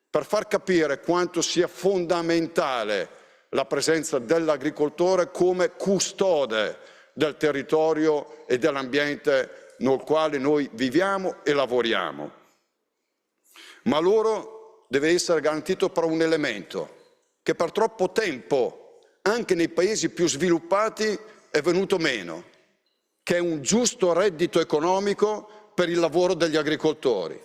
per far capire quanto sia fondamentale la presenza dell'agricoltore come custode del territorio e dell'ambiente nel quale noi viviamo e lavoriamo. Ma loro deve essere garantito però un elemento che per troppo tempo, anche nei paesi più sviluppati, è venuto meno, che è un giusto reddito economico per il lavoro degli agricoltori.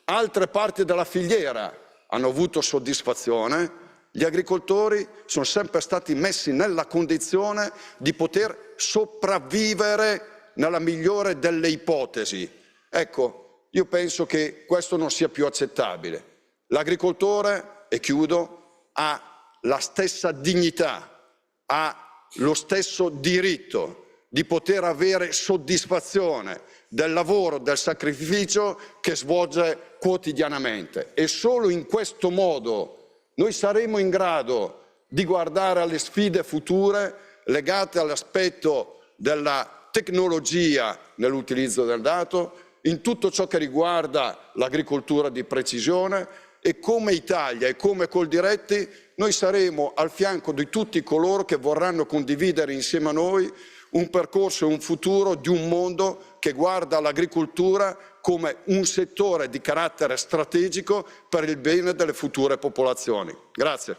Altre parti della filiera hanno avuto soddisfazione. Gli agricoltori sono sempre stati messi nella condizione di poter sopravvivere nella migliore delle ipotesi. Ecco, io penso che questo non sia più accettabile. L'agricoltore, e chiudo, ha la stessa dignità, ha lo stesso diritto di poter avere soddisfazione del lavoro, del sacrificio che svolge quotidianamente. E solo in questo modo noi saremo in grado di guardare alle sfide future legate all'aspetto della tecnologia nell'utilizzo del dato, in tutto ciò che riguarda l'agricoltura di precisione, e come Italia e come Coldiretti noi saremo al fianco di tutti coloro che vorranno condividere insieme a noi un percorso e un futuro di un mondo che guarda l'agricoltura come un settore di carattere strategico per il bene delle future popolazioni. Grazie.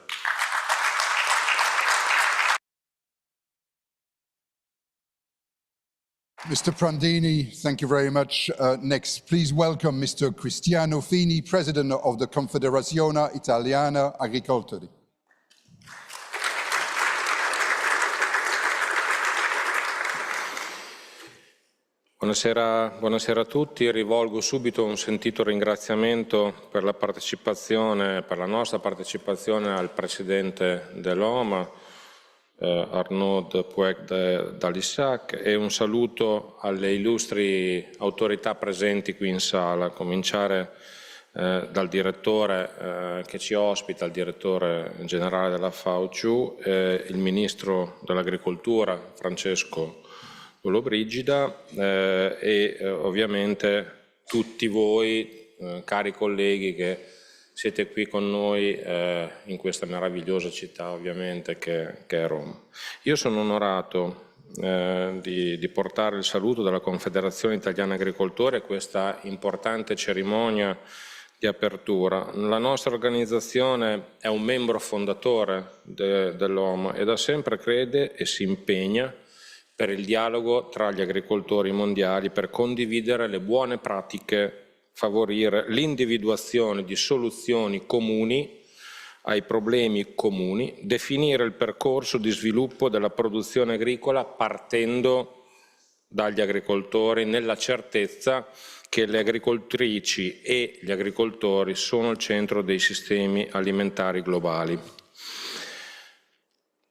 Mr. Prandini, thank you very much. Next, please welcome Mr. Cristiano Fini, President of the Confederazione Italiana Agricoltori. Buonasera a tutti, rivolgo subito un sentito ringraziamento per la partecipazione, per la nostra partecipazione al Presidente dell'OMA, Arnaud Puig d'Alissac, e un saluto alle illustri autorità presenti qui in sala, a cominciare dal direttore che ci ospita, il direttore generale della FAO CIU, il Ministro dell'Agricoltura Francesco Lollobrigida e ovviamente tutti voi, cari colleghi, che siete qui con noi in questa meravigliosa città ovviamente che è Roma. Io sono onorato di portare il saluto della Confederazione Italiana Agricoltori a questa importante cerimonia di apertura. La nostra organizzazione è un membro fondatore dell'OMA e da sempre crede e si impegna per il dialogo tra gli agricoltori mondiali, per condividere le buone pratiche, favorire l'individuazione di soluzioni comuni ai problemi comuni, definire il percorso di sviluppo della produzione agricola partendo dagli agricoltori nella certezza che le agricoltrici e gli agricoltori sono al centro dei sistemi alimentari globali.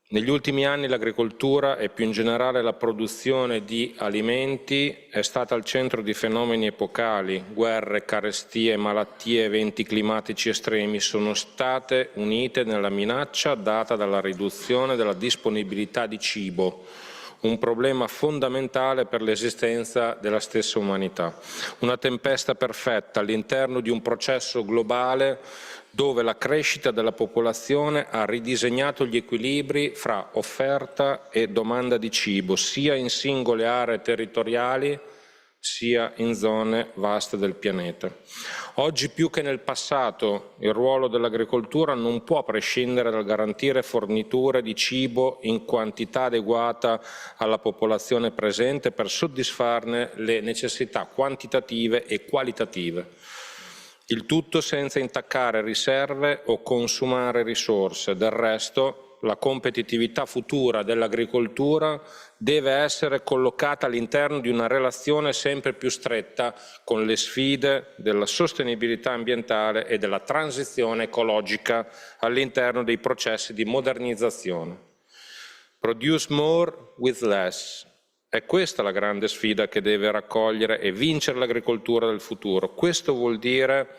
Negli ultimi anni l'agricoltura e più in generale la produzione di alimenti è stata al centro di fenomeni epocali, guerre, carestie, malattie, eventi climatici estremi sono state unite nella minaccia data dalla riduzione della disponibilità di cibo, un problema fondamentale per l'esistenza della stessa umanità. Una tempesta perfetta all'interno di un processo globale dove la crescita della popolazione ha ridisegnato gli equilibri fra offerta e domanda di cibo, sia in singole aree territoriali, sia in zone vaste del pianeta. Oggi più che nel passato il ruolo dell'agricoltura non può prescindere dal garantire forniture di cibo in quantità adeguata alla popolazione presente per soddisfarne le necessità quantitative e qualitative. Il tutto senza intaccare riserve o consumare risorse. Del resto, la competitività futura dell'agricoltura deve essere collocata all'interno di una relazione sempre più stretta con le sfide della sostenibilità ambientale e della transizione ecologica all'interno dei processi di modernizzazione. Produce more with less. È questa la grande sfida che deve raccogliere e vincere l'agricoltura del futuro. Questo vuol dire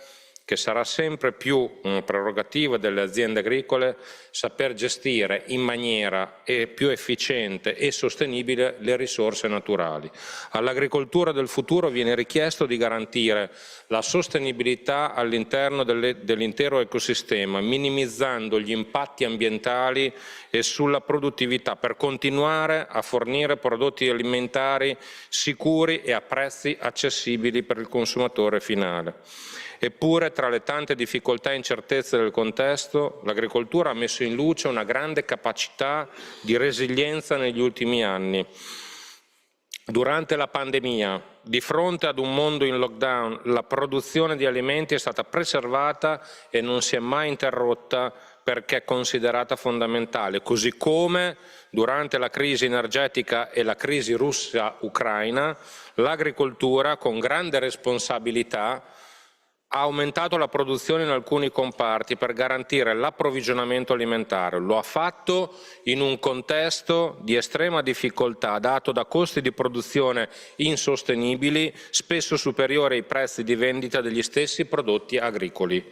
che sarà sempre più una prerogativa delle aziende agricole saper gestire in maniera più efficiente e sostenibile le risorse naturali. All'agricoltura del futuro viene richiesto di garantire la sostenibilità all'interno dell'intero ecosistema, minimizzando gli impatti ambientali e sulla produttività per continuare a fornire prodotti alimentari sicuri e a prezzi accessibili per il consumatore finale. Eppure, tra le tante difficoltà e incertezze del contesto, l'agricoltura ha messo in luce una grande capacità di resilienza negli ultimi anni. Durante la pandemia, di fronte ad un mondo in lockdown, la produzione di alimenti è stata preservata e non si è mai interrotta perché è considerata fondamentale, così come durante la crisi energetica e la crisi russa-ucraina, l'agricoltura con grande responsabilità ha aumentato la produzione in alcuni comparti per garantire l'approvvigionamento alimentare. Lo ha fatto in un contesto di estrema difficoltà dato da costi di produzione insostenibili, spesso superiori ai prezzi di vendita degli stessi prodotti agricoli.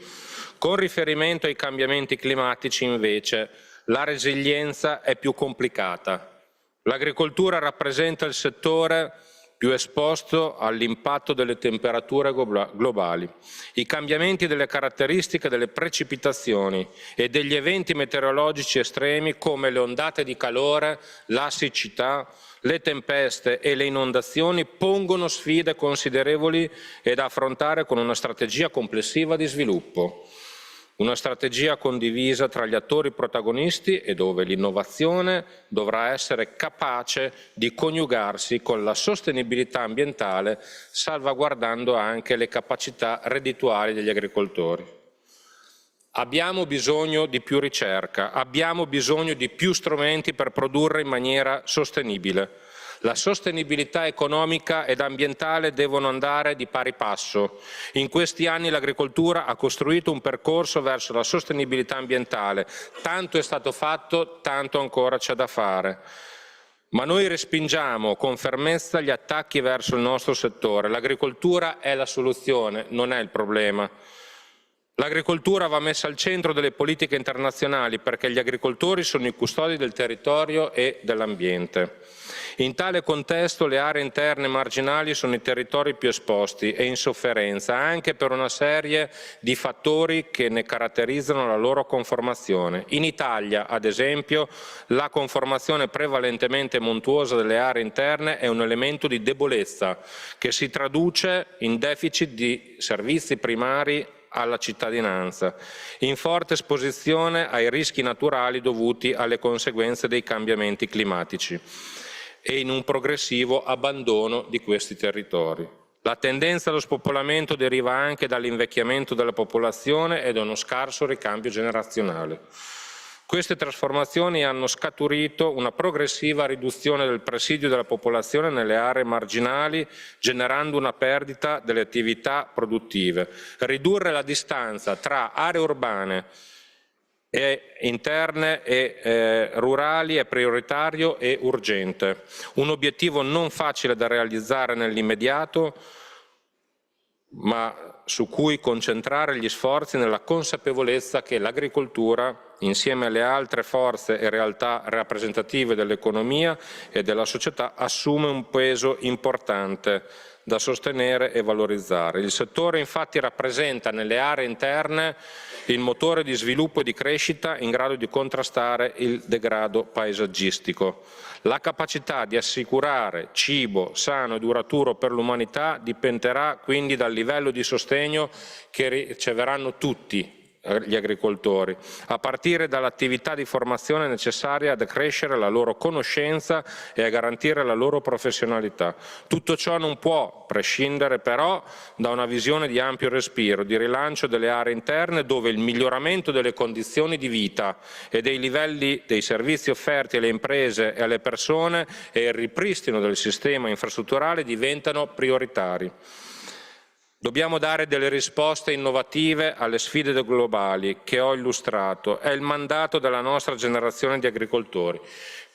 Con riferimento ai cambiamenti climatici, invece, la resilienza è più complicata. L'agricoltura rappresenta il settore più esposto all'impatto delle temperature globali. I cambiamenti delle caratteristiche delle precipitazioni e degli eventi meteorologici estremi come le ondate di calore, la siccità, le tempeste e le inondazioni pongono sfide considerevoli e da affrontare con una strategia complessiva di sviluppo. Una strategia condivisa tra gli attori protagonisti e dove l'innovazione dovrà essere capace di coniugarsi con la sostenibilità ambientale, salvaguardando anche le capacità reddituali degli agricoltori. Abbiamo bisogno di più ricerca, abbiamo bisogno di più strumenti per produrre in maniera sostenibile. La sostenibilità economica ed ambientale devono andare di pari passo. In questi anni l'agricoltura ha costruito un percorso verso la sostenibilità ambientale. Tanto è stato fatto, tanto ancora c'è da fare. Ma noi respingiamo con fermezza gli attacchi verso il nostro settore. L'agricoltura è la soluzione, non è il problema. L'agricoltura va messa al centro delle politiche internazionali perché gli agricoltori sono i custodi del territorio e dell'ambiente. In tale contesto le aree interne marginali sono i territori più esposti e in sofferenza, anche per una serie di fattori che ne caratterizzano la loro conformazione. In Italia, ad esempio, la conformazione prevalentemente montuosa delle aree interne è un elemento di debolezza che si traduce in deficit di servizi primari alla cittadinanza, in forte esposizione ai rischi naturali dovuti alle conseguenze dei cambiamenti climatici e in un progressivo abbandono di questi territori. La tendenza allo spopolamento deriva anche dall'invecchiamento della popolazione e da uno scarso ricambio generazionale. Queste trasformazioni hanno scaturito una progressiva riduzione del presidio della popolazione nelle aree marginali, generando una perdita delle attività produttive. Ridurre la distanza tra aree urbane e interne e rurali è prioritario e urgente. Un obiettivo non facile da realizzare nell'immediato, ma su cui concentrare gli sforzi nella consapevolezza che l'agricoltura, insieme alle altre forze e realtà rappresentative dell'economia e della società, assume un peso importante da sostenere e valorizzare. Il settore infatti rappresenta nelle aree interne il motore di sviluppo e di crescita in grado di contrastare il degrado paesaggistico. La capacità di assicurare cibo sano e duraturo per l'umanità dipenderà quindi dal livello di sostegno che riceveranno tutti gli agricoltori, a partire dall'attività di formazione necessaria ad accrescere la loro conoscenza e a garantire la loro professionalità. Tutto ciò non può prescindere però da una visione di ampio respiro, di rilancio delle aree interne dove il miglioramento delle condizioni di vita e dei livelli dei servizi offerti alle imprese e alle persone e il ripristino del sistema infrastrutturale diventano prioritari. Dobbiamo dare delle risposte innovative alle sfide globali che ho illustrato. È il mandato della nostra generazione di agricoltori.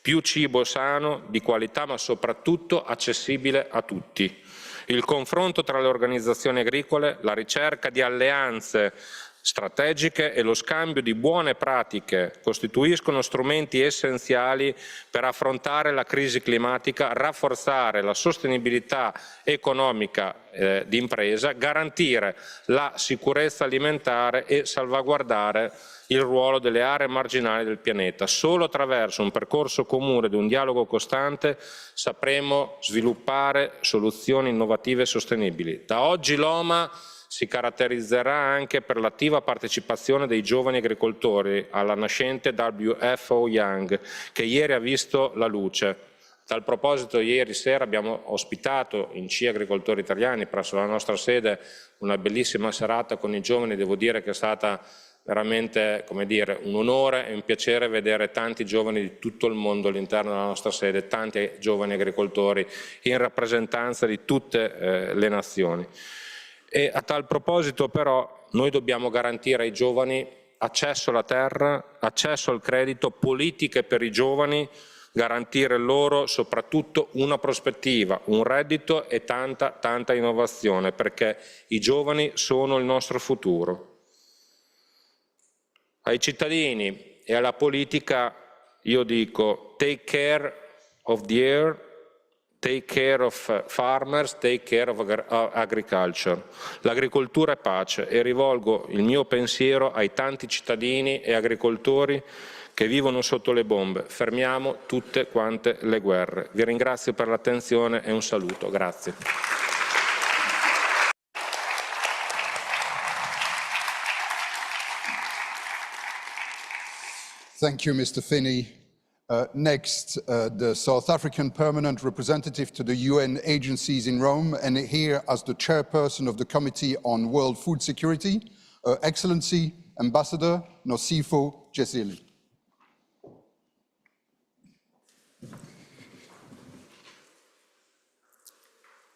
Più cibo sano, di qualità, ma soprattutto accessibile a tutti. Il confronto tra le organizzazioni agricole, la ricerca di alleanze strategiche e lo scambio di buone pratiche costituiscono strumenti essenziali per affrontare la crisi climatica, rafforzare la sostenibilità economica di impresa, garantire la sicurezza alimentare e salvaguardare il ruolo delle aree marginali del pianeta. Solo attraverso un percorso comune ed un dialogo costante sapremo sviluppare soluzioni innovative e sostenibili. Da oggi l'OMA si caratterizzerà anche per l'attiva partecipazione dei giovani agricoltori alla nascente WFO Young, che ieri ha visto la luce. A tal proposito, ieri sera abbiamo ospitato in C Agricoltori Italiani, presso la nostra sede, una bellissima serata con i giovani. Devo dire che è stata veramente, come dire, un onore e un piacere vedere tanti giovani di tutto il mondo all'interno della nostra sede, tanti giovani agricoltori in rappresentanza di tutte le nazioni. E a tal proposito però noi dobbiamo garantire ai giovani accesso alla terra, accesso al credito, politiche per i giovani, garantire loro soprattutto una prospettiva, un reddito e tanta innovazione, perché i giovani sono il nostro futuro. Ai cittadini e alla politica io dico: take care of the air, take care of farmers, take care of agriculture. L'agricoltura è pace e rivolgo il mio pensiero ai tanti cittadini e agricoltori che vivono sotto le bombe. Fermiamo tutte quante le guerre. Vi ringrazio per l'attenzione e un saluto. Grazie. Thank you, Mr. Finney. Next, the South African permanent representative to the UN agencies in Rome, and here as the chairperson of the Committee on World Food Security, Excellency Ambassador Nosifo Jesili.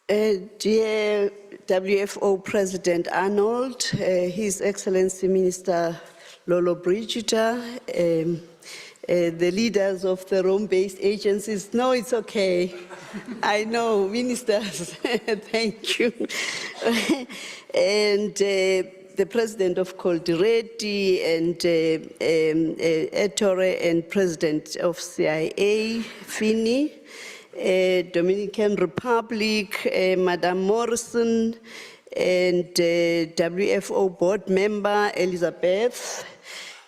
Dear WFO President Arnold, His Excellency Minister Lolo Brigida, the leaders of the Rome-based agencies. No, it's okay. I know, ministers, thank you. And the president of Coldiretti and Ettore and president of CIA, Finney, Dominican Republic, Madame Morrison, and WFO board member Elizabeth,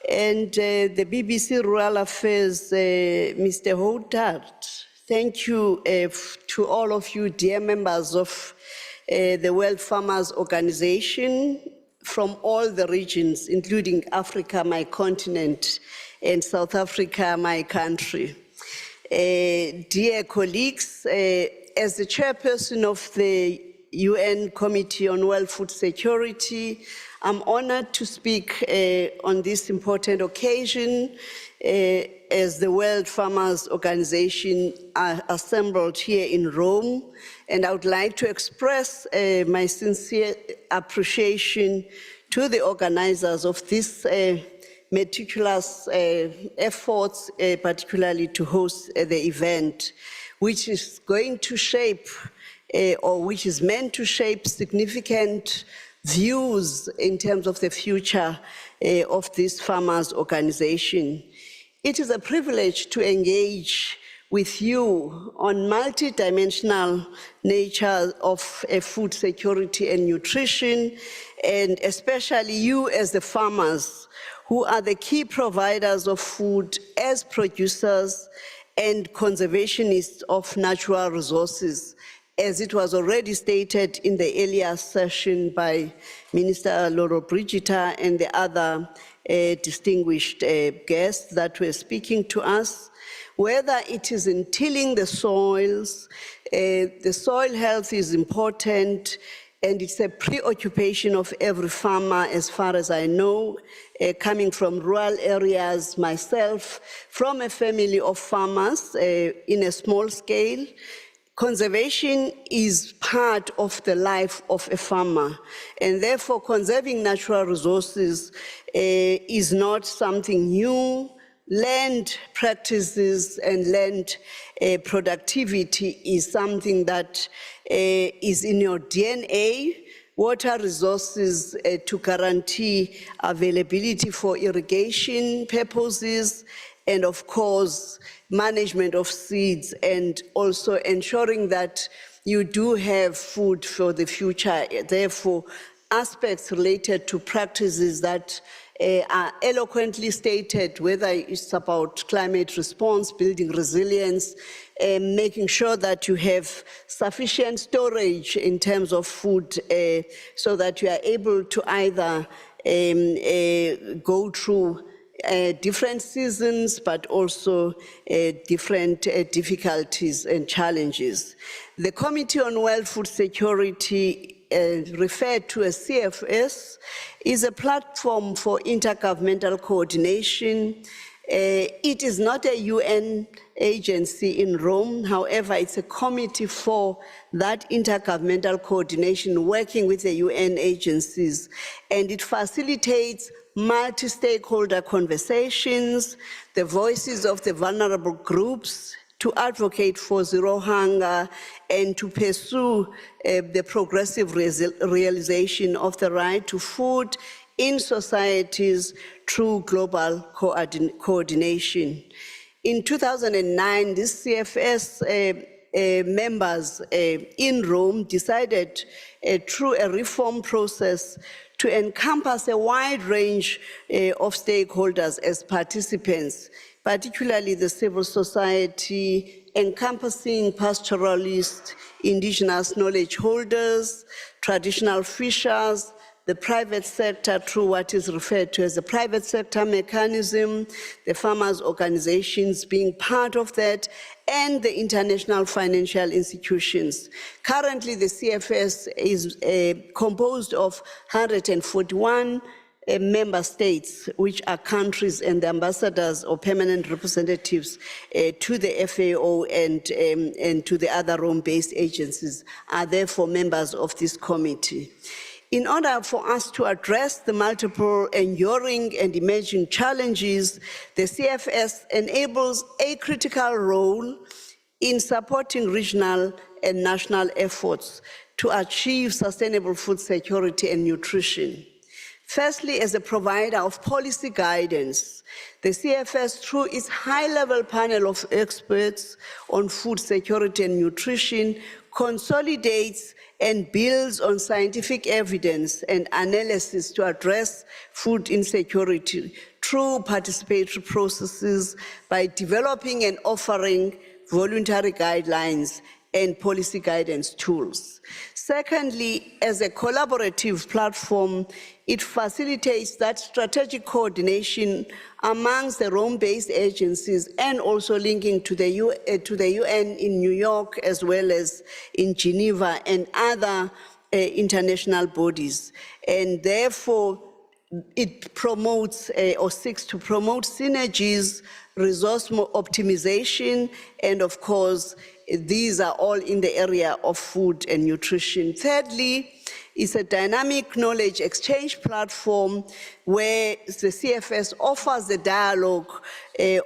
and the BBC Rural Affairs, Mr. Houtart. Thank you to all of you, dear members of the World Farmers Organization from all the regions, including Africa, my continent, and South Africa, my country. Dear colleagues, as the chairperson of the UN Committee on World Food Security. I'm honored to speak on this important occasion as the World Farmers Organization are assembled here in Rome. And I would like to express my sincere appreciation to the organizers of this meticulous efforts, particularly to host the event, which is going to shape or which is meant to shape significant views in terms of the future of this farmers' organization. It is a privilege to engage with you on multidimensional nature of food security and nutrition, and especially you as the farmers who are the key providers of food as producers and conservationists of natural resources, as it was already stated in the earlier session by Minister Loro Brigida and the other distinguished guests that were speaking to us. Whether it is in tilling the soils, the soil health is important, and it's a preoccupation of every farmer, as far as I know, coming from rural areas myself, from a family of farmers in a small scale. Conservation is part of the life of a farmer, and therefore conserving natural resources is not something new. Land practices and land productivity is something that is in your DNA. Water resources to guarantee availability for irrigation purposes, and of course, management of seeds, and also ensuring that you do have food for the future. Therefore, aspects related to practices that are eloquently stated, whether it's about climate response, building resilience, making sure that you have sufficient storage in terms of food so that you are able to either go through different seasons, but also different difficulties and challenges. The Committee on World Food Security, referred to as CFS, is a platform for intergovernmental coordination. It is not a UN agency in Rome. However, it's a committee for that intergovernmental coordination working with the UN agencies, and it facilitates multi-stakeholder conversations, the voices of the vulnerable groups, to advocate for zero hunger and to pursue the progressive realization of the right to food in societies through global coordination. In 2009, this CFS members in Rome decided through a reform process to encompass a wide range of stakeholders as participants, particularly the civil society, encompassing pastoralists, indigenous knowledge holders, traditional fishers, the private sector through what is referred to as the private sector mechanism, the farmers' organizations being part of that, and the international financial institutions. Currently, the CFS is composed of 141 member states, which are countries and the ambassadors or permanent representatives to the FAO and to the other Rome-based agencies are therefore members of this committee. In order for us to address the multiple enduring and emerging challenges, the CFS enables a critical role in supporting regional and national efforts to achieve sustainable food security and nutrition. Firstly, as a provider of policy guidance, the CFS, through its high-level panel of experts on food security and nutrition, consolidates and builds on scientific evidence and analysis to address food insecurity through participatory processes by developing and offering voluntary guidelines and policy guidance tools. Secondly, as a collaborative platform, It facilitates that strategic coordination amongst the Rome-based agencies and also linking to the UN in New York as well as in Geneva and other international bodies. And therefore, it promotes or seeks to promote synergies, resource optimization, and of course, these are all in the area of food and nutrition. Thirdly, it's a dynamic knowledge exchange platform where the CFS offers the dialogue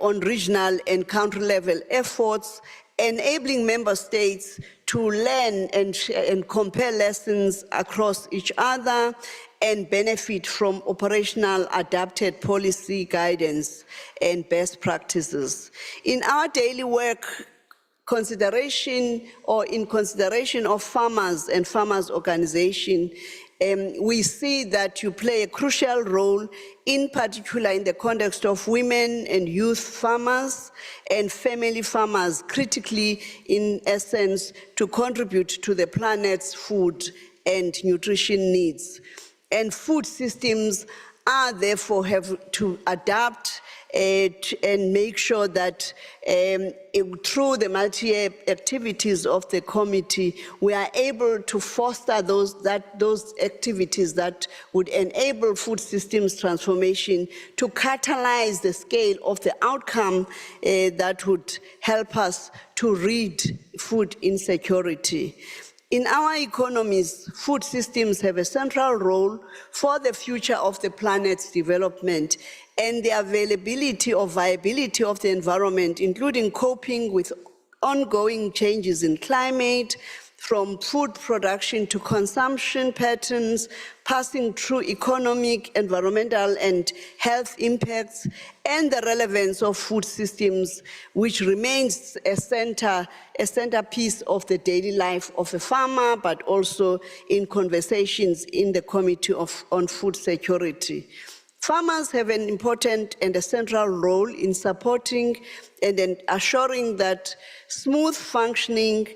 on regional and country level efforts, enabling member states to learn and compare lessons across each other and benefit from operational adapted policy guidance and best practices. In our daily work, in consideration of farmers and farmers' organization, we see that you play a crucial role, in particular in the context of women and youth farmers and family farmers, critically, in essence, to contribute to the planet's food and nutrition needs. And food systems are therefore have to adapt and make sure that through the multi-year activities of the committee, we are able to foster those activities that would enable food systems transformation to catalyze the scale of the outcome that would help us to rid food insecurity. In our economies, food systems have a central role for the future of the planet's development and the availability or viability of the environment, including coping with ongoing changes in climate, from food production to consumption patterns, passing through economic, environmental, and health impacts, and the relevance of food systems, which remains a centerpiece of the daily life of a farmer, but also in conversations in the Committee on Food Security. Farmers have an important and a central role in supporting and assuring that smooth functioning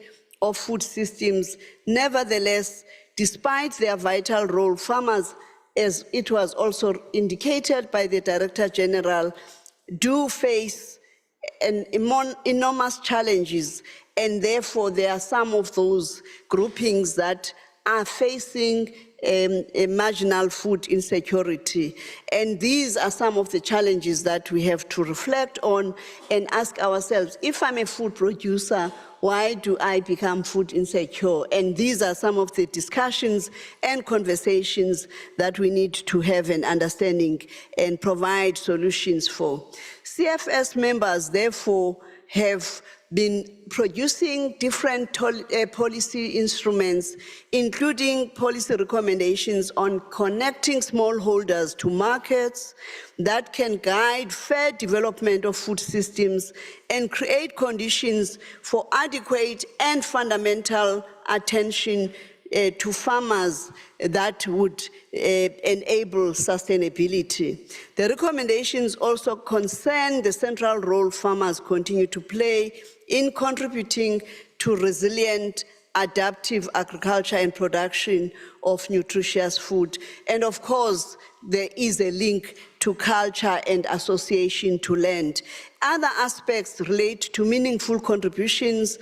of food systems. Nevertheless, despite their vital role, farmers, as it was also indicated by the Director General, do face enormous challenges, and therefore there are some of those groupings that are facing marginal food insecurity. And these are some of the challenges that we have to reflect on and ask ourselves, if I'm a food producer, why do I become food insecure? And these are some of the discussions and conversations that we need to have an understanding and provide solutions for. CFS members, therefore, have been producing different policy instruments, including policy recommendations on connecting smallholders to markets that can guide fair development of food systems and create conditions for adequate and fundamental attention to farmers that would enable sustainability. The recommendations also concern the central role farmers continue to play in contributing to resilient, adaptive agriculture and production of nutritious food. And of course, there is a link to culture and association to land. Other aspects relate to meaningful contributions,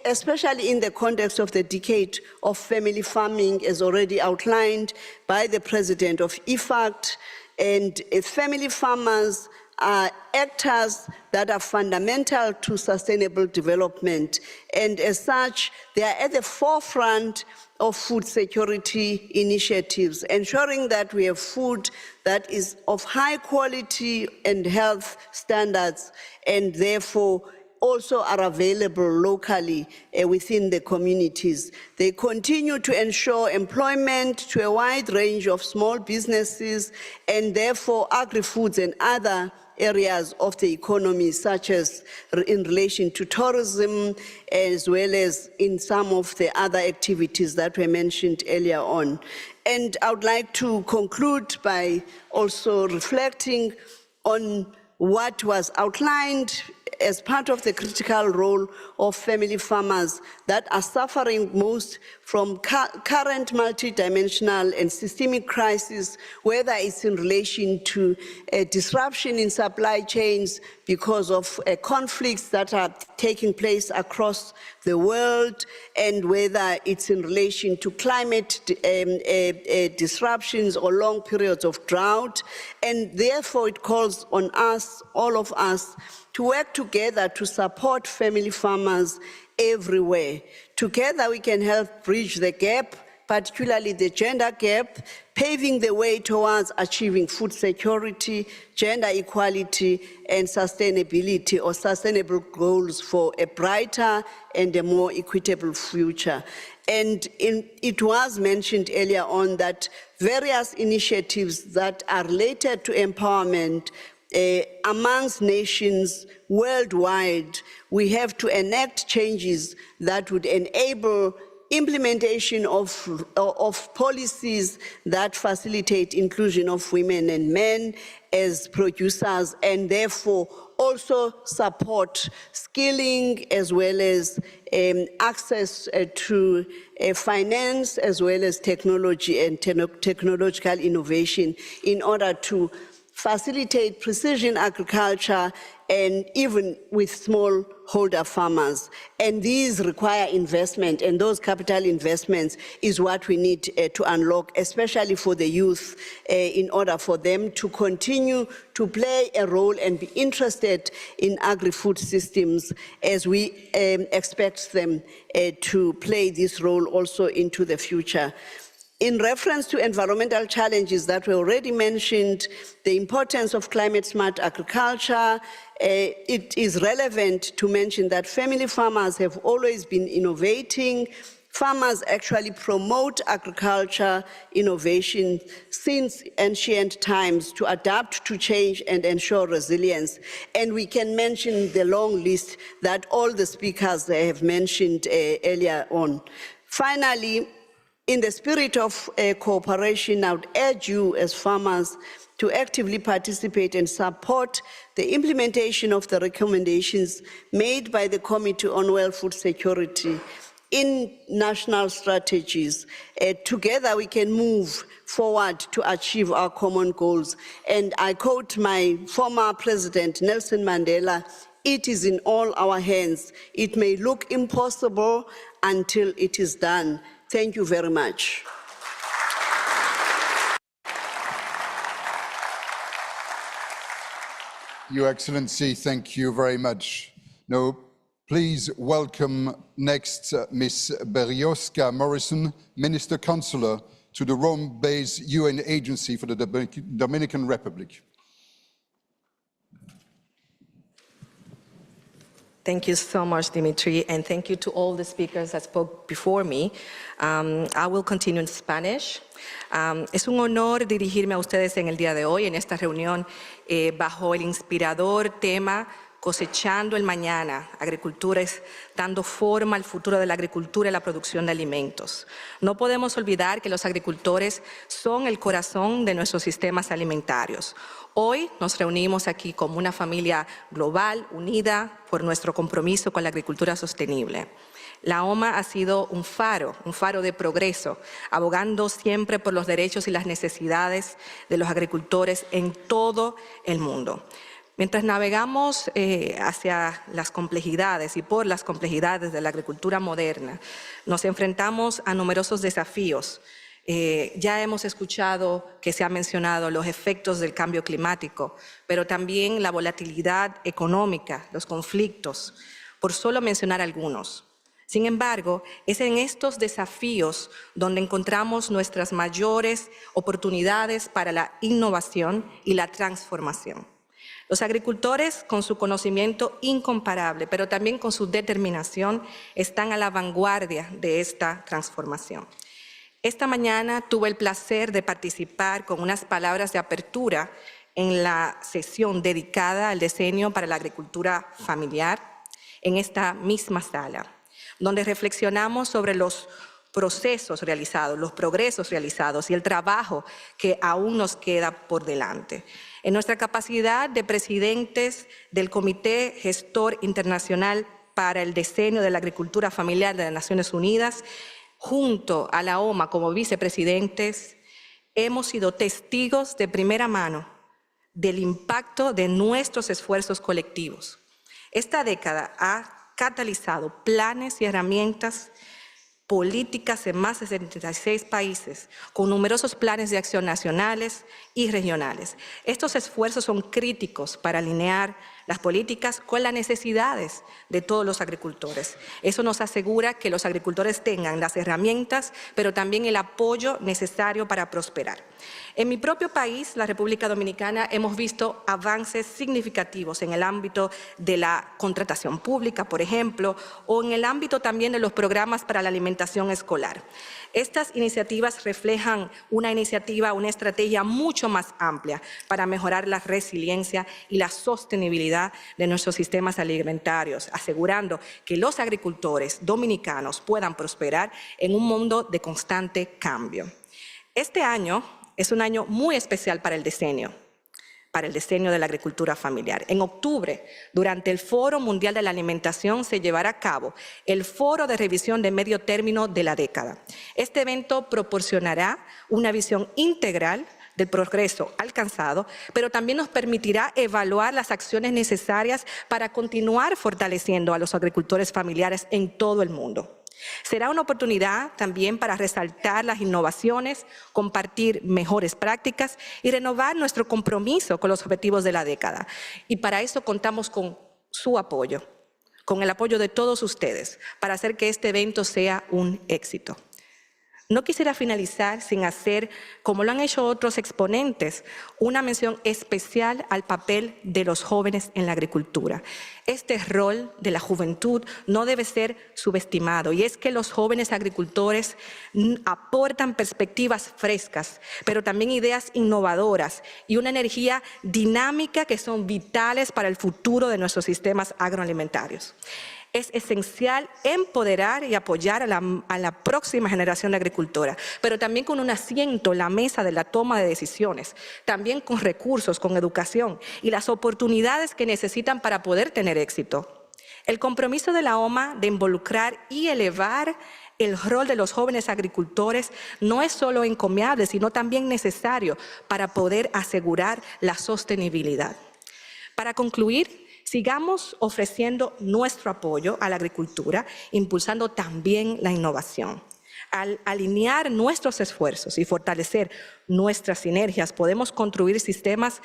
especially in the context of the decade of family farming, as already outlined by the president of IFACT. And family farmers are actors that are fundamental to sustainable development. And as such, they are at the forefront of food security initiatives, ensuring that we have food that is of high quality and health standards, and therefore also are available locally within the communities. They continue to ensure employment to a wide range of small businesses, and therefore agri-foods and other areas of the economy, such as in relation to tourism, as well as in some of the other activities that were mentioned earlier on. And I would like to conclude by also reflecting on what was outlined as part of the critical role of family farmers that are suffering most from current multidimensional and systemic crisis, whether it's in relation to a disruption in supply chains because of conflicts that are taking place across the world, and whether it's in relation to climate disruptions or long periods of drought. And therefore it calls on us, all of us, to work together to support family farmers everywhere. Together we can help bridge the gap, particularly the gender gap, paving the way towards achieving food security, gender equality, and sustainability or sustainable goals for a brighter and a more equitable future. And it was mentioned earlier on that various initiatives that are related to empowerment amongst nations worldwide, we have to enact changes that would enable implementation of policies that facilitate inclusion of women and men as producers, and therefore also support skilling as well as access to finance as well as technology and technological innovation in order to facilitate precision agriculture and even with smallholder farmers. And these require investment, and those capital investments is what we need to unlock, especially for the youth, in order for them to continue to play a role and be interested in agri-food systems as we expect them to play this role also into the future. In reference to environmental challenges that were already mentioned, the importance of climate-smart agriculture, it is relevant to mention that family farmers have always been innovating. Farmers actually promote agriculture innovation since ancient times to adapt to change and ensure resilience. And we can mention the long list that all the speakers have mentioned earlier on. Finally, in the spirit of cooperation, I would urge you as farmers to actively participate and support the implementation of the recommendations made by the Committee on World Food Security in national strategies. Together we can move forward to achieve our common goals. And I quote my former president, Nelson Mandela, "It is in all our hands. It may look impossible until it is done." Thank you very much. Your Excellency, thank you very much. Now, please welcome next Ms. Berioska Morrison, Minister Consular to the Rome-based UN Agency for the Dominican Republic. Thank you so much, Dimitri, and thank you to all the speakers that spoke before me. I will continue in Spanish. Es un honor dirigirme a ustedes en el día de hoy, en esta reunión, bajo el inspirador tema Cosechando el Mañana, agricultura es dando forma al futuro de la agricultura y la producción de alimentos. No podemos olvidar que los agricultores son el corazón de nuestros sistemas alimentarios. Hoy nos reunimos aquí como una familia global, unida por nuestro compromiso con la agricultura sostenible. La OMA ha sido un faro de progreso, abogando siempre por los derechos y las necesidades de los agricultores en todo el mundo. Mientras navegamos hacia las complejidades y por las complejidades de la agricultura moderna, nos enfrentamos a numerosos desafíos. Ya hemos escuchado que se han mencionado los efectos del cambio climático, pero también la volatilidad económica, los conflictos, por solo mencionar algunos. Sin embargo, es en estos desafíos donde encontramos nuestras mayores oportunidades para la innovación y la transformación. Los agricultores, con su conocimiento incomparable, pero también con su determinación, están a la vanguardia de esta transformación. Esta mañana tuve el placer de participar con unas palabras de apertura en la sesión dedicada al diseño para la agricultura familiar en esta misma sala, donde reflexionamos sobre los procesos realizados, los progresos realizados y el trabajo que aún nos queda por delante. En nuestra capacidad de presidentes del Comité Gestor Internacional para el Decenio de la Agricultura Familiar de las Naciones Unidas, junto a la OMA como vicepresidentes, hemos sido testigos de primera mano del impacto de nuestros esfuerzos colectivos. Esta década ha catalizado planes y herramientas políticas en más de 76 países, con numerosos planes de acción nacionales y regionales. Estos esfuerzos son críticos para alinear las políticas con las necesidades de todos los agricultores. Eso nos asegura que los agricultores tengan las herramientas, pero también el apoyo necesario para prosperar. En mi propio país, la República Dominicana, hemos visto avances significativos en el ámbito de la contratación pública, por ejemplo, o en el ámbito también de los programas para la alimentación escolar. Estas iniciativas reflejan una estrategia mucho más amplia para mejorar la resiliencia y la sostenibilidad de nuestros sistemas alimentarios, asegurando que los agricultores dominicanos puedan prosperar en un mundo de constante cambio. Este año es un año muy especial para el decenio de la agricultura familiar. En octubre, durante el Foro Mundial de la Alimentación, se llevará a cabo el Foro de Revisión de Medio Término de la década. Este evento proporcionará una visión integral del progreso alcanzado, pero también nos permitirá evaluar las acciones necesarias para continuar fortaleciendo a los agricultores familiares en todo el mundo. Será una oportunidad también para resaltar las innovaciones, compartir mejores prácticas y renovar nuestro compromiso con los objetivos de la década. Y para eso contamos con su apoyo, con el apoyo de todos ustedes, para hacer que este evento sea un éxito. No quisiera finalizar sin hacer, como lo han hecho otros exponentes, una mención especial al papel de los jóvenes en la agricultura. Este rol de la juventud no debe ser subestimado, y es que los jóvenes agricultores aportan perspectivas frescas, pero también ideas innovadoras y una energía dinámica que son vitales para el futuro de nuestros sistemas agroalimentarios. Es esencial empoderar y apoyar a la próxima generación de agricultora, pero también con un asiento en la mesa de la toma de decisiones, también con recursos, con educación y las oportunidades que necesitan para poder tener éxito. El compromiso de la OMA de involucrar y elevar el rol de los jóvenes agricultores no es solo encomiable, sino también necesario para poder asegurar la sostenibilidad. Para concluir, sigamos ofreciendo nuestro apoyo a la agricultura, impulsando también la innovación. Al alinear nuestros esfuerzos y fortalecer nuestras sinergias, podemos construir sistemas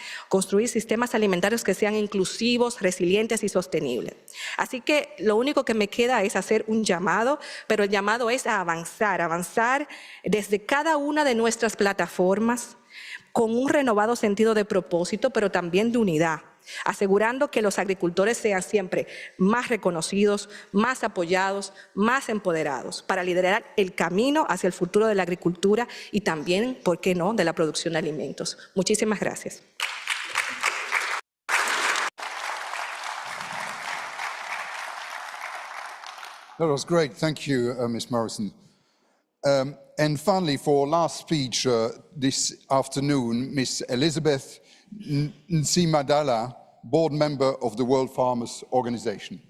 alimentarios que sean inclusivos, resilientes y sostenibles. Así que lo único que me queda es hacer un llamado, pero el llamado es a avanzar desde cada una de nuestras plataformas con un renovado sentido de propósito, pero también de unidad, asegurando que los agricultores sean siempre más reconocidos, más apoyados, más empoderados, para liderar el camino hacia el futuro de la agricultura y también, ¿por qué no?, de la producción de alimentos. Muchísimas gracias. That was great. Thank you, Ms. Morrison. And finally, for our last speech this afternoon, Ms. Elizabeth Nsimadala, board member of the World Farmers Organization.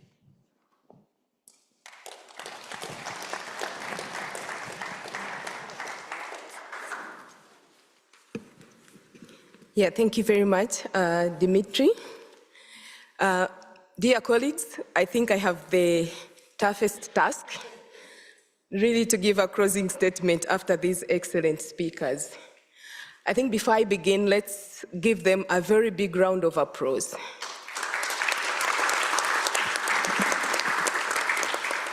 Yeah, thank you very much, Dimitri. Dear colleagues, I think I have the toughest task, really, to give a closing statement after these excellent speakers. I think before I begin, let's give them a very big round of applause.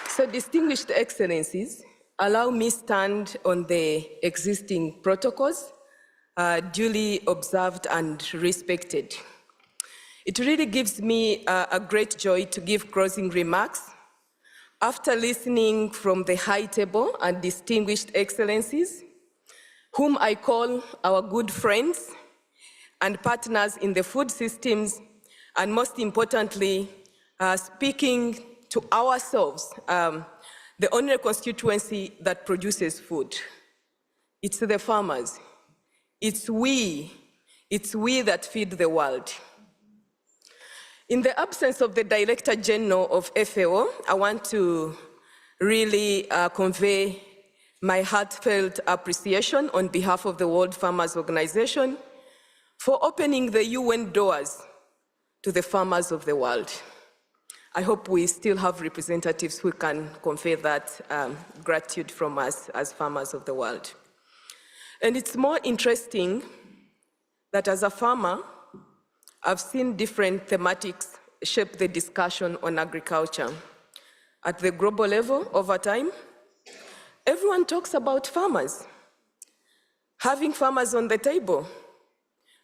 So, distinguished excellencies, allow me to stand on the existing protocols, duly observed and respected. It really gives me a great joy to give closing remarks after listening from the high table and distinguished excellencies, whom I call our good friends and partners in the food systems, and most importantly, speaking to ourselves, the only constituency that produces food. It's the farmers. It's we that feed the world. In the absence of the Director General of FAO, I want to really convey my heartfelt appreciation on behalf of the World Farmers Organization for opening the UN doors to the farmers of the world. I hope we still have representatives who can convey that gratitude from us as farmers of the world. And it's more interesting that as a farmer, I've seen different thematics shape the discussion on agriculture. At the global level, over time, everyone talks about farmers, having farmers on the table,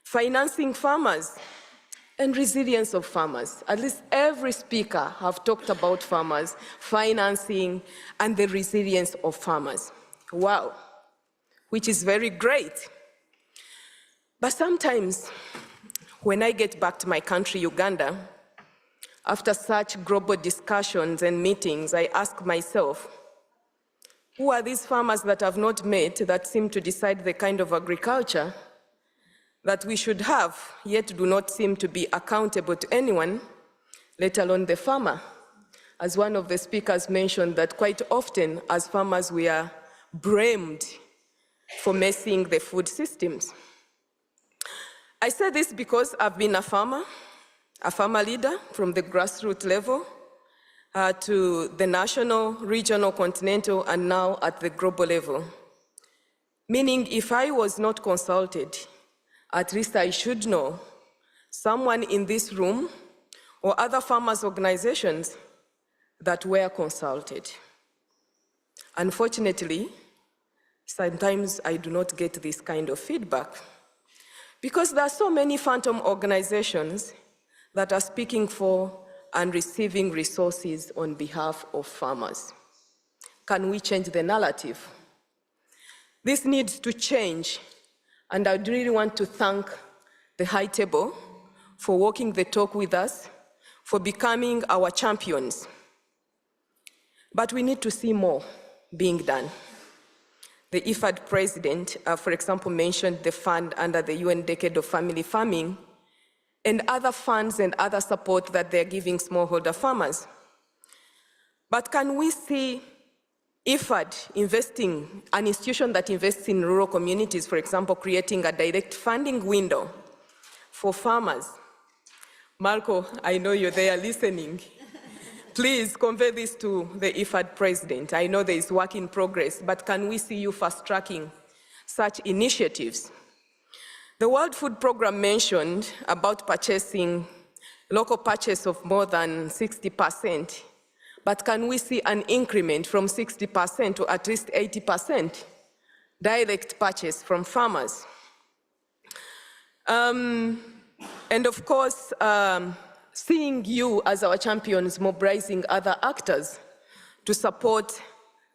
financing farmers, and resilience of farmers. At least every speaker have talked about farmers, financing, and the resilience of farmers. Wow, which is very great. But sometimes, when I get back to my country, Uganda, after such global discussions and meetings, I ask myself, who are these farmers that I've not met that seem to decide the kind of agriculture that we should have, yet do not seem to be accountable to anyone, let alone the farmer? As one of the speakers mentioned, that quite often as farmers we are blamed for messing the food systems. I say this because I've been a farmer leader from the grassroots level to the national, regional, continental, and now at the global level. Meaning if I was not consulted, at least I should know someone in this room or other farmers' organizations that were consulted. Unfortunately, sometimes I do not get this kind of feedback because there are so many phantom organizations that are speaking for and receiving resources on behalf of farmers. Can we change the narrative? This needs to change, and I really want to thank the High Table for walking the talk with us, for becoming our champions. But we need to see more being done. The IFAD president, for example, mentioned the fund under the UN Decade of Family Farming and other funds and other support that they're giving smallholder farmers. But can we see IFAD investing, an institution that invests in rural communities, for example, creating a direct funding window for farmers? Marco, I know you're there listening. Please convey this to the IFAD president. I know there is work in progress, but can we see you fast-tracking such initiatives? The World Food Programme mentioned about purchasing, local purchase of more than 60%, but can we see an increment from 60% to at least 80% direct purchase from farmers? And of course, seeing you as our champions mobilizing other actors to support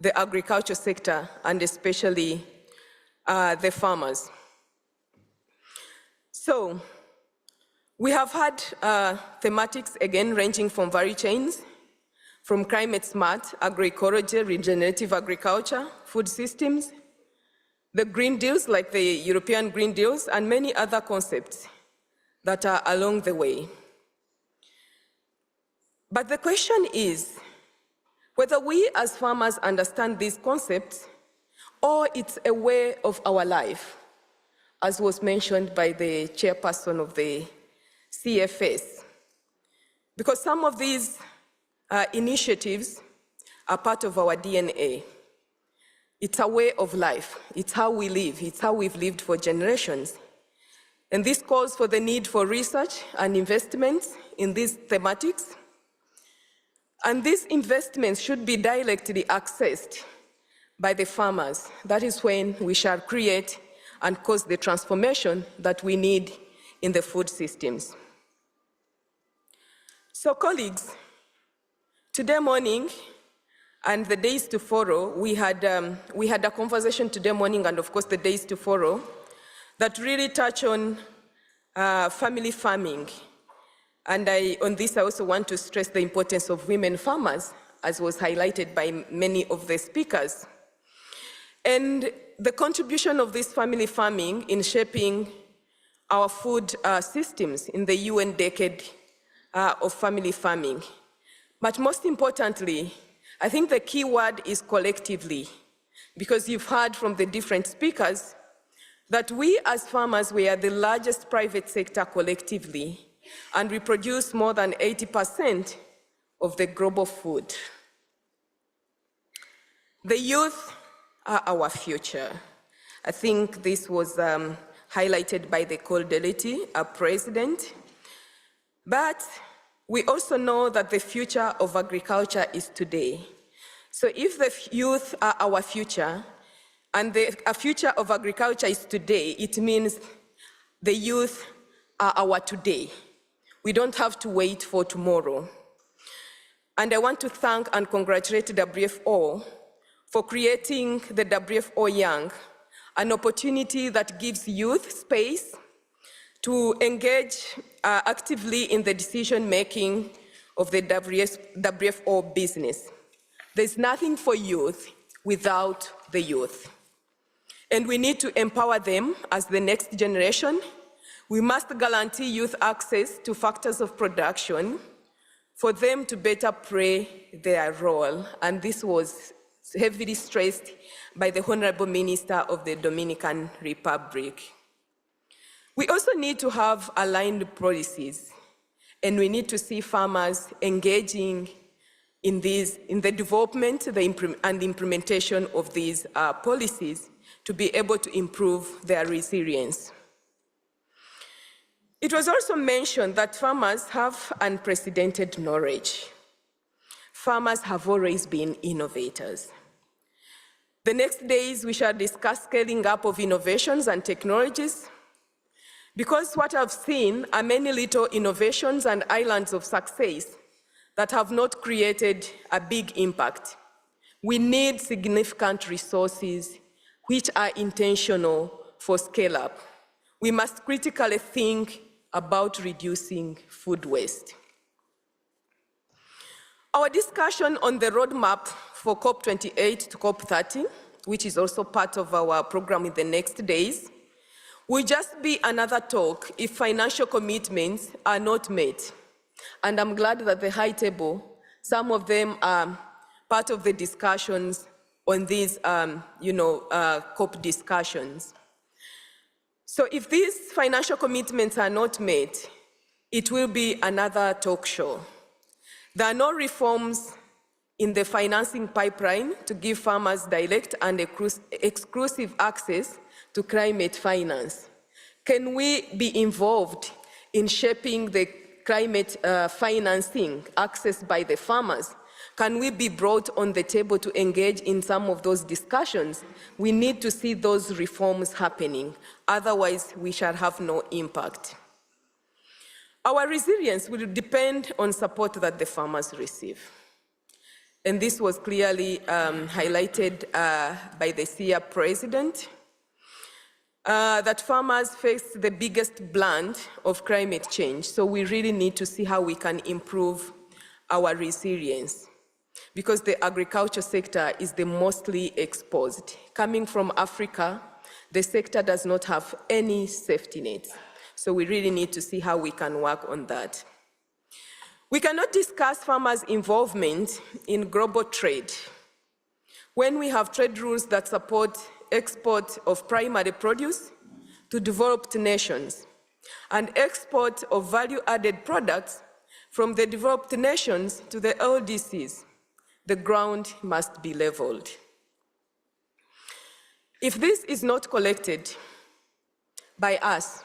the agriculture sector and especially the farmers. So, we have had thematics again ranging from value chains, from climate smart agroecology, regenerative agriculture, food systems, the Green Deals like the European Green Deals, and many other concepts that are along the way. But the question is whether we as farmers understand these concepts or it's a way of our life, as was mentioned by the chairperson of the CFS. Because some of these initiatives are part of our DNA. It's a way of life. It's how we live. It's how we've lived for generations. And this calls for the need for research and investments in these thematics. And these investments should be directly accessed by the farmers. That is when we shall create and cause the transformation that we need in the food systems. So colleagues, today morning and the days to follow, we had a conversation today morning and of course the days to follow that really touch on family farming. And on this, I also want to stress the importance of women farmers as was highlighted by many of the speakers. And the contribution of this family farming in shaping our food systems in the UN decade of family farming. But most importantly, I think the key word is collectively, because you've heard from the different speakers that we as farmers, we are the largest private sector collectively, and we produce more than 80% of the global food. The youth are our future. I think this was highlighted by the Cold-Delity, our president. But we also know that the future of agriculture is today. So if the youth are our future, and the future of agriculture is today, it means the youth are our today. We don't have to wait for tomorrow. And I want to thank and congratulate WFO for creating the WFO Young, an opportunity that gives youth space to engage actively in the decision-making of the WFO business. There's nothing for youth without the youth. And we need to empower them as the next generation. We must guarantee youth access to factors of production for them to better play their role. And this was heavily stressed by the Honorable Minister of the Dominican Republic. We also need to have aligned policies, and we need to see farmers engaging in the development and implementation of these policies to be able to improve their resilience. It was also mentioned that farmers have unprecedented knowledge. Farmers have always been innovators. The next days we shall discuss scaling up of innovations and technologies, because what I've seen are many little innovations and islands of success that have not created a big impact. We need significant resources which are intentional for scale-up. We must critically think about reducing food waste. Our discussion on the roadmap for COP28 to COP30, which is also part of our program in the next days, will just be another talk if financial commitments are not met. And I'm glad that the high table, some of them are part of the discussions on these COP discussions. So if these financial commitments are not met, it will be another talk show. There are no reforms in the financing pipeline to give farmers direct and exclusive access to climate finance. Can we be involved in shaping the climate financing accessed by the farmers? Can we be brought on the table to engage in some of those discussions? We need to see those reforms happening. Otherwise, we shall have no impact. Our resilience will depend on support that the farmers receive. And this was clearly highlighted by the SEA president, that farmers face the biggest blunt of climate change. So we really need to see how we can improve our resilience, because the agriculture sector is the mostly exposed. Coming from Africa, the sector does not have any safety nets. So we really need to see how we can work on that. We cannot discuss farmers' involvement in global trade when we have trade rules that support export of primary produce to developed nations and export of value-added products from the developed nations to the LDCs. The ground must be leveled. If this is not collected by us,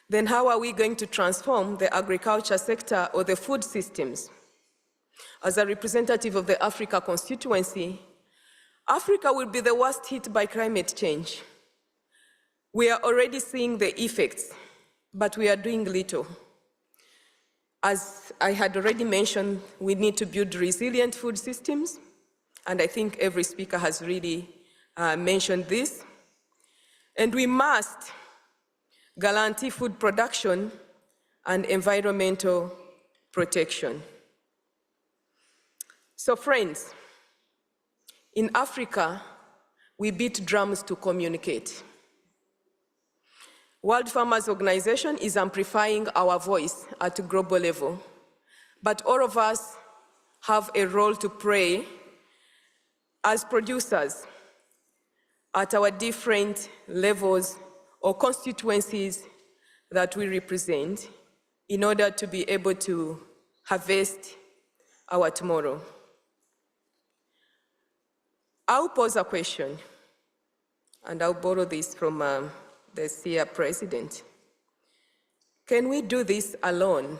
then how are we going to transform the agriculture sector or the food systems? As a representative of the Africa constituency, Africa will be the worst hit by climate change. We are already seeing the effects, but we are doing little. As I had already mentioned, we need to build resilient food systems, and I think every speaker has really mentioned this. And we must guarantee food production and environmental protection. So friends, in Africa, we beat drums to communicate. World Farmers Organization is amplifying our voice at a global level, but all of us have a role to play as producers at our different levels or constituencies that we represent in order to be able to harvest our tomorrow. I'll pose a question, and I'll borrow this from the SEA president. Can we do this alone?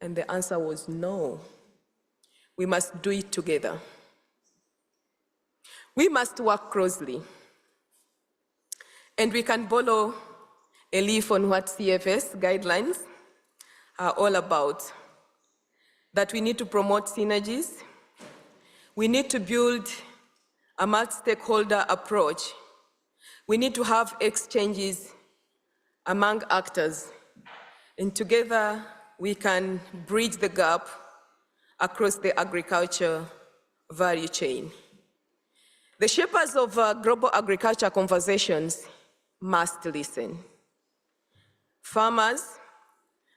And the answer was no. We must do it together. We must work closely. And we can borrow a leaf on what CFS guidelines are all about. That we need to promote synergies. We need to build a multi-stakeholder approach. We need to have exchanges among actors. And together, we can bridge the gap across the agriculture value chain. The shapers of global agriculture conversations must listen. Farmers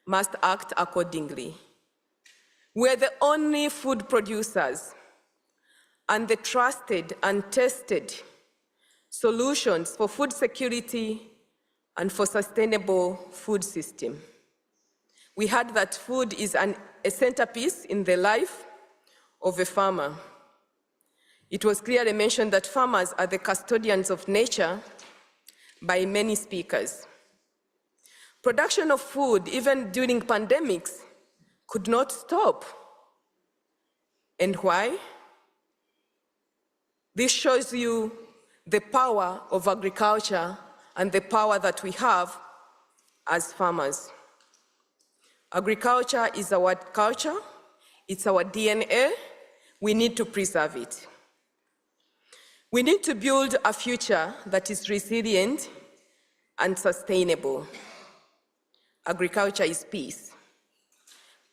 must act accordingly. We're the only food producers and the trusted and tested solutions for food security and for sustainable food system. We heard that food is a centerpiece in the life of a farmer. It was clearly mentioned that farmers are the custodians of nature by many speakers. Production of food, even during pandemics, could not stop. And why? This shows you the power of agriculture and the power that we have as farmers. Agriculture is our culture, it's our DNA, we need to preserve it. We need to build a future that is resilient and sustainable. Agriculture is peace.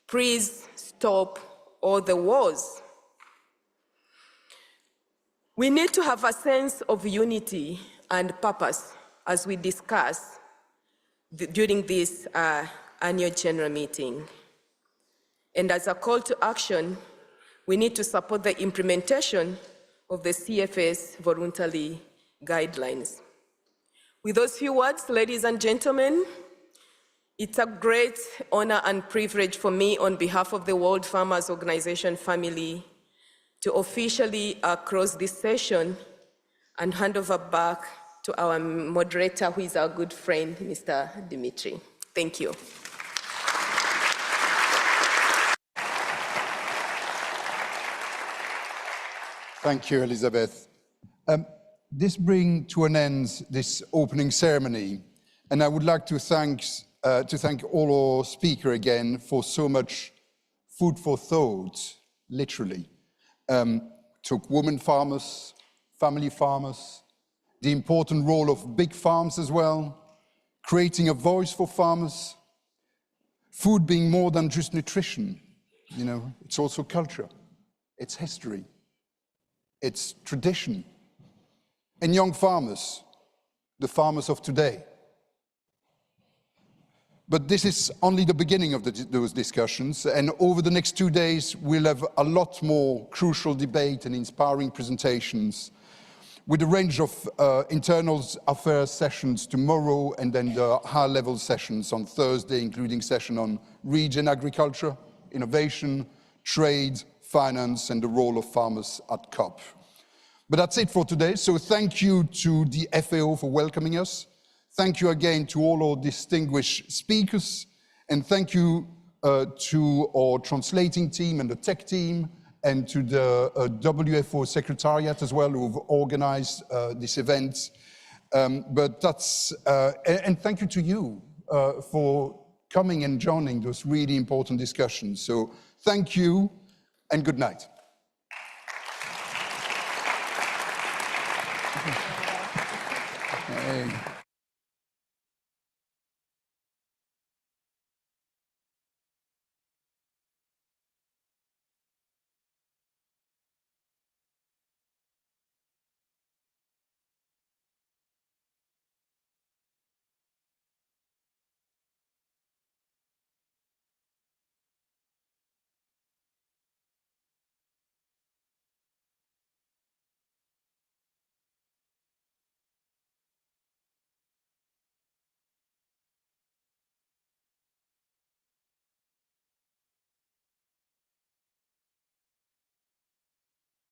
Please stop all the wars. We need to have a sense of unity and purpose as we discuss during this annual general meeting. And as a call to action, we need to support the implementation of the CFS voluntary guidelines. With those few words, ladies and gentlemen, it's a great honor and privilege for me on behalf of the World Farmers Organization family to officially close this session and hand over back to our moderator, who is our good friend, Mr. Dimitri. Thank you. Thank you, Elizabeth. This brings to an end this opening ceremony, and I would like to thank all our speakers again for so much food for thought, literally. Took women farmers, family farmers, the important role of big farms as well, creating a voice for farmers, food being more than just nutrition, you know, it's also culture, it's history, it's tradition. And young farmers, the farmers of today. But this is only the beginning of those discussions, and over the next 2 days we'll have a lot more crucial debate and inspiring presentations with a range of internal affairs sessions tomorrow and then the high-level sessions on Thursday, including session on region agriculture, innovation, trade, finance, and the role of farmers at COP. But that's it for today, so thank you to the FAO for welcoming us. Thank you again to all our distinguished speakers, and thank you to our translating team and the tech team, and to the WFO Secretariat as well, who've organized this event. And thank you to you for coming and joining those really important discussions. So thank you, and good night. Hey.